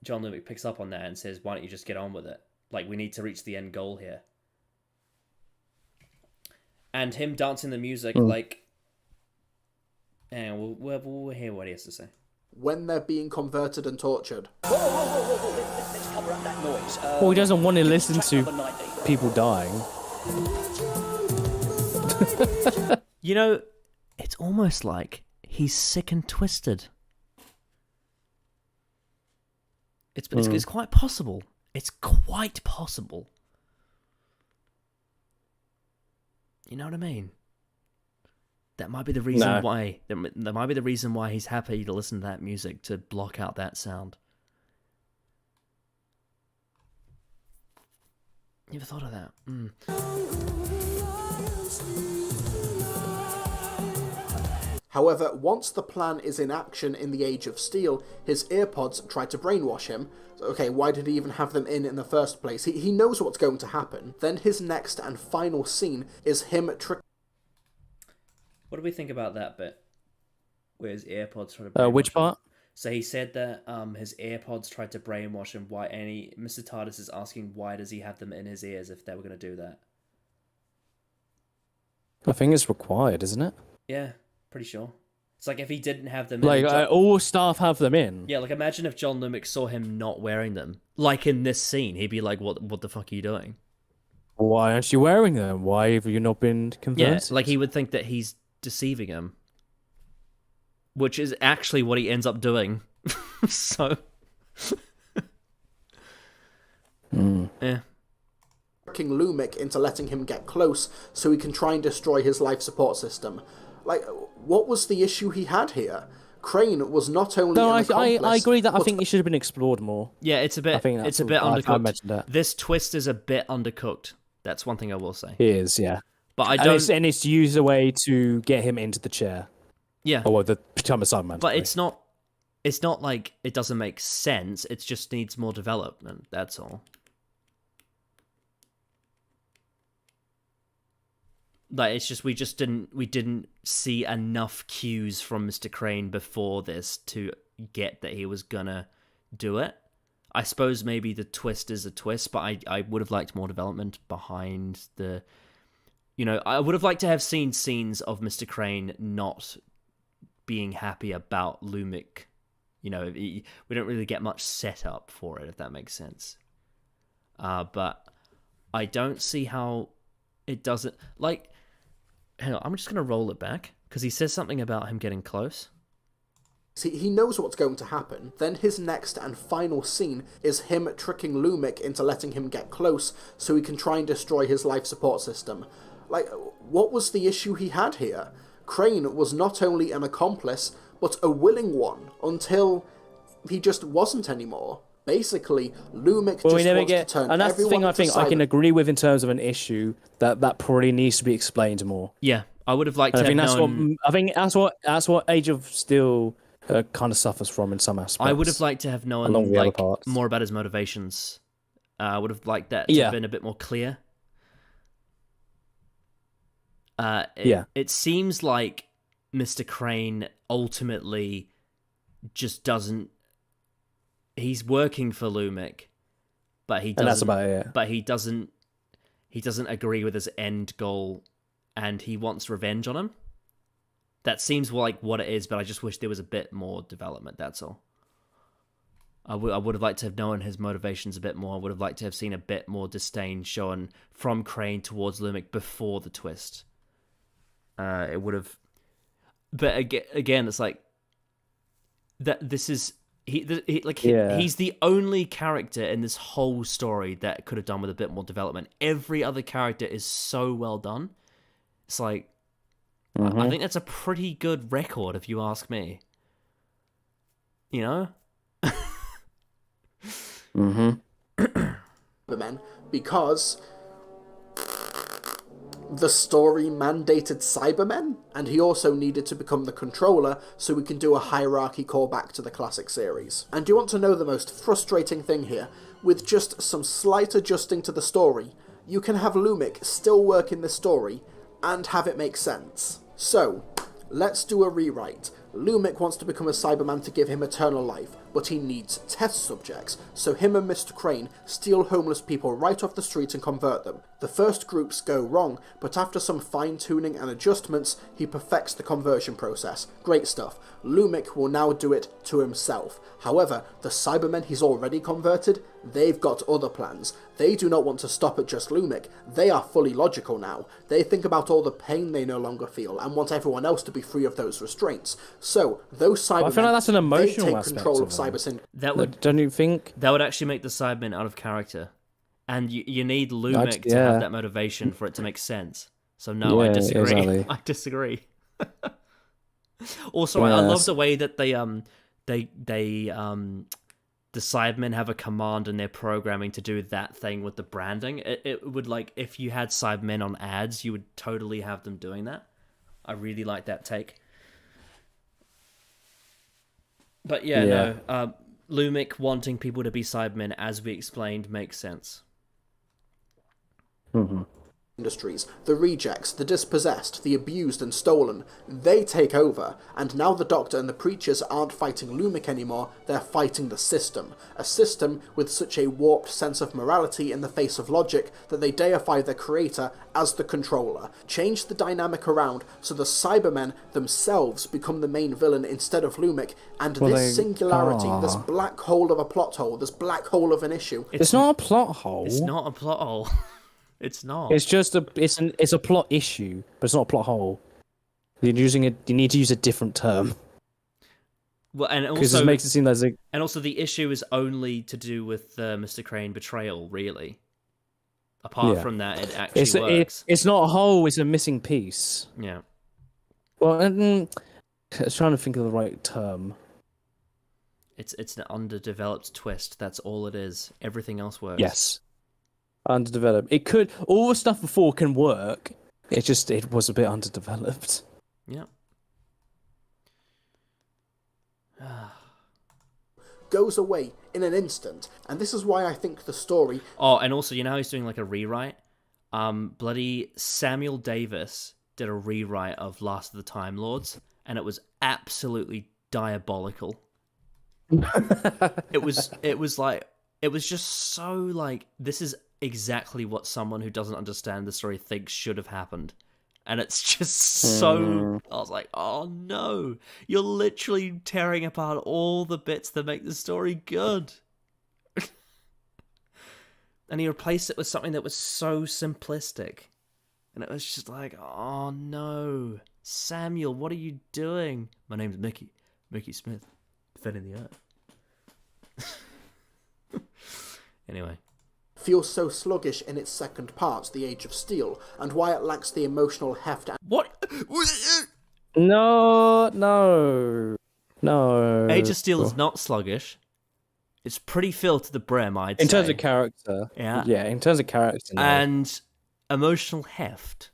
[SPEAKER 2] John Lumick picks up on that and says, why don't you just get on with it? We need to reach the end goal here. And him dancing the music, and we'll hear what he has to say.
[SPEAKER 3] When they're being converted and tortured.
[SPEAKER 16] Let's cover up that noise.
[SPEAKER 1] Well, he doesn't want to listen to people dying.
[SPEAKER 2] It's almost like he's sick and twisted. It's quite possible. It's quite possible. You know what I mean? That might be the reason why. That might be the reason why he's happy to listen to that music, to block out that sound. You ever thought of that?
[SPEAKER 3] However, once the plan is in action in the Age of Steel, his earpods try to brainwash him. Okay, why did he even have them in the first place? He knows what's going to happen. Then his next and final scene is him
[SPEAKER 2] What do we think about that bit? Where his AirPods tried to brainwash
[SPEAKER 1] which part?
[SPEAKER 2] So he said that his AirPods tried to brainwash him. Mr. TARDIS is asking why does he have them in his ears if they were going to do that?
[SPEAKER 1] I think it's required, isn't it?
[SPEAKER 2] Yeah, pretty sure. It's like if he didn't have them
[SPEAKER 1] Like,
[SPEAKER 2] in...
[SPEAKER 1] all staff have them in.
[SPEAKER 2] Yeah, like imagine if John Lumick saw him not wearing them. Like in this scene, he'd be like, what the fuck are you doing?
[SPEAKER 1] Why aren't you wearing them? Why have you not been convinced?
[SPEAKER 2] Yeah, like he would think that he's deceiving him. Which is actually what he ends up doing. So... Yeah.
[SPEAKER 3] tricking Lumick into letting him get close so he can try and destroy his life support system. Like, what was the issue he had here? Crane was not only
[SPEAKER 1] No,
[SPEAKER 3] an
[SPEAKER 1] I
[SPEAKER 3] accomplice,
[SPEAKER 1] agree that I
[SPEAKER 3] but
[SPEAKER 1] think it should have been explored more.
[SPEAKER 2] Yeah, it's a bit.
[SPEAKER 1] I think
[SPEAKER 2] It's a
[SPEAKER 1] that's
[SPEAKER 2] bit
[SPEAKER 1] I
[SPEAKER 2] undercooked.
[SPEAKER 1] mentioned that.
[SPEAKER 2] This twist is a bit undercooked. That's one thing I will say.
[SPEAKER 1] It is, yeah.
[SPEAKER 2] But I
[SPEAKER 1] And
[SPEAKER 2] don't.
[SPEAKER 1] and it's used a way to get him into the chair.
[SPEAKER 2] Yeah.
[SPEAKER 1] Or the become a Cyberman.
[SPEAKER 2] But it's not. It's not like it doesn't make sense. It just needs more development. That's all. Like it's just we didn't see enough cues from Mr. Crane before this to get that he was gonna do it. I suppose maybe the twist is a twist, but I would have liked more development behind the... I would have liked to have seen scenes of Mr. Crane not being happy about Lumick. We don't really get much setup for it, if that makes sense. But I don't see how it doesn't... Like, hang on, I'm just going to roll it back, because he says something about him getting close.
[SPEAKER 3] See, he knows what's going to happen. Then his next and final scene is him tricking Lumick into letting him get close so he can try and destroy his life support system. Like, what was the issue he had here? Crane was not only an accomplice, but a willing one, until he just wasn't anymore. Basically, Lumick just wants to turn
[SPEAKER 1] and that's the thing
[SPEAKER 3] everyone
[SPEAKER 1] I think
[SPEAKER 3] to
[SPEAKER 1] I can agree with in terms of an issue that probably needs to be explained more.
[SPEAKER 2] Yeah, I would have liked to
[SPEAKER 1] I think
[SPEAKER 2] have
[SPEAKER 1] that's
[SPEAKER 2] known...
[SPEAKER 1] I think that's what Age of Steel kind of suffers from in some aspects.
[SPEAKER 2] I would have liked to have known
[SPEAKER 1] along the other parts.
[SPEAKER 2] more about his motivations. I would have liked that to have been a bit more clear. It seems like Mr. Crane ultimately just doesn't... He's working for Lumick, but he doesn't...
[SPEAKER 1] And that's about it, yeah.
[SPEAKER 2] But he doesn't agree with his end goal, and he wants revenge on him. That seems like what it is, but I just wish there was a bit more development, that's all. I would have liked to have known his motivations a bit more. I would have liked to have seen a bit more disdain shown from Crane towards Lumick before the twist. It would have... But again, it's like... that. This is... He's the only character in this whole story that could have done with a bit more development. Every other character is so well done. It's like... I think that's a pretty good record, if you ask me.
[SPEAKER 3] Because the story mandated Cybermen, and he also needed to become the controller so we can do a hierarchy callback to the classic series. And do you want to know the most frustrating thing here? With just some slight adjusting to the story, you can have Lumick still work in the story and have it make sense. So, let's do a rewrite. Lumick wants to become a Cyberman to give him eternal life, but he needs test subjects, so him and Mr. Crane steal homeless people right off the street and convert them. The first groups go wrong, but after some fine-tuning and adjustments, he perfects the conversion process. Great stuff. Lumick will now do it to himself. However, the Cybermen he's already converted, they've got other plans. They do not want to stop at just Lumick. They are fully logical now. They think about all the pain they no longer feel and want everyone else to be free of those restraints. So, those Cybermen,
[SPEAKER 1] I feel like that's an emotional
[SPEAKER 3] they take
[SPEAKER 1] aspect
[SPEAKER 3] control of
[SPEAKER 1] it.
[SPEAKER 3] Cybersyn.
[SPEAKER 1] Don't you think?
[SPEAKER 2] That would actually make the Cybermen out of character. And you need Lumick to have that motivation for it to make sense. So no, I disagree.
[SPEAKER 1] Exactly.
[SPEAKER 2] I disagree. Also, I love the way that the Cybermen have a command in their programming to do that thing with the branding. It would, like, if you had Cybermen on ads, you would totally have them doing that. I really like that take. But no, Lumic wanting people to be Cybermen, as we explained, makes sense.
[SPEAKER 1] Mm-hmm.
[SPEAKER 3] Industries, the rejects, the dispossessed, the abused and stolen, they take over, and now the Doctor and the Preachers aren't fighting Lumic anymore, they're fighting the system. A system with such a warped sense of morality in the face of logic that they deify their creator as the controller. Change the dynamic around so the Cybermen themselves become the main villain instead of Lumic, and this singularity, this black hole of a plot hole, this black hole of an issue...
[SPEAKER 1] It's not a plot hole.
[SPEAKER 2] It's not a plot hole. It's not.
[SPEAKER 1] It's just it's a plot issue, but it's not a plot hole. You're using it. You need to use a different term.
[SPEAKER 2] Well, and
[SPEAKER 1] because
[SPEAKER 2] also
[SPEAKER 1] it makes it seem like.
[SPEAKER 2] And also, the issue is only to do with Mr. Crane betrayal, really. Apart from that, it actually works.
[SPEAKER 1] It's not a hole. It's a missing piece.
[SPEAKER 2] Yeah.
[SPEAKER 1] Well, I was trying to think of the right term.
[SPEAKER 2] It's an underdeveloped twist. That's all it is. Everything else works.
[SPEAKER 1] Yes. Underdeveloped. It could. All the stuff before can work. It was a bit underdeveloped.
[SPEAKER 2] Yeah.
[SPEAKER 3] Goes away in an instant, and this is why I think the story...
[SPEAKER 2] Oh, and also, you know how he's doing like a rewrite? Bloody Samuel Davis did a rewrite of Last of the Time Lords, and it was absolutely diabolical. It was just so like, this is exactly what someone who doesn't understand the story thinks should have happened. And it's just so... I was like, oh no. You're literally tearing apart all the bits that make the story good. And he replaced it with something that was so simplistic. And it was just like, oh no. Samuel, what are you doing? My name's Mickey. Mickey Smith. Defending the Earth. Anyway.
[SPEAKER 3] Feels so sluggish in its second part, The Age of Steel, and why it lacks the emotional heft...
[SPEAKER 2] What?
[SPEAKER 1] No.
[SPEAKER 2] Age of Steel is not sluggish. It's pretty filled to the brim, I'd say.
[SPEAKER 1] In terms of character. Yeah, in terms of character. No.
[SPEAKER 2] And emotional heft.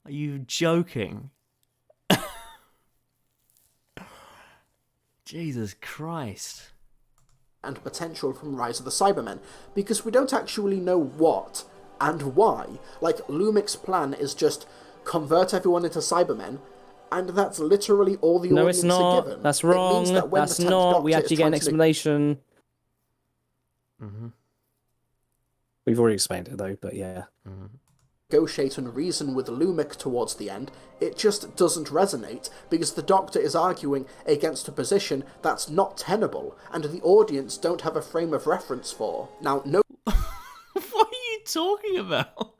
[SPEAKER 2] Are you joking? Jesus Christ.
[SPEAKER 3] And potential from Rise of the Cybermen, because we don't actually know what and why. Like, Lumic's plan is just convert everyone into Cybermen, and that's literally all the audience are given.
[SPEAKER 1] That's wrong. That's not. We actually get an explanation.
[SPEAKER 2] Mm-hmm.
[SPEAKER 1] We've already explained it, though, but yeah.
[SPEAKER 2] Mm-hmm.
[SPEAKER 3] Negotiate and reason with Lumic towards the end, it just doesn't resonate, because the Doctor is arguing against a position that's not tenable, and the audience don't have a frame of reference for. Now, no...
[SPEAKER 2] What are you talking about?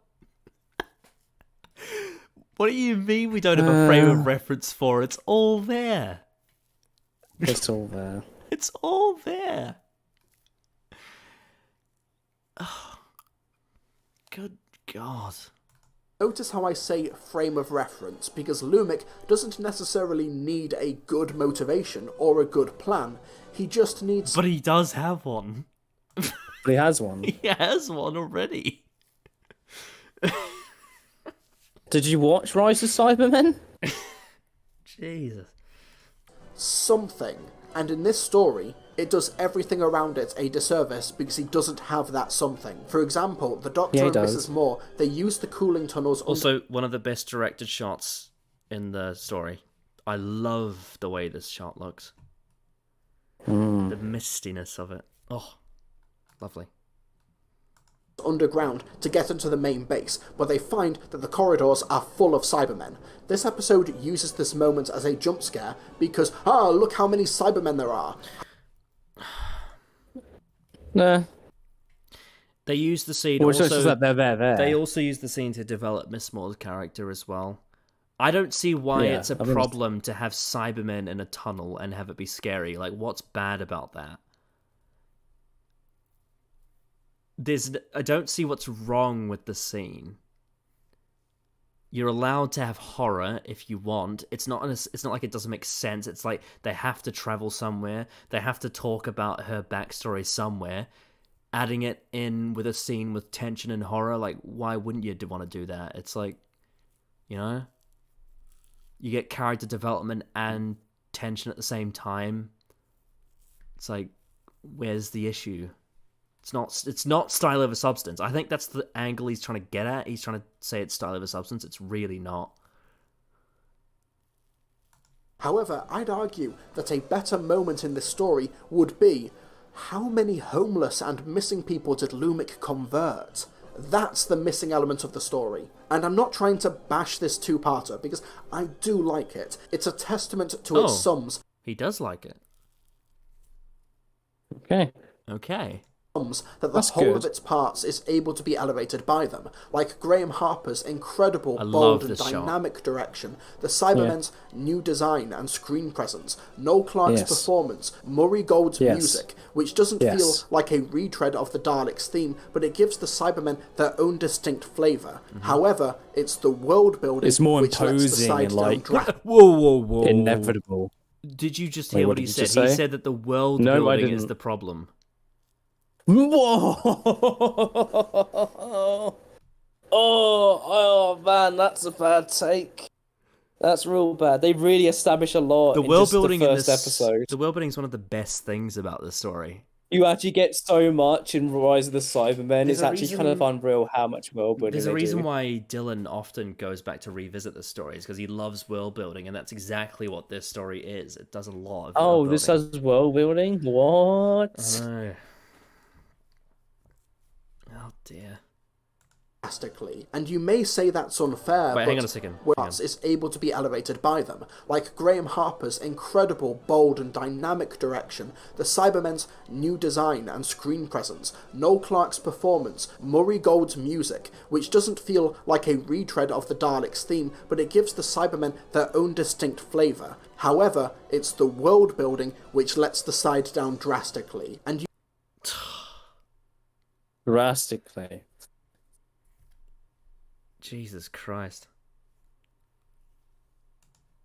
[SPEAKER 2] What do you mean we don't have a frame of reference for? It's all there.
[SPEAKER 1] It's all there.
[SPEAKER 2] It's all there. Oh, good God.
[SPEAKER 3] Notice how I say frame of reference, because Lumic doesn't necessarily need a good motivation or a good plan. He just needs...
[SPEAKER 2] But he does have one.
[SPEAKER 1] But he has one.
[SPEAKER 2] He has one already.
[SPEAKER 1] Did you watch Rise of Cybermen?
[SPEAKER 2] Jesus.
[SPEAKER 3] Something. And in this story, it does everything around it a disservice because he doesn't have that something. For example, the Doctor and Mrs. Moore, they use the cooling tunnels...
[SPEAKER 2] Also, one of the best directed shots in the story. I love the way this shot looks. The mistiness of it. Oh, lovely.
[SPEAKER 3] Underground to get into the main base, but they find that the corridors are full of Cybermen. This episode uses this moment as a jump scare because, look how many Cybermen there are.
[SPEAKER 1] Nah.
[SPEAKER 2] They use the scene
[SPEAKER 1] also...
[SPEAKER 2] also...
[SPEAKER 1] That they're there.
[SPEAKER 2] They also use the scene to develop Miss Moore's character as well. I don't see why it's a problem to have Cybermen in a tunnel and have it be scary. Like, what's bad about that? I don't see what's wrong with the scene. You're allowed to have horror if you want. It's not like it doesn't make sense. It's like they have to travel somewhere. They have to talk about her backstory somewhere. Adding it in with a scene with tension and horror, like, why wouldn't you want to do that? It's like, you know? You get character development and tension at the same time. It's like, where's the issue? It's not style over substance. I think that's the angle he's trying to get at. He's trying to say it's style over substance. It's really not.
[SPEAKER 3] However, I'd argue that a better moment in this story would be, how many homeless and missing people did Lumic convert? That's the missing element of the story. And I'm not trying to bash this two-parter, because I do like it. It's a testament to its sums.
[SPEAKER 2] He does like it. Okay.
[SPEAKER 3] That the whole of its parts is able to be elevated by them, like Graham Harper's incredible, bold and dynamic direction, the Cybermen's new design and screen presence, Noel Clarke's performance, Murray Gold's music, which doesn't feel like a retread of the Daleks' theme, but it gives the Cybermen their own distinct flavour. However, it's the world building
[SPEAKER 1] it's more
[SPEAKER 3] which
[SPEAKER 1] imposing
[SPEAKER 3] lets the
[SPEAKER 1] and like
[SPEAKER 2] whoa.
[SPEAKER 1] inevitable.
[SPEAKER 2] Did you just hear what he said? He said that the world building is the problem.
[SPEAKER 1] Whoa! Oh man, that's a bad take. That's real bad. They really establish a lot.
[SPEAKER 2] The world building
[SPEAKER 1] in
[SPEAKER 2] in
[SPEAKER 1] this
[SPEAKER 2] this
[SPEAKER 1] episode.
[SPEAKER 2] The world building is one of the best things about the story.
[SPEAKER 1] You actually get so much in Rise of the Cybermen. It's actually kind of unreal how much world building.
[SPEAKER 2] There's a reason why Dylan often goes back to revisit the stories, because he loves world building, and that's exactly what this story is. It does a lot of.
[SPEAKER 1] Oh, this has world building. What?
[SPEAKER 2] I know. Oh dear.
[SPEAKER 3] Drastically. And you may say that's unfair,
[SPEAKER 2] Wait,
[SPEAKER 3] but
[SPEAKER 2] hang on a second.
[SPEAKER 3] is able to be elevated by them, like Graham Harper's incredible, bold and dynamic direction, the Cybermen's new design and screen presence, Noel Clarke's performance, Murray Gold's music, which doesn't feel like a retread of the Daleks' theme, but it gives the Cybermen their own distinct flavour. However, it's the world building which lets the side down drastically, and you
[SPEAKER 1] drastically.
[SPEAKER 2] Jesus Christ.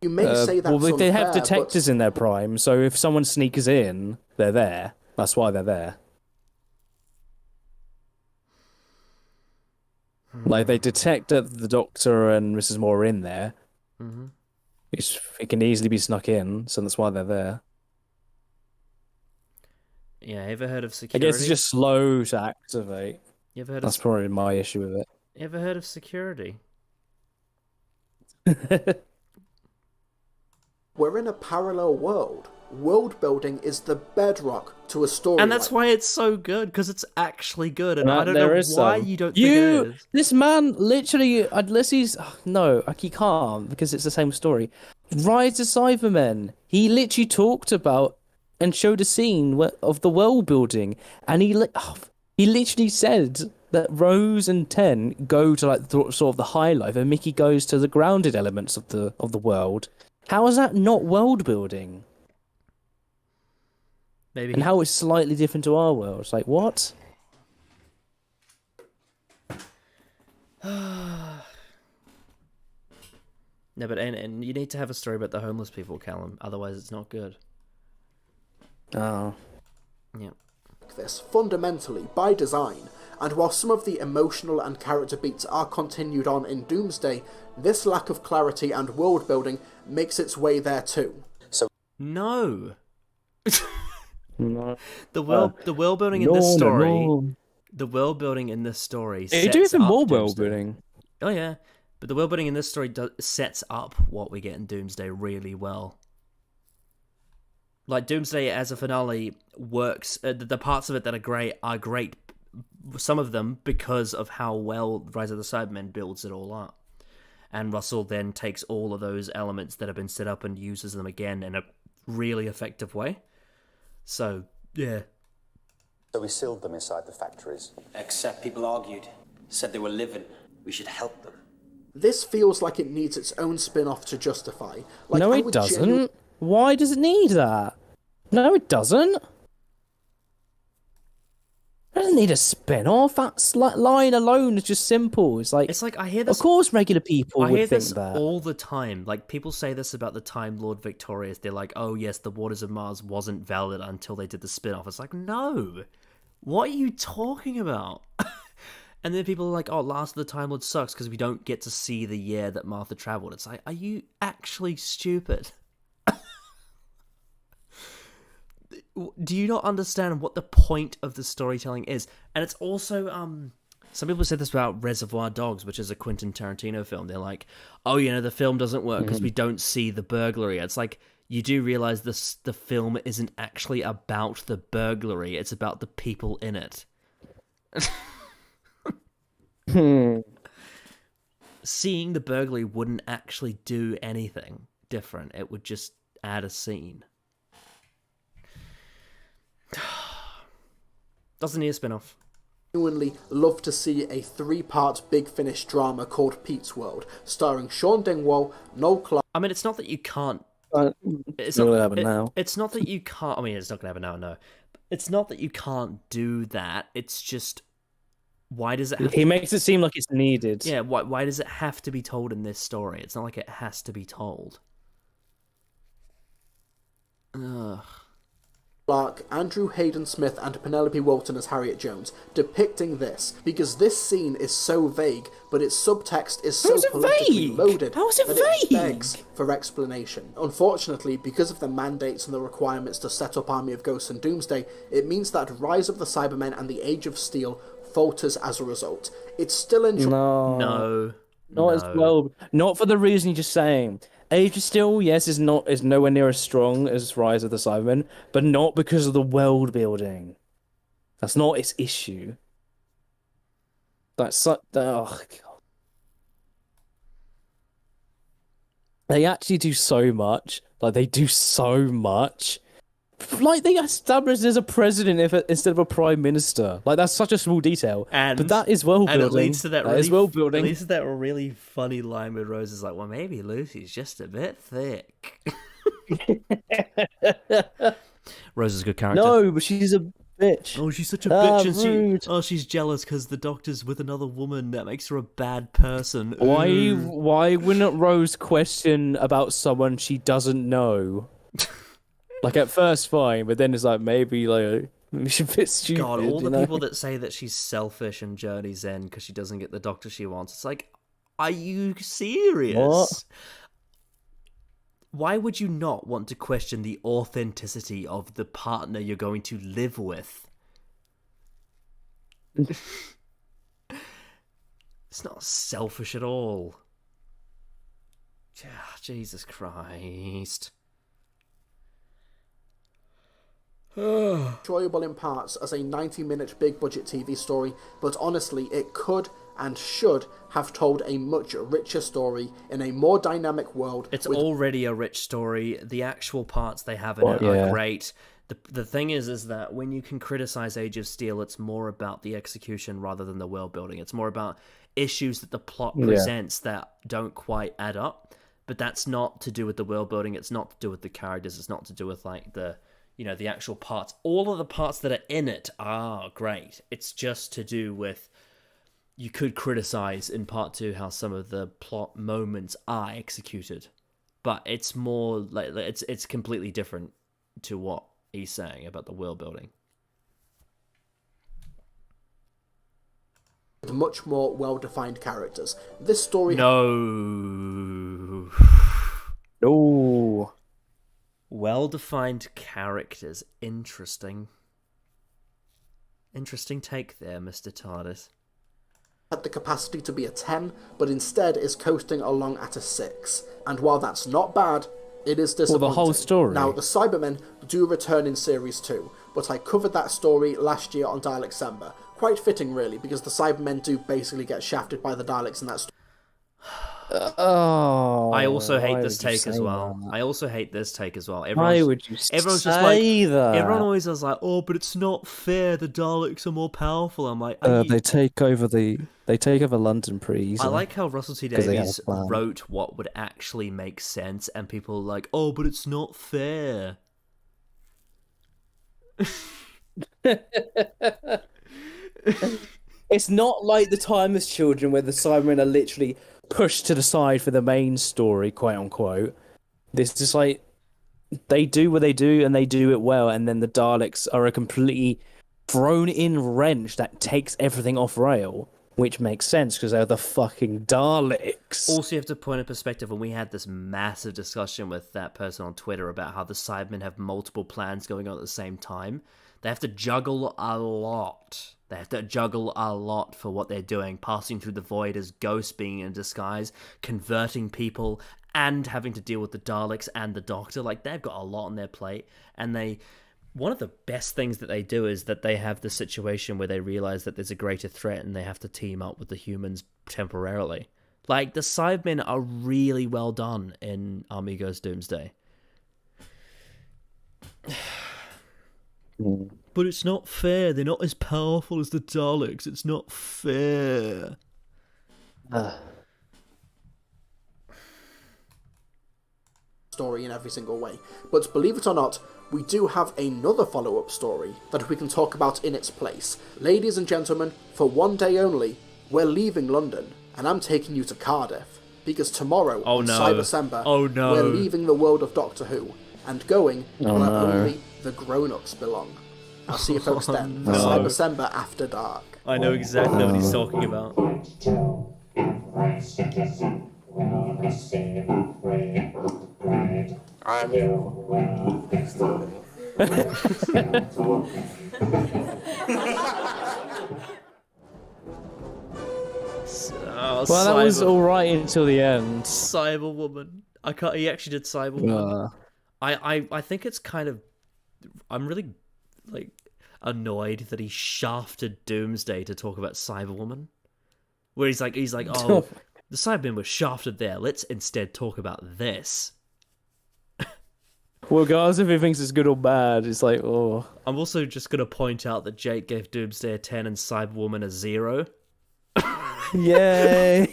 [SPEAKER 3] You may say that's
[SPEAKER 1] well, they have
[SPEAKER 3] unfair,
[SPEAKER 1] detectors in their prime, so if someone sneaks in, they're there. That's why they're there. Like, they detect that the Doctor and Mrs. Moore are in there. It can easily be snuck in, so that's why they're there.
[SPEAKER 2] Yeah, ever heard of security?
[SPEAKER 1] I guess it's just slow to activate.
[SPEAKER 2] You ever heard
[SPEAKER 1] That's probably my issue with it.
[SPEAKER 2] You ever heard of security?
[SPEAKER 3] We're in a parallel world. World building is the bedrock to a story.
[SPEAKER 2] And that's why it's so good, because it's actually good. And I don't
[SPEAKER 1] there
[SPEAKER 2] know
[SPEAKER 1] is
[SPEAKER 2] why
[SPEAKER 1] some.
[SPEAKER 2] you don't think it is.
[SPEAKER 1] This man literally, unless he's no, he can't, because it's the same story. Rise of Cybermen. He literally talked about and showed a scene of the world building, and he literally said that Rose and Ten go to like sort of the high life, and Mickey goes to the grounded elements of the world. How is that not world building?
[SPEAKER 2] Maybe.
[SPEAKER 1] And how it's slightly different to our world. It's like, what?
[SPEAKER 2] No, but and you need to have a story about the homeless people, Callum. Otherwise, it's not good.
[SPEAKER 1] Oh.
[SPEAKER 2] Yeah.
[SPEAKER 3] This fundamentally by design, and while some of the emotional and character beats are continued on in Doomsday, this lack of clarity and world building makes its way there too.
[SPEAKER 2] No.
[SPEAKER 1] No.
[SPEAKER 2] The world building in this story. The world building in this story.
[SPEAKER 1] They do even more world building.
[SPEAKER 2] Oh yeah, but the world building in this story sets up what we get in Doomsday really well. Like Doomsday as a finale works. The parts of it that are great. Some of them because of how well Rise of the Cybermen builds it all up. And Russell then takes all of those elements that have been set up and uses them again in a really effective way. So, yeah.
[SPEAKER 17] So we sealed them inside the factories.
[SPEAKER 18] Except people argued. Said they were living. We should help them.
[SPEAKER 3] This feels like it needs its own spin-off to justify. Like,
[SPEAKER 1] No, it doesn't. Why does it need that? No, it doesn't. It doesn't need a spin-off. That line alone is just simple. It's like
[SPEAKER 2] I hear this.
[SPEAKER 1] Of course, regular people
[SPEAKER 2] I
[SPEAKER 1] would
[SPEAKER 2] hear
[SPEAKER 1] think
[SPEAKER 2] this
[SPEAKER 1] that.
[SPEAKER 2] all the time. Like people say this about the Time Lord Victorious. They're like, "Oh yes, the Waters of Mars wasn't valid until they did the spin-off." It's like, no, what are you talking about? And then people are like, "Oh, Last of the Time Lord sucks because we don't get to see the year that Martha traveled." It's like, are you actually stupid? do you not understand what the point of the storytelling is? And it's also some people say this about Reservoir Dogs, which is a Quentin Tarantino film. They're like, oh, the film doesn't work because we don't see the burglary. It's like, you do realize the film isn't actually about the burglary. It's about the people in it. Seeing the burglary wouldn't actually do anything different. It would just add a scene. Doesn't need a spin-off.
[SPEAKER 3] Genuinely love to see a 3-part Big Finish drama called Pete's World, starring Sean Dingwall, Noel Clarke.
[SPEAKER 2] I mean, it's not that you can't.
[SPEAKER 1] It's not gonna happen now.
[SPEAKER 2] It's not that you can't. I mean, it's not gonna happen now. No, it's not that you can't do that. It's just, why does it?
[SPEAKER 1] He makes it seem like it's needed.
[SPEAKER 2] Yeah. Why does it have to be told in this story? It's not like it has to be told. Ugh.
[SPEAKER 3] Clarke, Andrew Hayden Smith and Penelope Walton as Harriet Jones, depicting this, because this scene is so vague, but its subtext is so politically loaded that it begs for explanation. Unfortunately, because of the mandates and the requirements to set up Army of Ghosts and Doomsday, it means that Rise of the Cybermen and the Age of Steel falters as a result. It's still
[SPEAKER 2] No.
[SPEAKER 1] Not as well. Not for the reason you're just saying. Age of Steel, yes, is nowhere near as strong as Rise of the Cybermen, but not because of the world building. That's not its issue. Oh god. They actually do so much. Like, they do so much. Like, they established there's a president instead of a prime minister. Like, that's such a small detail. But that is world building.
[SPEAKER 2] And it leads to that
[SPEAKER 1] world building.
[SPEAKER 2] It leads to that really funny line where Rose is like, well, maybe Lucy's just a bit thick. Rose is a good character.
[SPEAKER 1] No, but she's a bitch.
[SPEAKER 2] Oh, she's such a bitch.
[SPEAKER 1] Rude.
[SPEAKER 2] And she's jealous because the doctor's with another woman. That makes her a bad person.
[SPEAKER 1] Why wouldn't Rose question about someone she doesn't know? Like, at first, fine, but then it's like, maybe, like, she's a bit stupid.
[SPEAKER 2] God, all the people that say that she's selfish and Journey's End because she doesn't get the doctor she wants. It's like, are you serious?
[SPEAKER 1] What?
[SPEAKER 2] Why would you not want to question the authenticity of the partner you're going to live with? It's not selfish at all. Jesus Christ.
[SPEAKER 3] Enjoyable in parts as a 90-minute big-budget TV story, but honestly, it could and should have told a much richer story in a more dynamic world.
[SPEAKER 2] It's already a rich story. The actual parts they have in it are great. The thing is that when you can criticize Age of Steel, it's more about the execution rather than the world building. It's more about issues that the plot presents that don't quite add up. But that's not to do with the world building. It's not to do with the characters. It's not to do with like the actual parts. All of the parts that are in it are great. It's just to do with, you could criticize in part 2 how some of the plot moments are executed, but it's more like it's completely different to what he's saying about the world building.
[SPEAKER 3] Much more well-defined characters. This story...
[SPEAKER 2] No. Well-defined characters. Interesting. Interesting take there, Mr. TARDIS.
[SPEAKER 3] Had the capacity to be a 10, but instead is coasting along at a 6. And while that's not bad, it is disappointing.
[SPEAKER 1] Well, the whole story.
[SPEAKER 3] Now, the Cybermen do return in Series 2, but I covered that story last year on Dalek-sember. Quite fitting, really, because the Cybermen do basically get shafted by the Daleks in that story.
[SPEAKER 2] I also hate this take as well.
[SPEAKER 1] Why would you say that?
[SPEAKER 2] Everyone always is like, oh, but it's not fair. The Daleks are more powerful. I'm like,
[SPEAKER 1] they take over London pretty easily.
[SPEAKER 2] I like how Russell T Davies wrote what would actually make sense, and people are like, oh, but it's not fair.
[SPEAKER 1] It's not like the Timeless Children where the Cybermen are literally pushed to the side for the main story, quote unquote. This is just like, they do what they do and they do it well, and then the Daleks are a completely thrown in wrench that takes everything off rail. which makes sense because they're the fucking Daleks.
[SPEAKER 2] Also, you have to put in perspective, when we had this massive discussion with that person on Twitter about how the Cybermen have multiple plans going on at the same time. They have to juggle a lot. They have to juggle a lot for what they're doing, passing through the void as ghosts, being in disguise, converting people, and having to deal with the Daleks and the Doctor. Like, they've got a lot on their plate, and one of the best things that they do is that they have the situation where they realize that there's a greater threat and they have to team up with the humans temporarily. Like, the Cybermen are really well done in Amigos Doomsday. But it's not fair. They're not as powerful as the Daleks. It's not fair.
[SPEAKER 3] Story in every single way. But believe it or not, we do have another follow-up story that we can talk about in its place. Ladies and gentlemen, for one day only, we're leaving London, and I'm taking you to Cardiff. Because tomorrow, on Cybersember, we're leaving the world of Doctor Who, and going where only the grown-ups belong. I'll see you folks then, for Cybersember After Dark.
[SPEAKER 2] I know exactly what he's talking about.
[SPEAKER 1] Well, that was alright until the end.
[SPEAKER 2] Cyberwoman. I can't. He actually did Cyberwoman. I think it's kind of. I'm really like annoyed that he shafted Doomsday to talk about Cyberwoman. Where he's like, oh, the Cybermen were shafted there. Let's instead talk about this.
[SPEAKER 1] Well, guys, if he thinks it's good or bad, it's like, oh.
[SPEAKER 2] I'm also just gonna point out that Jake gave Doomsday a 10 and Cyberwoman a 0.
[SPEAKER 1] Yay!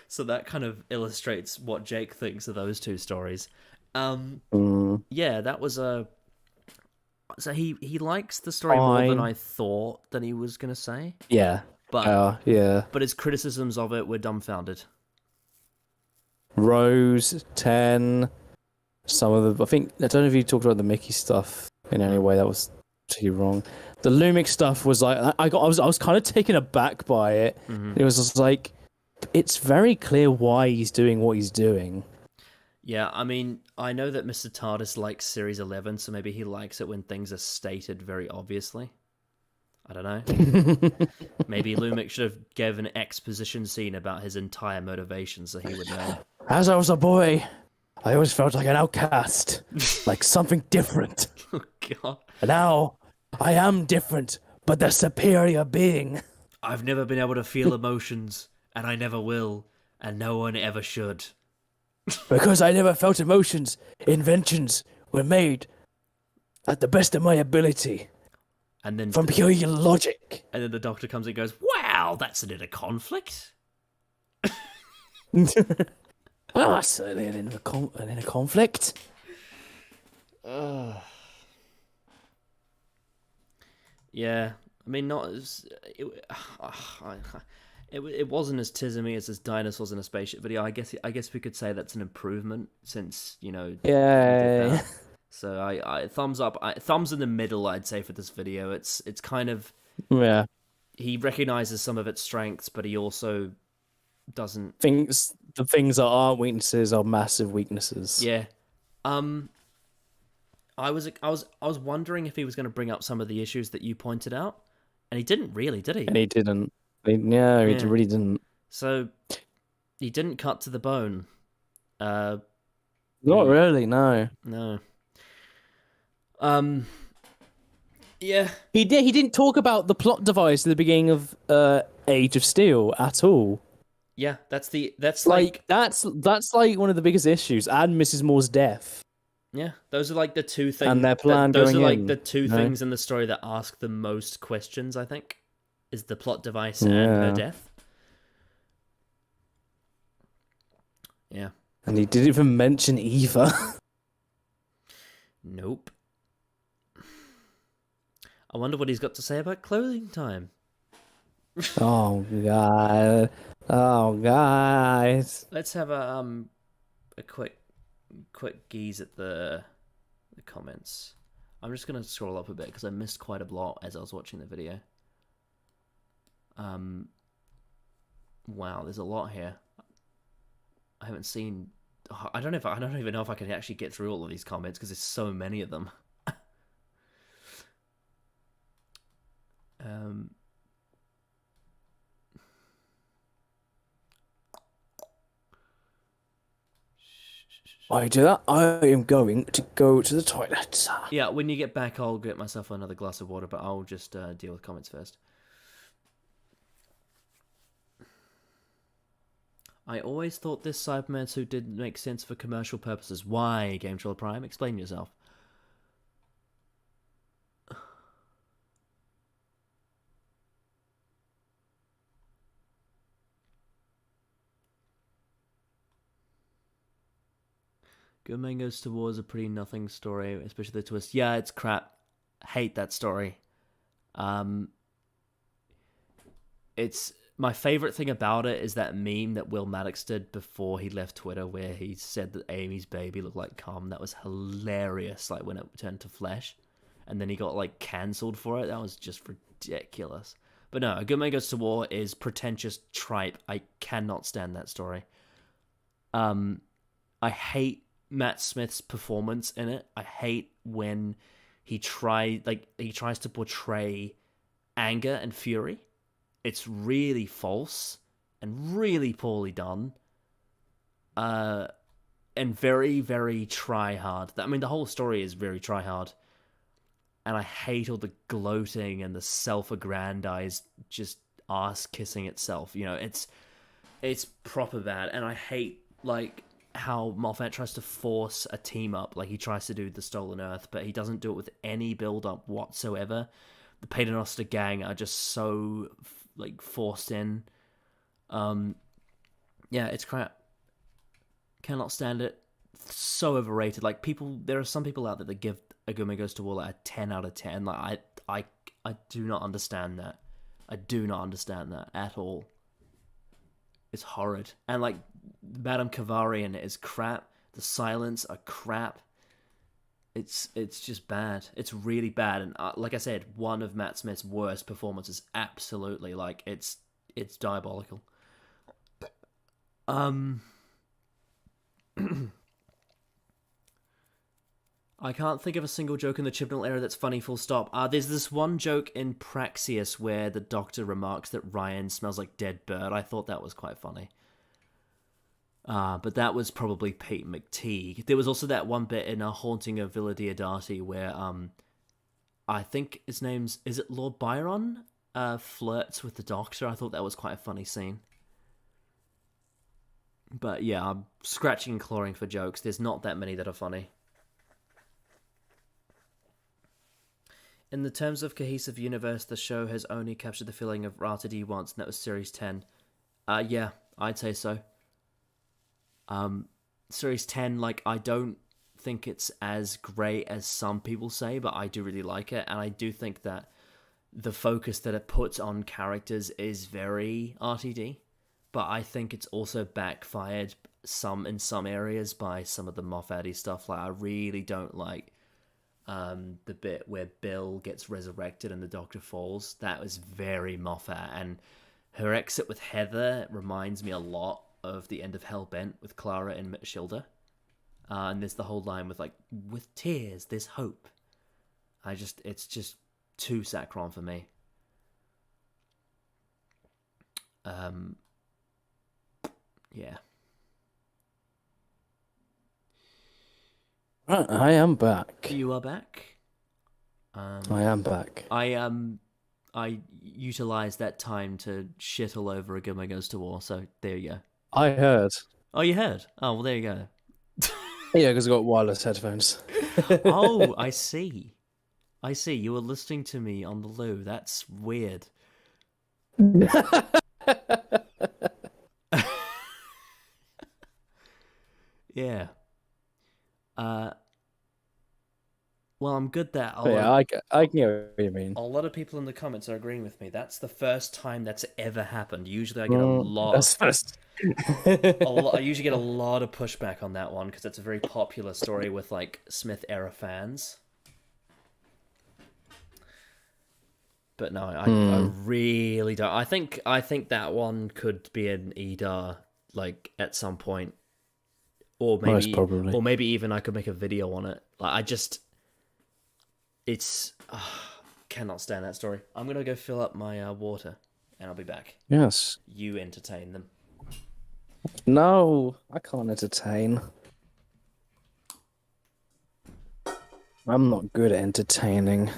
[SPEAKER 2] So that kind of illustrates what Jake thinks of those two stories. Yeah, that was a. So he likes the story more than I thought that he was gonna say.
[SPEAKER 1] Yeah,
[SPEAKER 2] but
[SPEAKER 1] yeah.
[SPEAKER 2] But his criticisms of it were dumbfounded.
[SPEAKER 1] Rose 10. Some of the I don't know if you talked about the Mickey stuff in any way. That was too wrong. The Lumix stuff was like I was kind of taken aback by it.
[SPEAKER 2] Mm-hmm.
[SPEAKER 1] It was just like it's very clear why he's doing what he's doing.
[SPEAKER 2] Yeah, I mean, I know that Mr. TARDIS likes Series 11, so maybe he likes it when things are stated very obviously. I don't know. Maybe Lumix should have given an exposition scene about his entire motivation so he would know.
[SPEAKER 1] As I was a boy, I always felt like an outcast, like something different.
[SPEAKER 2] Oh, God.
[SPEAKER 1] And now, I am different, but the superior being.
[SPEAKER 2] I've never been able to feel emotions, and I never will, and no one ever should.
[SPEAKER 1] Because I never felt emotions, inventions were made at the best of my ability.
[SPEAKER 2] And then
[SPEAKER 1] from pure logic.
[SPEAKER 2] And then the Doctor comes and goes, wow, that's an inner conflict.
[SPEAKER 1] Well, that's certainly an inner conflict.
[SPEAKER 2] Yeah, I mean, not as it wasn't as tismy as dinosaurs in a spaceship video. I guess we could say that's an improvement since
[SPEAKER 1] Yeah.
[SPEAKER 2] So I thumbs up, thumbs in the middle. I'd say for this video, it's kind of He recognizes some of its strengths, but he also doesn't.
[SPEAKER 1] The things that aren't weaknesses are massive weaknesses.
[SPEAKER 2] Yeah. I was wondering if he was going to bring up some of the issues that you pointed out, and he didn't really, did he?
[SPEAKER 1] And he didn't. He really didn't.
[SPEAKER 2] So he didn't cut to the bone.
[SPEAKER 1] Not really, no.
[SPEAKER 2] No. Yeah.
[SPEAKER 1] He didn't talk about the plot device at the beginning of Age of Steel at all.
[SPEAKER 2] Yeah, that's
[SPEAKER 1] that's like one of the biggest issues, and Mrs. Moore's death.
[SPEAKER 2] Yeah, those are like the two things.
[SPEAKER 1] And their plan
[SPEAKER 2] those
[SPEAKER 1] going
[SPEAKER 2] are like
[SPEAKER 1] in,
[SPEAKER 2] the two things in the story that ask the most questions. I think is the plot device and her death. Yeah.
[SPEAKER 1] And he didn't even mention Eva.
[SPEAKER 2] Nope. I wonder what he's got to say about closing time.
[SPEAKER 1] Oh god. Oh guys.
[SPEAKER 2] Let's have a quick gaze at the comments. I'm just gonna scroll up a bit because I missed quite a lot as I was watching the video. Wow, there's a lot here. I haven't seen. I don't even know if I can actually get through all of these comments because there's so many of them.
[SPEAKER 1] While you do that, I am going to go to the toilet.
[SPEAKER 2] Yeah, when you get back, I'll get myself another glass of water, but I'll just deal with comments first. I always thought this Cyberman suit didn't make sense for commercial purposes. Why, Game Troll Prime? Explain yourself. Good Man Goes to War is a pretty nothing story, especially the twist. Yeah, it's crap. Hate that story. It's my favorite thing about it is that meme that Will Maddox did before he left Twitter, where he said that Amy's baby looked like cum. That was hilarious. Like when it turned to flesh, and then he got like cancelled for it. That was just ridiculous. But no, A Good Man Goes to War is pretentious tripe. I cannot stand that story. I hate Matt Smith's performance in it. I hate when he tries to portray anger and fury. It's really false and really poorly done. And very, very try-hard. I mean, the whole story is very try-hard. And I hate all the gloating and the self-aggrandized just ass-kissing itself. You know, it's proper bad. And I hate, like, how Moffat tries to force a team up. Like, he tries to do the Stolen Earth, but he doesn't do it with any build-up whatsoever. The Paternoster gang are just so, like, forced in. Yeah, it's crap. Cannot stand it. So overrated. Like, there are some people out there that give A Good Man Goes to War like a 10 out of 10. Like, I do not understand that. I do not understand that at all. It's horrid. And, like, Madame Kavarian is crap. The Silence are crap. It's just bad. It's really bad. And like I said, one of Matt Smith's worst performances. Absolutely. Like, it's diabolical. I can't think of a single joke in the Chibnall era that's funny, full stop. There's this one joke in Praxeus where the Doctor remarks that Ryan smells like dead bird. I thought that was quite funny. But that was probably Pete McTeague. There was also that one bit in A Haunting of Villa Diodati where I think his name's... Is it Lord Byron? Flirts with the Doctor. I thought that was quite a funny scene. But yeah, I'm scratching and clawing for jokes. There's not that many that are funny. In the terms of cohesive universe, the show has only captured the feeling of Rata D once, and that was Series 10. Yeah, I'd say so. Series 10, like, I don't think it's as great as some people say, but I do really like it, and I do think that the focus that it puts on characters is very RTD, but I think it's also backfired in some areas by some of the Moffat-y stuff. Like, I really don't like the bit where Bill gets resurrected and the Doctor falls. That was very Moffat, and her exit with Heather reminds me a lot of the end of Hellbent with Clara and Matilda. And there's the whole line with, like, with tears, there's hope. It's just too saccharine for me. Yeah.
[SPEAKER 1] Right, I am back.
[SPEAKER 2] You are back?
[SPEAKER 1] I am back.
[SPEAKER 2] I utilised that time to shit all over A Good Man Goes to War, so there you go.
[SPEAKER 1] I heard.
[SPEAKER 2] Oh, you heard? Oh, well, there you go.
[SPEAKER 1] Yeah, because I got wireless headphones.
[SPEAKER 2] Oh, I see. You were listening to me on the loo. That's weird. Yeah. Well, I'm good that...
[SPEAKER 1] I can get what you mean.
[SPEAKER 2] A lot of people in the comments are agreeing with me. That's the first time that's ever happened. Usually I get a lot... I usually get a lot of pushback on that one, because that's a very popular story with, like, Smith-era fans. But no, I really don't. I think that one could be an EDAR like at some point, or maybe even I could make a video on it. Like it's cannot stand that story. I'm gonna go fill up my water, and I'll be back.
[SPEAKER 1] Yes.
[SPEAKER 2] You entertain them.
[SPEAKER 1] No, I can't entertain. I'm not good at entertaining.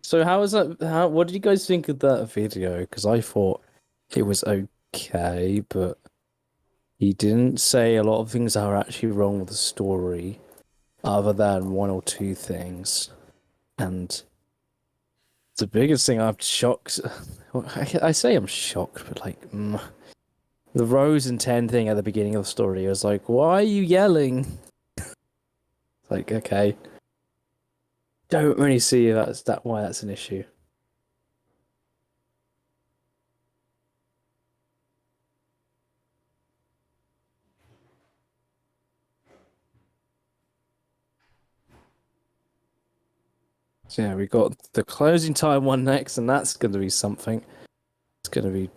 [SPEAKER 1] So how was that? What did you guys think of that video? Because I thought it was okay, but he didn't say a lot of things that are actually wrong with the story, other than one or two things. And the biggest thing I'm shocked. I say I'm shocked, but like the Rose and 10 thing at the beginning of the story, I was like, why are you yelling? Like, okay. Don't really see why that's an issue. So yeah, we got the closing time one next, and that's going to be something. It's going to be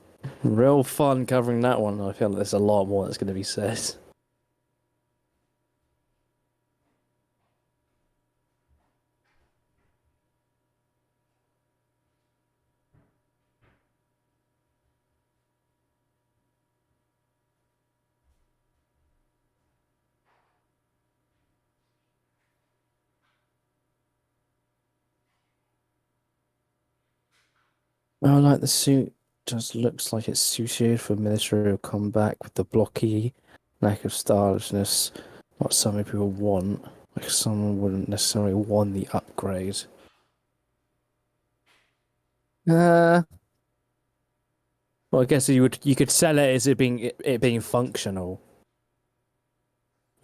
[SPEAKER 1] real fun covering that one. I feel like there's a lot more that's going to be said. Oh, like the suit just looks like it's suited for military combat with the blocky lack of stylishness. What so many people want. Like someone wouldn't necessarily want the upgrade. Well, I guess you could sell it as it being functional.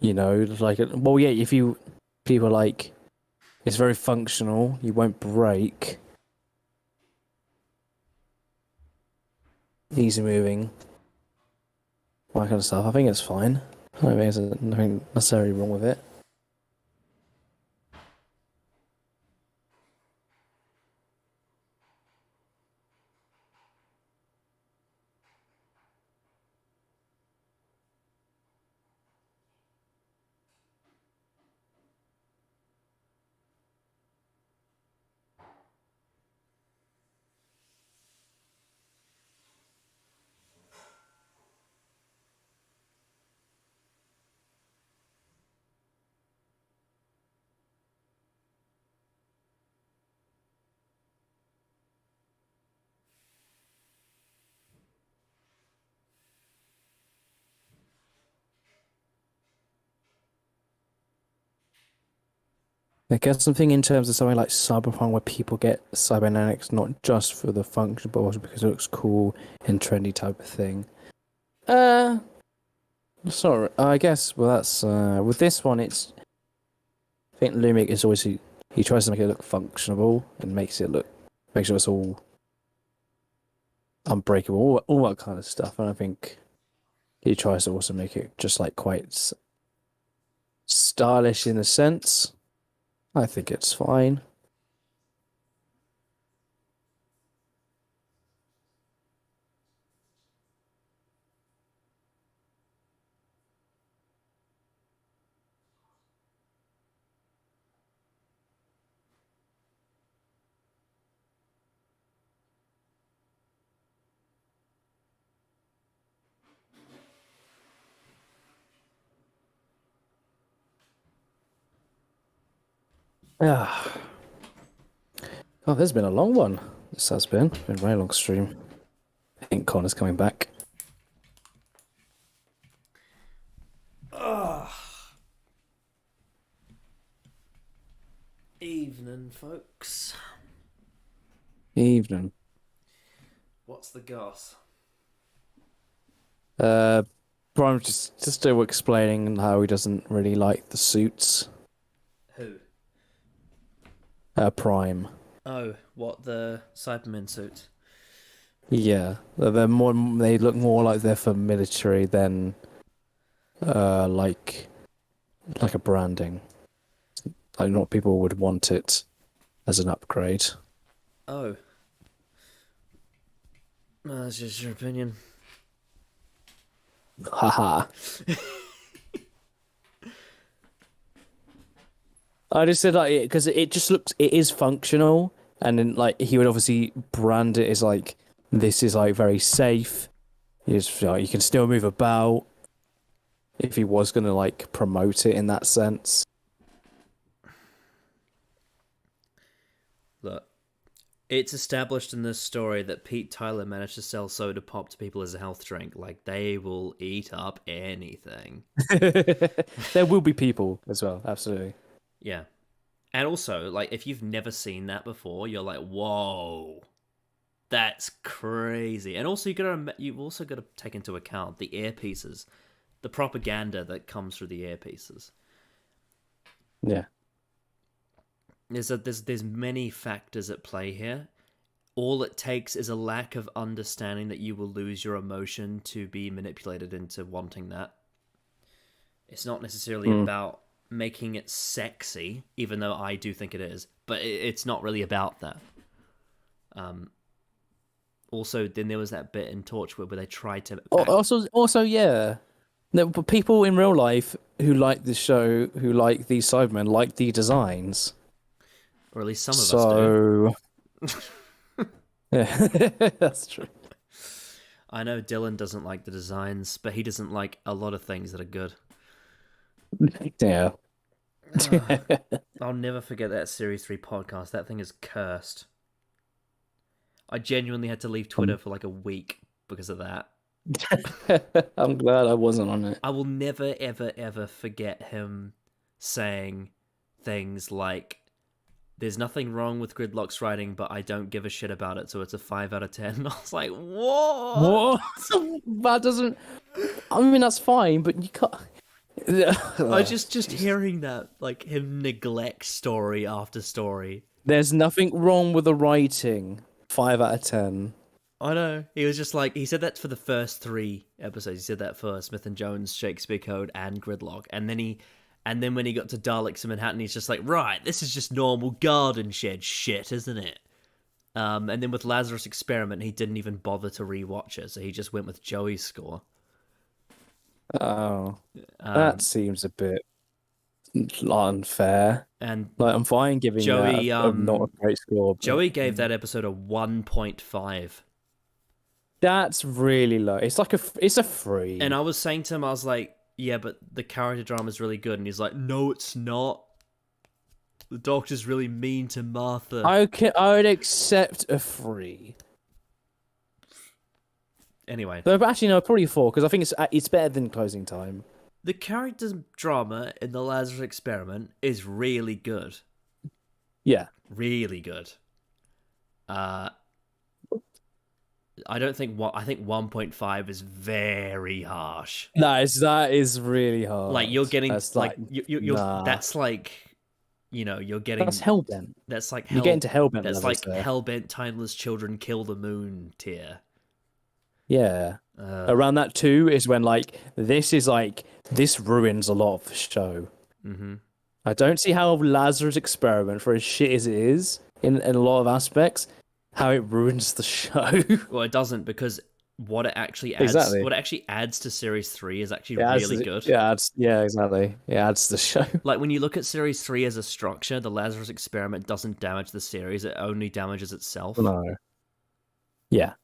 [SPEAKER 1] You know, like well, yeah. If people like, it's very functional. You won't break. Easy moving. All that kind of stuff. I think it's fine. I don't think there's nothing necessarily wrong with it. I guess something in terms of something like Cyberpunk where people get cybernetics not just for the function but also because it looks cool and trendy type of thing. Sorry, I guess, well that's, with this one it's, I think Lumic is always, he tries to make it look functional and makes sure it's all unbreakable, all that kind of stuff, and I think he tries to also make it just like quite stylish in a sense. I think it's fine. Ah. Oh, there's been a long one. This has been a very long stream. I think Connor's coming back.
[SPEAKER 2] Evening, folks.
[SPEAKER 1] Evening.
[SPEAKER 2] What's the goss?
[SPEAKER 1] Prime just still explaining how he doesn't really like the suits.
[SPEAKER 2] Who?
[SPEAKER 1] Prime.
[SPEAKER 2] Oh, what, the Cybermen suits?
[SPEAKER 1] Yeah, they're more. They look more like they're for military than, like a branding. Like not people would want it as an upgrade.
[SPEAKER 2] Oh. No, that's just your opinion.
[SPEAKER 1] Haha. I just said like because it just looks it is functional, and then like he would obviously brand it as like this is like very safe. You can still move about if he was gonna like promote it in that sense.
[SPEAKER 2] Look, it's established in this story that Pete Tyler managed to sell soda pop to people as a health drink. Like, they will eat up anything.
[SPEAKER 1] There will be people as well, absolutely.
[SPEAKER 2] Yeah. And also, like, if you've never seen that before, you're like, whoa, that's crazy. And also, you've also got to take into account the earpieces, the propaganda that comes through the earpieces.
[SPEAKER 1] Yeah.
[SPEAKER 2] There's many factors at play here. All it takes is a lack of understanding that you will lose your emotion to be manipulated into wanting that. It's not necessarily about making it sexy, even though I do think it is, but it's not really about that. Also, then there was that bit in Torchwood where they tried to...
[SPEAKER 1] Also, yeah. No, but people in real life who like this show, who like these Cybermen, like the designs.
[SPEAKER 2] Or at least some of us do.
[SPEAKER 1] Yeah, that's true.
[SPEAKER 2] I know Dylan doesn't like the designs, but he doesn't like a lot of things that are good.
[SPEAKER 1] Yeah.
[SPEAKER 2] I'll never forget that Series 3 podcast. That thing is cursed. I genuinely had to leave Twitter for like a week because of that.
[SPEAKER 1] I'm glad I wasn't on it.
[SPEAKER 2] I will never, ever, ever forget him saying things like, there's nothing wrong with Gridlock's writing, but I don't give a shit about it, so it's a 5 out of 10. I was like, what?
[SPEAKER 1] That doesn't... I mean, that's fine, but you can't...
[SPEAKER 2] I just hearing that, like, him neglect story after story.
[SPEAKER 1] There's nothing wrong with the writing. 5 out of 10.
[SPEAKER 2] I know. He was just like, he said that for the first 3 episodes. He said that for Smith & Jones, Shakespeare Code, and Gridlock. And then when he got to Daleks in Manhattan, he's just like, right, this is just normal garden shed shit, isn't it? And then with Lazarus Experiment, he didn't even bother to rewatch it, so he just went with Joey's score.
[SPEAKER 1] Oh, that seems a bit unfair.
[SPEAKER 2] And
[SPEAKER 1] like, I'm fine giving
[SPEAKER 2] Joey,
[SPEAKER 1] that not a great score. But...
[SPEAKER 2] Joey gave that episode a 1.5.
[SPEAKER 1] That's really low. It's like it's a 3.
[SPEAKER 2] And I was saying to him, I was like, yeah, but the character drama is really good. And he's like, no, it's not. The Doctor's really mean to Martha.
[SPEAKER 1] I would accept a 3.
[SPEAKER 2] Anyway.
[SPEAKER 1] But actually, no, probably 4, because I think it's better than Closing Time.
[SPEAKER 2] The character drama in The Lazarus Experiment is really good.
[SPEAKER 1] Yeah.
[SPEAKER 2] Really good. I think 1.5 is very harsh.
[SPEAKER 1] That is really hard.
[SPEAKER 2] Like, you're getting
[SPEAKER 1] that's
[SPEAKER 2] like you're
[SPEAKER 1] nah.
[SPEAKER 2] That's like, you know, you're getting
[SPEAKER 1] that's Hellbent.
[SPEAKER 2] That's like
[SPEAKER 1] you're getting to Hellbent.
[SPEAKER 2] That's like
[SPEAKER 1] there.
[SPEAKER 2] Hellbent, Timeless Children Kill the Moon tier.
[SPEAKER 1] Yeah. Around that 2 is when like this ruins a lot of the show.
[SPEAKER 2] Mm-hmm.
[SPEAKER 1] I don't see how Lazarus Experiment, for as shit as it is in a lot of aspects, how it ruins the show.
[SPEAKER 2] Well, it doesn't, because what it actually adds to Series 3 is actually really good.
[SPEAKER 1] Yeah, exactly. It adds to the show.
[SPEAKER 2] Like, when you look at Series 3 as a structure, the Lazarus Experiment doesn't damage the series, it only damages itself.
[SPEAKER 1] No. Yeah.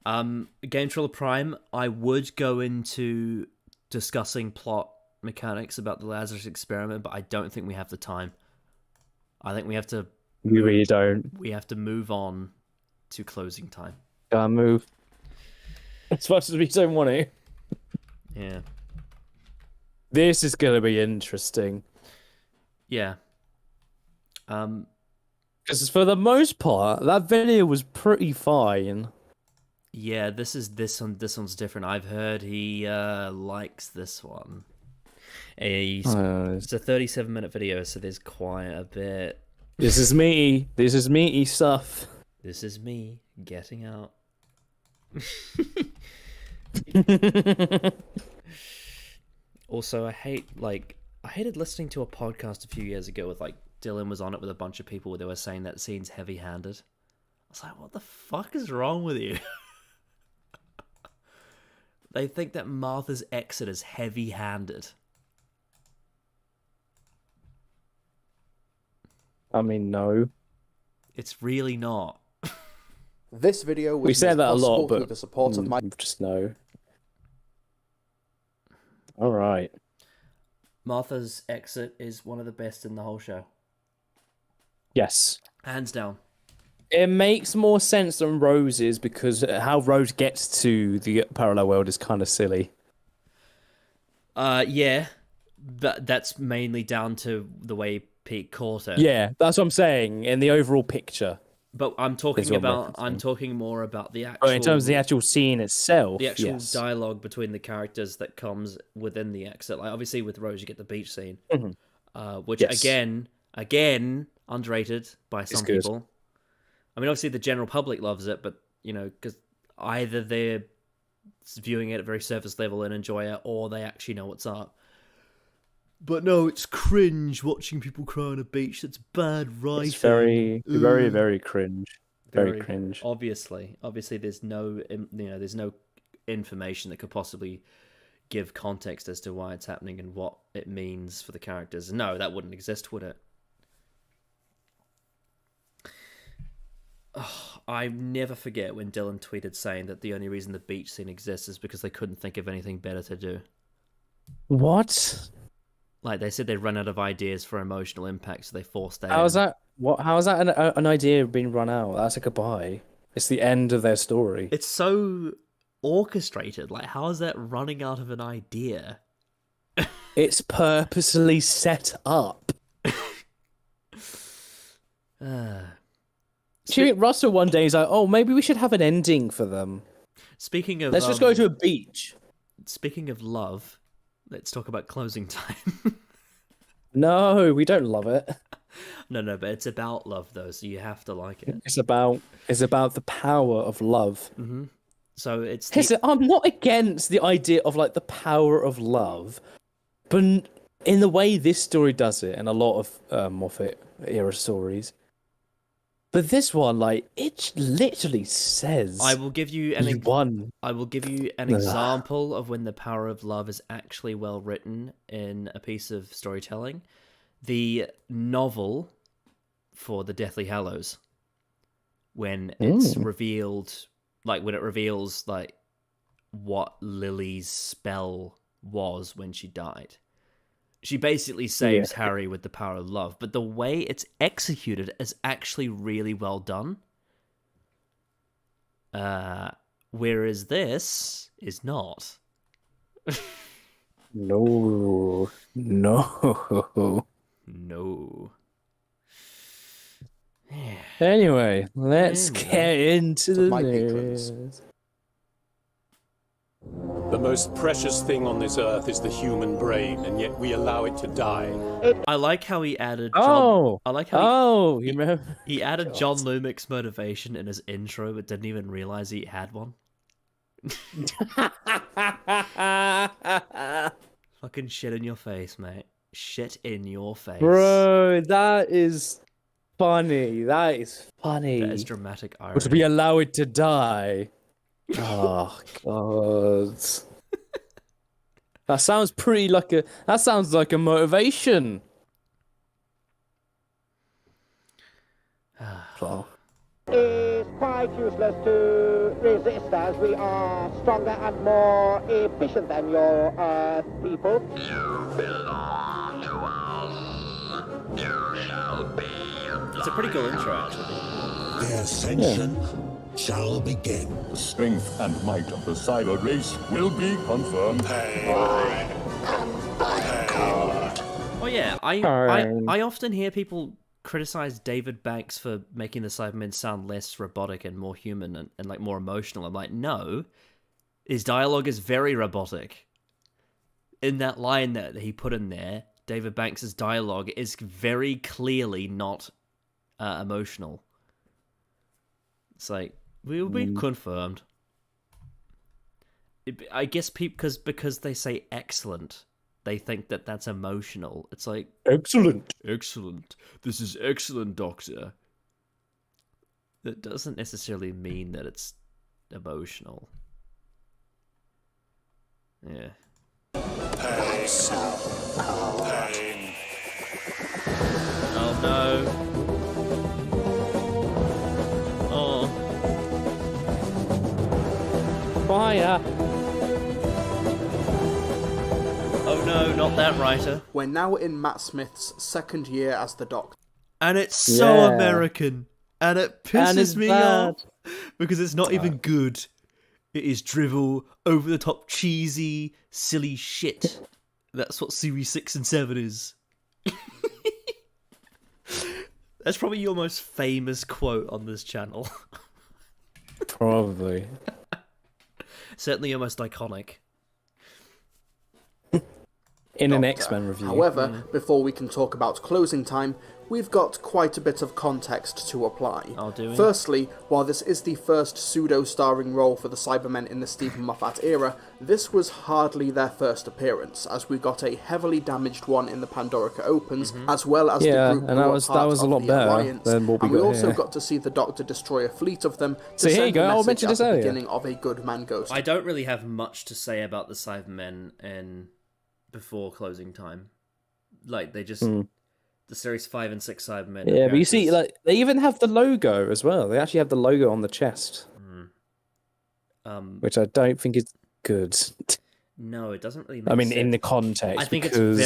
[SPEAKER 2] Game Trailer Prime, I would go into discussing plot mechanics about the Lazarus Experiment, but I don't think we have the time. I think we have to...
[SPEAKER 1] We really don't.
[SPEAKER 2] We have to move on to Closing Time.
[SPEAKER 1] Gotta move. As much as we don't want to.
[SPEAKER 2] Yeah.
[SPEAKER 1] This is gonna be interesting.
[SPEAKER 2] Yeah.
[SPEAKER 1] Because for the most part, that video was pretty fine.
[SPEAKER 2] Yeah, this one's different. I've heard he likes this one. It's a 37-minute video, so there's quite a bit.
[SPEAKER 1] This is meaty. This is meaty stuff.
[SPEAKER 2] This is me getting out. Also, I hate I hated listening to a podcast a few years ago with like Dylan was on it with a bunch of people where they were saying that scene's heavy-handed. I was like, what the fuck is wrong with you? They think that Martha's exit is heavy-handed.
[SPEAKER 1] I mean, no.
[SPEAKER 2] It's really not.
[SPEAKER 3] This video was
[SPEAKER 1] We say
[SPEAKER 3] made
[SPEAKER 1] that a lot,
[SPEAKER 3] possible through
[SPEAKER 1] but
[SPEAKER 3] the support of my...
[SPEAKER 1] just no. All right.
[SPEAKER 2] Martha's exit is one of the best in the whole show.
[SPEAKER 1] Yes.
[SPEAKER 2] Hands down.
[SPEAKER 1] It makes more sense than Rose's because how Rose gets to the parallel world is kind of silly.
[SPEAKER 2] Yeah. But that's mainly down to the way Pete caught her.
[SPEAKER 1] Yeah, that's what I'm saying in the overall picture.
[SPEAKER 2] But I'm talking more about the actual...
[SPEAKER 1] Oh, in terms of the actual scene itself,
[SPEAKER 2] the actual
[SPEAKER 1] yes.
[SPEAKER 2] dialogue between the characters that comes within the exit. Like, obviously, with Rose, you get the beach scene, which,
[SPEAKER 1] Yes.
[SPEAKER 2] again, underrated by some
[SPEAKER 1] good.
[SPEAKER 2] people. I mean, obviously, the general public loves it, but, you know, because either they're viewing it at very surface level and enjoy it, or they actually know what's up. But no, it's cringe watching people cry on a beach. That's bad writing.
[SPEAKER 1] It's very, very cringe. Very cringe.
[SPEAKER 2] Obviously, there's no, there's no information that could possibly give context as to why it's happening and what it means for the characters. No, that wouldn't exist, would it? Oh, I never forget when Dylan tweeted saying that the only reason the beach scene exists is because they couldn't think of anything better to do.
[SPEAKER 1] What?
[SPEAKER 2] Like, they said they'd run out of ideas for emotional impact, so they forced that.
[SPEAKER 1] How is that? What? How is that an idea being run out? That's a goodbye. It's the end of their story.
[SPEAKER 2] It's so orchestrated. Like, how is that running out of an idea?
[SPEAKER 1] It's purposely set up. Do you think Russell one day is like, oh, maybe we should have an ending for them?
[SPEAKER 2] Speaking of,
[SPEAKER 1] let's just go to a beach.
[SPEAKER 2] Speaking of love, let's talk about closing time.
[SPEAKER 1] No, we don't love it.
[SPEAKER 2] No, but it's about love, though, so you have to like it.
[SPEAKER 1] It's about the power of love.
[SPEAKER 2] Mm-hmm. So it's.
[SPEAKER 1] I'm not against the idea of like the power of love, but in the way this story does it, and a lot of Moffat era stories. But this one, like, it literally says,
[SPEAKER 2] I will give you an example of when the power of love is actually well written in a piece of storytelling. The novel for the Deathly Hallows, when it's revealed, like when it reveals like what Lily's spell was when she died. She basically saves Harry with the power of love, but the way it's executed is actually really well done. Whereas this is not.
[SPEAKER 1] No. Anyway, let's get into the news.
[SPEAKER 4] The most precious thing on this earth is the human brain, and yet we allow it to die.
[SPEAKER 2] I like how he added. He added John Lumick's motivation in his intro, but didn't even realize he had one. Fucking shit in your face, mate. Shit in your face,
[SPEAKER 1] bro. That is funny. That is
[SPEAKER 2] dramatic irony.
[SPEAKER 1] But we allow it to die. Oh God. That sounds like a motivation.
[SPEAKER 5] It's quite useless to resist as we are stronger and more efficient than your Earth people.
[SPEAKER 6] You belong to us. You shall be.
[SPEAKER 2] It's a pretty cool intro, actually.
[SPEAKER 6] The ascension shall begin.
[SPEAKER 7] The strength and might of the cyber race will be confirmed.
[SPEAKER 2] Oh yeah, I often hear people criticize David Banks for making the Cybermen sound less robotic and more human and like more emotional. I'm like, no, his dialogue is very robotic. In that line that he put in there, David Banks's dialogue is very clearly not emotional. It's like, will be confirmed. I guess because they say excellent they think that that's emotional. It's like,
[SPEAKER 1] excellent.
[SPEAKER 2] This is excellent, Doctor. That doesn't necessarily mean that it's emotional. Yeah.
[SPEAKER 4] Pain.
[SPEAKER 2] Oh no. Oh.
[SPEAKER 1] Fire.
[SPEAKER 2] Oh no, not that writer.
[SPEAKER 3] We're now in Matt Smith's second year as the Doctor.
[SPEAKER 2] And it's so American. And it pisses me off. Because it's not even good. It is drivel, over the top, cheesy, silly shit. That's what Series 6 and 7 is. That's probably your most famous quote on this channel.
[SPEAKER 1] Probably.
[SPEAKER 2] Certainly your most iconic.
[SPEAKER 1] In an X-Men review.
[SPEAKER 3] However, before we can talk about closing time, we've got quite a bit of context to apply.
[SPEAKER 2] Oh, do we?
[SPEAKER 3] Firstly, while this is the first pseudo-starring role for the Cybermen in the Stephen Moffat era, this was hardly their first appearance, as we got a heavily damaged one in the Pandorica Opens, as well as the group
[SPEAKER 1] and that was a lot better than what we got
[SPEAKER 3] we also
[SPEAKER 1] here.
[SPEAKER 3] got to see the Doctor destroy a fleet of them to
[SPEAKER 1] So here you
[SPEAKER 3] send
[SPEAKER 1] go,
[SPEAKER 3] a
[SPEAKER 1] I'll
[SPEAKER 3] message
[SPEAKER 1] mention
[SPEAKER 3] at
[SPEAKER 1] this
[SPEAKER 3] the
[SPEAKER 1] earlier.
[SPEAKER 3] beginning of A Good Man Ghost.
[SPEAKER 2] I don't really have much to say about the Cybermen in before closing time. Like, they just... The Series 5 and 6 Cybermen.
[SPEAKER 1] Yeah, but you see, like, they even have the logo as well. They actually have the logo on the chest. Which I don't think is good.
[SPEAKER 2] No, it doesn't really make
[SPEAKER 1] I mean,
[SPEAKER 2] sense.
[SPEAKER 1] in the context,
[SPEAKER 2] I think
[SPEAKER 1] because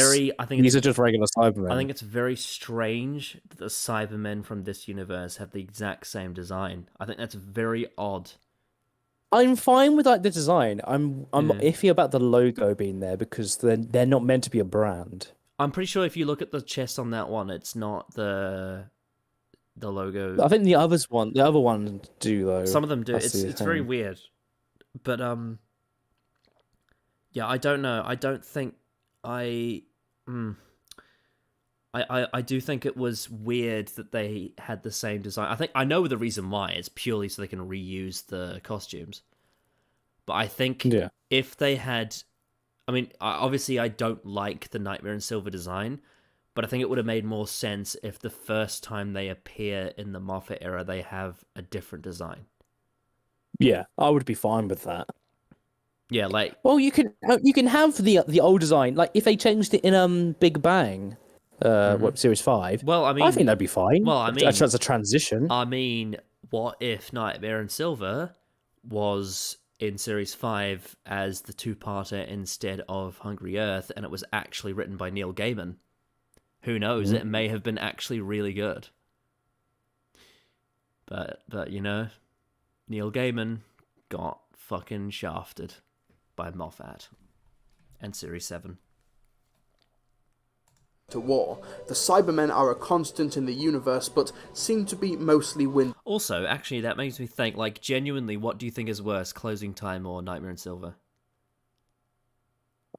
[SPEAKER 1] these are just regular Cybermen.
[SPEAKER 2] I think it's very strange that the Cybermen from this universe have the exact same design. I think that's very odd.
[SPEAKER 1] I'm fine with like the design. I'm iffy about the logo being there because they're not meant to be a brand.
[SPEAKER 2] I'm pretty sure if you look at the chest on that one, it's not the logo.
[SPEAKER 1] I think the other ones do though.
[SPEAKER 2] Some of them do.
[SPEAKER 1] That's the
[SPEAKER 2] It's very
[SPEAKER 1] thing.
[SPEAKER 2] weird. But yeah, I don't know. I don't think I do think it was weird that they had the same design. I know the reason why. It's purely so they can reuse the costumes. But I think if they had... I mean, obviously I don't like the Nightmare in Silver design, but I think it would have made more sense if the first time they appear in the Moffat era, they have a different design.
[SPEAKER 1] Yeah, I would be fine with that.
[SPEAKER 2] Yeah, like...
[SPEAKER 1] Well, you can have the old design. Like, if they changed it in Big Bang, Series 5,
[SPEAKER 2] well, I mean...
[SPEAKER 1] I think that'd be fine.
[SPEAKER 2] Well, I mean...
[SPEAKER 1] As a transition.
[SPEAKER 2] I mean, what if Nightmare in Silver was in Series 5 as the two-parter instead of Hungry Earth, and it was actually written by Neil Gaiman? Who knows? It may have been actually really good. But you know, Neil Gaiman got fucking shafted by Moffat and Series 7.
[SPEAKER 3] To war. The Cybermen are a constant in the universe, but seem to be mostly wind.
[SPEAKER 2] Also, actually, that makes me think, like, genuinely, what do you think is worse, Closing Time or Nightmare in Silver?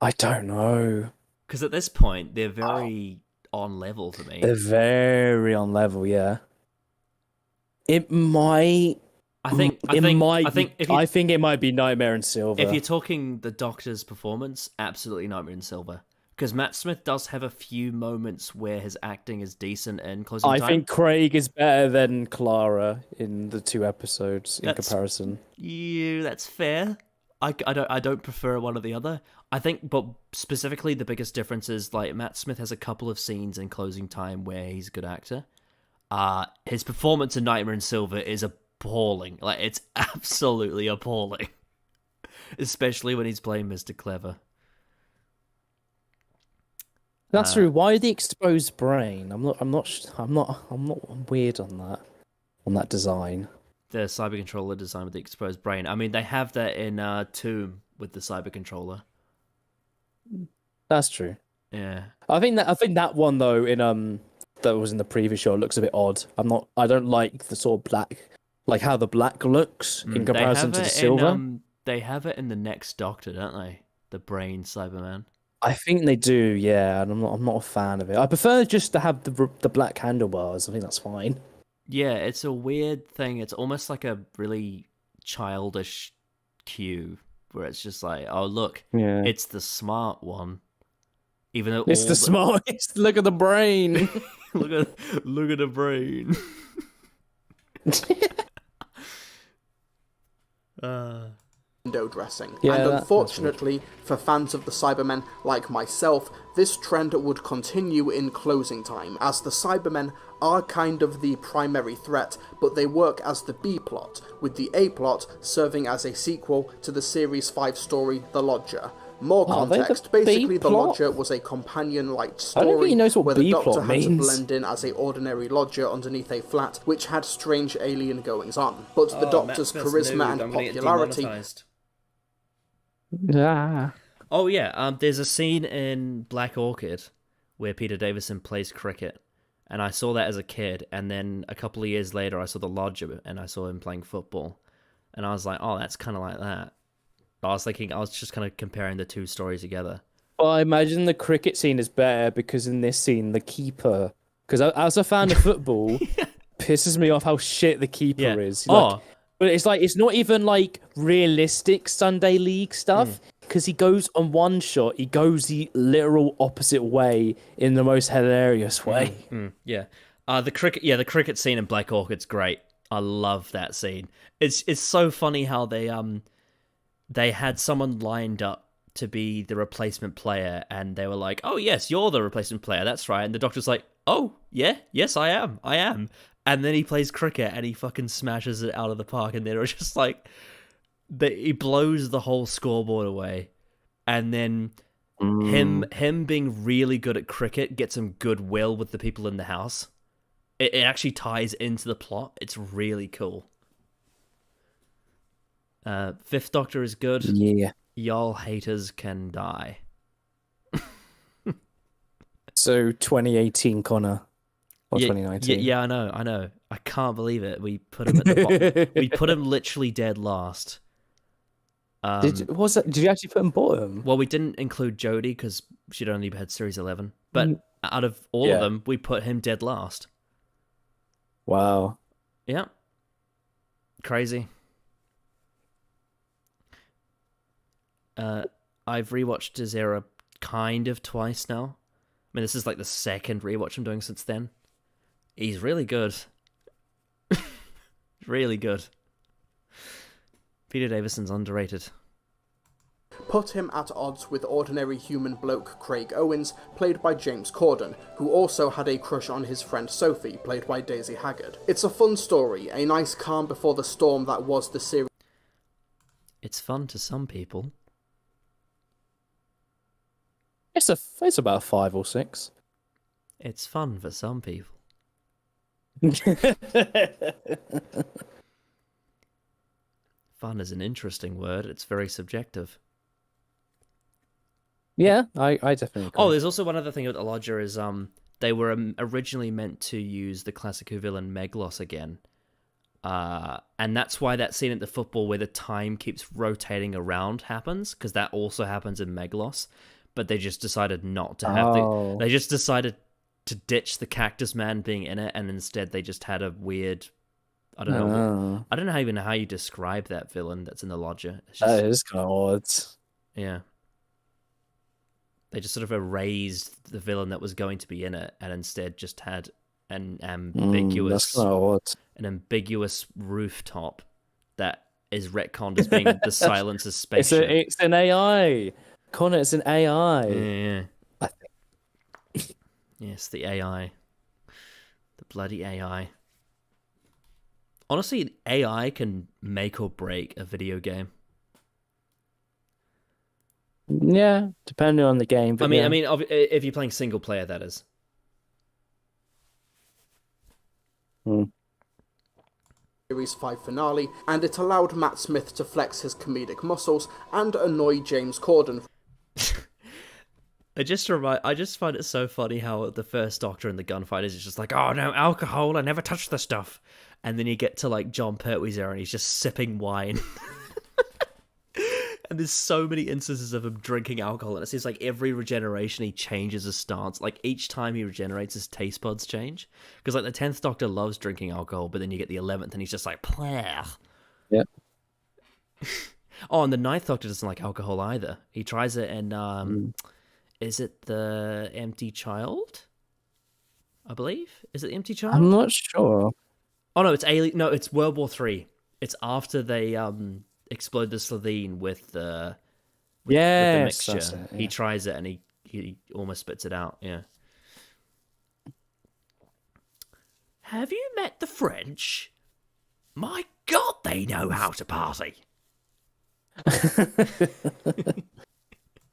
[SPEAKER 1] I don't know.
[SPEAKER 2] Because at this point, they're very on level for me.
[SPEAKER 1] They're very on level, yeah. It might...
[SPEAKER 2] I think
[SPEAKER 1] it might be Nightmare in Silver.
[SPEAKER 2] If you're talking the Doctor's performance, absolutely Nightmare in Silver. Because Matt Smith does have a few moments where his acting is decent in Closing Time.
[SPEAKER 1] I think Craig is better than Clara in the two episodes in comparison.
[SPEAKER 2] Yeah, that's fair. I don't prefer one or the other. I think, but specifically the biggest difference is like Matt Smith has a couple of scenes in Closing Time where he's a good actor. His performance in Nightmare in Silver is appalling. Like, it's absolutely appalling. Especially when he's playing Mr. Clever.
[SPEAKER 1] That's true. Why the exposed brain? I'm not weird on that design.
[SPEAKER 2] The cyber controller design with the exposed brain. I mean, they have that in Tomb with the cyber controller.
[SPEAKER 1] That's true.
[SPEAKER 2] Yeah.
[SPEAKER 1] I think that one though that was in the previous show looks a bit odd. I don't like the sort of black, like how the black looks in comparison to the silver.
[SPEAKER 2] They have it in the next Doctor, don't they? The brain Cyberman.
[SPEAKER 1] I think they do, yeah, and I'm not a fan of it. I prefer just to have the black handlebars. I think that's fine.
[SPEAKER 2] Yeah, it's a weird thing. It's almost like a really childish cue where it's just like, oh look, it's the smart one. Even though
[SPEAKER 1] It's the smartest. Look at the brain.
[SPEAKER 2] look at the brain.
[SPEAKER 3] Window dressing.
[SPEAKER 1] Yeah,
[SPEAKER 3] and
[SPEAKER 1] that's
[SPEAKER 3] unfortunately, for fans of the Cybermen like myself, this trend would continue in closing time, as the Cybermen are kind of the primary threat, but they work as the B-plot, with the A-plot serving as a sequel to the Series 5 story The Lodger. More context, basically The Lodger was a companion-like story
[SPEAKER 1] I don't think he knows what
[SPEAKER 3] where the
[SPEAKER 1] B-plot
[SPEAKER 3] Doctor had to
[SPEAKER 1] means.
[SPEAKER 3] blend in as a ordinary lodger underneath a flat, which had strange alien goings-on. But the Doctor's charisma and popularity...
[SPEAKER 2] Oh yeah, there's a scene in Black Orchid where Peter Davison plays cricket, and I saw that as a kid, and then a couple of years later I saw The Lodger and I saw him playing football, and I was like, oh, that's kind of like that. I was just kind of comparing the two stories together.
[SPEAKER 1] Well, I imagine the cricket scene is better because in this scene, the keeper... Because as a fan of football, pisses me off how shit the keeper is. Like, but it's like, it's not even like realistic Sunday League stuff. Because he goes on one shot, he goes the literal opposite way in the most hilarious way.
[SPEAKER 2] Yeah. The cricket scene in Black Orchid's great. I love that scene. It's so funny how they had someone lined up to be the replacement player, and they were like, oh, yes, you're the replacement player, that's right. And the Doctor's like, oh, yeah, yes, I am. And then he plays cricket, and he fucking smashes it out of the park, and they're just like, he blows the whole scoreboard away. And then him being really good at cricket gets him goodwill with the people in the house. It actually ties into the plot. It's really cool. Fifth Doctor is good.
[SPEAKER 1] Yeah.
[SPEAKER 2] Y'all haters can die.
[SPEAKER 1] So 2018 Connor. Or 2019.
[SPEAKER 2] Yeah, I know. I can't believe it. We put him at the bottom. We put him literally dead last.
[SPEAKER 1] Did you actually put him bottom?
[SPEAKER 2] Well, we didn't include Jodie because she'd only had Series 11. But out of all of them, we put him dead last.
[SPEAKER 1] Wow.
[SPEAKER 2] Yeah. Crazy. I've rewatched his era kind of twice now. I mean, this is like the second rewatch I'm doing since then. He's really good. Really good. Peter Davison's underrated.
[SPEAKER 3] Put him at odds with ordinary human bloke Craig Owens, played by James Corden, who also had a crush on his friend Sophie, played by Daisy Haggard. It's a fun story, a nice calm before the storm that was the series.
[SPEAKER 2] It's fun to some people.
[SPEAKER 1] It's about 5 or 6.
[SPEAKER 2] It's fun for some people. Fun is an interesting word. It's very subjective.
[SPEAKER 1] Yeah, I definitely agree.
[SPEAKER 2] Oh, there's also one other thing with the Lodger is they were originally meant to use the classic Who villain Meglos again. And that's why that scene at the football where the time keeps rotating around happens, because that also happens in Meglos. But they just decided not to have they just decided to ditch the Cactus Man being in it, and instead they just had a weird... I don't know. I don't know even how you describe that villain that's in the Lodger. It's just,
[SPEAKER 1] that is kind of odd.
[SPEAKER 2] Yeah. They just sort of erased the villain that was going to be in it, and instead just had an ambiguous, an ambiguous rooftop that is retconned as being the Silencer's spaceship.
[SPEAKER 1] It's an AI. Connor, it's an AI.
[SPEAKER 2] Yeah. Yes, the AI. The bloody AI. Honestly, AI can make or break a video game.
[SPEAKER 1] Yeah, depending on the game. But
[SPEAKER 2] I mean, if you're playing single player, that is.
[SPEAKER 3] Series 5 finale, and it allowed Matt Smith to flex his comedic muscles and annoy James Corden.
[SPEAKER 2] I just find it so funny how the first Doctor in the gunfight is just like, oh no, alcohol, I never touched the stuff. And then you get to like John Pertwee's era and he's just sipping wine. And there's so many instances of him drinking alcohol, and it seems like every regeneration he changes his stance. Like each time he regenerates, his taste buds change. Because like the 10th Doctor loves drinking alcohol, but then you get the 11th and he's just like, pleh.
[SPEAKER 1] Yeah.
[SPEAKER 2] Oh, and the 9th Doctor doesn't like alcohol either. He tries it is it the Empty Child? I believe. Is it the Empty Child?
[SPEAKER 1] I'm not sure.
[SPEAKER 2] Oh no, it's Alien. No, it's World War III. It's after they explode the Slovene with the mixture.
[SPEAKER 1] That's it, yeah.
[SPEAKER 2] He tries it and he almost spits it out. Yeah. Have you met the French? My God, they know how to party.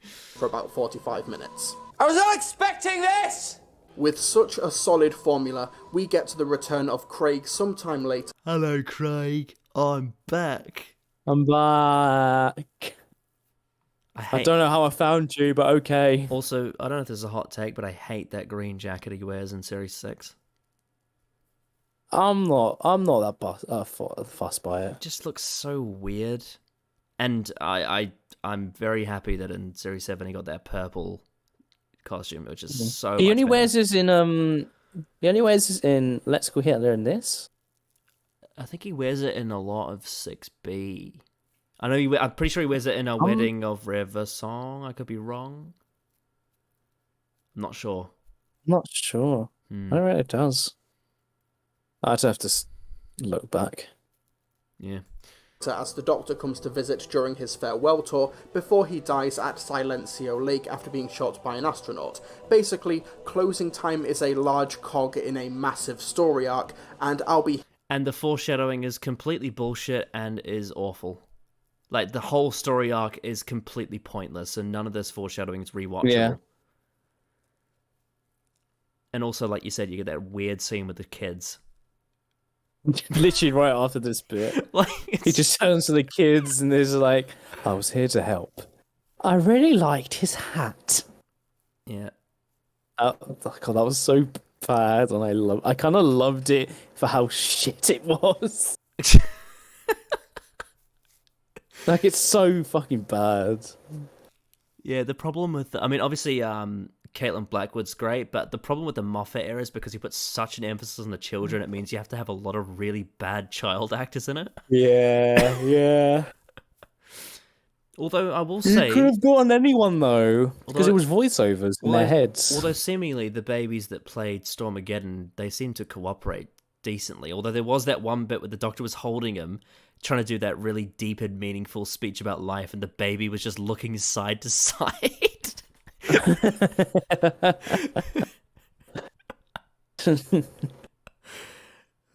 [SPEAKER 3] For about 45 minutes.
[SPEAKER 9] I was not expecting this!
[SPEAKER 3] With such a solid formula, we get to the return of Craig sometime later.
[SPEAKER 2] Hello, Craig. I'm back.
[SPEAKER 1] I'm back. I don't know how I found you, but okay.
[SPEAKER 2] Also, I don't know if this is a hot take, but I hate that green jacket he wears in Series 6.
[SPEAKER 1] I'm not that fussed by it.
[SPEAKER 2] It just looks so weird. And I'm very happy that in Series 7 he got that purple costume, which is so
[SPEAKER 1] He only
[SPEAKER 2] much
[SPEAKER 1] wears this in he only wears this in Let's Go Hitler in this.
[SPEAKER 2] I think he wears it in a lot of 6B. I know I'm pretty sure he wears it in a Wedding of River song. I could be wrong. I'm not sure.
[SPEAKER 1] Not sure. I don't know if it does. I'd have to look back.
[SPEAKER 2] Yeah.
[SPEAKER 3] As the Doctor comes to visit during his farewell tour before he dies at Silencio Lake after being shot by an astronaut. Basically, closing time is a large cog in a massive story arc, and
[SPEAKER 2] And the foreshadowing is completely bullshit and is awful. Like, the whole story arc is completely pointless, and none of this foreshadowing is rewatchable.
[SPEAKER 1] Yeah.
[SPEAKER 2] And also, like you said, you get that weird scene with the kids.
[SPEAKER 1] Literally right after this bit. He just turns to the kids and is like, I was here to help. I really liked his hat.
[SPEAKER 2] Yeah.
[SPEAKER 1] God, that was so bad, and I kind of loved it for how shit it was. Like, it's so fucking bad.
[SPEAKER 2] Yeah, the problem with... obviously, Caitlin Blackwood's great, but the problem with the Moffat era is because he puts such an emphasis on the children, it means you have to have a lot of really bad child actors in it.
[SPEAKER 1] Yeah.
[SPEAKER 2] Although, I will say...
[SPEAKER 1] You could have gotten anyone, though, because it was voiceovers in their heads.
[SPEAKER 2] Although, seemingly, the babies that played Stormageddon, they seem to cooperate decently. Although there was that one bit where the Doctor was holding him, trying to do that really deep and meaningful speech about life, and the baby was just looking side to side.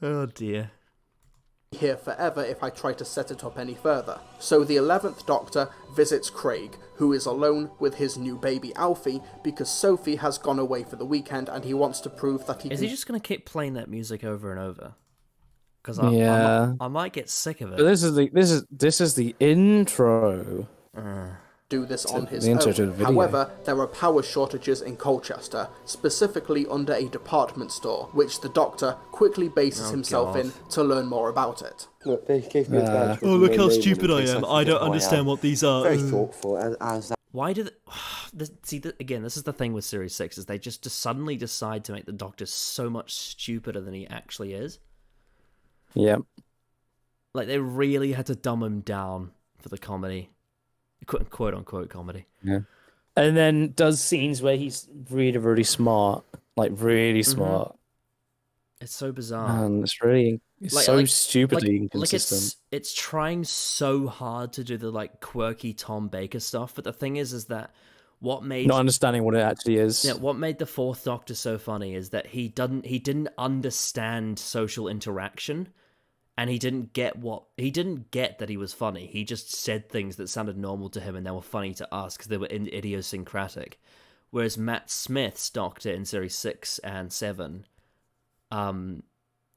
[SPEAKER 2] Oh dear.
[SPEAKER 3] Here forever if I try to set it up any further. So the 11th Doctor visits Craig, who is alone with his new baby Alfie, because Sophie has gone away for the weekend and he wants to prove that he
[SPEAKER 2] Is he just going to keep playing that music over and over? Because I might get sick of it.
[SPEAKER 1] But this is the intro.
[SPEAKER 3] Do this on his own. However, there are power shortages in Colchester, specifically under a department store, which the Doctor quickly bases himself in to learn more about it.
[SPEAKER 19] Look, they gave me a badge.
[SPEAKER 2] Oh, look how stupid I am. I don't understand what these are.
[SPEAKER 19] Very thoughtful. As that.
[SPEAKER 2] Why do again, this is the thing with Series 6, is they just suddenly decide to make the Doctor so much stupider than he actually is.
[SPEAKER 1] Yeah.
[SPEAKER 2] Like, they really had to dumb him down for the comedy. Quote unquote comedy.
[SPEAKER 1] Yeah. And then does scenes where he's really, really smart. Like, really smart.
[SPEAKER 2] It's so bizarre.
[SPEAKER 1] And it's so stupidly inconsistent.
[SPEAKER 2] It's trying so hard to do the, like, quirky Tom Baker stuff, but the thing is that what made...
[SPEAKER 1] Not understanding what it actually is.
[SPEAKER 2] Yeah, what made the Fourth Doctor so funny is that he didn't understand social interaction, and he didn't get that he was funny. He just said things that sounded normal to him and they were funny to us because they were idiosyncratic. Whereas Matt Smith's Doctor in Series 6 and 7,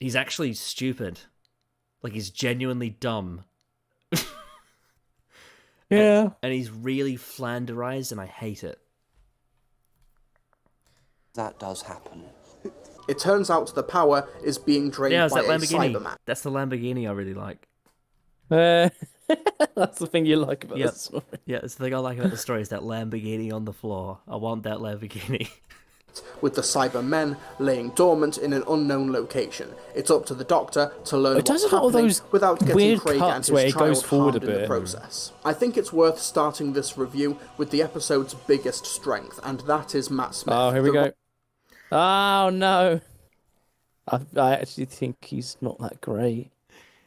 [SPEAKER 2] he's actually stupid. Like, he's genuinely dumb.
[SPEAKER 1] Yeah.
[SPEAKER 2] And he's really flanderized, and I hate it.
[SPEAKER 19] That does happen.
[SPEAKER 3] It turns out the power is being drained by a Cyberman.
[SPEAKER 2] That's the Lamborghini I really like.
[SPEAKER 1] That's the thing you like about the story.
[SPEAKER 2] Yeah, it's the thing I like about the story is that Lamborghini on the floor. I want that Lamborghini.
[SPEAKER 3] intact, with the Cybermen laying dormant in an unknown location. It's up to the Doctor to learn
[SPEAKER 1] It does
[SPEAKER 3] what's
[SPEAKER 1] a lot of
[SPEAKER 3] happening
[SPEAKER 1] those
[SPEAKER 3] without getting
[SPEAKER 1] weird
[SPEAKER 3] Craig and
[SPEAKER 1] cuts where
[SPEAKER 3] his
[SPEAKER 1] it goes
[SPEAKER 3] child
[SPEAKER 1] forward a
[SPEAKER 3] harmed in the
[SPEAKER 1] bit.
[SPEAKER 3] process. I think it's worth starting this review with the episode's biggest strength, and that is Matt Smith.
[SPEAKER 1] Oh, here we go. Oh, no. I actually think he's not that great.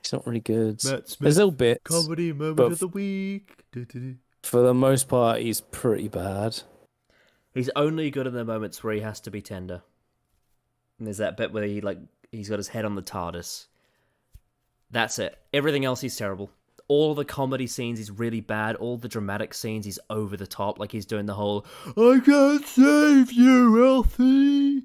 [SPEAKER 1] He's not really good. There's little bits.
[SPEAKER 2] Comedy moment
[SPEAKER 1] but
[SPEAKER 2] of the week.
[SPEAKER 1] for the most part, he's pretty bad.
[SPEAKER 2] He's only good in the moments where he has to be tender. And there's that bit where he's got his head on the TARDIS. That's it. Everything else, he's terrible. All the comedy scenes, he's really bad. All the dramatic scenes, he's over the top. Like he's doing the whole, I can't save you, Elfie.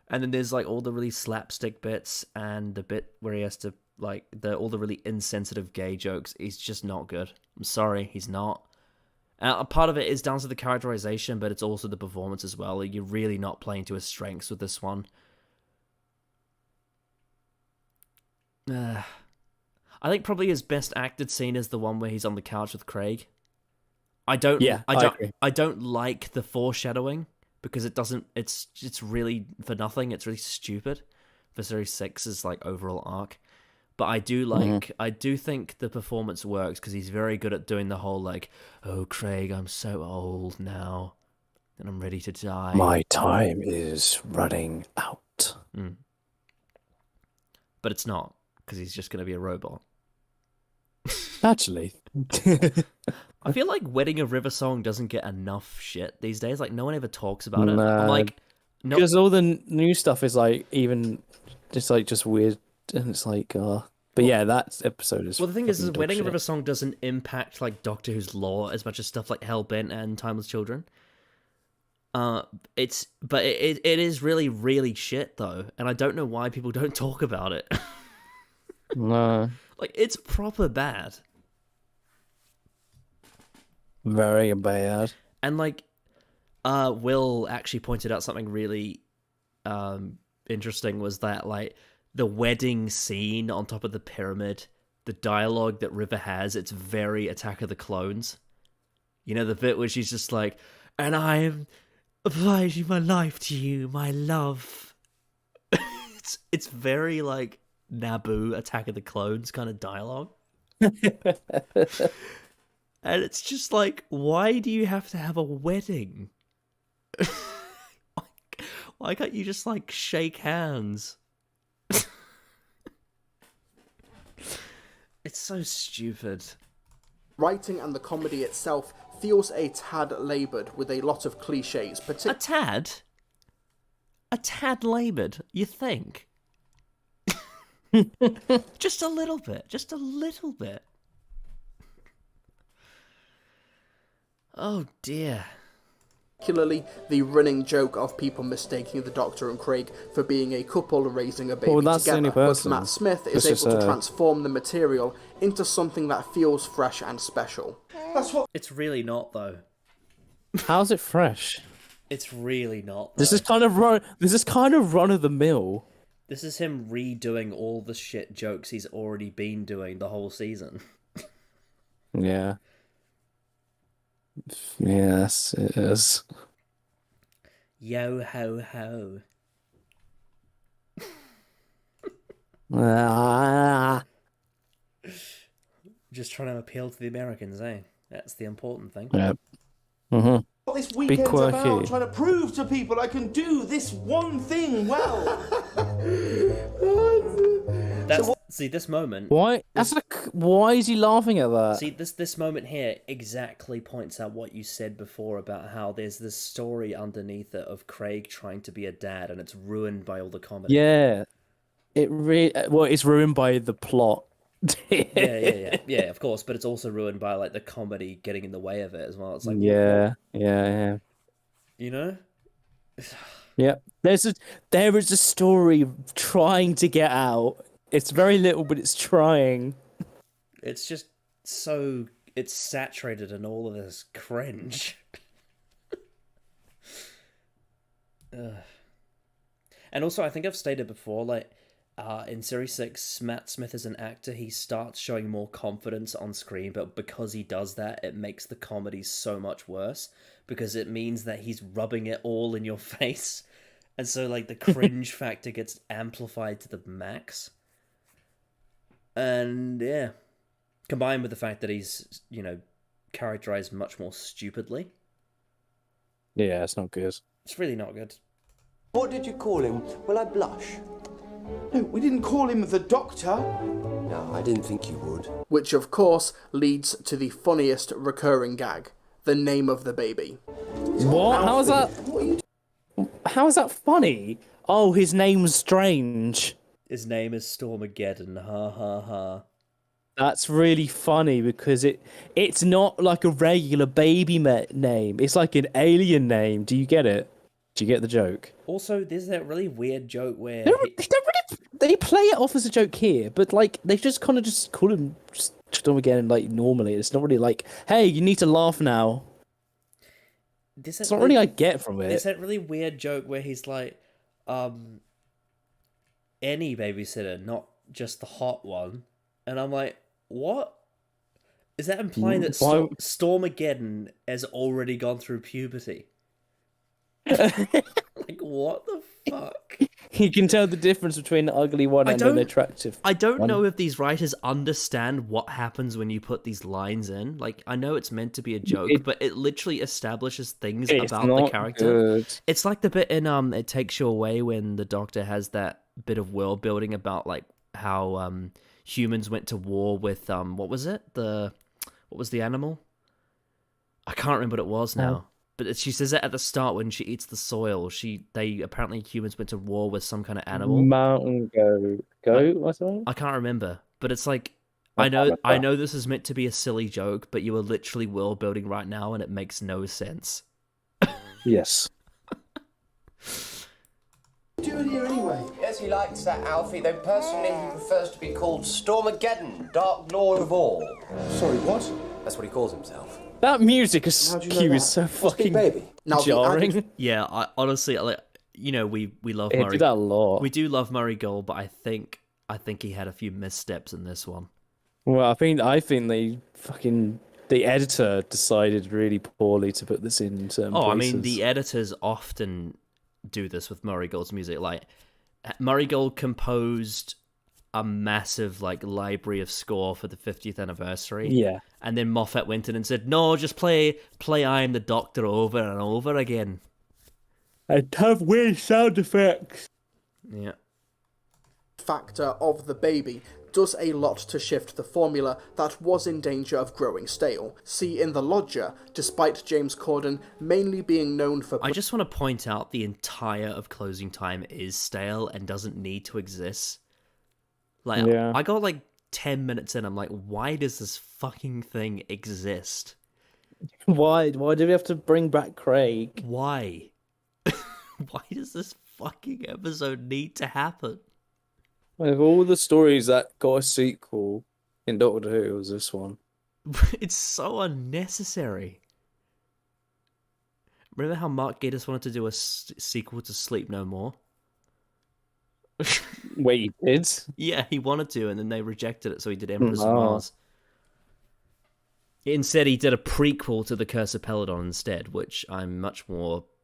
[SPEAKER 2] And then there's like all the really slapstick bits and the bit where he has to all the really insensitive gay jokes. He's just not good. I'm sorry, he's not. A part of it is down to the characterization, but it's also the performance as well. You're really not playing to his strengths with this one. I think probably his best acted scene is the one where he's on the couch with Craig. I don't like the foreshadowing because it doesn't. It's really for nothing. It's really stupid for Series 6's like overall arc. But I do like. I do think the performance works because he's very good at doing the whole like, oh Craig, I'm so old now, and I'm ready to die.
[SPEAKER 1] My time is running out.
[SPEAKER 2] But it's not because he's just going to be a robot.
[SPEAKER 1] Actually,
[SPEAKER 2] I feel like Wedding of River Song doesn't get enough shit these days. Like no one ever talks about it.
[SPEAKER 1] Nah,
[SPEAKER 2] I'm like, no,
[SPEAKER 1] because all the new stuff is like even just weird, and it's like, but yeah, that episode is.
[SPEAKER 2] Well, the thing is Wedding of
[SPEAKER 1] shit.
[SPEAKER 2] River Song doesn't impact like Doctor Who's lore as much as stuff like Hellbent and Timeless Children. It is really, really shit though, and I don't know why people don't talk about it.
[SPEAKER 1] No.
[SPEAKER 2] Like, it's proper bad.
[SPEAKER 1] Very bad.
[SPEAKER 2] And, like, Will actually pointed out something really interesting was that, like, the wedding scene on top of the pyramid, the dialogue that River has, it's very Attack of the Clones. You know, the bit where she's just like, and I am obliging my life to you, my love. It's very, like, Naboo, Attack of the Clones kind of dialogue. And it's just like, why do you have to have a wedding? Why can't you just like shake hands? It's so stupid.
[SPEAKER 3] Writing and the comedy itself feels a tad laboured with a lot of cliches.
[SPEAKER 2] A tad? A tad laboured, you think? Just a little bit. Just a little bit. Oh dear.
[SPEAKER 3] Particularly the running joke of people mistaking the Doctor and Craig for being a couple raising a baby
[SPEAKER 1] that's the
[SPEAKER 3] together.
[SPEAKER 1] only
[SPEAKER 3] But
[SPEAKER 1] person.
[SPEAKER 3] Matt Smith is
[SPEAKER 1] It's
[SPEAKER 3] able
[SPEAKER 1] just,
[SPEAKER 3] to transform the material into something that feels fresh and special. That's what.
[SPEAKER 2] It's really not though.
[SPEAKER 1] How's it fresh?
[SPEAKER 2] It's really not.
[SPEAKER 1] This is kind of run of the mill.
[SPEAKER 2] This is him redoing all the shit jokes he's already been doing the whole season.
[SPEAKER 1] Yeah. Yes, it is.
[SPEAKER 2] Yo ho ho. Just trying to appeal to the Americans, eh? That's the important thing.
[SPEAKER 1] Yep. Mm-hmm.
[SPEAKER 20] What this weekend's about, trying to prove to people I can do this one thing well.
[SPEAKER 2] See this moment.
[SPEAKER 1] Why? Why is he laughing at that?
[SPEAKER 2] See this moment here exactly points out what you said before about how there's this story underneath it of Craig trying to be a dad, and it's ruined by all the comedy.
[SPEAKER 1] Yeah, it's ruined by the plot.
[SPEAKER 2] yeah, of course, but it's also ruined by like the comedy getting in the way of it as well. It's like
[SPEAKER 1] yeah.
[SPEAKER 2] You know?
[SPEAKER 1] Yeah, there is a story trying to get out. It's very little, but it's trying.
[SPEAKER 2] It's just so it's saturated in all of this cringe. And also, I think I've stated before, like in Series 6, Matt Smith as an actor, he starts showing more confidence on screen, but because he does that, it makes the comedy so much worse, because it means that he's rubbing it all in your face. And so, like, the cringe factor gets amplified to the max. And, yeah. Combined with the fact that he's, characterized much more stupidly.
[SPEAKER 1] Yeah, it's not good.
[SPEAKER 2] It's really not good.
[SPEAKER 19] What did you call him? Will I blush?
[SPEAKER 20] No, we didn't call him the Doctor.
[SPEAKER 19] No, I didn't think you would.
[SPEAKER 3] Which, of course, leads to the funniest recurring gag. The name of the baby.
[SPEAKER 1] What? How is that? How is that funny? Oh, his name's strange.
[SPEAKER 2] His name is Stormageddon. Ha ha ha.
[SPEAKER 1] That's really funny because it's not like a regular baby name. It's like an alien name. Do you get it? Do you get the joke?
[SPEAKER 2] Also, there's that really weird joke where
[SPEAKER 1] they play it off as a joke here, but like they just kind of just call him Stormageddon like normally. It's not really like, hey, you need to laugh now. It's not really I get from it.
[SPEAKER 2] There's that really weird joke where he's like, any babysitter, not just the hot one. And I'm like, what? Is that implying that Stormageddon has already gone through puberty? Like, what the fuck?
[SPEAKER 1] You can tell the difference between an ugly one and an attractive
[SPEAKER 2] I don't
[SPEAKER 1] one.
[SPEAKER 2] know if these writers understand what happens when you put these lines in. Like, I know it's meant to be a joke, but it literally establishes things about the character.
[SPEAKER 1] Good.
[SPEAKER 2] It's like the bit in It Takes You Away when the Doctor has that bit of world building about like how humans went to war with what was it? What was the animal? I can't remember what it was now. But she says it at the start when she eats the soil. They apparently humans went to war with some kind of animal.
[SPEAKER 1] Mountain goat or something?
[SPEAKER 2] I can't remember, but it's like I know this is meant to be a silly joke, but you are literally world building right now, and it makes no sense.
[SPEAKER 1] Yes.
[SPEAKER 20] What are you doing here anyway?
[SPEAKER 18] Yes, he likes that, Alfie, though personally he prefers to be called Stormageddon, Dark Lord of all.
[SPEAKER 20] Sorry, what?
[SPEAKER 18] That's what he calls himself.
[SPEAKER 1] That music is so fucking jarring.
[SPEAKER 2] Yeah, I honestly, like, we love
[SPEAKER 1] It
[SPEAKER 2] Murray.
[SPEAKER 1] did that a lot.
[SPEAKER 2] We do love Murray Gold, but I think he had a few missteps in this one.
[SPEAKER 1] Well, I think the editor decided really poorly to put this in certain places.
[SPEAKER 2] I mean, the editors often do this with Murray Gold's music. Like, Murray Gold composed a massive library of score for the 50th anniversary.
[SPEAKER 1] Yeah.
[SPEAKER 2] And then Moffat went in and said, "No, just play I Am the Doctor over and over again."
[SPEAKER 1] And have weird sound effects.
[SPEAKER 2] Yeah.
[SPEAKER 3] Factor of the baby does a lot to shift the formula that was in danger of growing stale. See in The Lodger, despite James Corden mainly being known for...
[SPEAKER 2] I just want to point out the entire of Closing Time is stale and doesn't need to exist. Like,
[SPEAKER 1] yeah.
[SPEAKER 2] I got 10 minutes in, I'm like, why does this fucking thing exist?
[SPEAKER 1] Why do we have to bring back Craig?
[SPEAKER 2] Why? Why does this fucking episode need to happen?
[SPEAKER 1] Of all the stories that got a sequel in Doctor Who, it was this one.
[SPEAKER 2] It's so unnecessary. Remember how Mark Gatiss wanted to do a sequel to Sleep No More?
[SPEAKER 1] Wait, he did?
[SPEAKER 2] Yeah, he wanted to, and then they rejected it, so he did Empress of Mars. Instead, he did a prequel to The Curse of Peladon instead, which I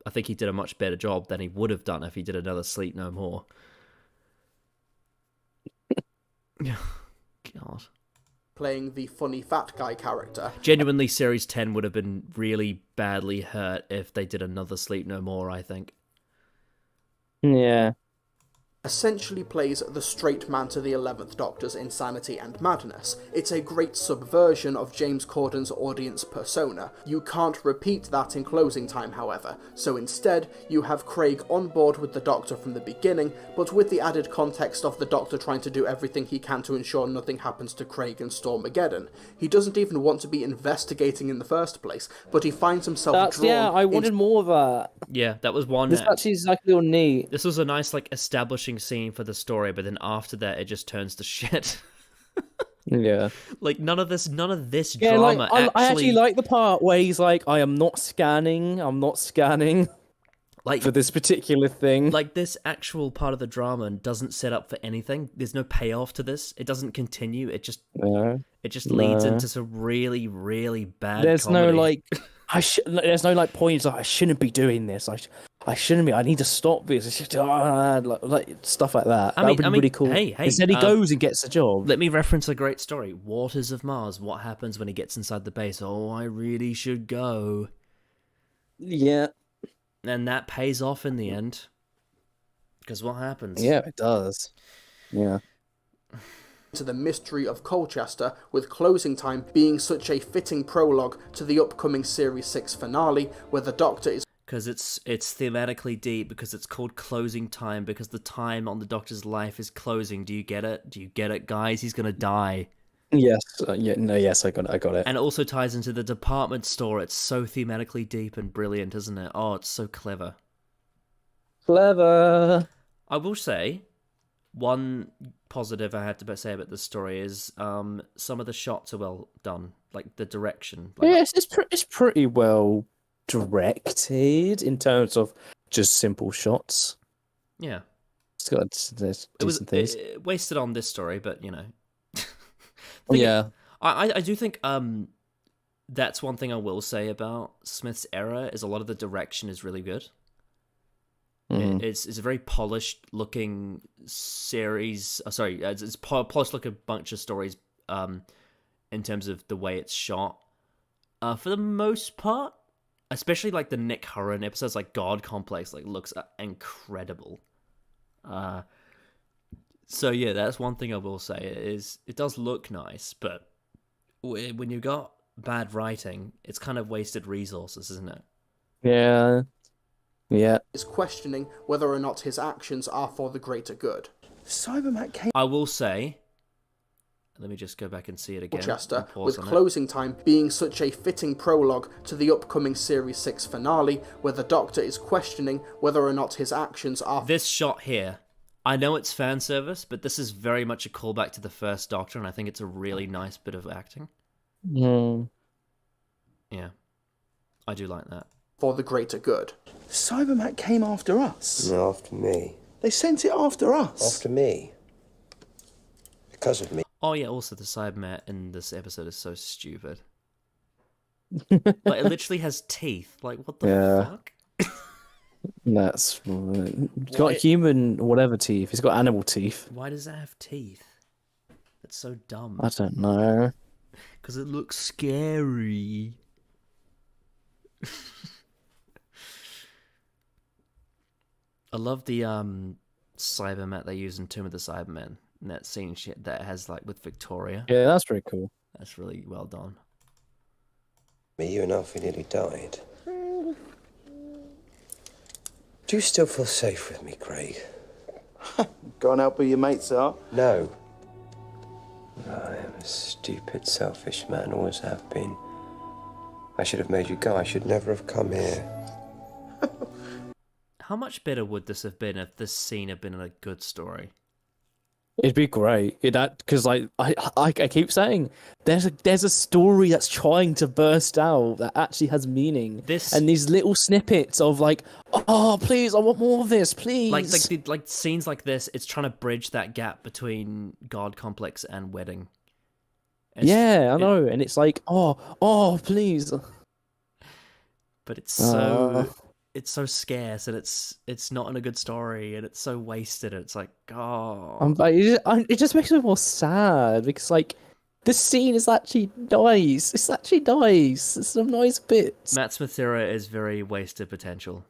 [SPEAKER 2] think he did a much better job than he would have done if he did another Sleep No More. God.
[SPEAKER 3] Playing the funny fat guy character.
[SPEAKER 2] Genuinely, Series 10 would have been really badly hurt if they did another Sleep No More, I think.
[SPEAKER 1] Yeah.
[SPEAKER 3] Essentially plays the straight man to the 11th Doctor's insanity and madness. It's a great subversion of James Corden's audience persona. You can't repeat that in Closing Time, however, so instead you have Craig on board with the Doctor from the beginning, but with the added context of the Doctor trying to do everything he can to ensure nothing happens to Craig and Stormageddon. He doesn't even want to be investigating in the first place, but he finds himself drawn...
[SPEAKER 1] Yeah, I wanted more of that.
[SPEAKER 2] Yeah, that was one...
[SPEAKER 1] This actually is real neat.
[SPEAKER 2] This was a nice, establishing scene for the story, but then after that it just turns to shit.
[SPEAKER 1] Yeah.
[SPEAKER 2] None of this drama
[SPEAKER 1] I actually like the part where he's like, I'm not scanning for this particular thing.
[SPEAKER 2] This actual part of the drama doesn't set up for anything. There's no payoff to this. It doesn't continue. It just leads into some really, really bad
[SPEAKER 1] There's
[SPEAKER 2] comedy.
[SPEAKER 1] no there's no points like I shouldn't be doing this. I shouldn't be. I need to stop this. It's just, like stuff like that.
[SPEAKER 2] I
[SPEAKER 1] That
[SPEAKER 2] mean,
[SPEAKER 1] would be really cool.
[SPEAKER 2] Hey,
[SPEAKER 1] Instead, he goes and gets a job.
[SPEAKER 2] Let me reference a great story. Waters of Mars. What happens when he gets inside the base? Oh, I really should go.
[SPEAKER 1] Yeah.
[SPEAKER 2] And that pays off in the end. Because what happens?
[SPEAKER 1] Yeah, it does. Yeah.
[SPEAKER 3] To the mystery of Colchester, with closing time being such a fitting prologue to the upcoming Series 6 finale, where the Doctor is...
[SPEAKER 2] Because it's thematically deep, because it's called closing time, because the time on the Doctor's life is closing. Do you get it? Do you get it, guys? He's gonna die.
[SPEAKER 1] Yes. Yes, I got it.
[SPEAKER 2] And it also ties into the department store. It's so thematically deep and brilliant, isn't it? Oh, it's so clever.
[SPEAKER 1] Clever.
[SPEAKER 2] I will say, one positive I had to say about this story is some of the shots are well done, like the direction. Like,
[SPEAKER 1] yes, it's pretty well directed in terms of just simple shots.
[SPEAKER 2] Yeah,
[SPEAKER 1] it's got decent things.
[SPEAKER 2] It wasted on this story, but you know.
[SPEAKER 1] Yeah,
[SPEAKER 2] I do think that's one thing I will say about Smith's era is a lot of the direction is really good.
[SPEAKER 1] Mm-hmm.
[SPEAKER 2] It's a very polished looking series. It's polished looking bunch of stories. In terms of the way it's shot, for the most part, especially like the Nick Hurren episodes, like God Complex, like looks incredible. So yeah, that's one thing I will say is it does look nice, but when you got bad writing, it's kind of wasted resources, isn't it?
[SPEAKER 1] Yeah. Yeah.
[SPEAKER 3] Is questioning whether or not his actions are for the greater good.
[SPEAKER 20] Cybermen came...
[SPEAKER 2] I will say, let me just go back and see it again.
[SPEAKER 3] Colchester, with closing time being such a fitting prologue to the upcoming Series 6 finale, where the Doctor is questioning whether or not his actions are...
[SPEAKER 2] This shot here, I know it's fan service, but this is very much a callback to the first Doctor, and I think it's a really nice bit of acting.
[SPEAKER 1] Mm.
[SPEAKER 2] Yeah, I do like that.
[SPEAKER 3] For the greater good.
[SPEAKER 20] Cybermen came after us.
[SPEAKER 19] No, after me.
[SPEAKER 20] They sent it after us.
[SPEAKER 19] After me. Because of me.
[SPEAKER 2] Oh yeah, also the Cybermen in this episode is so stupid. Like, it literally has teeth. Like, what the fuck?
[SPEAKER 1] That's... He's got human whatever teeth. He's got animal teeth.
[SPEAKER 2] Why does it have teeth? That's so dumb.
[SPEAKER 1] I don't know.
[SPEAKER 2] Because it looks scary. I love the Cybermen they use in Tomb of the Cybermen. And that scene shit that has like with Victoria.
[SPEAKER 1] Yeah, that's pretty cool.
[SPEAKER 2] That's really well done.
[SPEAKER 19] You and Alfie nearly died. Do you still feel safe with me, Craig?
[SPEAKER 20] Go and help who your mates are.
[SPEAKER 19] No. I am a stupid, selfish man, always have been. I should have made you go. I should never have come here.
[SPEAKER 2] How much better would this have been if this scene had been a good story?
[SPEAKER 1] It'd be great. Because like I keep saying, there's a story that's trying to burst out that actually has meaning. And these little snippets of like, oh please, I want more of this, please.
[SPEAKER 2] Like scenes like this, it's trying to bridge that gap between God Complex and Wedding. I
[SPEAKER 1] know, and it's like, oh please.
[SPEAKER 2] But it's so it's so scarce, and it's not in a good story, and it's so wasted. And it's like,
[SPEAKER 1] it just makes me more sad because like this scene is actually nice. It's actually nice. It's some nice bits.
[SPEAKER 2] Matt Smith's era is very wasted potential.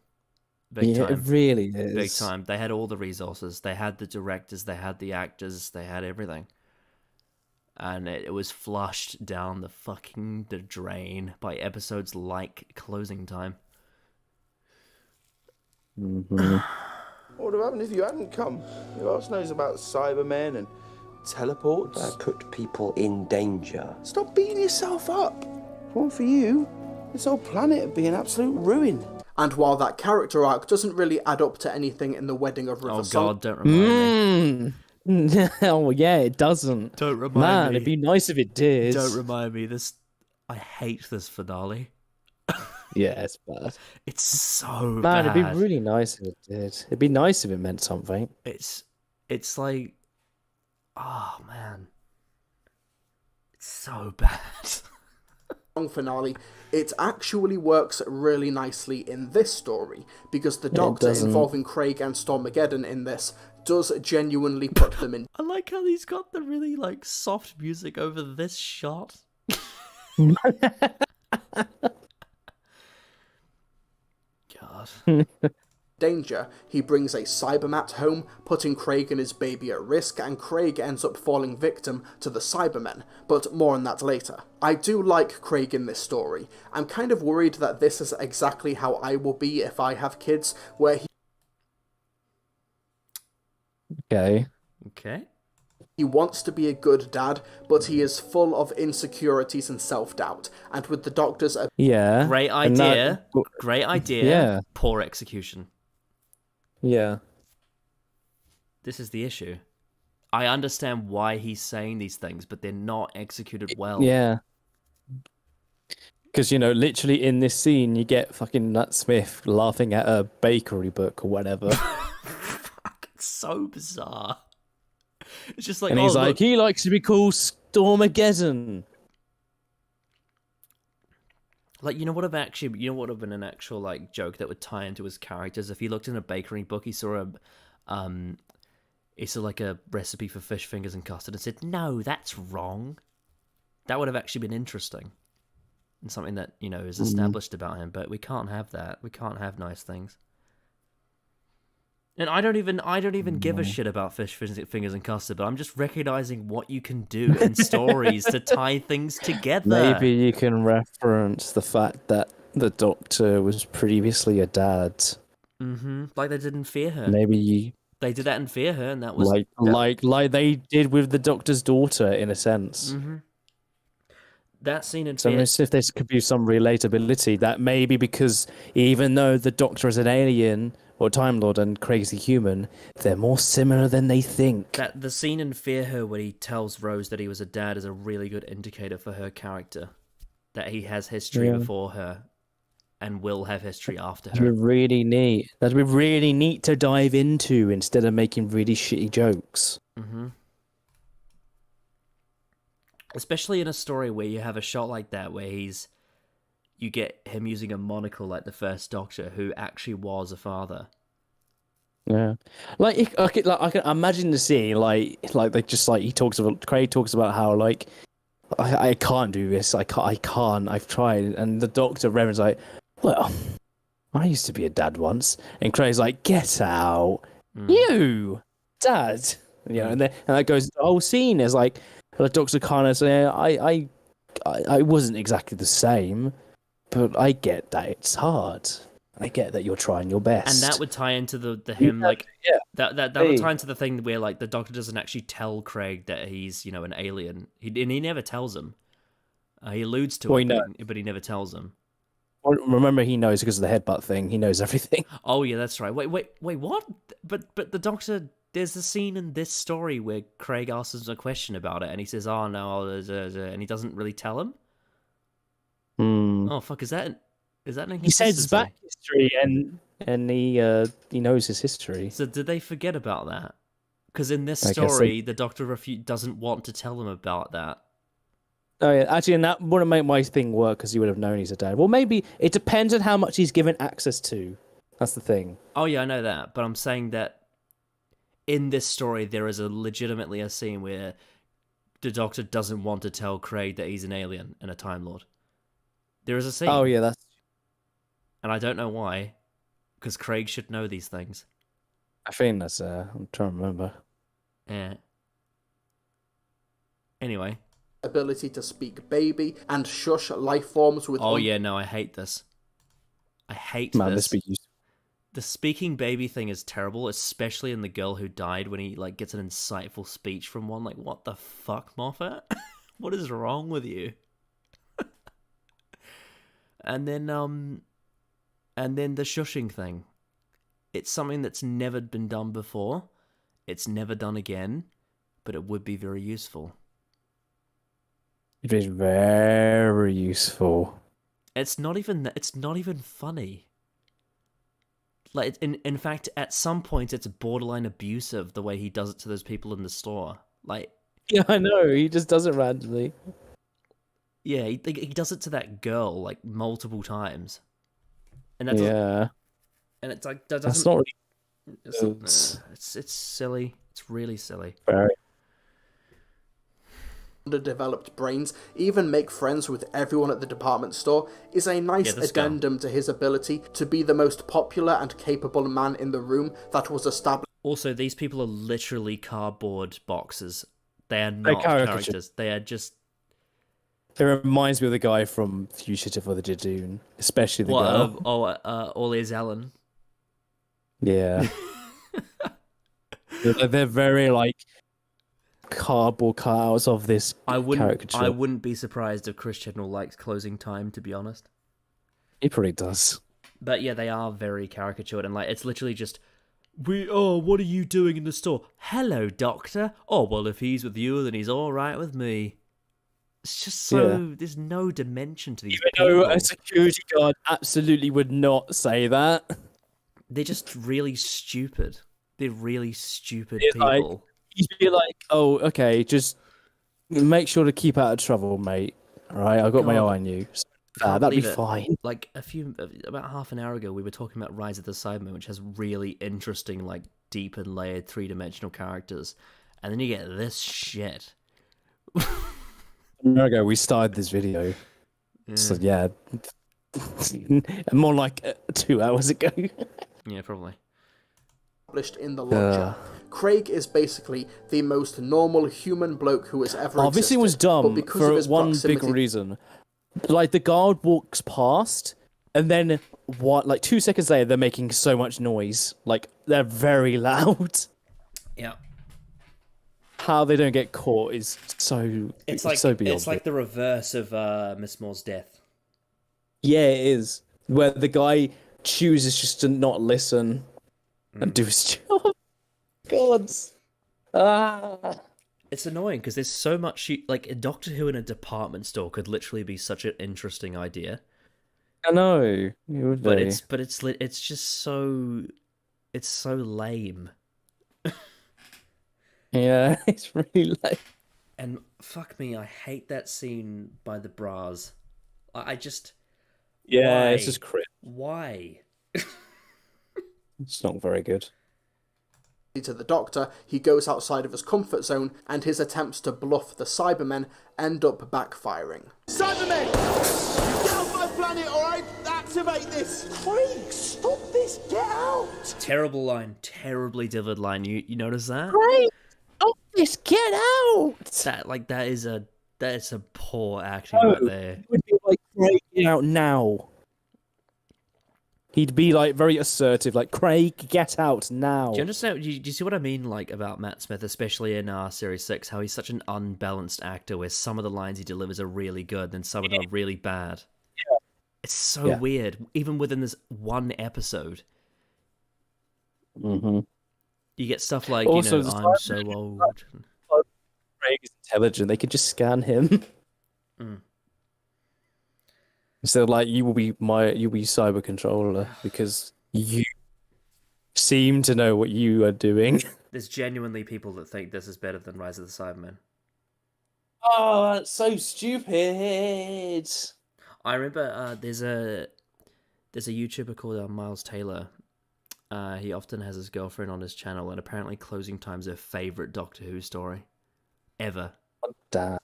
[SPEAKER 2] Big time.
[SPEAKER 1] It really is.
[SPEAKER 2] Big time. They had all the resources. They had the directors. They had the actors. They had everything. And it was flushed down the drain by episodes like Closing Time.
[SPEAKER 20] Mm-hmm. What would have happened if you hadn't come? Who else knows about Cybermen and teleports?
[SPEAKER 19] I put people in danger.
[SPEAKER 20] Stop beating yourself up. One for you, this whole planet would be an absolute ruin.
[SPEAKER 3] And while that character arc doesn't really add up to anything in the Wedding of River Song...
[SPEAKER 2] Oh God, don't remind me.
[SPEAKER 1] Oh yeah, it doesn't.
[SPEAKER 2] Don't remind
[SPEAKER 1] me.
[SPEAKER 2] It'd
[SPEAKER 1] be nice if it did.
[SPEAKER 2] Don't remind me. I hate this finale.
[SPEAKER 1] Yeah, it's bad.
[SPEAKER 2] It's so
[SPEAKER 1] bad.
[SPEAKER 2] It'd
[SPEAKER 1] be really nice if it did. It'd be nice if it meant something.
[SPEAKER 2] It's like, oh man, it's so bad.
[SPEAKER 3] finale, it actually works really nicely in this story, because the Doctor involving Craig and Stormageddon in this does genuinely put them in.
[SPEAKER 2] I like how he's got the really like soft music over this shot. God.
[SPEAKER 3] Danger. He brings a Cybermat home, putting Craig and his baby at risk, and Craig ends up falling victim to the Cybermen, but more on that later. I do like Craig in this story. I'm kind of worried that this is exactly how I will be if I have kids, where
[SPEAKER 2] Okay.
[SPEAKER 3] he wants to be a good dad, but he is full of insecurities and self-doubt, and with the Doctor's...
[SPEAKER 1] Yeah.
[SPEAKER 2] Great idea. Great idea.
[SPEAKER 1] Yeah.
[SPEAKER 2] Poor execution.
[SPEAKER 1] Yeah.
[SPEAKER 2] This is the issue. I understand why he's saying these things, but they're not executed well.
[SPEAKER 1] Yeah. Because, literally in this scene, you get fucking Nut Smith laughing at a bakery book or whatever.
[SPEAKER 2] It's so bizarre. It's just like,
[SPEAKER 1] and he's like, he likes to be called Stormageddon.
[SPEAKER 2] Like, what would have been an actual like joke that would tie into his characters? If he looked in a bakery book, he saw like a recipe for fish fingers and custard and said, "No, that's wrong." That would have actually been interesting and something that is established about him. But we can't have that. We can't have nice things. And I don't even give a shit about fish fingers and custard, but I'm just recognizing what you can do in stories to tie things together.
[SPEAKER 1] Maybe you can reference the fact that the Doctor was previously a dad.
[SPEAKER 2] Mm-hmm. Like they did in Fear Her.
[SPEAKER 1] Maybe
[SPEAKER 2] they did that in Fear Her, and that was
[SPEAKER 1] like they did with the Doctor's daughter, in a sense.
[SPEAKER 2] Mm-hmm. That scene in
[SPEAKER 1] So if there could be some relatability, that maybe because even though the Doctor is an alien or Time Lord and Craig's a human, they're more similar than they think.
[SPEAKER 2] That the scene in Fear Her where he tells Rose that he was a dad is a really good indicator for her character. That he has history before her and will have history after her.
[SPEAKER 1] That'd be really neat. That'd be really neat to dive into instead of making really shitty jokes.
[SPEAKER 2] Mm-hmm. Especially in a story where you have a shot like that where you get him using a monocle like the first Doctor, who actually was a father.
[SPEAKER 1] Yeah, I can imagine the scene, like they just Craig talks about how like I can't do this, I can't, I've tried, and the Doctor Reverend's like, well, I used to be a dad once, and Craig's like, get out, you, dad, and that goes the whole scene is like the Doctor kind of saying, I wasn't exactly the same. But I get that it's hard. I get that you're trying your best.
[SPEAKER 2] And that would tie into the him like that would tie into the thing where like the Doctor doesn't actually tell Craig that he's an alien. He never tells him. He alludes to it, but he never tells him.
[SPEAKER 1] Well, remember, he knows because of the headbutt thing. He knows everything.
[SPEAKER 2] Oh yeah, that's right. Wait, what? But the Doctor. There's a scene in this story where Craig asks him a question about it, and he says, "Oh no," and he doesn't really tell him. Oh fuck! Is that an inconsistency?
[SPEAKER 1] He says back history, and he knows his history.
[SPEAKER 2] So did they forget about that? Because in this story, the Doctor doesn't want to tell him about that.
[SPEAKER 1] Oh yeah, actually, and that wouldn't make my thing work because he would have known he's a dad. Well, maybe it depends on how much he's given access to. That's the thing.
[SPEAKER 2] Oh yeah, I know that, but I'm saying that in this story, there is legitimately a scene where the Doctor doesn't want to tell Craig that he's an alien and a Time Lord. There is a scene.
[SPEAKER 1] Oh yeah,
[SPEAKER 2] and I don't know why, because Craig should know these things.
[SPEAKER 1] I think that's. I'm trying to remember.
[SPEAKER 2] Yeah. Anyway.
[SPEAKER 3] Ability to speak baby and shush life forms with.
[SPEAKER 2] Oh yeah, no, I hate this. I hate this. The speaking baby thing is terrible, especially in The Girl Who Died when he like gets an insightful speech from one. Like, what the fuck, Moffat? What is wrong with you? And then the shushing thing. It's something that's never been done before. It's never done again, but it would be very useful.
[SPEAKER 1] It is very useful.
[SPEAKER 2] It's not even funny. Like in fact, at some point, it's borderline abusive the way he does it to those people in the store. Like,
[SPEAKER 1] yeah, I know, he just does it randomly.
[SPEAKER 2] Yeah, he does it to that girl like multiple times, and that's and it's like that doesn't.
[SPEAKER 1] That's not really.
[SPEAKER 2] It's silly. It's really silly.
[SPEAKER 1] Very.
[SPEAKER 3] Underdeveloped brains even make friends with everyone at the department store is a nice addendum to his ability to be the most popular and capable man in the room that was established.
[SPEAKER 2] Also, these people are literally cardboard boxes. They are not characters. They are just...
[SPEAKER 1] It reminds me of the guy from Fugitive or the Jaddoon, especially the girl.
[SPEAKER 2] Orleans Allen.
[SPEAKER 1] Yeah. They're very, like, cardboard cutouts of this caricature.
[SPEAKER 2] I wouldn't be surprised if Chris Chibnall likes Closing Time, to be honest.
[SPEAKER 1] He probably does.
[SPEAKER 2] But yeah, they are very caricatured, and like it's literally just... what are you doing in the store? Hello, Doctor. Oh, well, if he's with you, then he's all right with me. It's just so... There's no dimension to these people.
[SPEAKER 1] Even though a security guard absolutely would not say that.
[SPEAKER 2] They're just really stupid. They're really stupid
[SPEAKER 1] it's
[SPEAKER 2] people.
[SPEAKER 1] Like, you'd be like, oh, okay, just make sure to keep out of trouble, mate. All right, I've got my eye on you. That'd be fine.
[SPEAKER 2] Like about half an hour ago, we were talking about Rise of the Cybermen, which has really interesting, like deep and layered three-dimensional characters, and then you get this shit.
[SPEAKER 1] An hour ago, we started this video. So yeah, more like 2 hours ago.
[SPEAKER 2] Yeah, probably.
[SPEAKER 3] Published in the lodger. Craig is basically the most normal human bloke who has ever existed.
[SPEAKER 1] This thing was dumb for one big reason. Like, the guard walks past, and then, 2 seconds later, they're making so much noise. Like, they're very loud.
[SPEAKER 2] Yeah.
[SPEAKER 1] How they don't get caught is so beyond.
[SPEAKER 2] It's like the reverse of Miss Moore's death.
[SPEAKER 1] Yeah, it is. Where the guy chooses just to not listen and do his job. God.
[SPEAKER 2] It's annoying because there's so much... Like, a Doctor Who in a department store could literally be such an interesting idea.
[SPEAKER 1] I know. It would
[SPEAKER 2] but
[SPEAKER 1] be.
[SPEAKER 2] It's just so... It's so lame.
[SPEAKER 1] Yeah, it's really lame.
[SPEAKER 2] And fuck me, I hate that scene by the bras. I just...
[SPEAKER 1] Yeah,
[SPEAKER 2] why?
[SPEAKER 1] it's just cringe.
[SPEAKER 2] Why?
[SPEAKER 1] It's not very good.
[SPEAKER 3] To the Doctor, he goes outside of his comfort zone, and his attempts to bluff the Cybermen end up backfiring.
[SPEAKER 20] Cybermen! Get off my planet, alright? Activate this!
[SPEAKER 9] Craig, stop this! Get out!
[SPEAKER 2] Terrible line. Terribly delivered line. You notice that?
[SPEAKER 1] Craig, stop this! Get out!
[SPEAKER 2] That is a poor acting right there.
[SPEAKER 1] It would be like, Craig, get out now. He'd be like very assertive, like, Craig, get out now.
[SPEAKER 2] Do you understand? Do you see what I mean, like, about Matt Smith, especially in Series 6, how he's such an unbalanced actor, where some of the lines he delivers are really good, and some of them are really bad.
[SPEAKER 1] Yeah.
[SPEAKER 2] It's so weird, even within this one episode.
[SPEAKER 1] Mm-hmm.
[SPEAKER 2] You get stuff like,
[SPEAKER 1] also,
[SPEAKER 2] I'm so old.
[SPEAKER 1] Craig is intelligent, they could just scan him. Instead of like, you'll be cyber controller because you seem to know what you are doing.
[SPEAKER 2] There's genuinely people that think this is better than Rise of the Cybermen.
[SPEAKER 1] Oh, that's so stupid.
[SPEAKER 2] I remember there's a YouTuber called Miles Taylor. He often has his girlfriend on his channel, and apparently Closing Time's her favourite Doctor Who story ever.
[SPEAKER 1] Damn.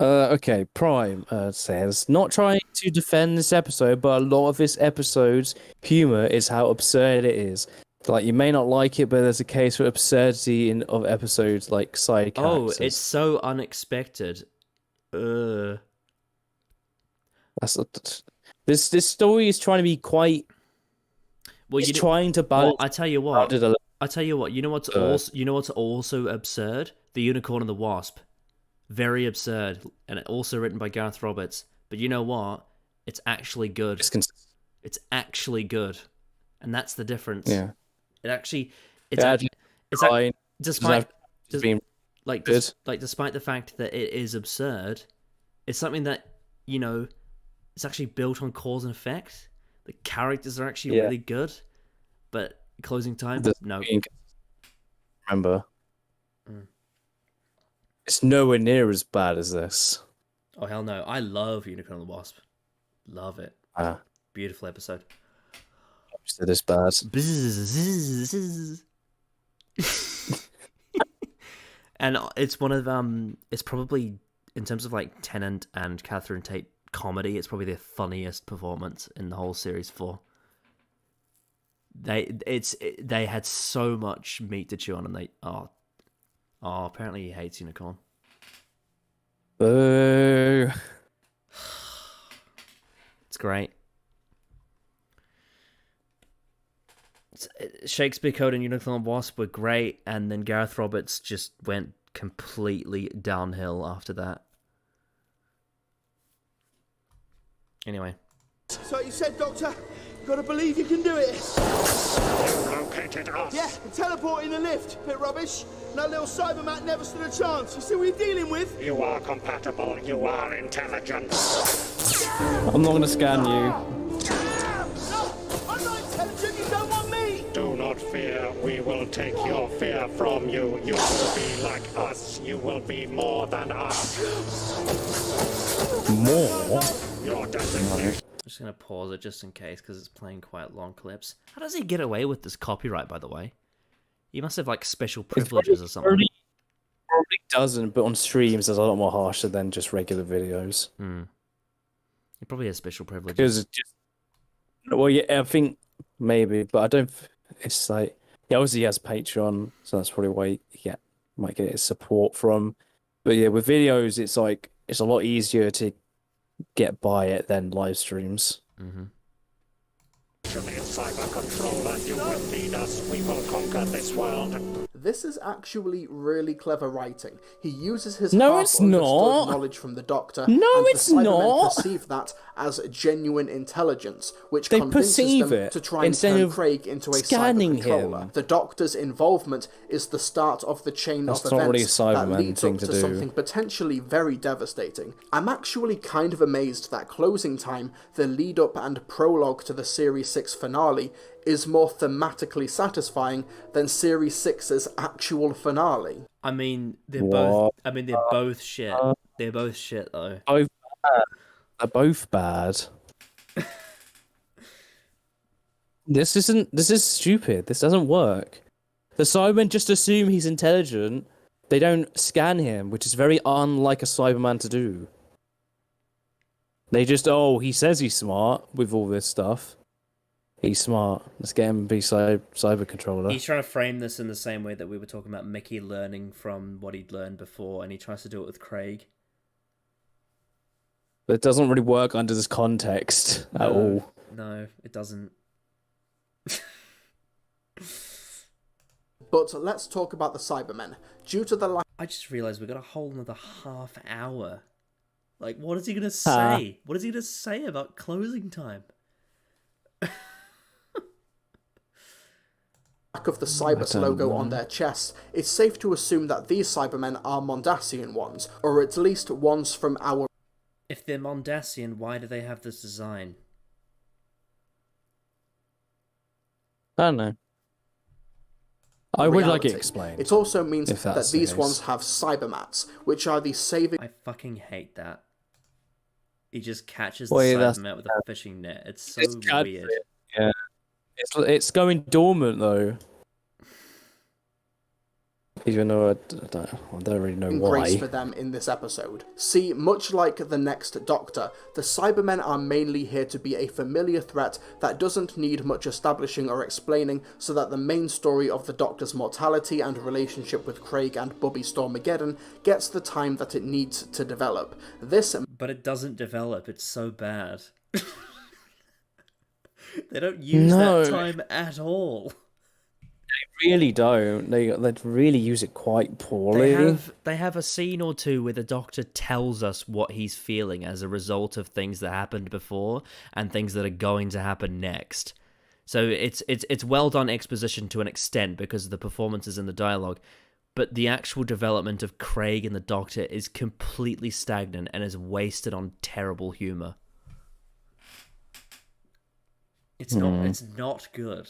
[SPEAKER 1] Okay, Prime says, not trying to defend this episode, but a lot of this episode's humour is how absurd it is. Like, you may not like it, but there's a case for absurdity of episodes like side characters.
[SPEAKER 2] Oh, it's so unexpected.
[SPEAKER 1] That's this story is trying to be quite...
[SPEAKER 2] Well,
[SPEAKER 1] it's trying to balance...
[SPEAKER 2] Well, I tell you what. You know what's also absurd? The Unicorn and the Wasp. Very absurd, and also written by Gareth Roberts. But you know what? It's actually good. It's actually good, and that's the difference.
[SPEAKER 1] Yeah.
[SPEAKER 2] Despite the fact that it is absurd, it's something that it's actually built on cause and effect. The characters are actually really good, but Closing Time, no.
[SPEAKER 1] Remember. It's nowhere near as bad as this.
[SPEAKER 2] Oh hell no! I love Unicorn and the Wasp. Love it. Beautiful episode.
[SPEAKER 1] It is bad.
[SPEAKER 2] And it's one of it's probably, in terms of like Tennant and Catherine Tate comedy, it's probably the funniest performance in the whole series 4. They had so much meat to chew on, and apparently he hates Unicorn.
[SPEAKER 1] Boo.
[SPEAKER 2] It's great. Shakespeare Code and Unicorn and Wasp were great, and then Gareth Roberts just went completely downhill after that. Anyway.
[SPEAKER 20] So you said, Doctor, you gotta believe you can do it.
[SPEAKER 7] You located us.
[SPEAKER 20] Yeah, and teleporting the lift. Bit rubbish. And that little Cyberman never stood a chance. You see what you're dealing with?
[SPEAKER 7] You are compatible. You are intelligent.
[SPEAKER 1] I'm not gonna scan you.
[SPEAKER 20] I'm not intelligent. You don't want me.
[SPEAKER 7] Do not fear. We will take your fear from you. You will be like us. You will be more than us.
[SPEAKER 1] More?
[SPEAKER 7] Your destiny.
[SPEAKER 2] I'm just going to pause it just in case, because it's playing quite long clips. How does he get away with this copyright, by the way? He must have, like, special privileges or something.
[SPEAKER 1] Probably doesn't, but on streams there's a lot more harsher than just regular videos.
[SPEAKER 2] He probably has special privileges.
[SPEAKER 1] Because it's just... Well, yeah, I think maybe, but I don't... It's like... Yeah, obviously he has Patreon, so that's probably why he might get his support from. But yeah, with videos, it's like... It's a lot easier to get by it than live streams.
[SPEAKER 7] Actually, a cyber controller, you will lead us. We will conquer this world.
[SPEAKER 3] This is actually really clever writing. He uses his
[SPEAKER 1] No, it's not.
[SPEAKER 3] knowledge from the Doctor,
[SPEAKER 1] No,
[SPEAKER 3] and
[SPEAKER 1] it's
[SPEAKER 3] the Cybermen
[SPEAKER 1] not.
[SPEAKER 3] perceive that as genuine intelligence, which
[SPEAKER 1] They
[SPEAKER 3] convinces
[SPEAKER 1] perceive
[SPEAKER 3] them
[SPEAKER 1] it
[SPEAKER 3] to try and
[SPEAKER 1] instead
[SPEAKER 3] turn
[SPEAKER 1] of
[SPEAKER 3] Craig into a cyber
[SPEAKER 1] scanning
[SPEAKER 3] controller.
[SPEAKER 1] him.
[SPEAKER 3] The Doctor's involvement is the start of the chain
[SPEAKER 1] That's
[SPEAKER 3] of
[SPEAKER 1] not really a
[SPEAKER 3] events that
[SPEAKER 1] Cyberman
[SPEAKER 3] leads
[SPEAKER 1] thing
[SPEAKER 3] up
[SPEAKER 1] to
[SPEAKER 3] to
[SPEAKER 1] do.
[SPEAKER 3] something potentially very devastating. I'm actually kind of amazed that closing time, the lead up and prologue to the Series 6 finale, is more thematically satisfying than Series 6's actual finale.
[SPEAKER 2] I mean, they're
[SPEAKER 1] What?
[SPEAKER 2] both shit. They're both shit, though.
[SPEAKER 1] Both bad. They're both bad. This is stupid. This doesn't work. The Cybermen just assume he's intelligent. They don't scan him, which is very unlike a Cyberman to do. They just, he says he's smart with all this stuff. He's smart. Let's get him to be cyber controller.
[SPEAKER 2] He's trying to frame this in the same way that we were talking about Mickey learning from what he'd learned before, and he tries to do it with Craig.
[SPEAKER 1] But it doesn't really work under this context at all.
[SPEAKER 2] No, it doesn't.
[SPEAKER 3] But let's talk about the Cybermen. Due to the lack...
[SPEAKER 2] I just realised we got a whole another half hour. Like, what is he going to say? What is he going to say about closing time?
[SPEAKER 3] of the Cybus logo on their chests, it's safe to assume that these Cybermen are Mondasian ones, or at least ones from our...
[SPEAKER 2] If they're Mondasian, why do they have this design?
[SPEAKER 1] I don't know. I would like it
[SPEAKER 3] reality.
[SPEAKER 1] explained.
[SPEAKER 3] It also means
[SPEAKER 1] if that's
[SPEAKER 3] that
[SPEAKER 1] the
[SPEAKER 3] these
[SPEAKER 1] case.
[SPEAKER 3] ones have Cybermats, which are the saving...
[SPEAKER 2] I fucking hate that. He just catches
[SPEAKER 1] Well, yeah,
[SPEAKER 2] the
[SPEAKER 1] that's-
[SPEAKER 2] Cyberman with a fishing net. It's so weird.
[SPEAKER 1] Yeah. It's going dormant, though. Even though I don't really know
[SPEAKER 3] grace
[SPEAKER 1] why.
[SPEAKER 3] for them in this episode. See, much like the next Doctor, the Cybermen are mainly here to be a familiar threat that doesn't need much establishing or explaining, so that the main story of the Doctor's mortality and relationship with Craig and Bubby Stormageddon gets the time that it needs to develop.
[SPEAKER 2] But it doesn't develop, it's so bad. They don't use that time at all.
[SPEAKER 1] They really don't. They really use it quite poorly.
[SPEAKER 2] They have a scene or two where the Doctor tells us what he's feeling as a result of things that happened before and things that are going to happen next. So it's well done exposition to an extent because of the performances and the dialogue, but the actual development of Craig and the Doctor is completely stagnant and is wasted on terrible humor. It's not good.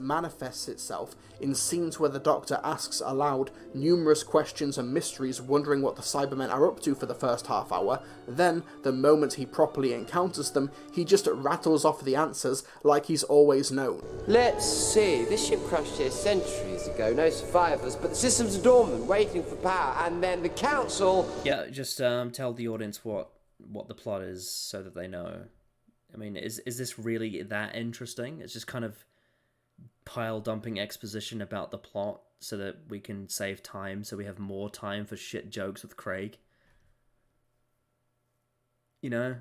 [SPEAKER 3] manifests itself in scenes where the Doctor asks aloud numerous questions and mysteries, wondering what the Cybermen are up to for the first half hour. Then, the moment he properly encounters them, he just rattles off the answers like he's always known.
[SPEAKER 21] Let's see, this ship crashed here centuries ago, no survivors, but the systems are dormant, waiting for power, and then the Council...
[SPEAKER 2] Yeah, just tell the audience what the plot is so that they know. I mean, is this really that interesting? It's just kind of pile dumping exposition about the plot so that we can save time, so we have more time for shit jokes with Craig. You know,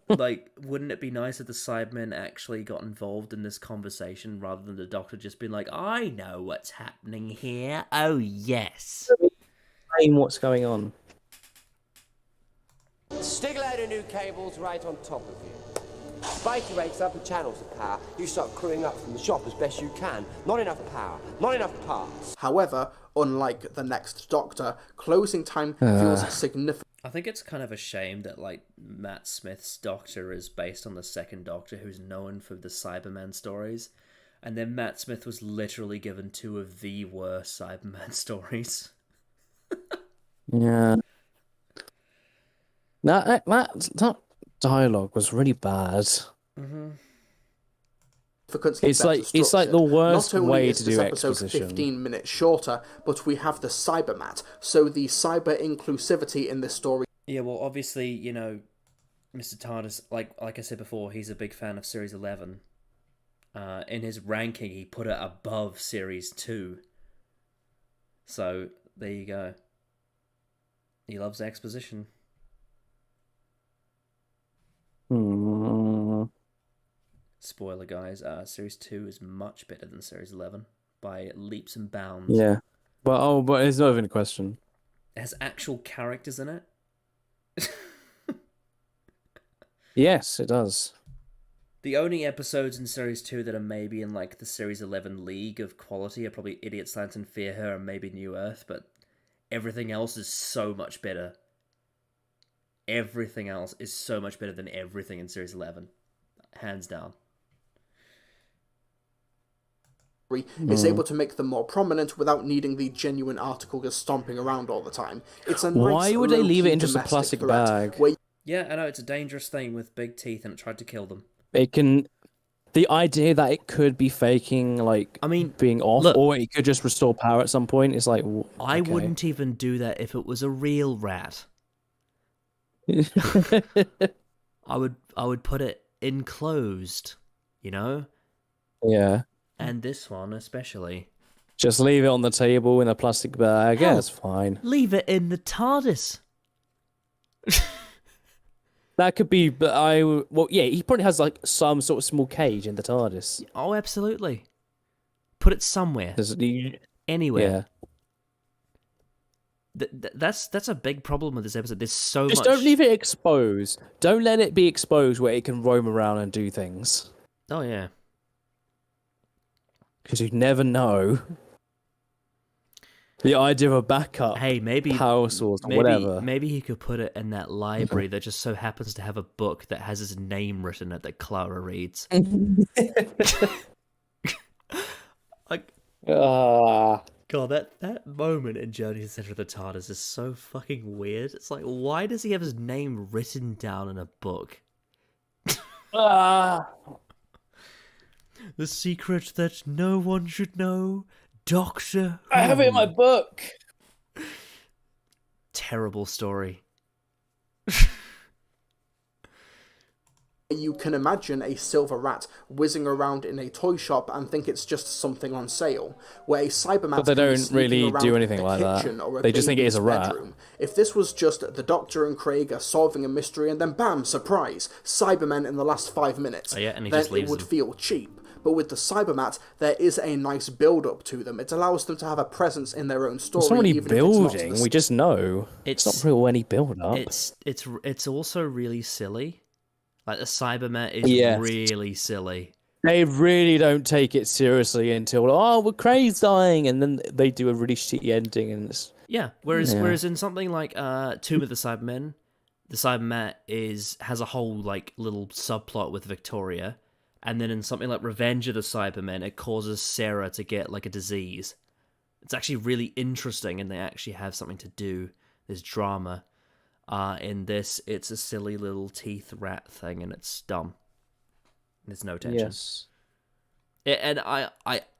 [SPEAKER 2] like wouldn't it be nice if the Cybermen actually got involved in this conversation rather than the Doctor just being like, I know what's happening here. Oh yes.
[SPEAKER 1] Explain what's going on.
[SPEAKER 21] Stick a load of new cables right on top of you. Spike your rates up the channels of power. You start crewing up from the shop as best you can. Not enough power, not enough parts.
[SPEAKER 3] However, unlike the next Doctor, closing time feels significant.
[SPEAKER 2] I think it's kind of a shame that like Matt Smith's Doctor is based on the second Doctor, who's known for the Cyberman stories, and then Matt Smith was literally given 2 of the worst Cyberman stories.
[SPEAKER 1] Yeah. That dialogue was really bad.
[SPEAKER 2] Mm-hmm.
[SPEAKER 1] It's like the worst way to do exposition.
[SPEAKER 3] 15 minutes shorter, but we have the Cybermat, so the cyber inclusivity in this story.
[SPEAKER 2] Yeah, well, obviously, you know, Mr. TARDIS, like I said before, he's a big fan of Series 11. In his ranking, he put it above Series 2. So, there you go. He loves exposition. Spoiler, guys. Series 2 is much better than Series 11 by leaps and bounds.
[SPEAKER 1] Yeah. But it's not even a question.
[SPEAKER 2] It has actual characters in it.
[SPEAKER 1] Yes, it does.
[SPEAKER 2] The only episodes in Series 2 that are maybe in like the Series 11 league of quality are probably Idiot Science and Fear Her and maybe New Earth, but everything else is so much better. Everything else is so much better than everything in Series 11. Hands down.
[SPEAKER 3] Is able to make them more prominent without needing the genuine article stomping around all the time. It's a nice,
[SPEAKER 1] why would they leave it in just a
[SPEAKER 3] domestic
[SPEAKER 1] plastic
[SPEAKER 3] threat
[SPEAKER 1] bag?
[SPEAKER 2] Yeah, I know, it's a dangerous thing with big teeth and it tried to kill them.
[SPEAKER 1] The idea that it could be faking, like, being off,
[SPEAKER 2] look,
[SPEAKER 1] or it could just restore power at some point, is like, okay.
[SPEAKER 2] I wouldn't even do that if it was a real rat. I would put it enclosed, you know?
[SPEAKER 1] Yeah.
[SPEAKER 2] And this one especially.
[SPEAKER 1] Just leave it on the table in a plastic bag.
[SPEAKER 2] Hell,
[SPEAKER 1] Yeah, it's fine.
[SPEAKER 2] Leave it in the TARDIS.
[SPEAKER 1] That could be, but he probably has like some sort of small cage in the TARDIS.
[SPEAKER 2] Oh, absolutely. Put it somewhere. Anywhere.
[SPEAKER 1] Yeah.
[SPEAKER 2] That's a big problem with this episode. There's so much.
[SPEAKER 1] Just don't leave it exposed. Don't let it be exposed where it can roam around and do things.
[SPEAKER 2] Oh yeah.
[SPEAKER 1] Because you never know. The idea of a backup.
[SPEAKER 2] Hey, maybe
[SPEAKER 1] power source or whatever.
[SPEAKER 2] Maybe he could put it in that library that just so happens to have a book that has his name written in it that Clara reads. God, that moment in Journey to the Center of the TARDIS is so fucking weird. It's like, why does he have his name written down in a book? The secret that no one should know, Doctor Who.
[SPEAKER 1] I have it in my book.
[SPEAKER 2] Terrible story.
[SPEAKER 3] You can imagine a silver rat whizzing around in a toy shop and think it's just something on sale, where a Cyberman.
[SPEAKER 1] But they don't really do anything like that. They just think it is a rat.
[SPEAKER 3] Bedroom. If this was just the Doctor and Craig are solving a mystery and then bam, surprise, Cybermen in the last 5 minutes,
[SPEAKER 2] and he
[SPEAKER 3] then
[SPEAKER 2] just leaves
[SPEAKER 3] it would
[SPEAKER 2] them.
[SPEAKER 3] feel cheap. But with the Cybermat, there is a nice build-up to them. It allows them to have a presence in their own story.
[SPEAKER 1] It's not really
[SPEAKER 3] even if it's not
[SPEAKER 1] building. We just know. It's not really any build-up.
[SPEAKER 2] It's also really silly. Like the Cybermen is really silly.
[SPEAKER 1] They really don't take it seriously until Craig's dying, and then they do a really shitty ending, and it's
[SPEAKER 2] whereas in something like Tomb of the Cybermen has a whole like little subplot with Victoria, and then in something like Revenge of the Cybermen, it causes Sarah to get like a disease. It's actually really interesting, and they actually have something to do. There's drama. In this, it's a silly little teeth rat thing, and it's dumb. There's no tension.
[SPEAKER 1] Yes.
[SPEAKER 2] And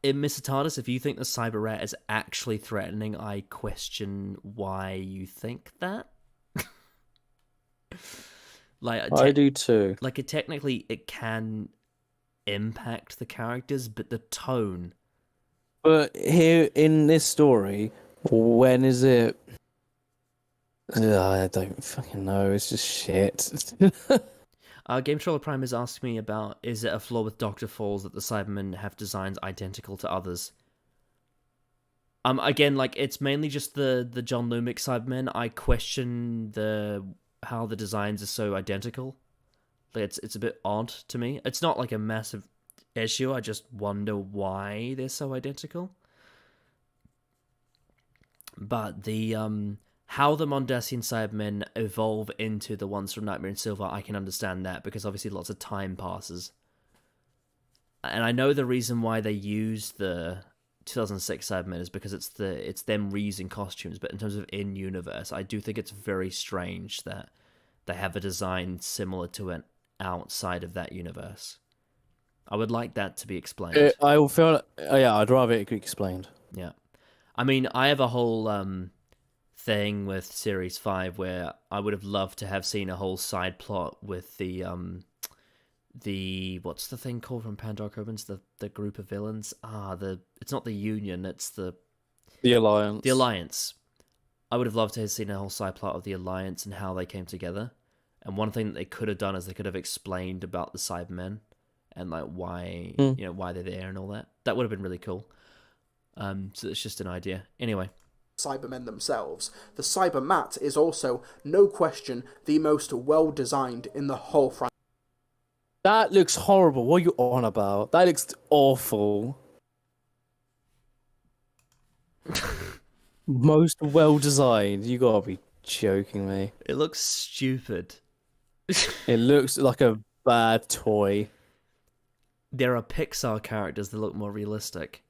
[SPEAKER 2] in Mr. TARDIS, if you think the cyber rat is actually threatening, I question why you think that.
[SPEAKER 1] I do too.
[SPEAKER 2] Like, technically, it can impact the characters, but the tone.
[SPEAKER 1] But here in this story, when is it? I don't fucking know. It's just shit.
[SPEAKER 2] Game Troller Prime has asked me about, is it a flaw with Dr. Falls that the Cybermen have designs identical to others? Again, like, it's mainly just the John Lumick Cybermen. I question how the designs are so identical. Like, it's a bit odd to me. It's not like a massive issue. I just wonder why they're so identical. But how the Mondasian Cybermen evolve into the ones from Nightmare in Silver, I can understand that, because obviously lots of time passes. And I know the reason why they use the 2006 Cybermen is because it's them reusing costumes, but in terms of in-universe, I do think it's very strange that they have a design similar to it outside of that universe. I would like that to be explained.
[SPEAKER 1] I will feel. I'd rather it be explained.
[SPEAKER 2] Yeah. I mean, I have a whole thing with Series 5 where I would have loved to have seen a whole side plot with the what's the thing called from Pandora Opens, the group of villains? It's not the Union, it's the
[SPEAKER 1] Alliance.
[SPEAKER 2] The Alliance. I would have loved to have seen a whole side plot of the Alliance and how they came together. And one thing that they could have done is they could have explained about the Cybermen and like why why they're there and all that. That would have been really cool. So it's just an idea. Anyway.
[SPEAKER 3] Cybermen themselves. The Cybermat is also, no question, the most well-designed in the whole franchise.
[SPEAKER 1] That looks horrible. What are you on about? That looks awful. Most well-designed? You gotta be joking me.
[SPEAKER 2] It looks stupid.
[SPEAKER 1] It looks like a bad toy.
[SPEAKER 2] There are Pixar characters that look more realistic.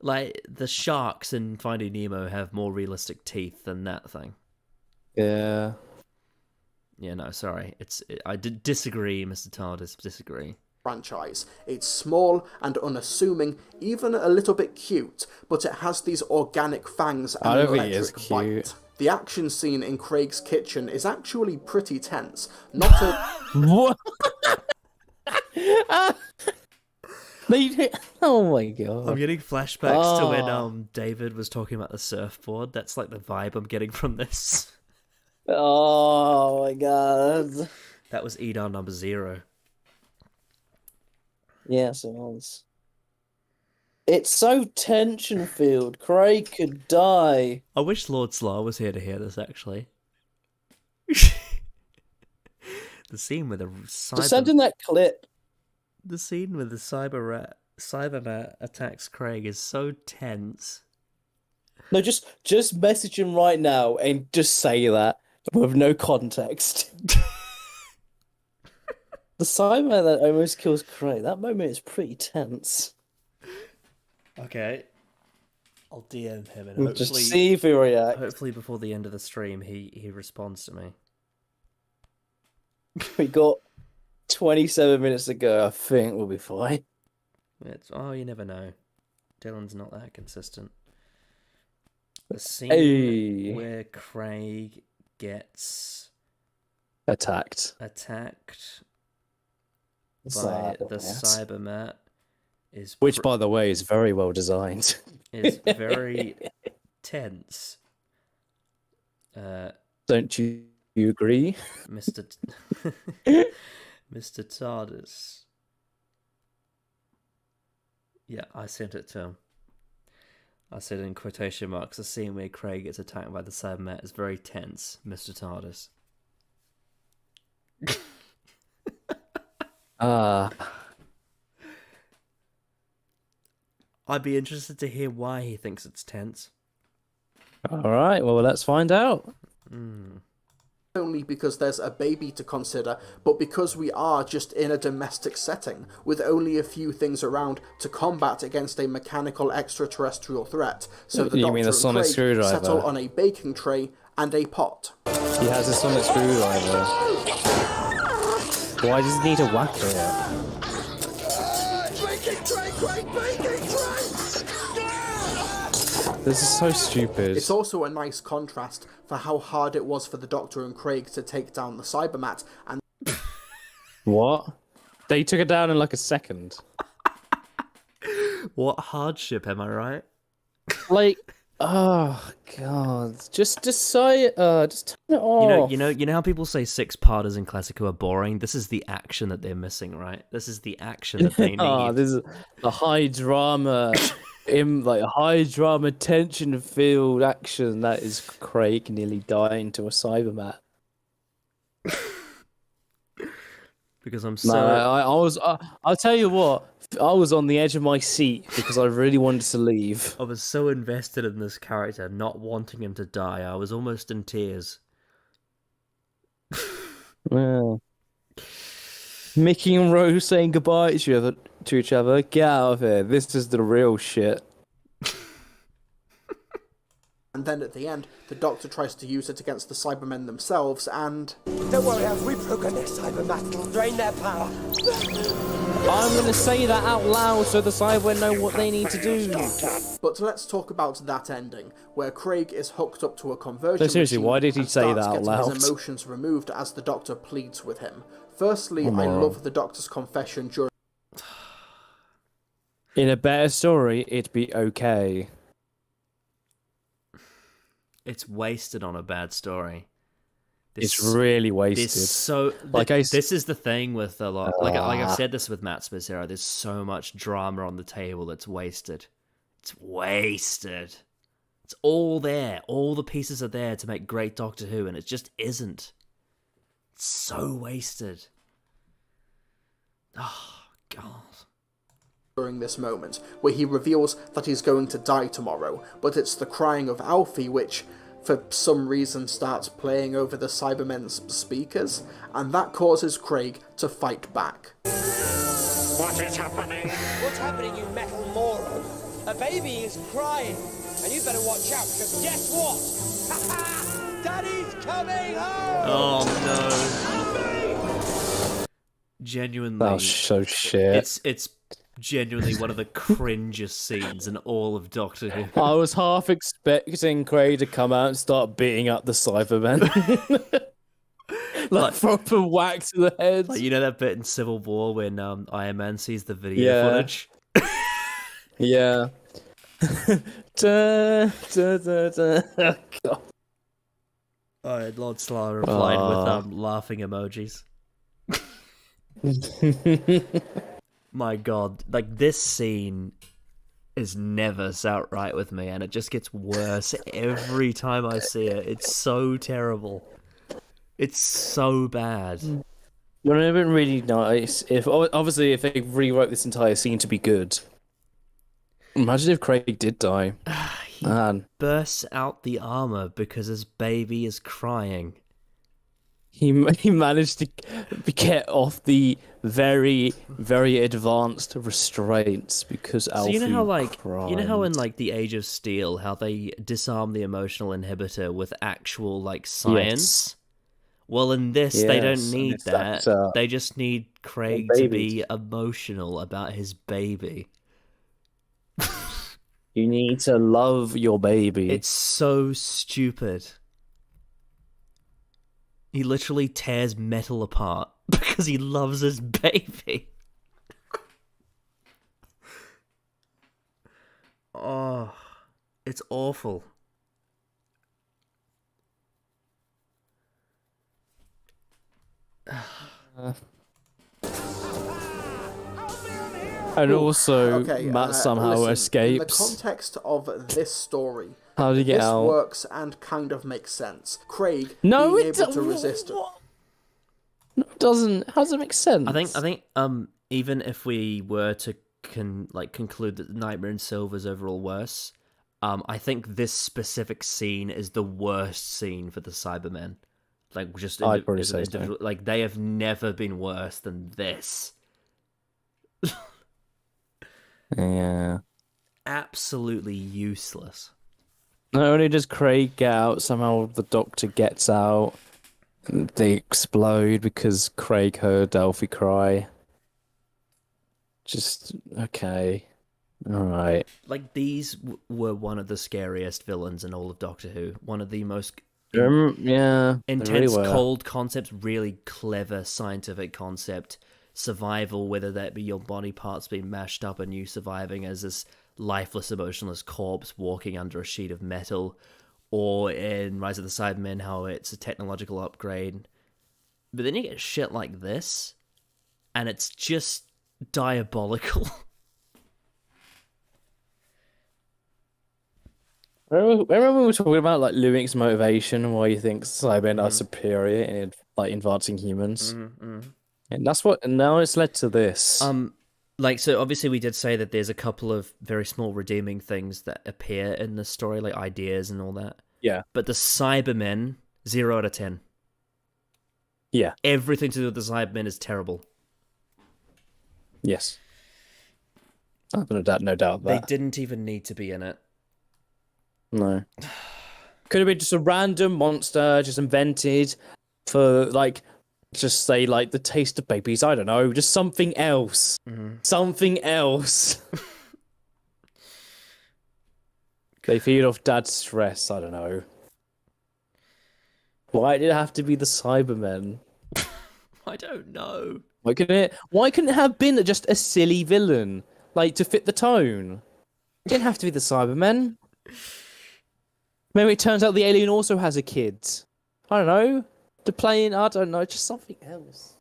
[SPEAKER 2] Like, the sharks in Finding Nemo have more realistic teeth than that thing.
[SPEAKER 1] Yeah.
[SPEAKER 2] Yeah, no, sorry. I did disagree, Mr. TARDIS, disagree.
[SPEAKER 3] Franchise. It's small and unassuming, even a little bit cute, but it has these organic fangs and an electric bite. The action scene in Craig's kitchen is actually pretty tense. Not a...
[SPEAKER 1] What? Oh my god.
[SPEAKER 2] I'm getting flashbacks to when David was talking about the surfboard. That's like the vibe I'm getting from this.
[SPEAKER 1] Oh my god.
[SPEAKER 2] That was EDAR number 0.
[SPEAKER 1] Yes, it was. It's so tension-filled. Craig could die.
[SPEAKER 2] I wish Lord Slaw was here to hear this, actually. The scene with the
[SPEAKER 1] Just send in that clip.
[SPEAKER 2] The scene with the Cyberman attacks Craig is so tense.
[SPEAKER 1] No, just message him right now and just say that with no context. The Cyberman that almost kills Craig, that moment is pretty tense.
[SPEAKER 2] Okay. I'll DM him and
[SPEAKER 1] hopefully... Just see if he reacts.
[SPEAKER 2] Hopefully before the end of the stream he responds to me.
[SPEAKER 1] We got 27 minutes to go. I think we'll be fine.
[SPEAKER 2] You never know. Dylan's not that consistent. The scene where Craig gets
[SPEAKER 1] attacked
[SPEAKER 2] by the Cybermat is,
[SPEAKER 1] which by the way is very well designed.
[SPEAKER 2] Is very tense.
[SPEAKER 1] Don't you agree,
[SPEAKER 2] Mr. Mr. TARDIS? Yeah, I sent it to him. I said in quotation marks, the scene where Craig gets attacked by the Cybermat is very tense, Mr. TARDIS. I'd be interested to hear why he thinks it's tense.
[SPEAKER 1] Alright, well, let's find out.
[SPEAKER 3] only because there's a baby to consider, but because we are just in a domestic setting, with only a few things around to combat against a mechanical extraterrestrial threat. So the
[SPEAKER 1] You
[SPEAKER 3] Doctor
[SPEAKER 1] mean the
[SPEAKER 3] and
[SPEAKER 1] sonic
[SPEAKER 3] Craig
[SPEAKER 1] screwdriver?
[SPEAKER 3] settle on a baking tray and a pot.
[SPEAKER 1] He has a sonic screwdriver. Why does he need to whack it?
[SPEAKER 3] Baking tray, Craig, baking tray!
[SPEAKER 1] This is so stupid.
[SPEAKER 3] It's also a nice contrast for how hard it was for the Doctor and Craig to take down the Cybermat, and
[SPEAKER 1] What? They took it down in like a second.
[SPEAKER 2] What hardship, am I right?
[SPEAKER 1] Like, oh god, just say it, just turn it off.
[SPEAKER 2] You know how people say six-parters in classic who are boring? This is the action that they're missing, right? This is the action that they need.
[SPEAKER 1] Oh, this is the high drama, high drama tension-filled action that is Craig nearly dying to a Cybermat.
[SPEAKER 2] Because I'm so...
[SPEAKER 1] No, I was. I'll tell you what. I was on the edge of my seat because I really wanted to leave.
[SPEAKER 2] I was so invested in this character, not wanting him to die. I was almost in tears.
[SPEAKER 1] Yeah. Mickey and Rose saying goodbye to each other. Get out of here. This is the real shit.
[SPEAKER 3] and then at the end, the Doctor tries to use it against the Cybermen themselves, and...
[SPEAKER 9] Don't worry, Alf, we've broken their Cybermat. It'll drain their power.
[SPEAKER 1] I'm going to say that out loud so the Cybermen know what they need to do.
[SPEAKER 3] But let's talk about that ending, where Craig is hooked up to a conversion
[SPEAKER 1] So seriously,
[SPEAKER 3] machine
[SPEAKER 1] why did he
[SPEAKER 3] and
[SPEAKER 1] say
[SPEAKER 3] starts
[SPEAKER 1] that out
[SPEAKER 3] getting
[SPEAKER 1] loud?
[SPEAKER 3] his emotions removed as the Doctor pleads with him. Firstly,
[SPEAKER 1] Come
[SPEAKER 3] I
[SPEAKER 1] on.
[SPEAKER 3] love the Doctor's confession during...
[SPEAKER 1] In a better story, it'd be okay.
[SPEAKER 2] It's wasted on a bad story.
[SPEAKER 1] It's really wasted.
[SPEAKER 2] This is the thing with a lot. Like I've said this with Matt Smith's era. There's so much drama on the table that's wasted. It's wasted. It's all there. All the pieces are there to make great Doctor Who, and it just isn't. It's so wasted. Oh God.
[SPEAKER 3] During this moment, where he reveals that he's going to die tomorrow, but it's the crying of Alfie which, for some reason, starts playing over the Cybermen's speakers, and that causes Craig to fight back.
[SPEAKER 7] What is happening?
[SPEAKER 9] What's happening, you metal moron? A baby is crying, and you better watch out, because guess what? Ha-ha! Daddy's coming home!
[SPEAKER 2] Oh no. Genuinely.
[SPEAKER 1] That was so shit.
[SPEAKER 2] It's genuinely one of the cringiest scenes in all of Doctor Who.
[SPEAKER 1] I was half expecting Craig to come out and start beating up the Cybermen. like proper whack to the heads.
[SPEAKER 2] Like, you know that bit in Civil War when Iron Man sees the video footage?
[SPEAKER 1] Yeah. da, da, da, da. Oh, God.
[SPEAKER 2] Alright, Lord Slar replied with laughing emojis. My God, like this scene is never sat right with me, and it just gets worse every time I see it. It's so terrible. It's so bad.
[SPEAKER 1] Would it have been really nice if they rewrote this entire scene to be good? Imagine if Craig did die.
[SPEAKER 2] He bursts out the armor because his baby is crying.
[SPEAKER 1] He managed to get off the very, very advanced restraints because Alfie
[SPEAKER 2] So you know how
[SPEAKER 1] cried.
[SPEAKER 2] you know how in like the Age of Steel, how they disarm the emotional inhibitor with actual like science?
[SPEAKER 1] Yes.
[SPEAKER 2] Well, in this they don't
[SPEAKER 1] Yes,
[SPEAKER 2] need
[SPEAKER 1] and
[SPEAKER 2] that.
[SPEAKER 1] that's,
[SPEAKER 2] They just need Craig to be emotional about his baby.
[SPEAKER 1] You need to love your baby.
[SPEAKER 2] It's so stupid. He literally tears metal apart because he loves his baby. Oh, it's awful.
[SPEAKER 1] And also,
[SPEAKER 3] Okay,
[SPEAKER 1] Matt somehow
[SPEAKER 3] listen,
[SPEAKER 1] escapes.
[SPEAKER 3] In the context of this story,
[SPEAKER 1] How did he get
[SPEAKER 3] this
[SPEAKER 1] out?
[SPEAKER 3] works and kind of makes sense. Craig
[SPEAKER 1] No,
[SPEAKER 3] being
[SPEAKER 1] it
[SPEAKER 3] able to resist it.
[SPEAKER 1] No, it doesn't. How does it make sense?
[SPEAKER 2] I think even if we were to conclude that Nightmare in Silver is overall worse, I think this specific scene is the worst scene for the Cybermen. Like just
[SPEAKER 1] I'd probably
[SPEAKER 2] as an
[SPEAKER 1] say so.
[SPEAKER 2] individual, like they have never been worse than this.
[SPEAKER 1] Yeah.
[SPEAKER 2] Absolutely useless.
[SPEAKER 1] Not only does Craig get out, somehow the Doctor gets out. They explode because Craig heard Delphi cry. Just okay. Alright.
[SPEAKER 2] Like these were one of the scariest villains in all of Doctor Who. One of the most
[SPEAKER 1] Yeah. they
[SPEAKER 2] intense,
[SPEAKER 1] really were.
[SPEAKER 2] cold concepts, really clever scientific concept. Survival, whether that be your body parts being mashed up and you surviving as this lifeless, emotionless corpse walking under a sheet of metal, or in Rise of the Cybermen, how it's a technological upgrade. But then you get shit like this, and it's just diabolical.
[SPEAKER 1] Remember we were talking about like Luik's motivation and why he thinks Cybermen are superior in like advancing humans, and that's what. And now it's led to this.
[SPEAKER 2] Like, so obviously we did say that there's a couple of very small redeeming things that appear in the story, like ideas and all that.
[SPEAKER 1] Yeah.
[SPEAKER 2] But the Cybermen, 0 out of 10.
[SPEAKER 1] Yeah.
[SPEAKER 2] Everything to do with the Cybermen is terrible.
[SPEAKER 1] Yes. No doubt
[SPEAKER 2] They
[SPEAKER 1] that.
[SPEAKER 2] didn't even need to be in it.
[SPEAKER 1] No. Could have been just a random monster just invented for like, just say like the taste of babies. I don't know, just something else. Something else. They feed off Dad's stress. I don't know. Why did it have to be the Cybermen?
[SPEAKER 2] I don't know.
[SPEAKER 1] Why couldn't it have been just a silly villain, like to fit the tone? It didn't have to be the Cybermen. Maybe it turns out the alien also has a kid. I don't know. The plane, I don't know, just something else.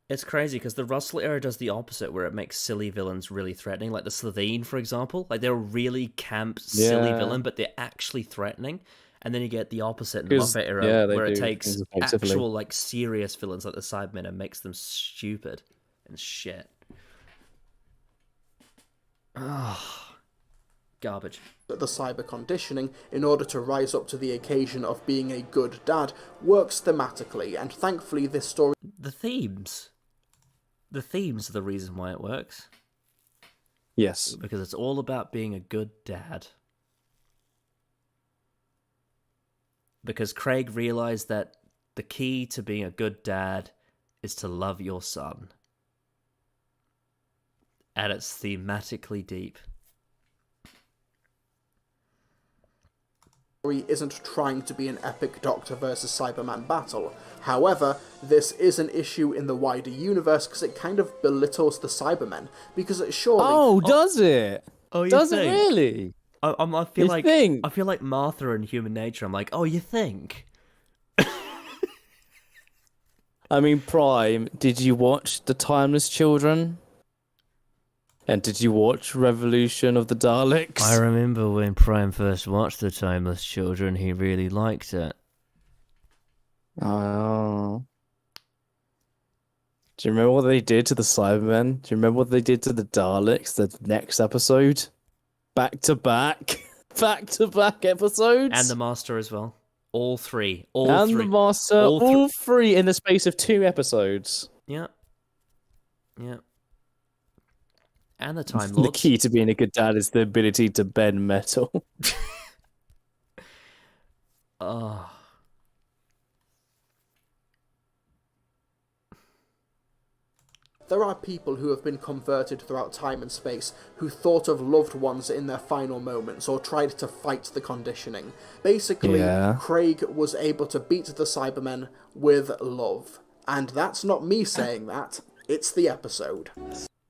[SPEAKER 2] It's crazy because the Russell era does the opposite, where it makes silly villains really threatening, like the Slitheen, for example. Like they're a really camp, silly villain, but they're actually threatening. And then you get the opposite in the Muppet era, where it takes actual, like, serious villains like the Cybermen and makes them stupid and shit. Ah. Garbage.
[SPEAKER 3] The cyber conditioning, in order to rise up to the occasion of being a good dad, works thematically, and thankfully this story...
[SPEAKER 2] The themes are the reason why it works.
[SPEAKER 1] Yes.
[SPEAKER 2] Because it's all about being a good dad. Because Craig realized that the key to being a good dad is to love your son. And it's thematically deep.
[SPEAKER 3] Isn't trying to be an epic Doctor versus Cyberman battle. However, this is an issue in the wider universe because it kind of belittles the Cybermen, because it surely...
[SPEAKER 1] Oh, does it?
[SPEAKER 2] Oh, you
[SPEAKER 1] does
[SPEAKER 2] think?
[SPEAKER 1] it really?
[SPEAKER 2] I feel like Martha in Human Nature. I'm like, oh, you think?
[SPEAKER 1] I mean, Prime, did you watch The Timeless Children? And did you watch Revolution of the Daleks?
[SPEAKER 2] I remember when Prime first watched The Timeless Children, he really liked it.
[SPEAKER 1] Oh. Do you remember what they did to the Cybermen? Do you remember what they did to the Daleks the next episode? Back to back episodes?
[SPEAKER 2] And the Master as well. All three.
[SPEAKER 1] The Master, all three in the space of 2 episodes.
[SPEAKER 2] Yeah. Yeah. And the Time Lords.
[SPEAKER 1] The key to being a good dad is the ability to bend metal.
[SPEAKER 2] Oh.
[SPEAKER 3] There are people who have been converted throughout time and space who thought of loved ones in their final moments or tried to fight the conditioning. Basically, Craig was able to beat the Cybermen with love. And that's not me saying that, it's the episode.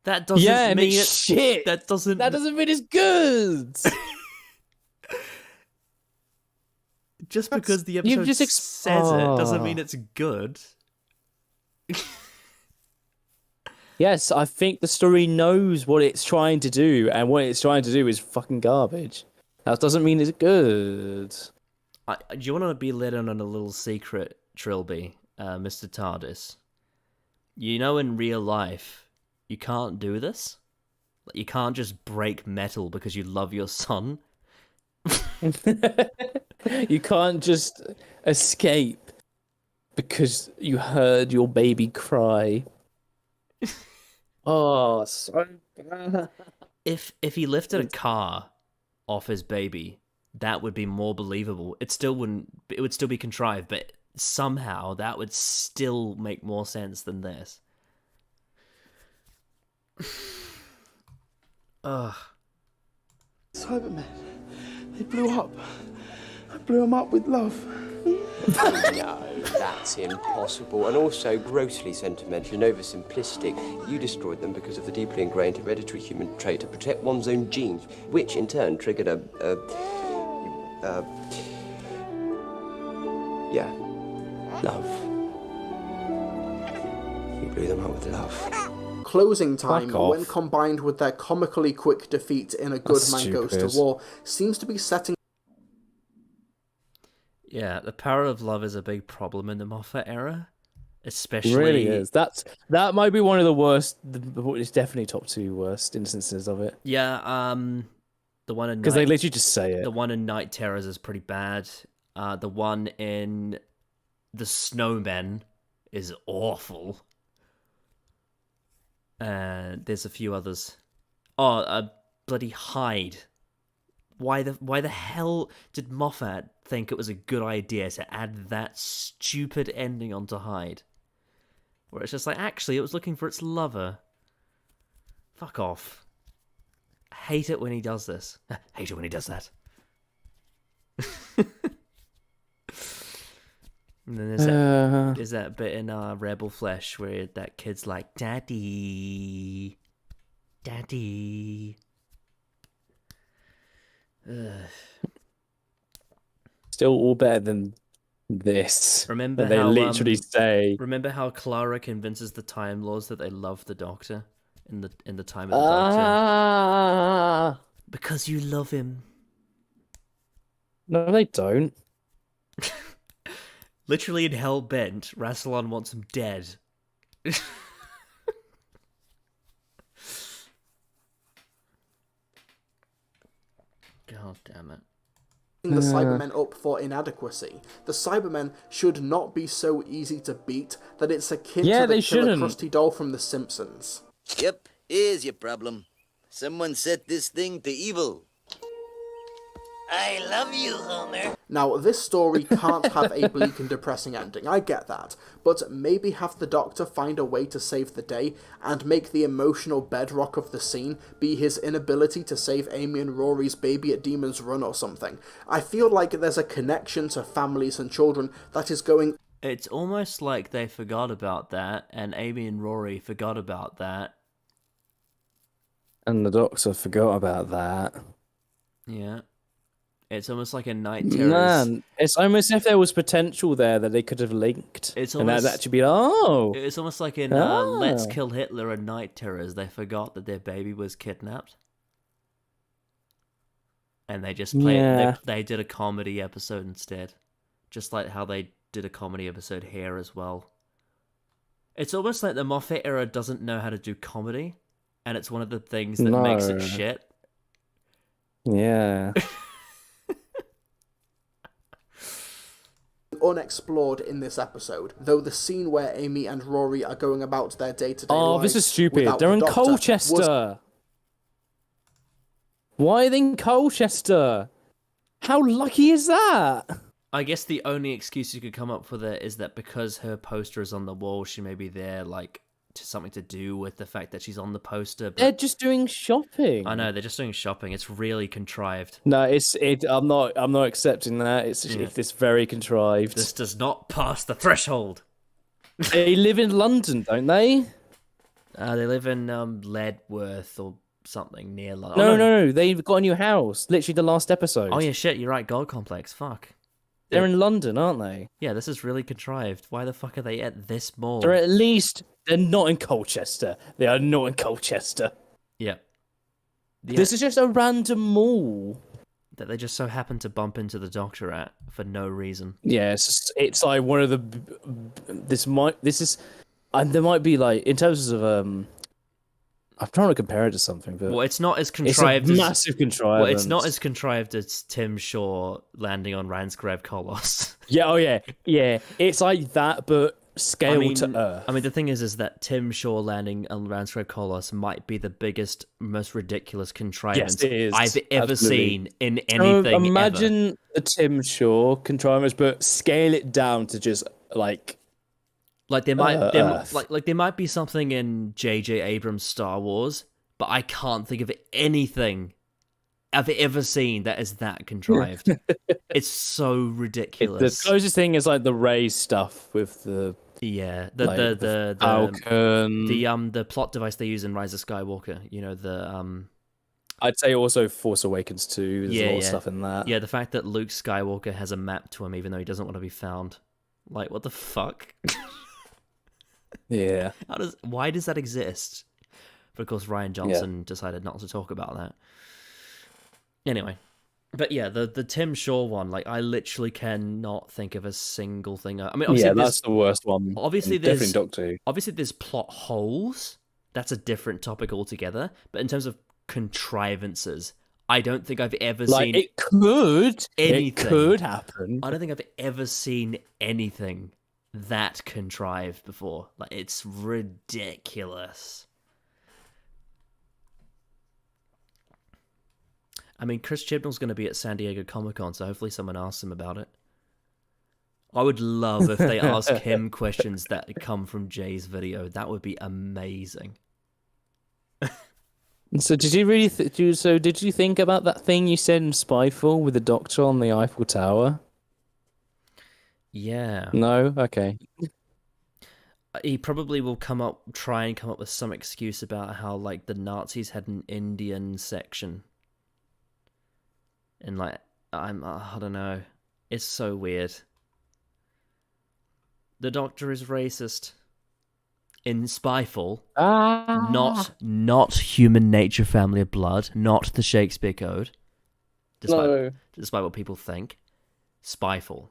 [SPEAKER 2] That doesn't mean
[SPEAKER 1] it's shit.
[SPEAKER 2] That doesn't
[SPEAKER 1] mean it's good.
[SPEAKER 2] Just because the episode says it doesn't mean it's good.
[SPEAKER 1] Yes, I think the story knows what it's trying to do, and what it's trying to do is fucking garbage. That doesn't mean it's good.
[SPEAKER 2] Do you want to be let in on a little secret, Trilby, Mr. TARDIS? You know, in real life, you can't do this. You can't just break metal because you love your son.
[SPEAKER 1] You can't just escape because you heard your baby cry. Oh, so bad.
[SPEAKER 2] If he lifted a car off his baby, that would be more believable. It would still be contrived, but somehow that would still make more sense than this. Ugh.
[SPEAKER 20] Cybermen, they blew up. I blew them up with love.
[SPEAKER 18] No, that's impossible, and also grossly sentimental and oversimplistic. You destroyed them because of the deeply ingrained hereditary human trait to protect one's own genes, which in turn triggered love. You blew them up with love.
[SPEAKER 3] Closing time, when combined with their comically quick defeat in A Good Man Goes to War, seems to be setting...
[SPEAKER 2] Yeah, the power of love is a big problem in the Moffat era, especially.
[SPEAKER 1] It really is. That might be one of the worst. It's definitely top 2 worst instances of it.
[SPEAKER 2] Yeah, the one in
[SPEAKER 1] because they literally just say it.
[SPEAKER 2] The one in Night Terrors is pretty bad. The one in The Snowmen is awful. There's a few others. Bloody Hyde. Why the hell did Moffat think it was a good idea to add that stupid ending onto Hyde? Where it's just like, actually, it was looking for its lover. Fuck off. I hate it when he does this. I hate it when he does that. And then there's that bit in Rebel Flesh where that kid's like, Daddy. Daddy.
[SPEAKER 1] Still all better than this.
[SPEAKER 2] Remember
[SPEAKER 1] they
[SPEAKER 2] how
[SPEAKER 1] literally say.
[SPEAKER 2] Remember how Clara convinces the Time Lords that they love the Doctor in the Time of the Doctor? Because you love him.
[SPEAKER 1] No, they don't.
[SPEAKER 2] Literally in Hellbent, Rassilon wants him dead. God damn it.
[SPEAKER 3] The Cybermen up for inadequacy. The Cybermen should not be so easy to beat that it's akin to the killer Krusty doll from The Simpsons.
[SPEAKER 11] Yep, here's your problem. Someone set this thing to evil. I love you, Homer.
[SPEAKER 3] Now, this story can't have a bleak and depressing ending, I get that, but maybe have the Doctor find a way to save the day and make the emotional bedrock of the scene be his inability to save Amy and Rory's baby at Demon's Run or something. I feel like there's a connection to families and children that is going...
[SPEAKER 2] It's almost like they forgot about that, and Amy and Rory forgot about that.
[SPEAKER 1] And the Doctor forgot about that.
[SPEAKER 2] Yeah. It's almost like a Night Terrors.
[SPEAKER 1] Man, it's almost if there was potential there that they could have linked.
[SPEAKER 2] It's
[SPEAKER 1] and
[SPEAKER 2] almost,
[SPEAKER 1] that'd actually be
[SPEAKER 2] It's almost like in Let's Kill Hitler and Night Terrors, they forgot that their baby was kidnapped. And they just played. They did a comedy episode instead, just like how they did a comedy episode here as well. It's almost like the Moffat era doesn't know how to do comedy, and it's one of the things that makes it shit.
[SPEAKER 1] Yeah.
[SPEAKER 3] Unexplored in this episode, though the scene where Amy and Rory are going about their day-to-day lives...
[SPEAKER 1] this is stupid.
[SPEAKER 3] without
[SPEAKER 1] They're
[SPEAKER 3] the
[SPEAKER 1] in
[SPEAKER 3] Doctor
[SPEAKER 1] Colchester. Why are they in Colchester? How lucky is that?
[SPEAKER 2] I guess the only excuse you could come up with it is that because her poster is on the wall, she may be there, like, to something to do with the fact that she's on the poster. But...
[SPEAKER 1] They're just doing shopping.
[SPEAKER 2] I know, they're just doing shopping. It's really contrived.
[SPEAKER 1] No, I'm not accepting that. It's very contrived.
[SPEAKER 2] This does not pass the threshold.
[SPEAKER 1] They live in London, don't they?
[SPEAKER 2] They live in Ledworth or something near London.
[SPEAKER 1] No, they've got a new house. Literally the last episode.
[SPEAKER 2] Oh yeah, shit, you're right, God Complex, fuck.
[SPEAKER 1] They're in London, aren't they?
[SPEAKER 2] Yeah, this is really contrived. Why the fuck are they at this mall?
[SPEAKER 1] They're not in Colchester. They are not in Colchester.
[SPEAKER 2] Yeah.
[SPEAKER 1] This is just a random mall.
[SPEAKER 2] That they just so happen to bump into the Doctor at for no reason.
[SPEAKER 1] Yeah, it's like one of the... there might be like, in terms of I'm trying to compare it to something, but
[SPEAKER 2] Well, it's not as contrived.
[SPEAKER 1] It's a massive contrivance.
[SPEAKER 2] Well, it's not as contrived as Tim Shaw landing on Ransgrave Kolos.
[SPEAKER 1] Yeah, oh yeah. It's like that, but scale to Earth.
[SPEAKER 2] I mean, the thing is that Tim Shaw landing on Ransgrave Kolos might be the biggest, most ridiculous contrivance I've ever seen in anything.
[SPEAKER 1] So imagine the Tim Shaw contrivance, but scale it down to just like
[SPEAKER 2] there might be something in J.J. Abrams' Star Wars, but I can't think of anything I've ever seen that is that contrived. It's so ridiculous.
[SPEAKER 1] The closest thing is like the Rey stuff with the
[SPEAKER 2] the
[SPEAKER 1] Falcon.
[SPEAKER 2] The plot device they use in Rise of Skywalker. You know
[SPEAKER 1] I'd say also Force Awakens too. There's a lot of stuff in that.
[SPEAKER 2] Yeah, the fact that Luke Skywalker has a map to him even though he doesn't want to be found. Like, what the fuck?
[SPEAKER 1] Yeah.
[SPEAKER 2] Why does that exist? But of course, Rian Johnson decided not to talk about that. Anyway, but yeah, the Tim Shaw one, like, I literally cannot think of a single thing. I mean, obviously
[SPEAKER 1] that's the worst one.
[SPEAKER 2] Obviously,
[SPEAKER 1] definitely Doctor Who.
[SPEAKER 2] Obviously, there's plot holes. That's a different topic altogether. But in terms of contrivances, I don't think I've ever seen
[SPEAKER 1] it could
[SPEAKER 2] anything.
[SPEAKER 1] It could happen.
[SPEAKER 2] I don't think I've ever seen anything that contrived before. Like, it's ridiculous. I mean, Chris Chibnall's going to be at San Diego Comic-Con, so hopefully someone asks him about it. I would love if they ask him questions that come from Jay's video. That would be amazing.
[SPEAKER 1] So did you really? Did you think about that thing you said in Spyfall with the Doctor on the Eiffel Tower?
[SPEAKER 2] Yeah.
[SPEAKER 1] No. Okay.
[SPEAKER 2] He probably will try and come up with some excuse about how, like, the Nazis had an Indian section. And, like, I don't know. It's so weird. The Doctor is racist. In Spyfall. Not Human Nature, Family of Blood. Not the Shakespeare Code. Despite what people think. Spyfall.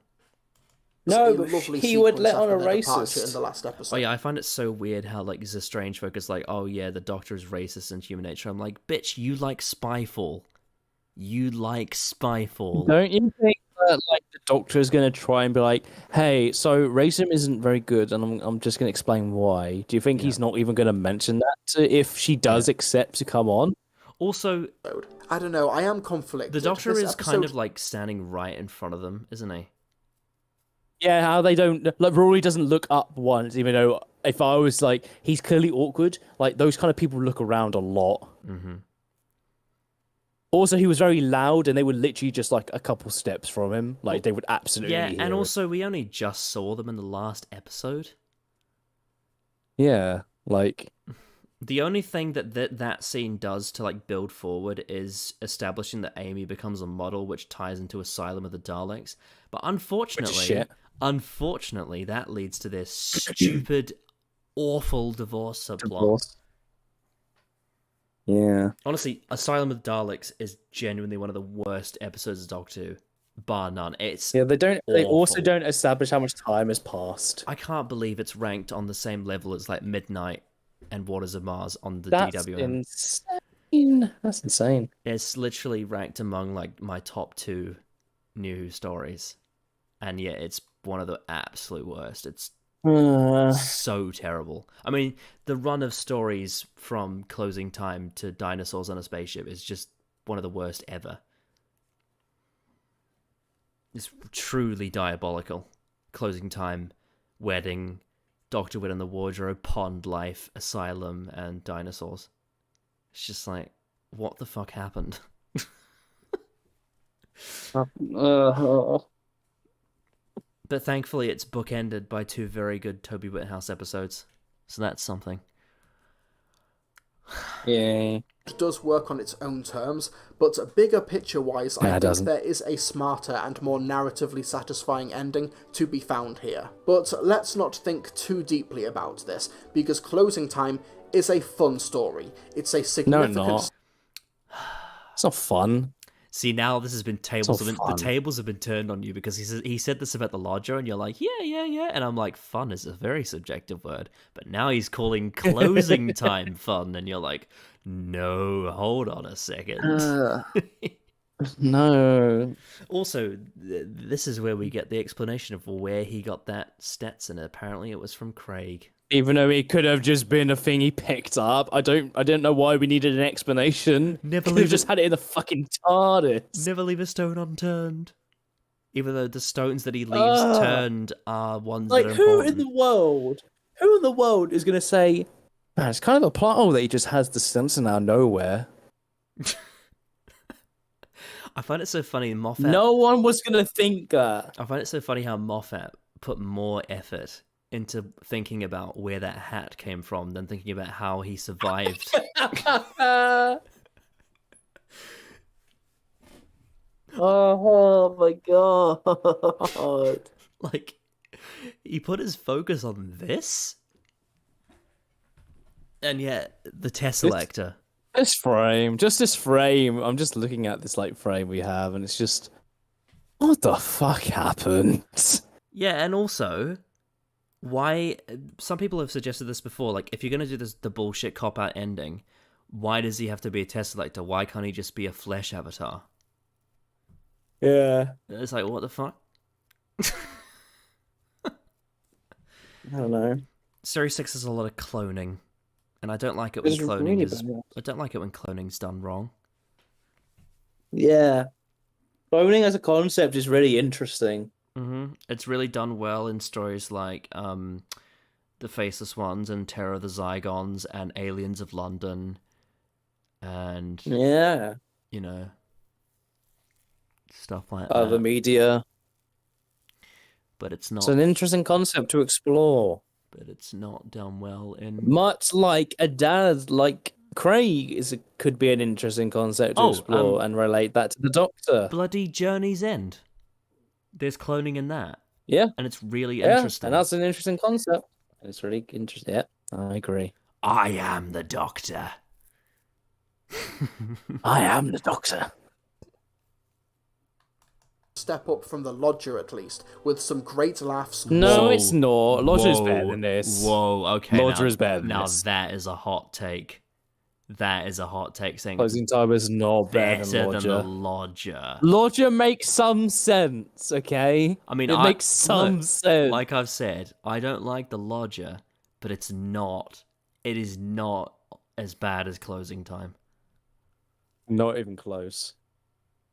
[SPEAKER 1] No, but he would let on a racist
[SPEAKER 3] in the last episode.
[SPEAKER 2] Oh yeah, I find it so weird how, like, the Strange folk is like, oh yeah, the Doctor is racist in Human Nature. I'm like, bitch, you like Spyfall. You like Spyfall.
[SPEAKER 1] Don't you think that, like, the Doctor is going to try and be like, hey, so racism isn't very good, and I'm just going to explain why. Do you think he's not even going to mention that if she does accept to come on?
[SPEAKER 2] Also,
[SPEAKER 3] I don't know. I am conflicted.
[SPEAKER 2] The Doctor is kind of, like, standing right in front of them, isn't he?
[SPEAKER 1] Yeah, how they don't... Like, Rory doesn't look up once, even though if I was like, he's clearly awkward. Like, those kind of people look around a lot.
[SPEAKER 2] Mm-hmm.
[SPEAKER 1] Also, he was very loud, and they were literally just, like, a couple steps from him. Like, they would absolutely hear
[SPEAKER 2] and
[SPEAKER 1] it.
[SPEAKER 2] also, we only just saw them in the last episode.
[SPEAKER 1] Yeah, like...
[SPEAKER 2] The only thing that scene does to, like, build forward is establishing that Amy becomes a model, which ties into Asylum of the Daleks. But unfortunately, that leads to this stupid, awful divorce subplot.
[SPEAKER 1] Yeah.
[SPEAKER 2] Honestly, Asylum of the Daleks is genuinely one of the worst episodes of Doctor Who, bar none. It's
[SPEAKER 1] They also don't establish how much time has passed.
[SPEAKER 2] I can't believe it's ranked on the same level as, like, Midnight and Waters of Mars on the
[SPEAKER 1] That's
[SPEAKER 2] DWM.
[SPEAKER 1] Insane. That's insane.
[SPEAKER 2] It's literally ranked among, like, my top 2 New Who stories, and yet it's one of the absolute worst. It's so terrible. I mean, the run of stories from Closing Time to Dinosaurs on a Spaceship is just one of the worst ever. It's truly diabolical. Closing Time, Wedding, Doctor Wit and the Wardrobe, Pond Life, Asylum, and Dinosaurs. It's just like, what the fuck happened? But thankfully, it's bookended by 2 very good Toby Whithouse episodes, so that's something.
[SPEAKER 1] Yeah.
[SPEAKER 3] It does work on its own terms, but bigger picture-wise, I think there is a smarter and more narratively satisfying ending to be found here. But let's not think too deeply about this, because Closing Time is a fun story. It's a significant...
[SPEAKER 1] No, it's not. It's not fun.
[SPEAKER 2] See, now this has been tables. The
[SPEAKER 1] fun.
[SPEAKER 2] tables have been turned on you because he said this about the lodger, and you're like, yeah, and I'm like, fun is a very subjective word, but now he's calling closing time fun, and you're like, no, hold on a second.
[SPEAKER 1] No.
[SPEAKER 2] Also, this is where we get the explanation of where he got that Stetson. Apparently, it was from Craig.
[SPEAKER 1] Even though it could have just been a thing he picked up, I don't know why we needed an explanation. We've just had it in the fucking TARDIS.
[SPEAKER 2] Never leave a stone unturned. Even though the stones that he leaves turned are ones that are important.
[SPEAKER 1] Who in the world is going to say, man, it's kind of a plot hole that he just has the Stetson out of nowhere?
[SPEAKER 2] I find it so funny, Moffat...
[SPEAKER 1] No one was going to think that.
[SPEAKER 2] I find it so funny how Moffat put more effort into thinking about where that hat came from than thinking about how he survived.
[SPEAKER 1] Oh my god.
[SPEAKER 2] Like, he put his focus on this? And yet, the Tesselector...
[SPEAKER 1] Just this frame. I'm just looking at this like frame we have, and it's just, what the fuck happened?
[SPEAKER 2] Yeah, and also, why? Some people have suggested this before. Like, if you're gonna do the bullshit cop out ending, why does he have to be a Tesselector? Why can't he just be a flesh avatar?
[SPEAKER 1] Yeah,
[SPEAKER 2] it's like, what the fuck?
[SPEAKER 1] I don't know.
[SPEAKER 2] Series 6 is a lot of cloning. And I don't like it when cloning is... I don't like it when cloning's done wrong.
[SPEAKER 1] Yeah. Cloning as a concept is really interesting.
[SPEAKER 2] Mm-hmm. It's really done well in stories like The Faceless Ones and Terror of the Zygons and Aliens of London. And...
[SPEAKER 1] yeah.
[SPEAKER 2] You know... Stuff like that.
[SPEAKER 1] Other media.
[SPEAKER 2] But it's not...
[SPEAKER 1] It's an interesting concept to explore.
[SPEAKER 2] But it's not done well in...
[SPEAKER 1] Much like a dad like Craig could be an interesting concept to explore and relate that to the Doctor.
[SPEAKER 2] Bloody Journey's End. There's cloning in that.
[SPEAKER 1] Yeah.
[SPEAKER 2] And it's really interesting.
[SPEAKER 1] And that's an interesting concept. It's really interesting. Yeah, I agree.
[SPEAKER 2] I am the Doctor.
[SPEAKER 1] I am the Doctor.
[SPEAKER 3] Step up from the Lodger, at least, with some great laughs.
[SPEAKER 1] No, it's not. Lodger's better than this.
[SPEAKER 2] Whoa, okay.
[SPEAKER 1] Lodger is better than this.
[SPEAKER 2] Now that is a hot take. That is a hot take saying
[SPEAKER 1] Closing Time is not better than
[SPEAKER 2] the Lodger.
[SPEAKER 1] Lodger makes some sense, okay?
[SPEAKER 2] I mean,
[SPEAKER 1] it makes some sense.
[SPEAKER 2] Like I've said, I don't like the Lodger, but it is not as bad as Closing Time.
[SPEAKER 1] Not even close.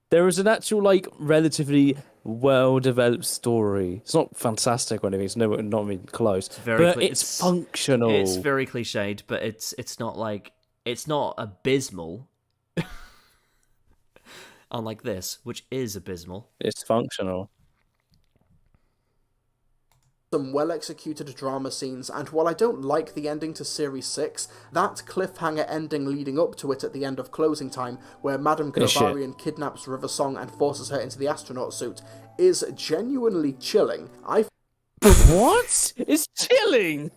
[SPEAKER 1] There is an actual, like, relatively well-developed story. It's not fantastic or anything. It's not even close. It's functional.
[SPEAKER 2] It's very cliched, but it's not like... It's not abysmal. Unlike this, which is abysmal.
[SPEAKER 1] It's functional.
[SPEAKER 3] Some well-executed drama scenes, and while I don't like the ending to Series 6, that cliffhanger ending leading up to it at the end of Closing Time, where Madame Gravarian kidnaps River Song and forces her into the astronaut suit, is genuinely chilling.
[SPEAKER 1] What? It's chilling?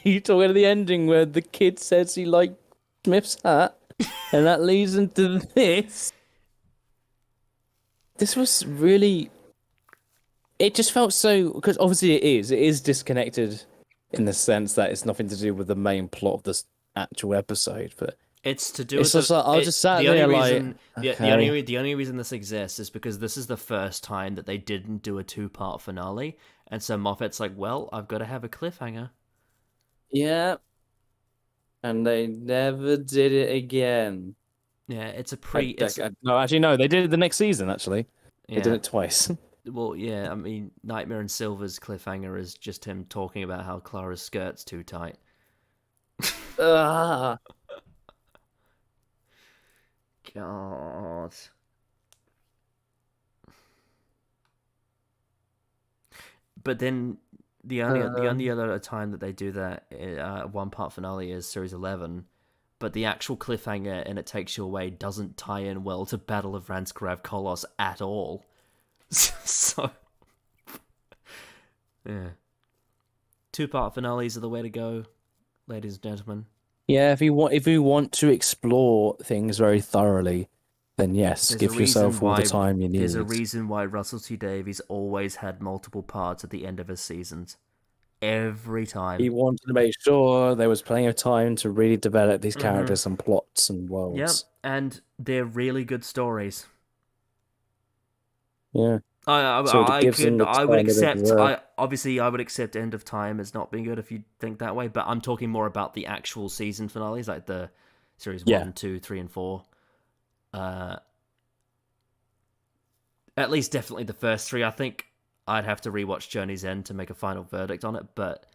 [SPEAKER 1] You talking about the ending where the kid says he liked Smith's hat, and that leads into this? This was really... It just felt so... Because obviously it is disconnected in the sense that it's nothing to do with the main plot of this actual episode, but...
[SPEAKER 2] It's to do
[SPEAKER 1] it's
[SPEAKER 2] with...
[SPEAKER 1] Just like, I just sat there like...
[SPEAKER 2] The only reason this exists is because this is the first time that they didn't do a 2-part finale, and so Moffat's like, well, I've got to have a cliffhanger.
[SPEAKER 1] Yeah. And they never did it again.
[SPEAKER 2] Yeah, it's a
[SPEAKER 1] No, actually, no, they did it the next season, actually. They did it twice.
[SPEAKER 2] Well, yeah, I mean, Nightmare and Silver's cliffhanger is just him talking about how Clara's skirt's too tight.
[SPEAKER 1] Ah.
[SPEAKER 2] God. But then the only other time that they do that 1-part finale is Series 11, but the actual cliffhanger and It Takes You Away doesn't tie in well to Battle of Ranskarav Kolos at all. So, yeah. 2-part finales are the way to go, ladies and gentlemen.
[SPEAKER 1] Yeah, if you want to explore things very thoroughly, then yes,
[SPEAKER 2] There's
[SPEAKER 1] give
[SPEAKER 2] a
[SPEAKER 1] yourself
[SPEAKER 2] reason
[SPEAKER 1] all the
[SPEAKER 2] why-
[SPEAKER 1] time you need.
[SPEAKER 2] There's a reason why Russell T Davies always had multiple parts at the end of his seasons. Every time.
[SPEAKER 1] He wanted to make sure there was plenty of time to really develop these characters and plots and worlds.
[SPEAKER 2] Yep, and they're really good stories.
[SPEAKER 1] Yeah.
[SPEAKER 2] I would accept. I would accept End of Time as not being good if you think that way. But I'm talking more about the actual season finales, like the series 1, 2, 3, and 4. At least, definitely the first 3. I think I'd have to rewatch Journey's End to make a final verdict on it. But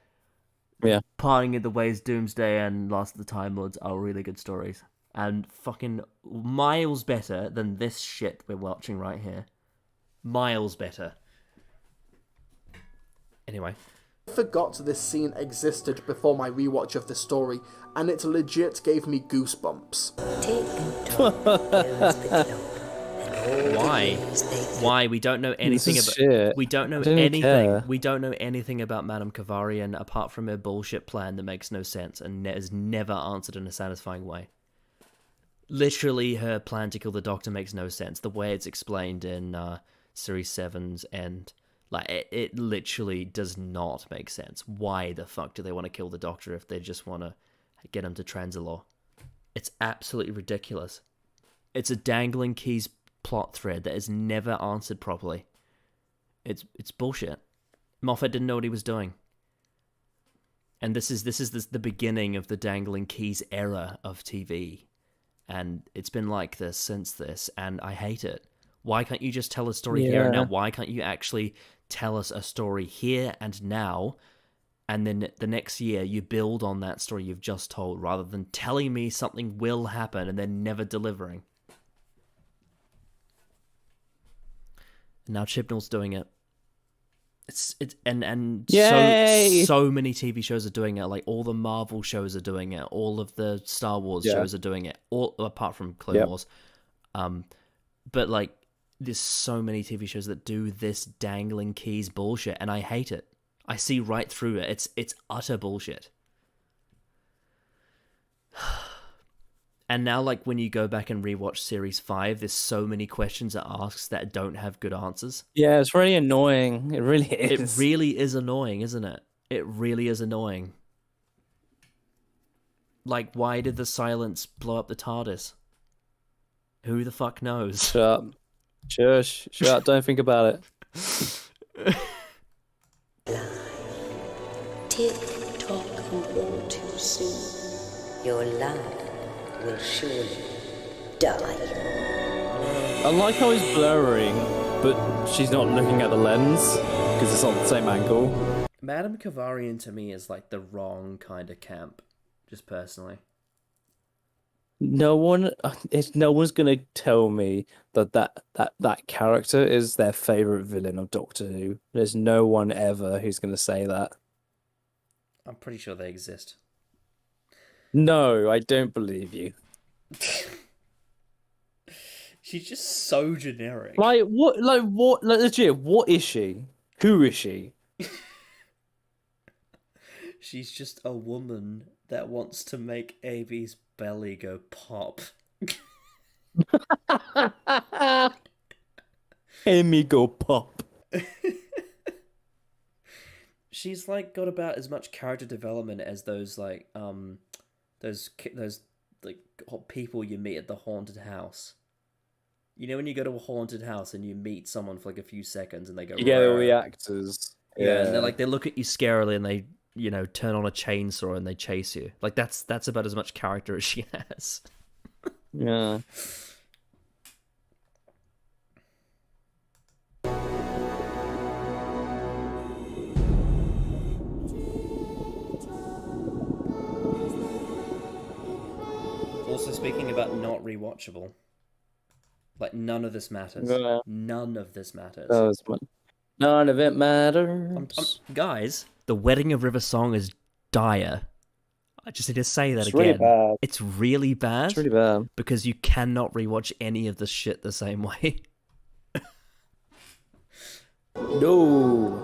[SPEAKER 1] yeah,
[SPEAKER 2] Parting in the Ways, Doomsday, and Last of the Time Lords are really good stories, and fucking miles better than this shit we're watching right here. Miles better. Anyway.
[SPEAKER 3] I forgot this scene existed before my rewatch of the story, and it legit gave me goosebumps.
[SPEAKER 2] Why? Why? We don't know anything about.
[SPEAKER 1] Shit.
[SPEAKER 2] We don't know
[SPEAKER 1] I don't
[SPEAKER 2] anything.
[SPEAKER 1] care.
[SPEAKER 2] We don't know anything about Madame Kavarian apart from her bullshit plan that makes no sense and is never answered in a satisfying way. Literally, her plan to kill the Doctor makes no sense. The way it's explained in Series 7's end, like it literally does not make sense. Why the fuck do they want to kill the Doctor if they just want to get him to Transilor? It's absolutely ridiculous. It's a dangling keys plot thread that is never answered properly. It's bullshit. Moffat didn't know what he was doing. And this is the beginning of the dangling keys era of TV. And it's been like this since this, and I hate it. Why can't you just tell a story here and now? Why can't you actually tell us a story here and now, and then the next year you build on that story you've just told, rather than telling me something will happen and then never delivering? Now Chibnall's doing it. So many TV shows are doing it. Like all the Marvel shows are doing it. All of the Star Wars shows are doing it. All apart from Clone Wars. But like there's so many TV shows that do this dangling keys bullshit, and I hate it. I see right through it. It's utter bullshit. And now, like, when you go back and rewatch Series 5, there's so many questions it asks that don't have good answers.
[SPEAKER 1] Yeah, it's really annoying. It really is.
[SPEAKER 2] It really is annoying, isn't it? It really is annoying. Like, why did the silence blow up the TARDIS? Who the fuck knows?
[SPEAKER 1] Shut up. Shush. Shut up. Don't think about it.
[SPEAKER 12] Tick-tock and all too soon. Your love will surely die.
[SPEAKER 1] I like how it's blurring, but she's not looking at the lens because it's on the same angle.
[SPEAKER 2] Madame Kavarian to me is like the wrong kind of camp, just personally.
[SPEAKER 1] No one's gonna tell me that character is their favorite villain of Doctor Who. There's no one ever who's gonna say that.
[SPEAKER 2] I'm pretty sure they exist.
[SPEAKER 1] No, I don't believe you.
[SPEAKER 2] She's just so generic.
[SPEAKER 1] Like what? Legit, what is she? Who is she?
[SPEAKER 2] She's just a woman that wants to make Avi's belly go pop.
[SPEAKER 1] Amy go pop.
[SPEAKER 2] She's like got about as much character development as those like those like people you meet at the haunted house. You know when you go to a haunted house and you meet someone for like a few seconds and they go,
[SPEAKER 1] yeah, all the actors.
[SPEAKER 2] Yeah, and they're like, they look at you scarily and they, you know, turn on a chainsaw and they chase you. Like that's about as much character as she has.
[SPEAKER 1] Yeah.
[SPEAKER 2] Also, speaking about not rewatchable, like none of this matters.
[SPEAKER 1] Yeah.
[SPEAKER 2] None of this matters.
[SPEAKER 1] None of it matters.
[SPEAKER 2] Guys, the Wedding of River Song is dire. I just need to say that again.
[SPEAKER 1] Really bad.
[SPEAKER 2] It's really bad.
[SPEAKER 1] It's really bad.
[SPEAKER 2] Because you cannot rewatch any of this shit the same way.
[SPEAKER 1] No.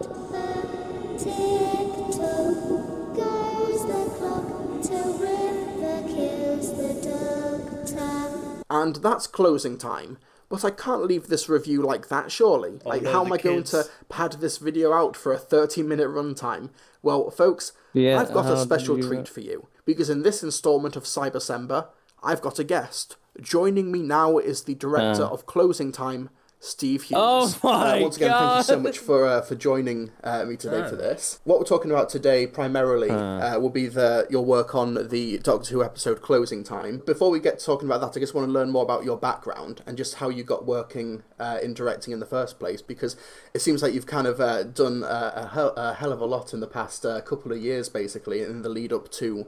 [SPEAKER 3] And that's closing time. But I can't leave this review like that, surely. Like, how am I going to pad this video out for a 30-minute runtime? Well, folks, I've got a special treat for you. Because in this installment of Cybersember, I've got a guest. Joining me now is the director of Closing Time, Steve Hughes.
[SPEAKER 1] Oh my
[SPEAKER 3] once again, thank you so much for joining me today for this. What we're talking about today primarily will be your work on the Doctor Who episode Closing Time. Before we get talking about that, I just want to learn more about your background and just how you got working in directing in the first place, because it seems like you've kind of done a hell of a lot in the past couple of years, basically, in the lead up to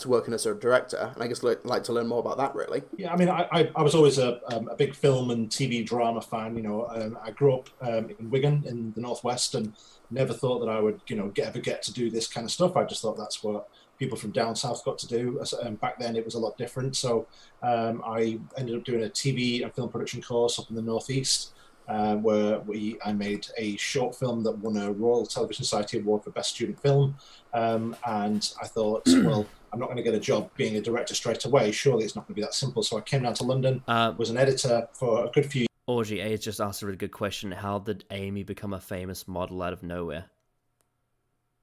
[SPEAKER 3] working as a director. And I guess I'd like to learn more about that, really.
[SPEAKER 8] Yeah, I mean, I was always a big film and TV drama fan. You know, I grew up in Wigan in the northwest, and never thought that I would, ever get to do this kind of stuff. I just thought that's what people from down south got to do. Back then, it was a lot different. So I ended up doing a TV and film production course up in the northeast, where I made a short film that won a Royal Television Society Award for Best Student Film. And I thought, well, I'm not going to get a job being a director straight away. Surely it's not going to be that simple. So I came down to London, was an editor for a good few years.
[SPEAKER 2] Orgy A has just asked a really good question. How did Amy become a famous model out of nowhere?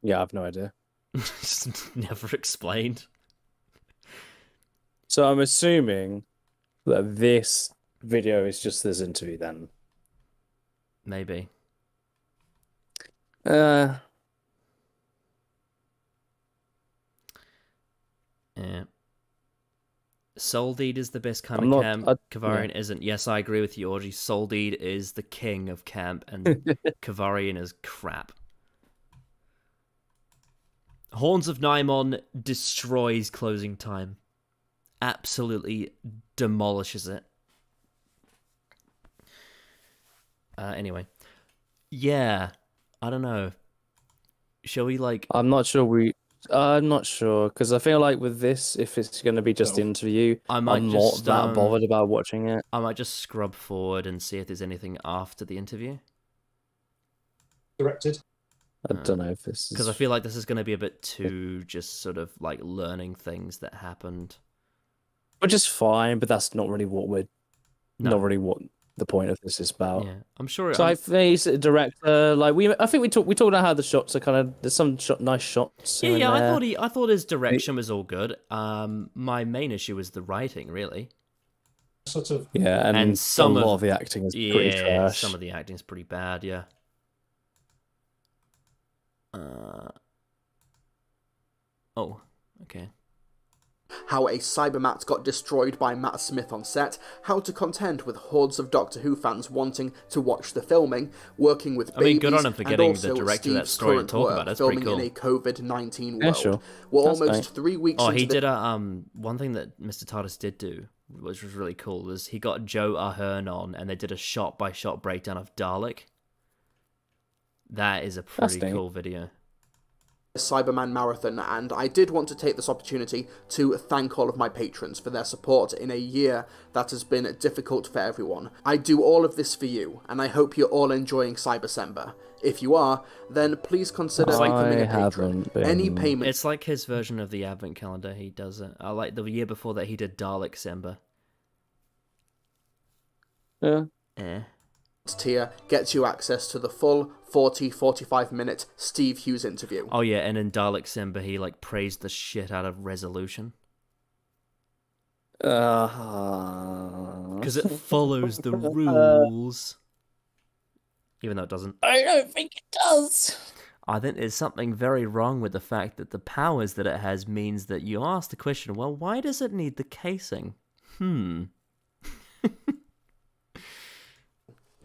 [SPEAKER 1] Yeah, I have no idea.
[SPEAKER 2] Just never explained.
[SPEAKER 1] So I'm assuming that this video is just this interview then.
[SPEAKER 2] Maybe. Yeah. Soldeed is the best kind of camp. Kavarian isn't. Yes, I agree with you, Orgy. Soldeed is the king of camp, and Kavarian is crap. Horns of Naimon destroys Closing Time. Absolutely demolishes it. Anyway. Yeah. I don't know. Shall we,
[SPEAKER 1] I'm not sure, because I feel like with this, if it's going to be just interview, I'm not that bothered about watching it.
[SPEAKER 2] I might just scrub forward and see if there's anything after the interview.
[SPEAKER 8] Directed?
[SPEAKER 1] I don't know if this is...
[SPEAKER 2] Because I feel like this is going to be a bit too just sort of like learning things that happened.
[SPEAKER 1] Which is fine, but that's not really what not really what the point of this is about.
[SPEAKER 2] Yeah, I'm sure.
[SPEAKER 1] So I think he's a director. I think we talked about how the shots are kind of, there's some nice shots.
[SPEAKER 2] Yeah. I thought his direction was all good. My main issue was the writing, really.
[SPEAKER 8] Sort of.
[SPEAKER 1] Yeah, and a lot of the acting is pretty trash.
[SPEAKER 2] Some of the acting is pretty bad. Yeah. Oh, okay.
[SPEAKER 3] How a Cybermat got destroyed by Matt Smith on set, how to contend with hordes of Doctor Who fans wanting to watch the filming, working with babies,
[SPEAKER 2] good on him for getting the director of that story to talk about. That's pretty cool.
[SPEAKER 3] Filming in a COVID-19 world.
[SPEAKER 1] Yeah, sure.
[SPEAKER 3] We're almost 3 weeks into
[SPEAKER 2] he did one thing that Mr. TARDIS did do, which was really cool, was he got Joe Ahern on, and they did a shot-by-shot breakdown of Dalek. That is a pretty cool video.
[SPEAKER 3] Cyberman Marathon, and I did want to take this opportunity to thank all of my patrons for their support in a year that has been difficult for everyone. I do all of this for you, and I hope you're all enjoying Cybersember. If you are, then please consider becoming a patron. Any payment...
[SPEAKER 2] It's like his version of the Advent calendar. He does it. I like the year before that he did Dalek Sember.
[SPEAKER 1] Yeah.
[SPEAKER 3] Tier gets you access to the full 40-45 minute Steve Hughes interview.
[SPEAKER 2] Oh yeah, and in Dalek Sember he praised the shit out of Resolution. Because it follows the rules. Even though it doesn't.
[SPEAKER 1] I don't think it does.
[SPEAKER 2] I think there's something very wrong with the fact that the powers that it has means that you ask the question, well, why does it need the casing?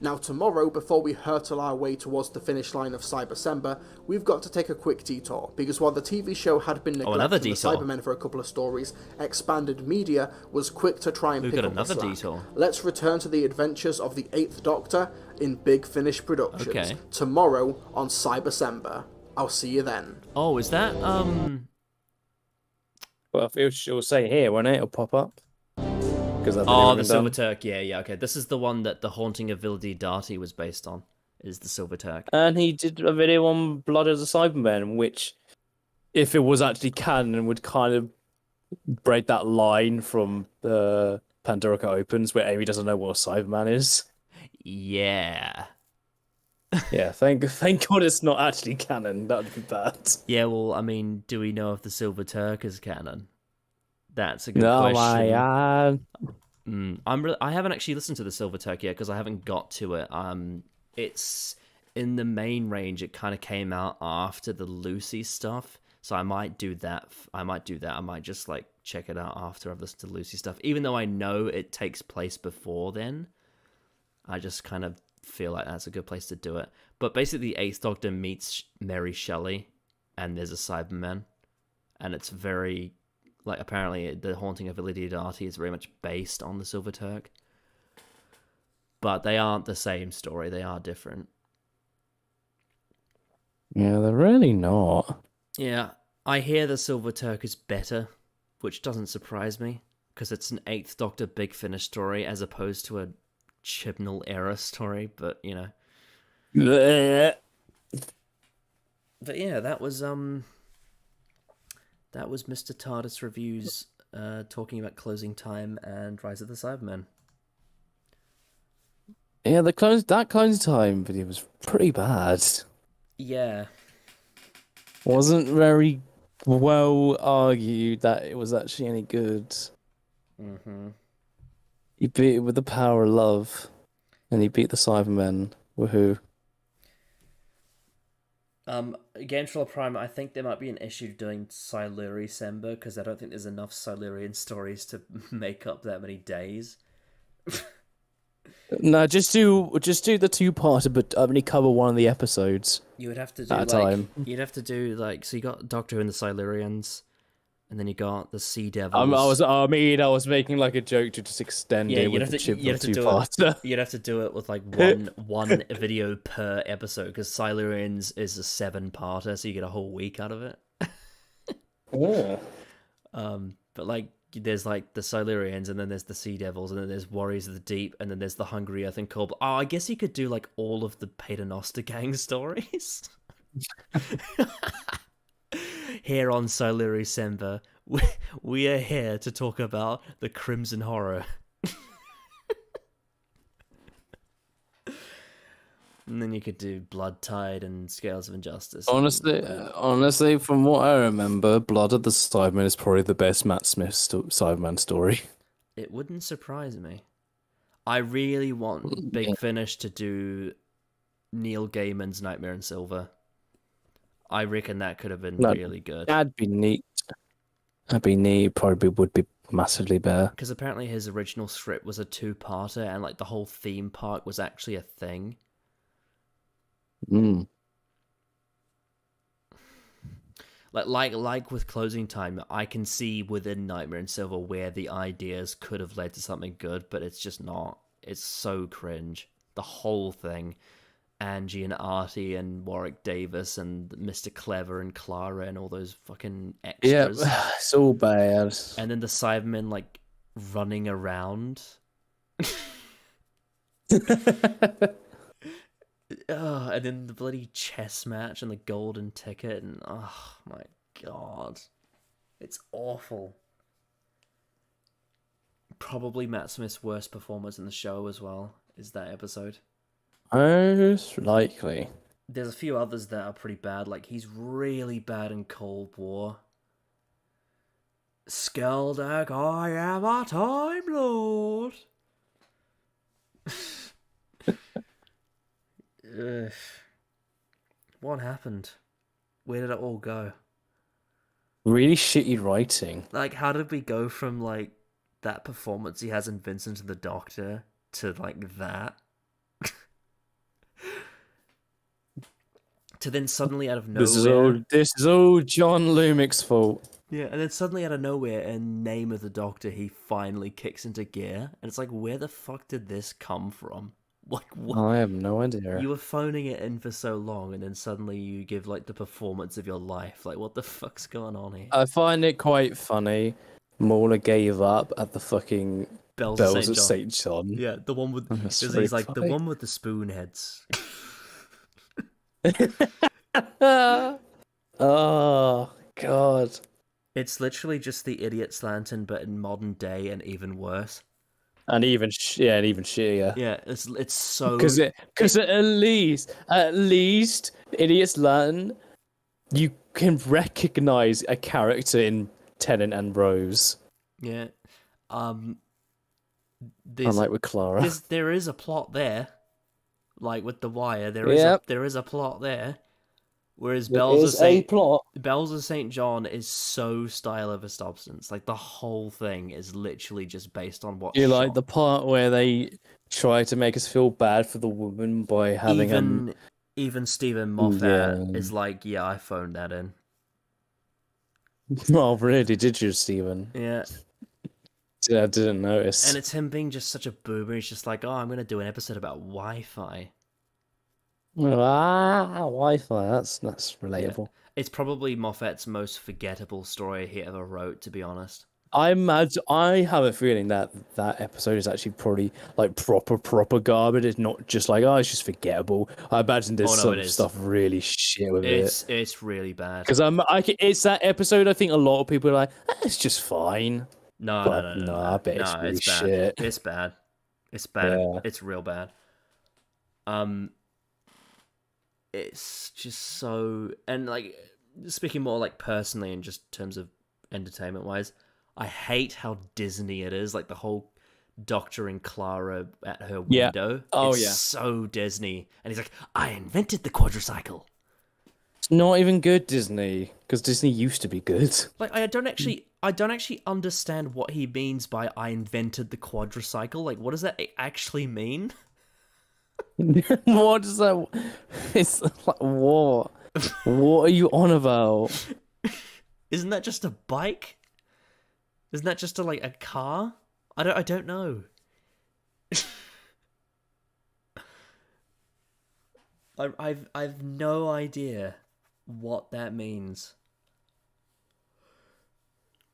[SPEAKER 3] Now tomorrow, before we hurtle our way towards the finish line of Cybersember, we've got to take a quick detour, because while the TV show had been neglecting the Cybermen for a couple of stories, Expanded Media was quick to try and pick up the slack. Let's return to the adventures of the 8th Doctor in Big Finish Productions, tomorrow on Cybersember. I'll see you then.
[SPEAKER 2] Oh, is that,
[SPEAKER 1] Well, it'll say here, won't it? It'll pop up.
[SPEAKER 2] Oh, the Silver Turk. Yeah, okay. This is the one that The Haunting of Vildee Darty was based on, is the Silver Turk.
[SPEAKER 1] And he did a video on Blood of the Cybermen, which, if it was actually canon, would kind of break that line from the Pandorica opens, where Amy doesn't know what a Cyberman is.
[SPEAKER 2] Yeah.
[SPEAKER 1] Yeah, thank God it's not actually canon. That would be bad.
[SPEAKER 2] Yeah, well, I mean, do we know if the Silver Turk is canon? That's a good
[SPEAKER 1] No,
[SPEAKER 2] question.
[SPEAKER 1] my
[SPEAKER 2] I haven't actually listened to the Silver Turk yet because I haven't got to it. It's in the main range. It kind of came out after the Lucy stuff, so I might do that. I might just like check it out after I've listened to Lucy stuff. Even though I know it takes place before then, I just kind of feel like that's a good place to do it. But basically, the Eighth Doctor meets Mary Shelley, and there's a Cyberman, and it's very like apparently the Haunting of Lydia Darty is very much based on the Silver Turk, but they aren't the same story. They are different.
[SPEAKER 1] Yeah, they're really not.
[SPEAKER 2] Yeah, I hear the Silver Turk is better, which doesn't surprise me because it's an Eighth Doctor Big Finish story as opposed to a Chibnall era story. But you know. But yeah, that was Mr. TARDIS Reviews talking about Closing Time and Rise of the Cybermen.
[SPEAKER 1] Yeah, that closing time video was pretty bad.
[SPEAKER 2] Yeah.
[SPEAKER 1] Wasn't very well argued that it was actually any good.
[SPEAKER 2] Mm-hmm.
[SPEAKER 1] He beat it with the power of love, and he beat the Cybermen. Woohoo.
[SPEAKER 2] Gamestroller Prime, I think there might be an issue doing Siluri Sember because I don't think there's enough Silurian stories to make up that many days.
[SPEAKER 1] No, just do the 2-parter, but only cover one of the episodes.
[SPEAKER 2] You would have to do
[SPEAKER 1] at a time.
[SPEAKER 2] You'd have to do like so. You got Doctor Who and the Silurians, and then you got the Sea Devils.
[SPEAKER 1] I was making like a joke to just extend it with the Chibnall 2-parter.
[SPEAKER 2] You'd have to do it with like one video per episode because Silurians is a 7-parter, so you get a whole week out of it.
[SPEAKER 1] Yeah.
[SPEAKER 2] But like there's like the Silurians, and then there's the Sea Devils, and then there's Warriors of the Deep, and then there's the Hungry Earth and Cold. Oh, I guess you could do like all of the Paternoster Gang stories. Here on Siluri Sember, we are here to talk about the Crimson Horror. And then you could do Blood Tide and Scales of Injustice.
[SPEAKER 1] Honestly, from what I remember, Blood of the Cybermen is probably the best Matt Smith Cyberman story.
[SPEAKER 2] It wouldn't surprise me. I really want Big Finish to do Neil Gaiman's Nightmare in Silver. I reckon that could have been really good.
[SPEAKER 1] That'd be neat. Probably would be massively better.
[SPEAKER 2] Because apparently his original script was a 2-parter, and like the whole theme park was actually a thing. Like with Closing Time, I can see within Nightmare in Silver where the ideas could have led to something good, but it's just not. It's so cringe. The whole thing. Angie and Artie and Warwick Davis and Mr. Clever and Clara and all those fucking extras.
[SPEAKER 1] Yeah, it's all bad.
[SPEAKER 2] And then the Cybermen like running around. And then the bloody chess match and the golden ticket, and oh my god, it's awful. Probably Matt Smith's worst performance in the show as well is that episode.
[SPEAKER 1] Most likely.
[SPEAKER 2] There's a few others that are pretty bad, like he's really bad in Cold War. Skeldag, I am a Time Lord. What happened? Where did it all go?
[SPEAKER 1] Really shitty writing.
[SPEAKER 2] Like, how did we go from, like, that performance he has in Vincent and the Doctor to, like, that? To then suddenly out of nowhere...
[SPEAKER 1] This is all John Lumick's fault.
[SPEAKER 2] Yeah, and then suddenly out of nowhere, in Name of the Doctor, he finally kicks into gear. And it's like, where the fuck did this come from? Like, what?
[SPEAKER 1] I have no idea.
[SPEAKER 2] You were phoning it in for so long, and then suddenly you give, like, the performance of your life. Like, what the fuck's going on here?
[SPEAKER 1] I find it quite funny. MauLer gave up at the fucking Bells of St. John.
[SPEAKER 2] Yeah, the one with... He's like, the one with the spoon heads.
[SPEAKER 1] Oh, God.
[SPEAKER 2] It's literally just the Idiot's Lantern, but in modern day and even worse.
[SPEAKER 1] And even and even shittier.
[SPEAKER 2] Yeah, it's so
[SPEAKER 1] Because at least Idiots Latin, you can recognize a character in Tennant and Rose.
[SPEAKER 2] Yeah.
[SPEAKER 1] Unlike with Clara.
[SPEAKER 2] There is a plot there. Like with The Wire, there is a plot there. Whereas Bells of St. John is so style over substance. Like the whole thing is literally just based on what
[SPEAKER 1] You like the part where they try to make us feel bad for the woman by having
[SPEAKER 2] even Stephen Moffat is like, yeah, I phoned that in.
[SPEAKER 1] Oh, really? Did you, Stephen?
[SPEAKER 2] Yeah.
[SPEAKER 1] I didn't notice.
[SPEAKER 2] And it's him being just such a boomer. He's just like, oh, I'm going to do an episode about Wi-Fi.
[SPEAKER 1] Wi-Fi. That's relatable.
[SPEAKER 2] Yeah. It's probably Moffat's most forgettable story he ever wrote, to be honest.
[SPEAKER 1] I have a feeling that episode is actually probably like proper garbage. It's not just like, oh, it's just forgettable. I imagine there's some stuff really shit with it.
[SPEAKER 2] It's really bad.
[SPEAKER 1] Because it's that episode. I think a lot of people are like, it's just fine.
[SPEAKER 2] No,
[SPEAKER 1] I bet it's really shit.
[SPEAKER 2] It's bad. It's bad. Yeah. It's real bad. It's just so, and like speaking more like personally and just in terms of entertainment wise, I hate how Disney it is. Like the whole Doctor and Clara at her window. It's so Disney. And he's like, I invented the quadricycle.
[SPEAKER 1] It's not even good, Disney, because Disney used to be good.
[SPEAKER 2] Like I don't actually understand what he means by I invented the quadricycle. Like what does that actually mean?
[SPEAKER 1] What does that? It's like what? What are you on about?
[SPEAKER 2] Isn't that just a bike? Isn't that just a car? I don't know. I've no idea what that means.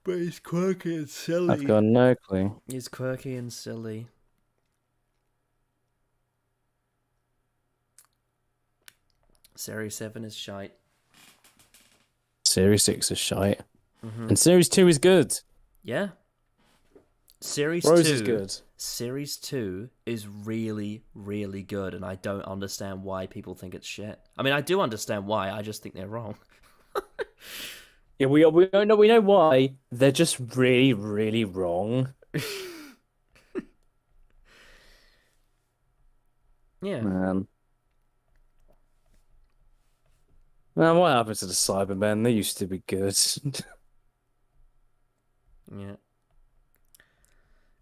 [SPEAKER 2] But he's quirky and silly.
[SPEAKER 1] I've got no clue.
[SPEAKER 2] He's quirky and silly. Series 7 is shite.
[SPEAKER 1] Series 6 is shite. And Series 2 is good.
[SPEAKER 2] Yeah. Series
[SPEAKER 1] Rose
[SPEAKER 2] 2
[SPEAKER 1] is good.
[SPEAKER 2] Series 2 is really, really good, and I don't understand why people think it's shit. I mean, I do understand why, I just think they're wrong.
[SPEAKER 1] Yeah, we know why. They're just really, really wrong.
[SPEAKER 2] Yeah.
[SPEAKER 1] Man, what happened to the Cybermen? They used to be good.
[SPEAKER 2] Yeah.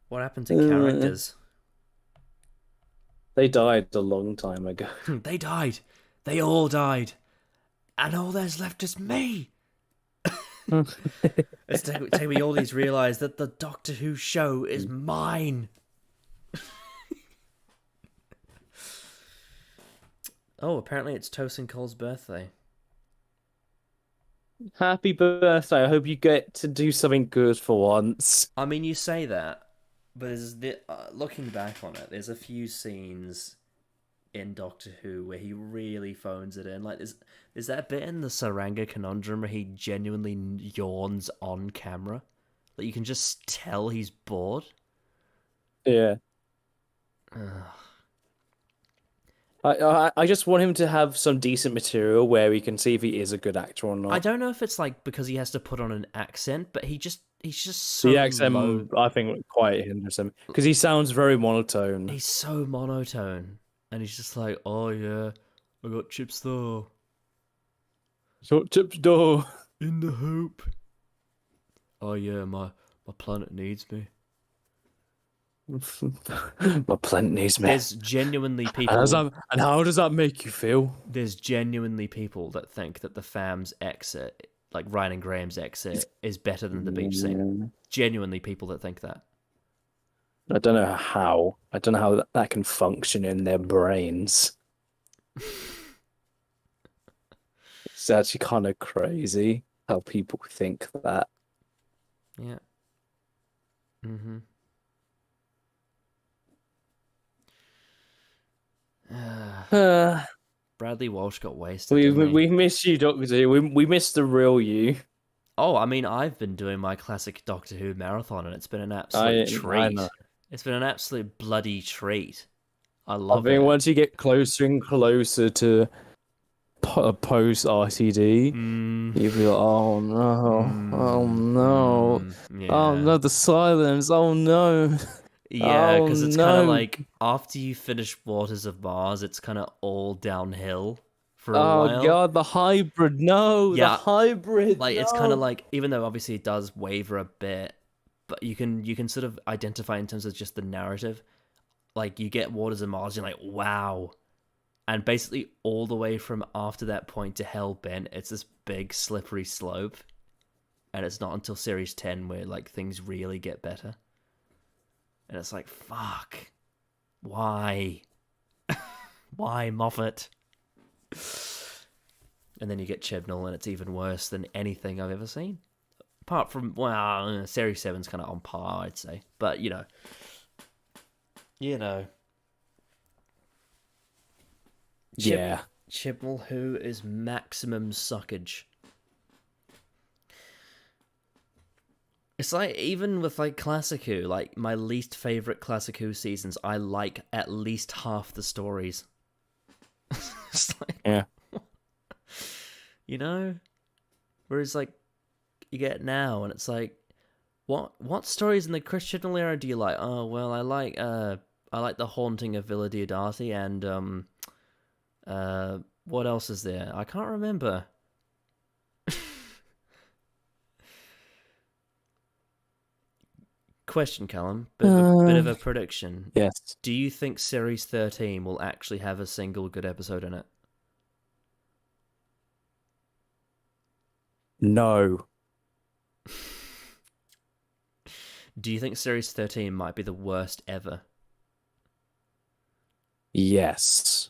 [SPEAKER 2] What happened to characters?
[SPEAKER 1] They died a long time ago.
[SPEAKER 2] They died. They all died. And all there's left is me. It's taken me all these realize that the Doctor Who show is mine. Oh, apparently it's Tosin Cole's birthday.
[SPEAKER 1] Happy birthday. I hope you get to do something good for once.
[SPEAKER 2] I mean, you say that, but looking back on it, there's a few scenes in Doctor Who where he really phones it in. Like, is that bit in the Saranga Conundrum where he genuinely yawns on camera? Like, you can just tell he's bored?
[SPEAKER 1] Yeah. I just want him to have some decent material where we can see if he is a good actor or not.
[SPEAKER 2] I don't know if it's like because he has to put on an accent, but he's just so
[SPEAKER 1] the accent
[SPEAKER 2] low.
[SPEAKER 1] I think quite hinders him because he sounds very monotone.
[SPEAKER 2] He's so monotone, and he's just like, "Oh yeah, I got chips though."
[SPEAKER 1] Got chips though.
[SPEAKER 2] In the hoop. Oh yeah, my planet needs me.
[SPEAKER 1] My planet needs me.
[SPEAKER 2] There's genuinely people.
[SPEAKER 1] And how does that make you feel?
[SPEAKER 2] There's genuinely people that think that the fam's exit, like Ryan and Graham's exit, is better than the beach scene. Genuinely people that think that.
[SPEAKER 1] I don't know how. I don't know how that can function in their brains. It's actually kind of crazy how people think that.
[SPEAKER 2] Yeah. Mm-hmm. Bradley Walsh got wasted.
[SPEAKER 1] We missed you, Doctor Who. We missed the real you.
[SPEAKER 2] Oh, I mean, I've been doing my classic Doctor Who marathon, and it's been an absolute treat. It's been an absolute bloody treat. I
[SPEAKER 1] I
[SPEAKER 2] love
[SPEAKER 1] think
[SPEAKER 2] it.
[SPEAKER 1] once you get closer and closer to post RTD, you'll be like, oh no, oh no, oh
[SPEAKER 2] Yeah.
[SPEAKER 1] no, the silence, oh no.
[SPEAKER 2] Yeah,
[SPEAKER 1] Oh
[SPEAKER 2] because it's kind of
[SPEAKER 1] no.
[SPEAKER 2] like after you finish Waters of Mars, it's kind of all downhill for a
[SPEAKER 1] Oh
[SPEAKER 2] while.
[SPEAKER 1] god, the hybrid, no, the
[SPEAKER 2] Yeah,
[SPEAKER 1] hybrid.
[SPEAKER 2] like
[SPEAKER 1] no.
[SPEAKER 2] it's kind of like, even though obviously it does waver a bit, but you can sort of identify in terms of just the narrative. Like you get Waters of Mars, you're like, wow, and basically all the way from after that point to Hellbent, it's this big slippery slope, and it's not until Series 10 where like things really get better. And it's like, fuck. Why? Why, Moffat? And then you get Chibnall, and it's even worse than anything I've ever seen. Apart from, well, Series 7's kind of on par, I'd say. But, you know.
[SPEAKER 1] Yeah.
[SPEAKER 2] Chibnall, who is maximum suckage. It's like, even with like Classic Who, like my least favorite Classic Who seasons, I like at least half the stories. It's like,
[SPEAKER 1] yeah.
[SPEAKER 2] You know? Whereas like you get now and it's like, what stories in the Chris Chibnall era do you like? Oh well, I like The Haunting of Villa Diodati and what else is there? I can't remember. Question, Callum. Bit of a prediction.
[SPEAKER 1] Yes.
[SPEAKER 2] Do you think Series 13 will actually have a single good episode in it?
[SPEAKER 1] No.
[SPEAKER 2] Do you think Series 13 might be the worst ever?
[SPEAKER 1] Yes.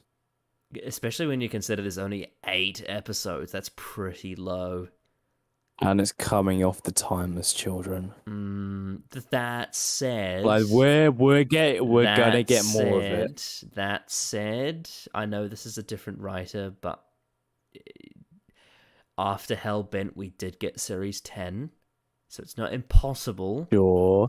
[SPEAKER 2] Especially when you consider there's only 8 episodes. That's pretty low.
[SPEAKER 1] And it's coming off the Timeless Children.
[SPEAKER 2] That said,
[SPEAKER 1] Like we're gonna get more of it.
[SPEAKER 2] That said, I know this is a different writer, but after Hellbent, we did get Series 10, so it's not impossible.
[SPEAKER 1] Sure.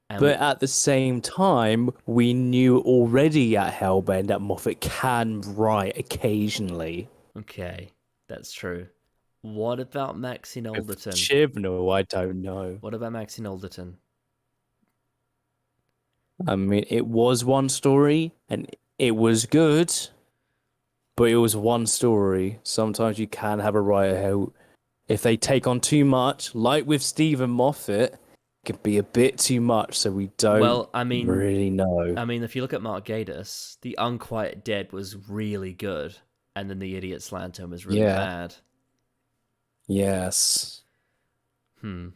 [SPEAKER 2] And
[SPEAKER 1] But at the same time, we knew already at Hellbent that Moffat can write occasionally.
[SPEAKER 2] Okay, that's true. What about Maxine Alderton?
[SPEAKER 1] Chibnall, I don't know.
[SPEAKER 2] What about Maxine Alderton?
[SPEAKER 1] I mean, it was one story, and it was good, but it was one story. Sometimes you can have a writer who, if they take on too much, like with Stephen Moffat, it can be a bit too much, so we don't really know.
[SPEAKER 2] I mean, if you look at Mark Gatiss, The Unquiet Dead was really good, and then The Idiot's Lantern was really bad.
[SPEAKER 1] Yes.
[SPEAKER 2] And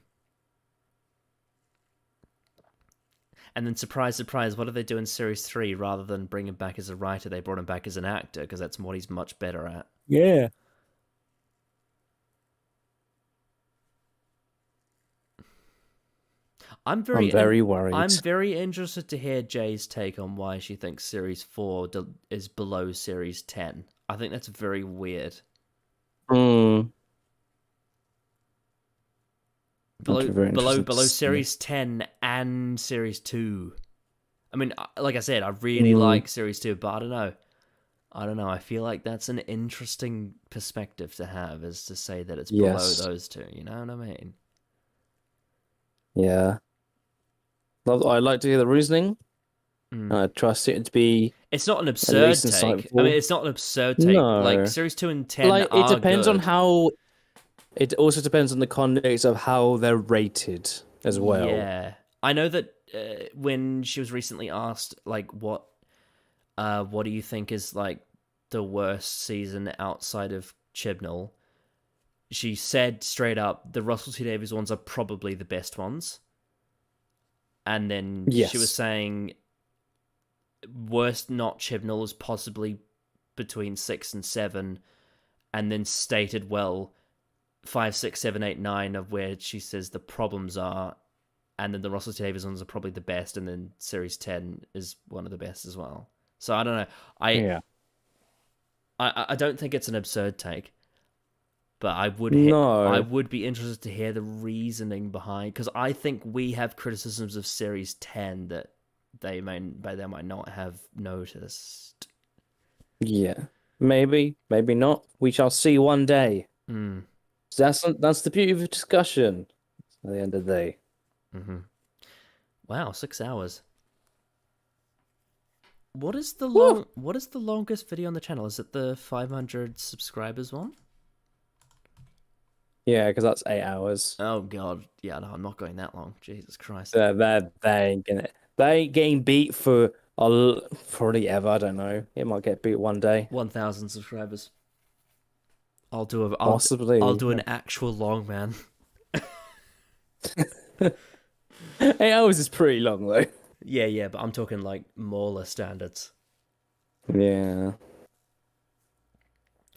[SPEAKER 2] then, surprise, surprise, what did they do in Series 3? Rather than bring him back as a writer, they brought him back as an actor, because that's what he's much better at.
[SPEAKER 1] Yeah.
[SPEAKER 2] I'm very
[SPEAKER 1] worried.
[SPEAKER 2] I'm very interested to hear Jay's take on why she thinks Series 4 is below Series 10. I think that's very weird. Below Series 10 and Series 2. I mean, like I said, I really like Series 2, but I don't know. I feel like that's an interesting perspective to have, is to say that it's below those two. You know what I mean?
[SPEAKER 1] Yeah. I'd like to hear the reasoning. I trust it to be.
[SPEAKER 2] It's not an absurd take.
[SPEAKER 1] Insightful.
[SPEAKER 2] I mean, it's not an absurd take.
[SPEAKER 1] No.
[SPEAKER 2] Like Series 2 and 10
[SPEAKER 1] Like, it depends
[SPEAKER 2] good.
[SPEAKER 1] on how. It also depends on the context of how they're rated as well.
[SPEAKER 2] Yeah, I know that when she was recently asked, like, what do you think is like the worst season outside of Chibnall? She said straight up, the Russell T Davies ones are probably the best ones. And then she was saying, worst not Chibnall is possibly between 6 and 7, and then stated, well, 5, 6, 7, 8, 9 of where she says the problems are, and then the Russell T Davies ones are probably the best, and then Series 10 is one of the best as well. So I don't know. I don't think it's an absurd take, but I would be interested to hear the reasoning behind, because I think we have criticisms of Series 10 that they might not have noticed.
[SPEAKER 1] Yeah, maybe not. We shall see one day.
[SPEAKER 2] Mm.
[SPEAKER 1] So that's the beauty of a discussion. At the end of the day.
[SPEAKER 2] Mm-hmm. Wow, 6 hours. What is the longest video on the channel? Is it the 500 subscribers one?
[SPEAKER 1] Yeah, because that's 8 hours.
[SPEAKER 2] Oh god, yeah, no, I'm not going that long. Jesus Christ.
[SPEAKER 1] They ain't getting beat for probably ever. I don't know. It might get beat one day.
[SPEAKER 2] 1,000 subscribers. I'll do an actual long man.
[SPEAKER 1] 8 hours is pretty long though.
[SPEAKER 2] Yeah, but I'm talking like MauLer standards.
[SPEAKER 1] Yeah.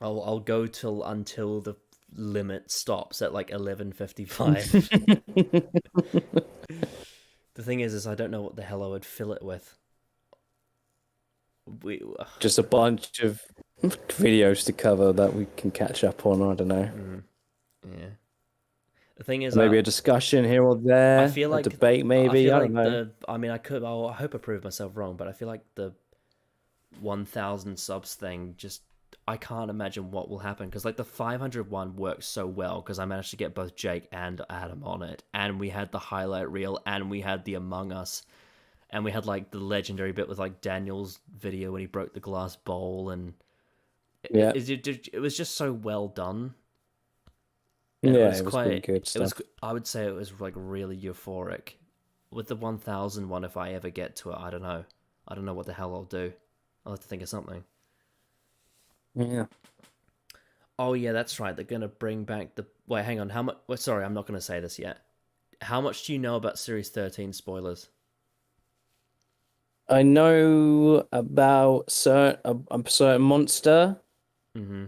[SPEAKER 2] I'll go until the limit stops at like 11:55. The thing is I don't know what the hell I would fill it with.
[SPEAKER 1] Just a bunch of videos to cover that we can catch up on. I don't know.
[SPEAKER 2] Yeah. The thing is,
[SPEAKER 1] maybe a discussion here or there.
[SPEAKER 2] I feel like
[SPEAKER 1] a debate, maybe. I don't know.
[SPEAKER 2] I hope I prove myself wrong, but I feel like the 1,000 subs thing I can't imagine what will happen, because like the 500 one works so well because I managed to get both Jake and Adam on it, and we had the highlight reel, and we had the Among Us, and we had like the legendary bit with like Daniel's video when he broke the glass bowl, and it was just so well done. And
[SPEAKER 1] yeah, it was pretty good stuff.
[SPEAKER 2] I would say it was like really euphoric. With the 1,000 one, if I ever get to it, I don't know what the hell I'll do. I'll have to think of something.
[SPEAKER 1] Yeah.
[SPEAKER 2] Oh yeah, that's right. They're gonna bring back the. Wait, hang on. How much? Well, sorry, I'm not gonna say this yet. How much do you know about Series 13 spoilers?
[SPEAKER 1] I know about a certain monster.
[SPEAKER 2] Mm-hmm.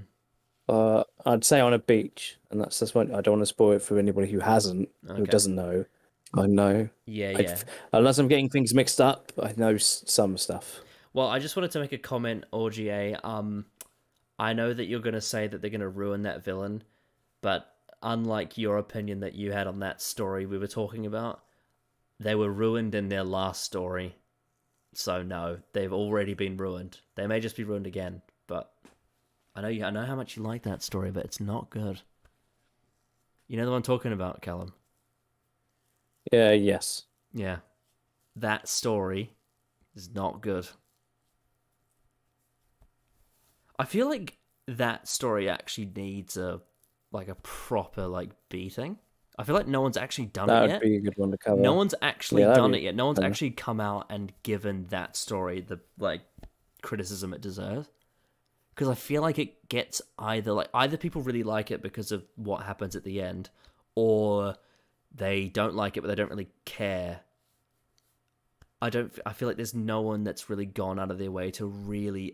[SPEAKER 1] I'd say on a beach, and that's what I don't want to spoil it for anybody who hasn't, who doesn't know. I know.
[SPEAKER 2] Yeah.
[SPEAKER 1] Unless I'm getting things mixed up, I know some stuff.
[SPEAKER 2] Well, I just wanted to make a comment, OGA. I know that you're going to say that they're going to ruin that villain, but unlike your opinion that you had on that story we were talking about, they were ruined in their last story. So no, they've already been ruined. They may just be ruined again, but I know how much you like that story, but it's not good. You know the one I'm talking about, Callum?
[SPEAKER 1] Yeah, yes.
[SPEAKER 2] Yeah. That story is not good. I feel like that story actually needs a proper beating. I feel like no one's actually done it yet.
[SPEAKER 1] That would be a good one to cover.
[SPEAKER 2] No one's actually done it yet. No one's actually come out and given that story the criticism it deserves. Because I feel like it gets either people really like it because of what happens at the end, or they don't like it but they don't really care. I feel like there's no one that's really gone out of their way to really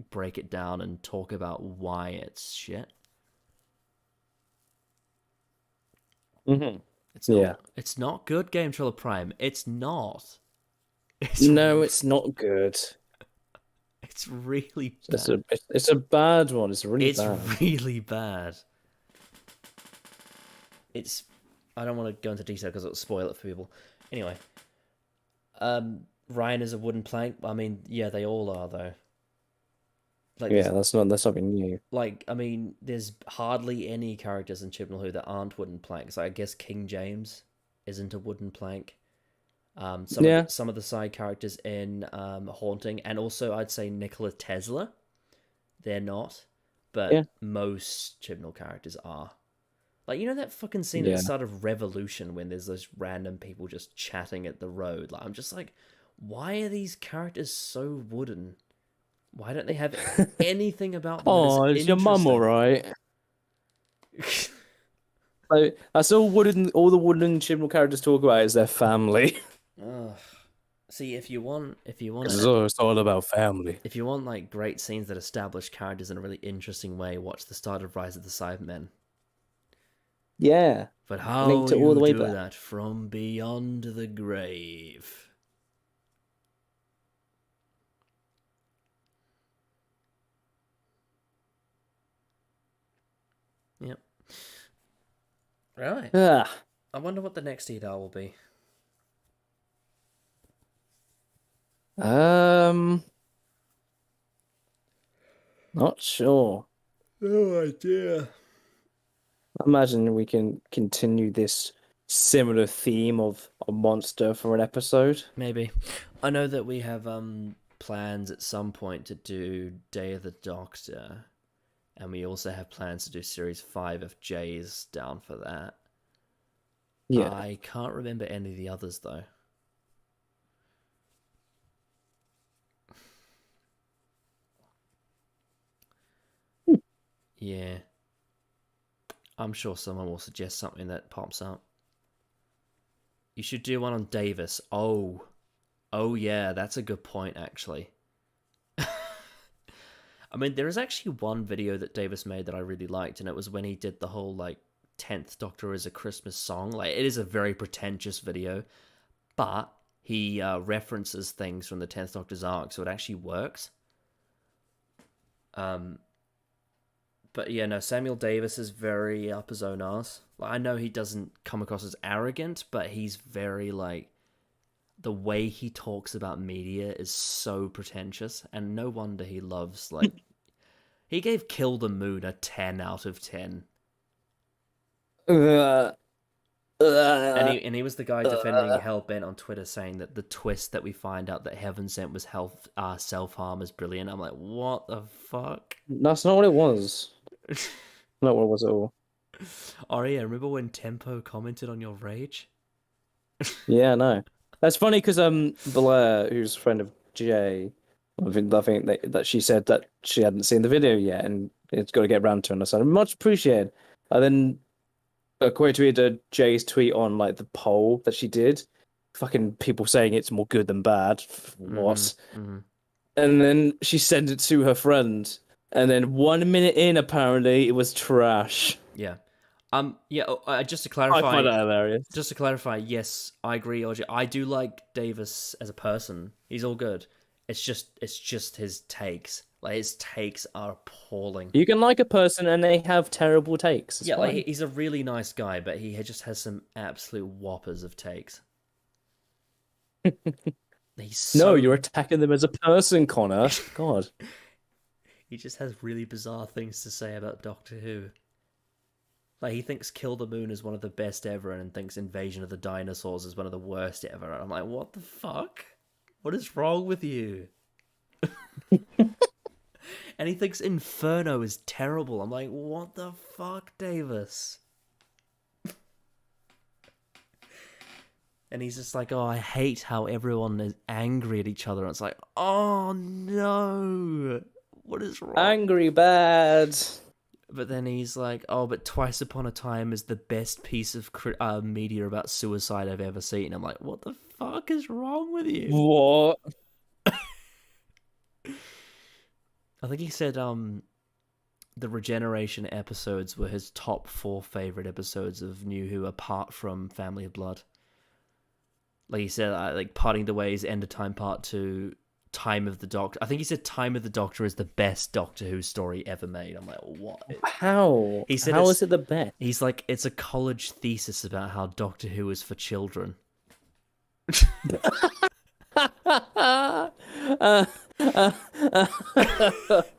[SPEAKER 2] break it down and talk about why it's shit.
[SPEAKER 1] Mm-hmm.
[SPEAKER 2] It's not good, Game Trailer Prime. It's not.
[SPEAKER 1] It's not good.
[SPEAKER 2] It's really bad.
[SPEAKER 1] It's a bad one. It's really bad.
[SPEAKER 2] It's really bad. I don't want to go into detail because it'll spoil it for people. Anyway. Ryan is a wooden plank. I mean, yeah, they all are though.
[SPEAKER 1] That's something new.
[SPEAKER 2] There's hardly any characters in Chibnall who that aren't wooden planks. I guess King James isn't a wooden plank. Some of the side characters in Haunting, and also I'd say Nikola Tesla, they're not, but most Chibnall characters are. You know that fucking scene at the start of Revolution when there's those random people just chatting at the road? I'm just like, why are these characters so wooden? Why don't they have anything about them?
[SPEAKER 1] Oh, is your mum alright? That's all wooden. All the wooden Chibnall characters talk about is their family.
[SPEAKER 2] See, if you want,
[SPEAKER 1] it's all about family.
[SPEAKER 2] If you want great scenes that establish characters in a really interesting way, watch the start of Rise of the Cybermen.
[SPEAKER 1] Yeah.
[SPEAKER 2] But how do you do that from beyond the grave? Yep. Right. I wonder what the next EDAR will be.
[SPEAKER 1] Um, not sure.
[SPEAKER 2] No idea.
[SPEAKER 1] I imagine we can continue this similar theme of a monster for an episode.
[SPEAKER 2] Maybe. I know that we have plans at some point to do Day of the Doctor, and we also have plans to do Series 5 if Jay's down for that.
[SPEAKER 1] Yeah.
[SPEAKER 2] I can't remember any of the others, though. Yeah. I'm sure someone will suggest something that pops up. You should do one on Davis. Oh. Oh, yeah, that's a good point, actually. I mean, there is actually one video that Davis made that I really liked, and it was when he did the whole, like, 10th Doctor is a Christmas song. Like, it is a very pretentious video, but he references things from the 10th Doctor's arc, so it actually works. But yeah, no, Samuel Davis is very up his own arse. Like, I know he doesn't come across as arrogant, but he's very, like, the way he talks about media is so pretentious, and no wonder he loves, like, he gave Kill the Moon a 10 out of 10. And he was the guy defending Hellbent on Twitter, saying that the twist that we find out that Heaven Sent was self-harm is brilliant. I'm like, what the fuck?
[SPEAKER 1] That's not what it was. Not what it was at all.
[SPEAKER 2] Oh yeah, remember when Tempo commented on your rage?
[SPEAKER 1] Yeah, no. That's funny because Blair, who's a friend of Jay, I think that she said that she hadn't seen the video yet, and it's got to get around to her. And I said, much appreciated. And then quite tweeted Jay's tweet on like the poll that she did. Fucking people saying it's more good than bad. What?
[SPEAKER 2] Mm-hmm.
[SPEAKER 1] And then she sent it to her friend, and then 1 minute in, apparently it was trash.
[SPEAKER 2] Yeah. Just to clarify,
[SPEAKER 1] I find that hilarious.
[SPEAKER 2] Just to clarify, yes, I agree, OJ. I do like Davis as a person. He's all good. It's just his takes. Like, his takes are appalling.
[SPEAKER 1] You can like a person and they have terrible takes. It's
[SPEAKER 2] yeah,
[SPEAKER 1] fine.
[SPEAKER 2] like he's a really nice guy, but he just has some absolute whoppers of takes.
[SPEAKER 1] No, you're attacking them as a person, Connor. God.
[SPEAKER 2] He just has really bizarre things to say about Doctor Who. Like, he thinks Kill the Moon is one of the best ever, and thinks Invasion of the Dinosaurs is one of the worst ever. And I'm like, what the fuck? What is wrong with you? And he thinks Inferno is terrible. I'm like, what the fuck, Davis? And he's just like, oh, I hate how everyone is angry at each other. And it's like, oh no, what is wrong?
[SPEAKER 1] Angry bad.
[SPEAKER 2] But then he's like, oh, but Twice Upon a Time is the best piece of media about suicide I've ever seen. I'm like, what the fuck is wrong with you?
[SPEAKER 1] What?
[SPEAKER 2] I think he said the Regeneration episodes were his top 4 favorite episodes of New Who, apart from Family of Blood. Like he said, like Parting the Ways, End of Time Part 2, Time of the Doctor. I think he said Time of the Doctor is the best Doctor Who story ever made. I'm like, what?
[SPEAKER 1] How?
[SPEAKER 2] He said,
[SPEAKER 1] how is it the best?
[SPEAKER 2] He's like, it's a college thesis about how Doctor Who is for children.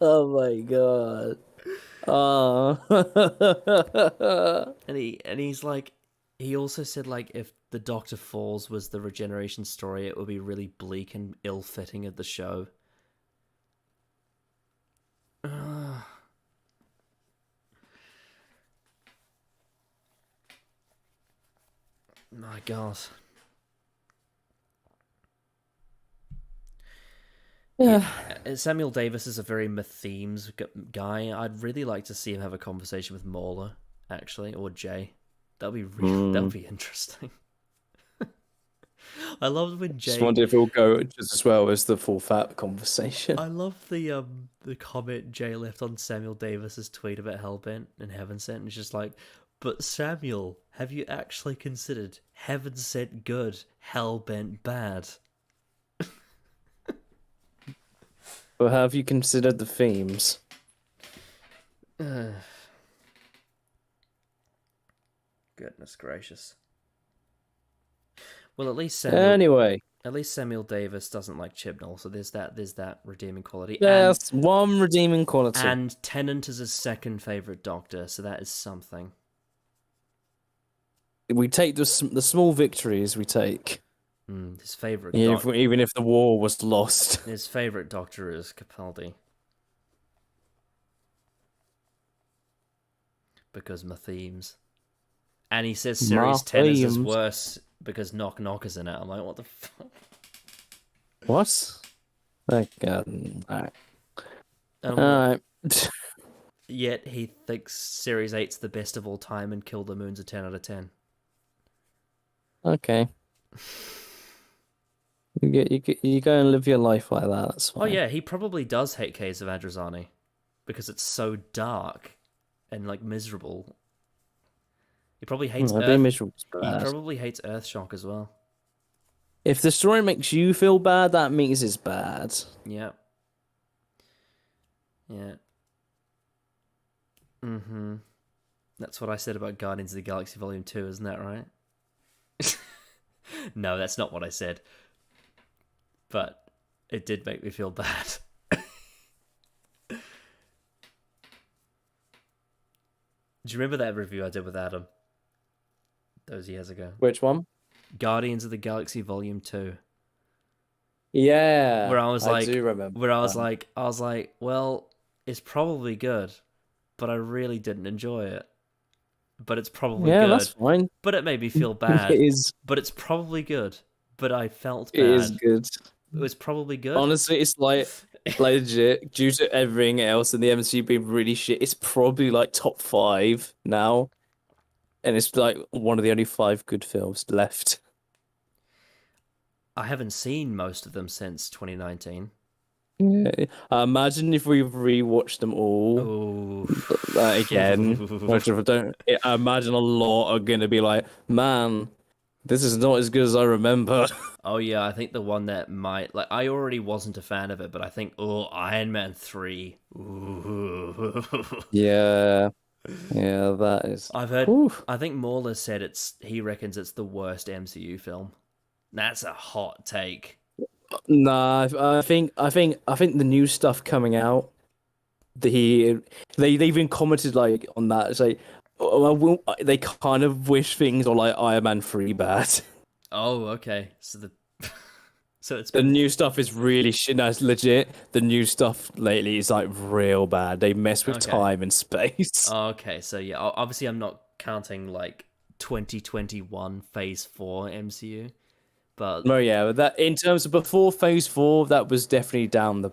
[SPEAKER 1] Oh my god.
[SPEAKER 2] And he's like, he also said, like, if the Doctor Falls was the Regeneration story, it would be really bleak and ill-fitting of the show. My god.
[SPEAKER 1] Yeah.
[SPEAKER 2] Samuel Davis is a very themes guy. I'd really like to see him have a conversation with MauLer, actually, or Jay. That would be interesting. I love when Jay.
[SPEAKER 1] Just wonder if it will go just as well as the full fat conversation.
[SPEAKER 2] I love the comment Jay left on Samuel Davis's tweet about Hellbent and Heaven Sent. It's just like, but Samuel, have you actually considered Heaven Sent good, Hellbent bad?
[SPEAKER 1] Or have you considered the themes?
[SPEAKER 2] Goodness gracious. Well, at least
[SPEAKER 1] Anyway.
[SPEAKER 2] At least Samuel Davis doesn't like Chibnall, so there's that redeeming quality.
[SPEAKER 1] Yes, one redeeming quality.
[SPEAKER 2] And Tennant is his second favourite Doctor, so that is something.
[SPEAKER 1] We take the small victories. We take.
[SPEAKER 2] His favourite.
[SPEAKER 1] Even if the war was lost.
[SPEAKER 2] His favourite Doctor is Capaldi. Because my themes. And he says Series 10 is worse because Knock Knock is in it. I'm like, what the fuck?
[SPEAKER 1] What? Like, alright.
[SPEAKER 2] Yet he thinks Series 8's the best of all time and Kill the Moon's a 10 out of 10.
[SPEAKER 1] Okay. You go and live your life like that. That's fine.
[SPEAKER 2] Oh yeah, he probably does hate Caves of Androzani because it's so dark and like miserable. He probably hates Earth. He probably hates Earthshock as well.
[SPEAKER 1] If the story makes you feel bad, that means it's bad.
[SPEAKER 2] Yeah. Yeah. Mm-hmm. That's what I said about Guardians of the Galaxy Volume 2, isn't that right? No, that's not what I said. But it did make me feel bad. Do you remember that review I did with Adam? Those years ago.
[SPEAKER 1] Which one?
[SPEAKER 2] Guardians of the Galaxy Volume 2.
[SPEAKER 1] Yeah.
[SPEAKER 2] Where I was like,
[SPEAKER 1] I do remember.
[SPEAKER 2] Where I was like, well, it's probably good, but I really didn't enjoy it. But it's probably good. Yeah,
[SPEAKER 1] that's fine.
[SPEAKER 2] But it made me feel bad.
[SPEAKER 1] It is.
[SPEAKER 2] But it's probably good. But I felt bad.
[SPEAKER 1] It is good.
[SPEAKER 2] It was probably good.
[SPEAKER 1] Honestly, it's like legit, due to everything else in the MCU being really shit, it's probably like top 5 now. And it's like one of the only 5 good films left.
[SPEAKER 2] I haven't seen most of them since 2019.
[SPEAKER 1] Yeah. Imagine if we rewatched them all again. I imagine a lot are going to be like, man, this is not as good as I remember.
[SPEAKER 2] Oh yeah, I think the one that might I already wasn't a fan of it, but I think Iron Man 3.
[SPEAKER 1] Yeah, that is.
[SPEAKER 2] I've heard. Oof. I think MauLer said he reckons it's the worst MCU film. That's a hot take.
[SPEAKER 1] Nah, I think the new stuff coming out. They even commented like on that. It's like, they kind of wish things are like Iron Man 3 bad.
[SPEAKER 2] Oh, okay. So it's
[SPEAKER 1] the new stuff is really shit. No, it's legit. The new stuff lately is like real bad. They mess with time and space.
[SPEAKER 2] Oh, okay, so yeah, obviously I'm not counting like 2021 Phase 4 MCU, but
[SPEAKER 1] but that in terms of before Phase 4, that was definitely down the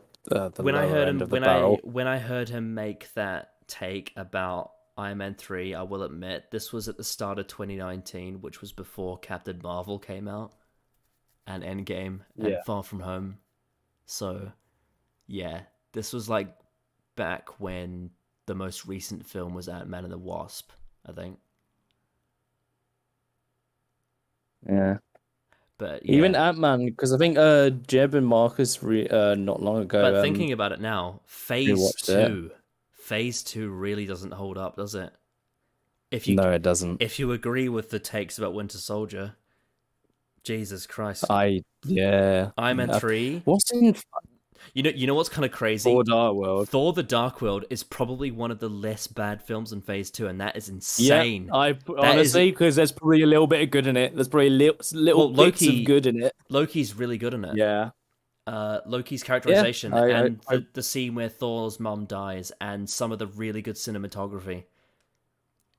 [SPEAKER 2] when I heard
[SPEAKER 1] end
[SPEAKER 2] him
[SPEAKER 1] of the barrel.
[SPEAKER 2] When I heard him make that take about Iron Man 3, I will admit this was at the start of 2019, which was before Captain Marvel came out and Endgame and Far From Home. So yeah, this was like back when the most recent film was Ant-Man and the Wasp, I think.
[SPEAKER 1] Yeah.
[SPEAKER 2] But yeah.
[SPEAKER 1] Even Ant-Man, because I think Jeb and Marcus not long ago.
[SPEAKER 2] But thinking about it now, Phase 2 really doesn't hold up, does it?
[SPEAKER 1] No, it doesn't.
[SPEAKER 2] If you agree with the takes about Winter Soldier, Jesus Christ.
[SPEAKER 1] Iron
[SPEAKER 2] Man 3.
[SPEAKER 1] What's in?
[SPEAKER 2] You know what's kind of crazy?
[SPEAKER 1] Thor: Dark World.
[SPEAKER 2] Thor: The Dark World is probably one of the less bad films in Phase 2, and that is insane.
[SPEAKER 1] Yeah, honestly, because there's probably a little bit of good in it. There's probably little bits of good in it.
[SPEAKER 2] Loki's really good in it.
[SPEAKER 1] Yeah.
[SPEAKER 2] Loki's characterization and the scene where Thor's mum dies and some of the really good cinematography.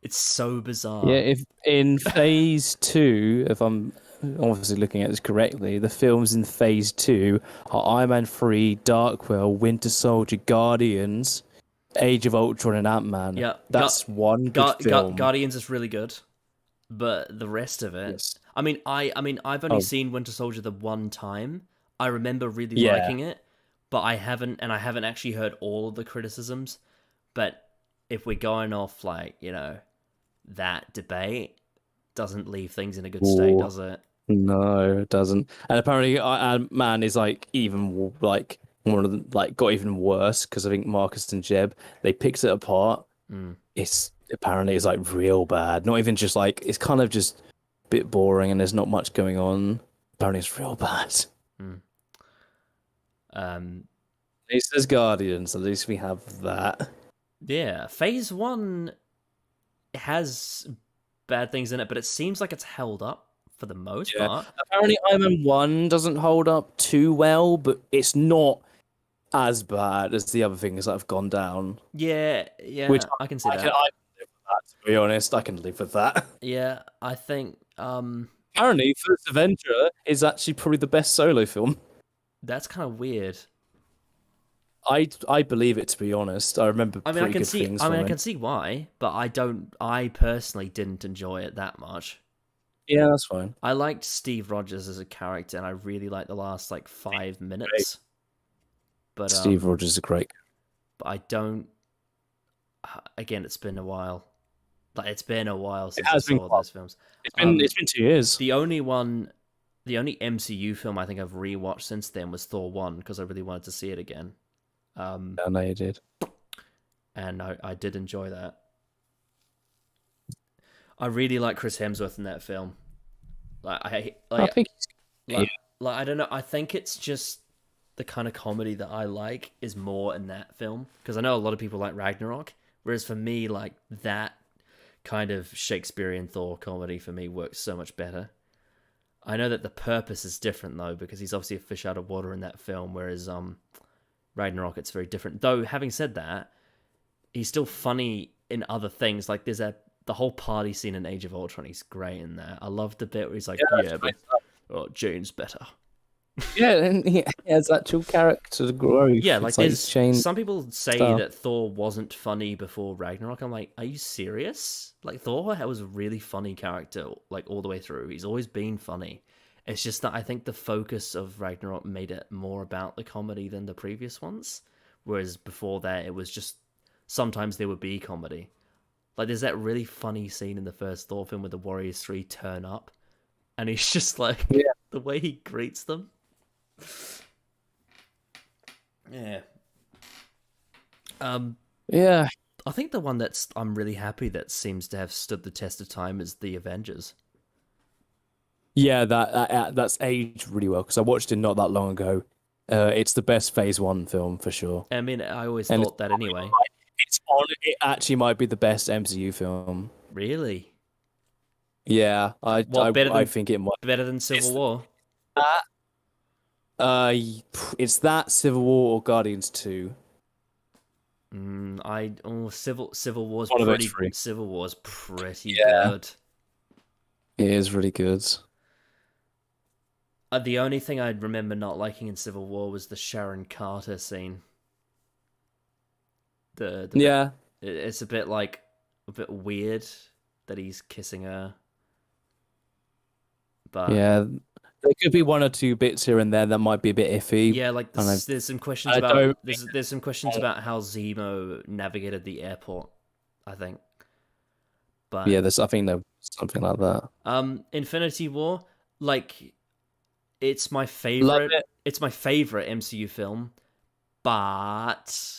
[SPEAKER 2] It's so bizarre.
[SPEAKER 1] Yeah, if in Phase 2, if I'm obviously looking at this correctly, the films in Phase 2 are Iron Man 3, Dark World, Winter Soldier, Guardians, Age of Ultron, and Ant-Man.
[SPEAKER 2] Yeah,
[SPEAKER 1] that's one good film.
[SPEAKER 2] Guardians is really good, but the rest of it.
[SPEAKER 1] Yes.
[SPEAKER 2] I mean, I've only seen Winter Soldier the one time. I remember really liking it, but I haven't actually heard all of the criticisms. But if we're going off that debate, doesn't leave things in a good state, does it?
[SPEAKER 1] No, it doesn't. And apparently, Ant-Man is even one of the, got even worse because I think Marcus and Jeb, they picked it apart. It's real bad. Not even just it's kind of just a bit boring and there's not much going on. apparently it's real bad.
[SPEAKER 2] At
[SPEAKER 1] least there's Guardians. At least we have that.
[SPEAKER 2] Yeah, Phase 1 has bad things in it, but it seems like it's held up for the most part.
[SPEAKER 1] Apparently, Iron Man 1 doesn't hold up too well, but it's not as bad as the other things that have gone down.
[SPEAKER 2] Yeah,
[SPEAKER 1] Which
[SPEAKER 2] I can see that.
[SPEAKER 1] I can live with that, to be honest. I can live with that.
[SPEAKER 2] Yeah, I think...
[SPEAKER 1] Apparently, First Avenger is actually probably the best solo film.
[SPEAKER 2] That's kind of weird.
[SPEAKER 1] I believe it, to be honest. I remember
[SPEAKER 2] I mean,
[SPEAKER 1] pretty
[SPEAKER 2] I can
[SPEAKER 1] good
[SPEAKER 2] see.
[SPEAKER 1] things
[SPEAKER 2] I mean,
[SPEAKER 1] from
[SPEAKER 2] I can
[SPEAKER 1] it.
[SPEAKER 2] see why, but I personally didn't enjoy it that much.
[SPEAKER 1] Yeah, that's fine.
[SPEAKER 2] I liked Steve Rogers as a character, and I really liked the last 5 minutes. But
[SPEAKER 1] Steve Rogers is a great.
[SPEAKER 2] But I don't. Again, it's been a while. It's been a while since I saw those films.
[SPEAKER 1] It's been 2 years.
[SPEAKER 2] The only MCU film I think I've rewatched since then was Thor 1 because I really wanted to see it again.
[SPEAKER 1] I know you did.
[SPEAKER 2] And I did enjoy that. I really like Chris Hemsworth in that film. I think I don't know. I think it's just the kind of comedy that I like is more in that film because I know a lot of people like Ragnarok, whereas for me, that kind of Shakespearean Thor comedy for me works so much better. I know that the purpose is different though because he's obviously a fish out of water in that film, whereas Ragnarok it's very different. Though having said that, he's still funny in other things. Like there's the whole party scene in Age of Ultron. He's great in that. I love the bit where he's like, but Jane's better.
[SPEAKER 1] Yeah, and he has actual character growth.
[SPEAKER 2] Yeah,
[SPEAKER 1] It's
[SPEAKER 2] some people say that Thor wasn't funny before Ragnarok. I'm like, are you serious? Thor was a really funny character, all the way through. He's always been funny. It's just that I think the focus of Ragnarok made it more about the comedy than the previous ones. Whereas before that, it was just sometimes there would be comedy. There's that really funny scene in the first Thor film where the Warriors 3 turn up, and he's just the way he greets them. Yeah.
[SPEAKER 1] Yeah.
[SPEAKER 2] I think the one I'm really happy that seems to have stood the test of time is the Avengers.
[SPEAKER 1] Yeah, that's aged really well because I watched it not that long ago. It's the best Phase 1 film for sure.
[SPEAKER 2] I mean, I always thought that anyway.
[SPEAKER 1] It actually might be the best MCU film.
[SPEAKER 2] Really?
[SPEAKER 1] Yeah, I think it might.
[SPEAKER 2] Better than Civil War?
[SPEAKER 1] It's that Civil War or Guardians 2.
[SPEAKER 2] Civil War's
[SPEAKER 1] One of
[SPEAKER 2] pretty.
[SPEAKER 1] those three.
[SPEAKER 2] Civil War's pretty good.
[SPEAKER 1] It is really good.
[SPEAKER 2] The only thing I remember not liking in Civil War was the Sharon Carter scene. It's a bit weird that he's kissing her. But
[SPEAKER 1] yeah, there could be one or two bits here and there that might be a bit iffy.
[SPEAKER 2] Yeah, there's some questions about there's some questions about how Zemo navigated the airport, I think. But
[SPEAKER 1] yeah, I think there's something like that.
[SPEAKER 2] Infinity War, it's my favorite. It's my favorite MCU film, but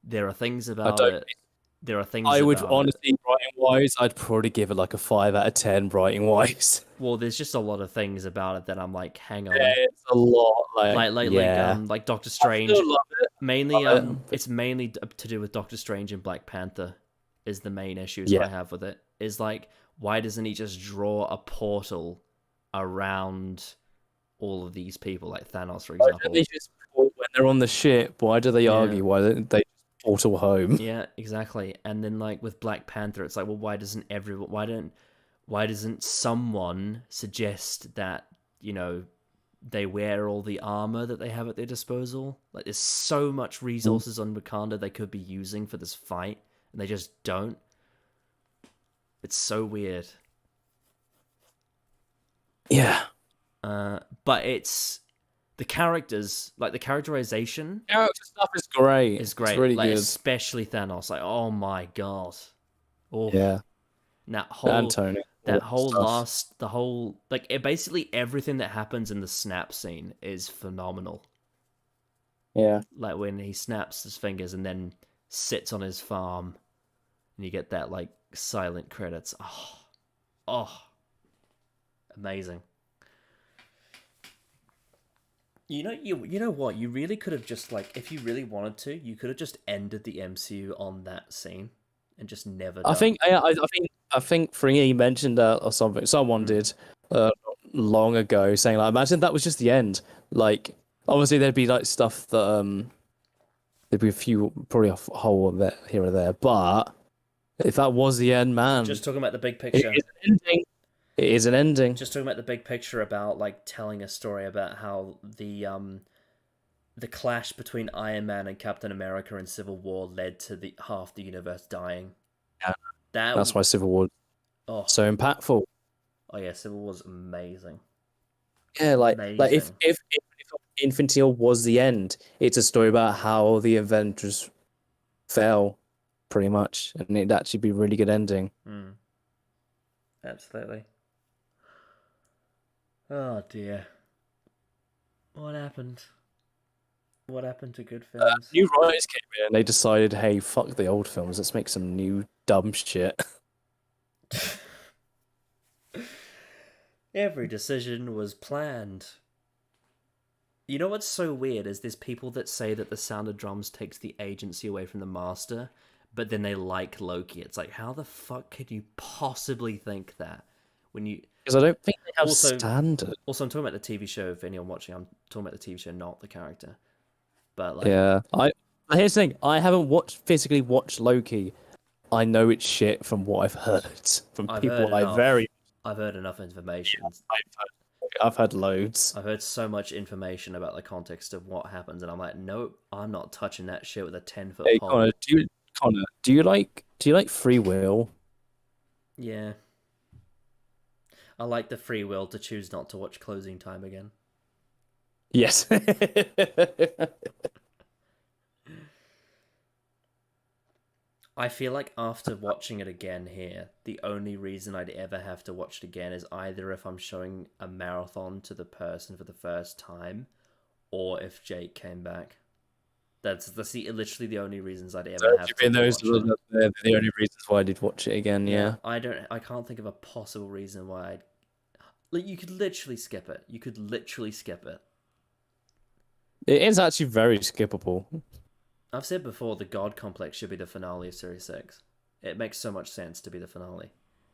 [SPEAKER 2] there are things about it. There are things.
[SPEAKER 1] I would honestly, writing wise, I'd probably give it a 5 out of 10. Writing wise.
[SPEAKER 2] Well, there's just a lot of things about it that I'm like, hang on.
[SPEAKER 1] Yeah, it's a lot.
[SPEAKER 2] Like Doctor Strange. Mainly, it's mainly to do with Doctor Strange and Black Panther. Is the main issues I have with it. Is why doesn't he just draw a portal around all of these people, like Thanos, for example?
[SPEAKER 1] Why don't they just, when they're on the ship, why do they argue? Why don't they just portal home?
[SPEAKER 2] Yeah, exactly. And then with Black Panther, it's why doesn't someone suggest that, they wear all the armor that they have at their disposal? There's so much resources on Wakanda they could be using for this fight, and they just don't. It's so weird.
[SPEAKER 1] Yeah.
[SPEAKER 2] But it's the characters, the characterization.
[SPEAKER 1] Character stuff is great.
[SPEAKER 2] It's great.
[SPEAKER 1] It's really good.
[SPEAKER 2] Especially Thanos. Oh my god. Oh.
[SPEAKER 1] Yeah.
[SPEAKER 2] That whole
[SPEAKER 1] Antonio.
[SPEAKER 2] Basically everything that happens in the snap scene is phenomenal.
[SPEAKER 1] Yeah.
[SPEAKER 2] When he snaps his fingers and then sits on his farm and you get that silent credits. Oh. Amazing. You know what? You really could have just like, if you really wanted to, you could have just ended the MCU on that scene and just never.
[SPEAKER 1] I think Fringy mentioned that or something. Someone did long ago, saying like, imagine that was just the end. Like, obviously there'd be like stuff that there'd be a few, probably a whole of it here or there, but if that was the end, man,
[SPEAKER 2] Just talking about the big picture.
[SPEAKER 1] It is an ending.
[SPEAKER 2] Just talking about the big picture about like telling a story about how the clash between Iron Man and Captain America in Civil War led to the half the universe dying.
[SPEAKER 1] Yeah,
[SPEAKER 2] that's
[SPEAKER 1] why Civil War so impactful.
[SPEAKER 2] Oh yeah, Civil War's amazing.
[SPEAKER 1] Yeah, like if Infinity War was the end, it's a story about how the Avengers fell, pretty much, and it'd actually be a really good ending.
[SPEAKER 2] Absolutely. Oh dear. What happened? What happened to good films?
[SPEAKER 1] New writers came in and they decided, hey, fuck the old films, let's make some new dumb shit.
[SPEAKER 2] Every decision was planned. You know what's so weird is there's people that say that the sound of drums takes the agency away from the master, but then they like Loki. It's like, how the fuck could you possibly think that? When you...
[SPEAKER 1] Because I don't think they have standard.
[SPEAKER 2] Also, I'm talking about the TV show. If anyone watching, I'm talking about the TV show, not the character. But like,
[SPEAKER 1] yeah, here's the thing: I haven't physically watched Loki. I know it's shit from what I've heard from people I've
[SPEAKER 2] heard enough information.
[SPEAKER 1] I've heard loads.
[SPEAKER 2] I've heard so much information about the context of what happens, and I'm like, nope, I'm not touching that shit with a 10-foot pole.
[SPEAKER 1] Connor, do you like free will?
[SPEAKER 2] Yeah. I like the free will to choose not to watch Closing Time again.
[SPEAKER 1] Yes.
[SPEAKER 2] I feel like after watching it again here, the only reason I'd ever have to watch it again is either if I'm showing a marathon to the person for the first time, or if Jake came back. That's literally the only reasons I'd ever have to watch it.
[SPEAKER 1] They're the only reasons why I did watch it again, yeah.
[SPEAKER 2] I can't think of a possible reason why you could literally skip it. You could literally skip it.
[SPEAKER 1] It is actually very skippable.
[SPEAKER 2] I've said before, the God Complex should be the finale of Series 6. It makes so much sense to be the finale.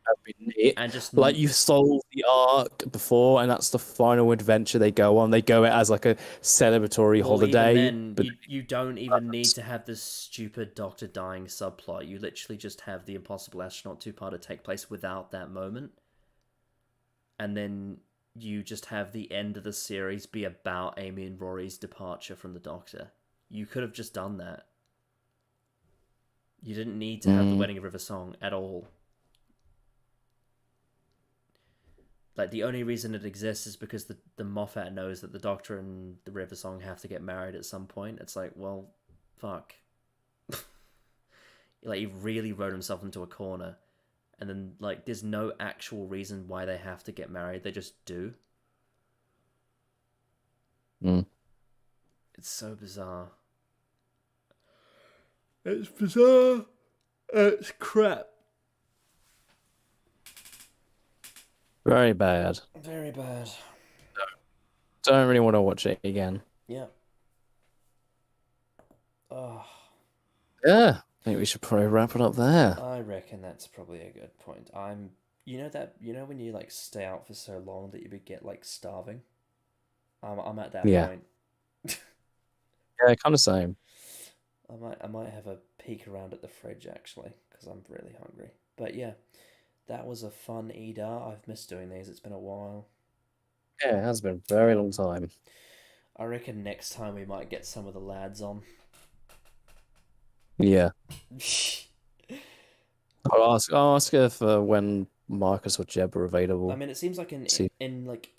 [SPEAKER 1] That'd be neat.
[SPEAKER 2] And just
[SPEAKER 1] like you've solved the arc before, and that's the final adventure they go on. They go it as like a celebratory holiday.
[SPEAKER 2] Even then, you don't even need to have this stupid Doctor dying subplot. You literally just have the Impossible Astronaut 2-parter take place without that moment. And then you just have the end of the series be about Amy and Rory's departure from the Doctor. You could have just done that. You didn't need to have the Wedding of River Song at all. Like, the only reason it exists is because the Moffat knows that the Doctor and the River Song have to get married at some point. It's like, well, fuck. Like, he really wrote himself into a corner. And then, like, there's no actual reason why they have to get married. They just do. It's so bizarre. It's bizarre. It's crap.
[SPEAKER 1] Very bad.
[SPEAKER 2] Very bad.
[SPEAKER 1] Don't really want to watch it again.
[SPEAKER 2] Yeah. Oh.
[SPEAKER 1] Yeah. I think we should probably wrap it up there.
[SPEAKER 2] I reckon that's probably a good point. You know when you like stay out for so long that you get like starving? I'm at that point.
[SPEAKER 1] Yeah, kind of same.
[SPEAKER 2] I might have a peek around at the fridge actually, because I'm really hungry. But yeah, that was a fun EDAR. I've missed doing these. It's been a while.
[SPEAKER 1] Yeah, it has been a very long time.
[SPEAKER 2] I reckon next time we might get some of the lads on.
[SPEAKER 1] Yeah. I'll ask if when Marcus or Jeb are available.
[SPEAKER 2] I mean, it seems like in like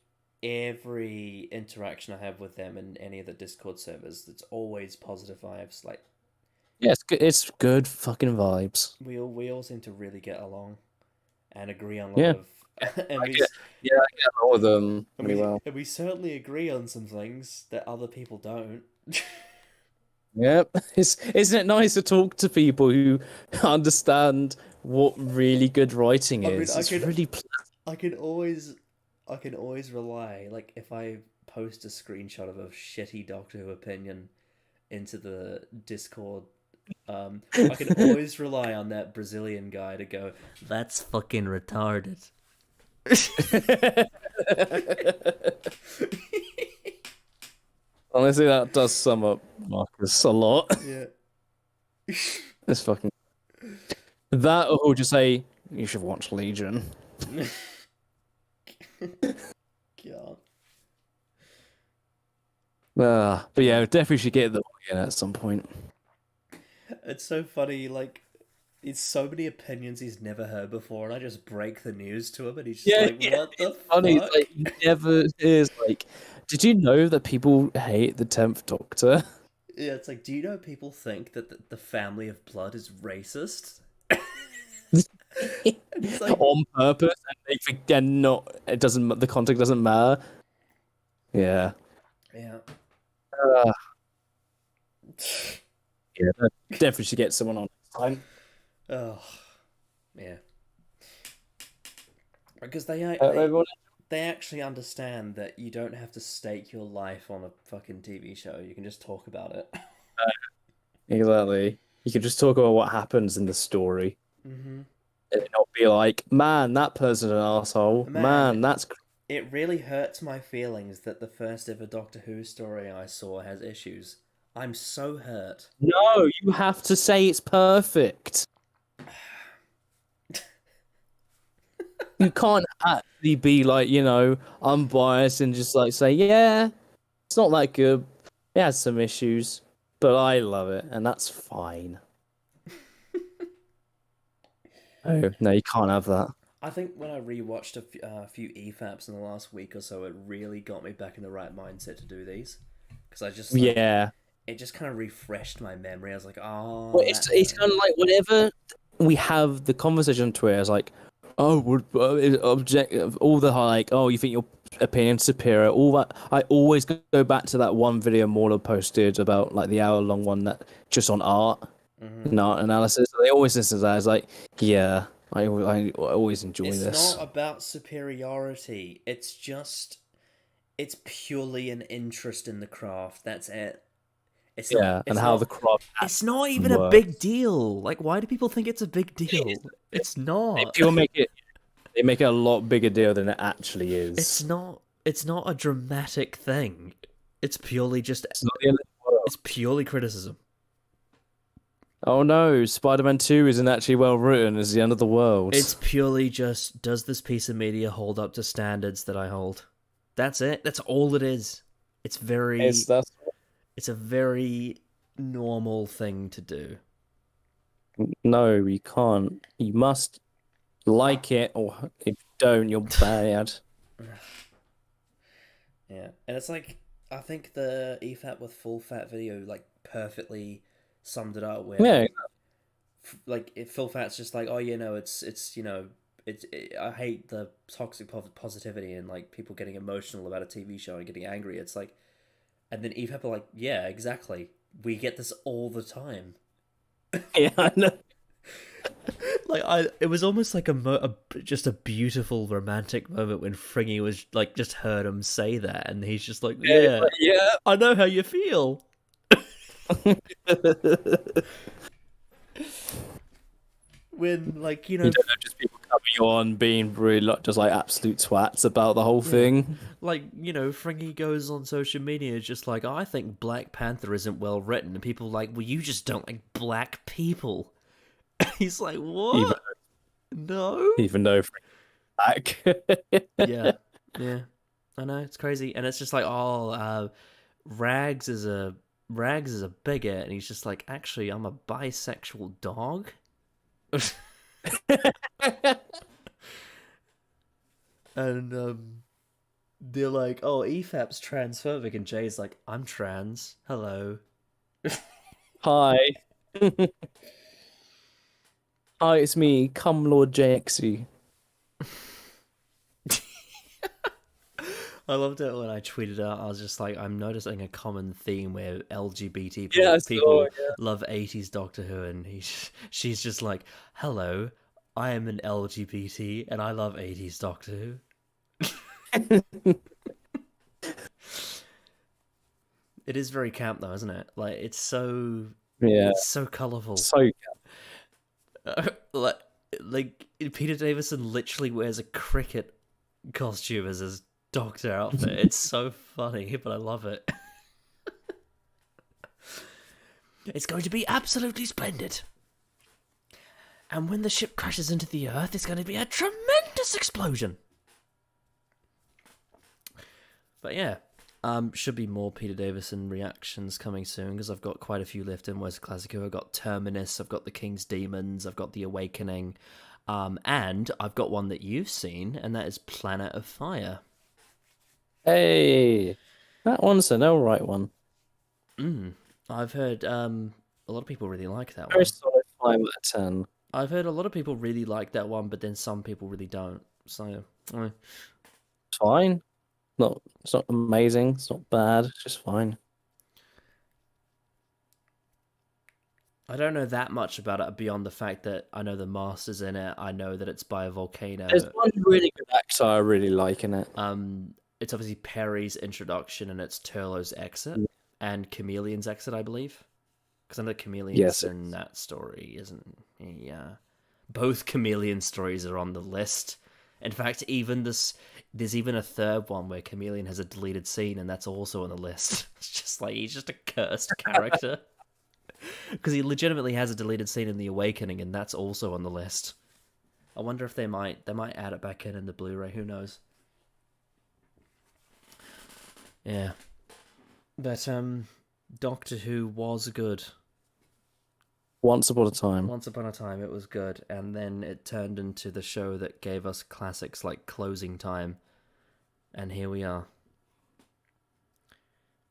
[SPEAKER 2] every interaction I have with them in any of the Discord servers, it's always positive vibes. Like,
[SPEAKER 1] yeah, it's good fucking vibes.
[SPEAKER 2] We all seem to really get along and agree on a lot of. And
[SPEAKER 1] I get along with them pretty well.
[SPEAKER 2] And we certainly agree on some things that other people don't.
[SPEAKER 1] Yep. Isn't it nice to talk to people who understand what really good writing is? It's really pleasant.
[SPEAKER 2] I can always rely, like, if I post a screenshot of a shitty Doctor Who opinion into the Discord, I can always rely on that Brazilian guy to go, "That's fucking retarded."
[SPEAKER 1] Honestly, that does sum up Marcus a lot.
[SPEAKER 2] Yeah.
[SPEAKER 1] It's fucking... That, or just say, you should watch Legion.
[SPEAKER 2] God.
[SPEAKER 1] But yeah, definitely should get them again at some point.
[SPEAKER 2] It's so funny, like, it's so many opinions he's never heard before, and I just break the news to him, and he's just like, what the
[SPEAKER 1] Funny,
[SPEAKER 2] fuck?
[SPEAKER 1] like, he never is like, did you know that people hate the 10th Doctor?
[SPEAKER 2] Yeah, it's like, do you know people think that the family of blood is racist? It's like,
[SPEAKER 1] On purpose, and they forget not. It doesn't. The context doesn't matter. Yeah.
[SPEAKER 2] yeah.
[SPEAKER 1] Yeah. Definitely should get someone on next time.
[SPEAKER 2] Oh, yeah. Because they actually understand that you don't have to stake your life on a fucking TV show. You can just talk about it.
[SPEAKER 1] Exactly. You can just talk about what happens in the story.
[SPEAKER 2] Mm-hmm.
[SPEAKER 1] And not be like, man, that person's an asshole. Man, that's...
[SPEAKER 2] It really hurts my feelings that the first ever Doctor Who story I saw has issues. I'm so hurt.
[SPEAKER 1] No, you have to say it's perfect. You can't actually be like, unbiased and just like say, yeah, it's not that good. It has some issues, but I love it, and that's fine. Oh, no, you can't have that.
[SPEAKER 2] I think when I rewatched a few EFAPs in the last week or so, it really got me back in the right mindset to do these. Because I just... It just kind of refreshed my memory. I was like, oh...
[SPEAKER 1] Well, it's kind of like whenever we have the conversation on Twitter, it's like, oh, all the like, oh, you think your opinion's superior, all that. I always go back to that one video MauLer posted about like the hour-long one that just on art. And art analysis. They always listen to that. It's like, yeah, I always enjoy this.
[SPEAKER 2] It's not about superiority. It's purely an interest in the craft. That's it.
[SPEAKER 1] How the craft.
[SPEAKER 2] It's not even a big deal. Like, why do people think it's a big deal? It's not.
[SPEAKER 1] People make it. They make it a lot bigger deal than it actually is.
[SPEAKER 2] It's not. It's not a dramatic thing. It's purely just. It's purely criticism.
[SPEAKER 1] Oh no, Spider-Man 2 isn't actually well written. It's the end of the world.
[SPEAKER 2] It's purely just, does this piece of media hold up to standards that I hold? That's it. That's all it is. It's a very normal thing to do.
[SPEAKER 1] No, you can't. You must like it, or if you don't, you're bad.
[SPEAKER 2] Yeah, and it's like, I think the EFAP with full fat video like perfectly summed it up. Where full fat's just like, oh, I hate the toxic positivity and like people getting emotional about a TV show and getting angry. It's like, and then EFAP are like, yeah, exactly. We get this all the time.
[SPEAKER 1] Yeah, I know.
[SPEAKER 2] It was almost like just a beautiful romantic moment when Fringy was like, just heard him say that, and he's just like, yeah, I know how you feel. When you don't
[SPEAKER 1] have just people coming on being really just like absolute twats about the whole thing.
[SPEAKER 2] Fringy goes on social media just like, I think Black Panther isn't well written, and people are like, well, you just don't like black people. He's like, what?
[SPEAKER 1] Even though black.
[SPEAKER 2] yeah, I know, it's crazy, and it's just like, Rags is a bigot, and he's just like, actually, I'm a bisexual dog. And they're like, oh, EFAP's transphobic, and Jay's like, I'm trans. Hello.
[SPEAKER 1] Hi. Hi, it's me, Come Lord JXE.
[SPEAKER 2] I loved it when I tweeted out. I was just like, I'm noticing a common theme where LGBT people love 80s Doctor Who, and she's just like, hello, I am an LGBT and I love 80s Doctor Who. It is very camp though, isn't it? Like it's so
[SPEAKER 1] Yeah.
[SPEAKER 2] so colourful.
[SPEAKER 1] So
[SPEAKER 2] like Peter Davison literally wears a cricket costume as his doctor outfit. It's so funny, but I love it. It's going to be absolutely splendid. And when the ship crashes into the Earth, it's going to be a tremendous explosion. But yeah, should be more Peter Davison reactions coming soon, because I've got quite a few left in West Classico. I've got Terminus, I've got The King's Demons, I've got The Awakening, and I've got one that you've seen, and that is Planet of Fire.
[SPEAKER 1] Hey, that one's an alright one.
[SPEAKER 2] I've heard a lot of people really like that
[SPEAKER 1] Very
[SPEAKER 2] one.
[SPEAKER 1] solid 5 out of 10.
[SPEAKER 2] I've heard a lot of people really like that one, but then some people really don't. So,
[SPEAKER 1] It's fine. It's not amazing. It's not bad. It's just fine.
[SPEAKER 2] I don't know that much about it beyond the fact that I know the master's in it. I know that it's by a volcano.
[SPEAKER 1] There's one really good actor I really like in it.
[SPEAKER 2] It's obviously Perry's introduction, and it's Turlo's exit and Chameleon's exit, I believe. Because I know Chameleon's in that story, isn't he? Yeah. Both Chameleon stories are on the list. In fact, there's even a third one where Chameleon has a deleted scene, and that's also on the list. It's just like, he's just a cursed character. Because he legitimately has a deleted scene in The Awakening, and that's also on the list. I wonder if they might add it back in the Blu-ray, who knows? Yeah. But, Doctor Who was good.
[SPEAKER 1] Once upon a time.
[SPEAKER 2] Once upon a time, it was good, and then it turned into the show that gave us classics like Closing Time, and here we are.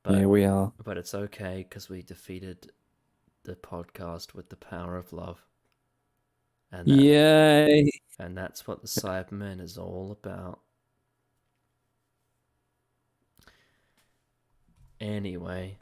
[SPEAKER 1] Here we are.
[SPEAKER 2] But it's okay, because we defeated the podcast with the power of love. And
[SPEAKER 1] Yay!
[SPEAKER 2] And that's what the Cybermen is all about. Anyway,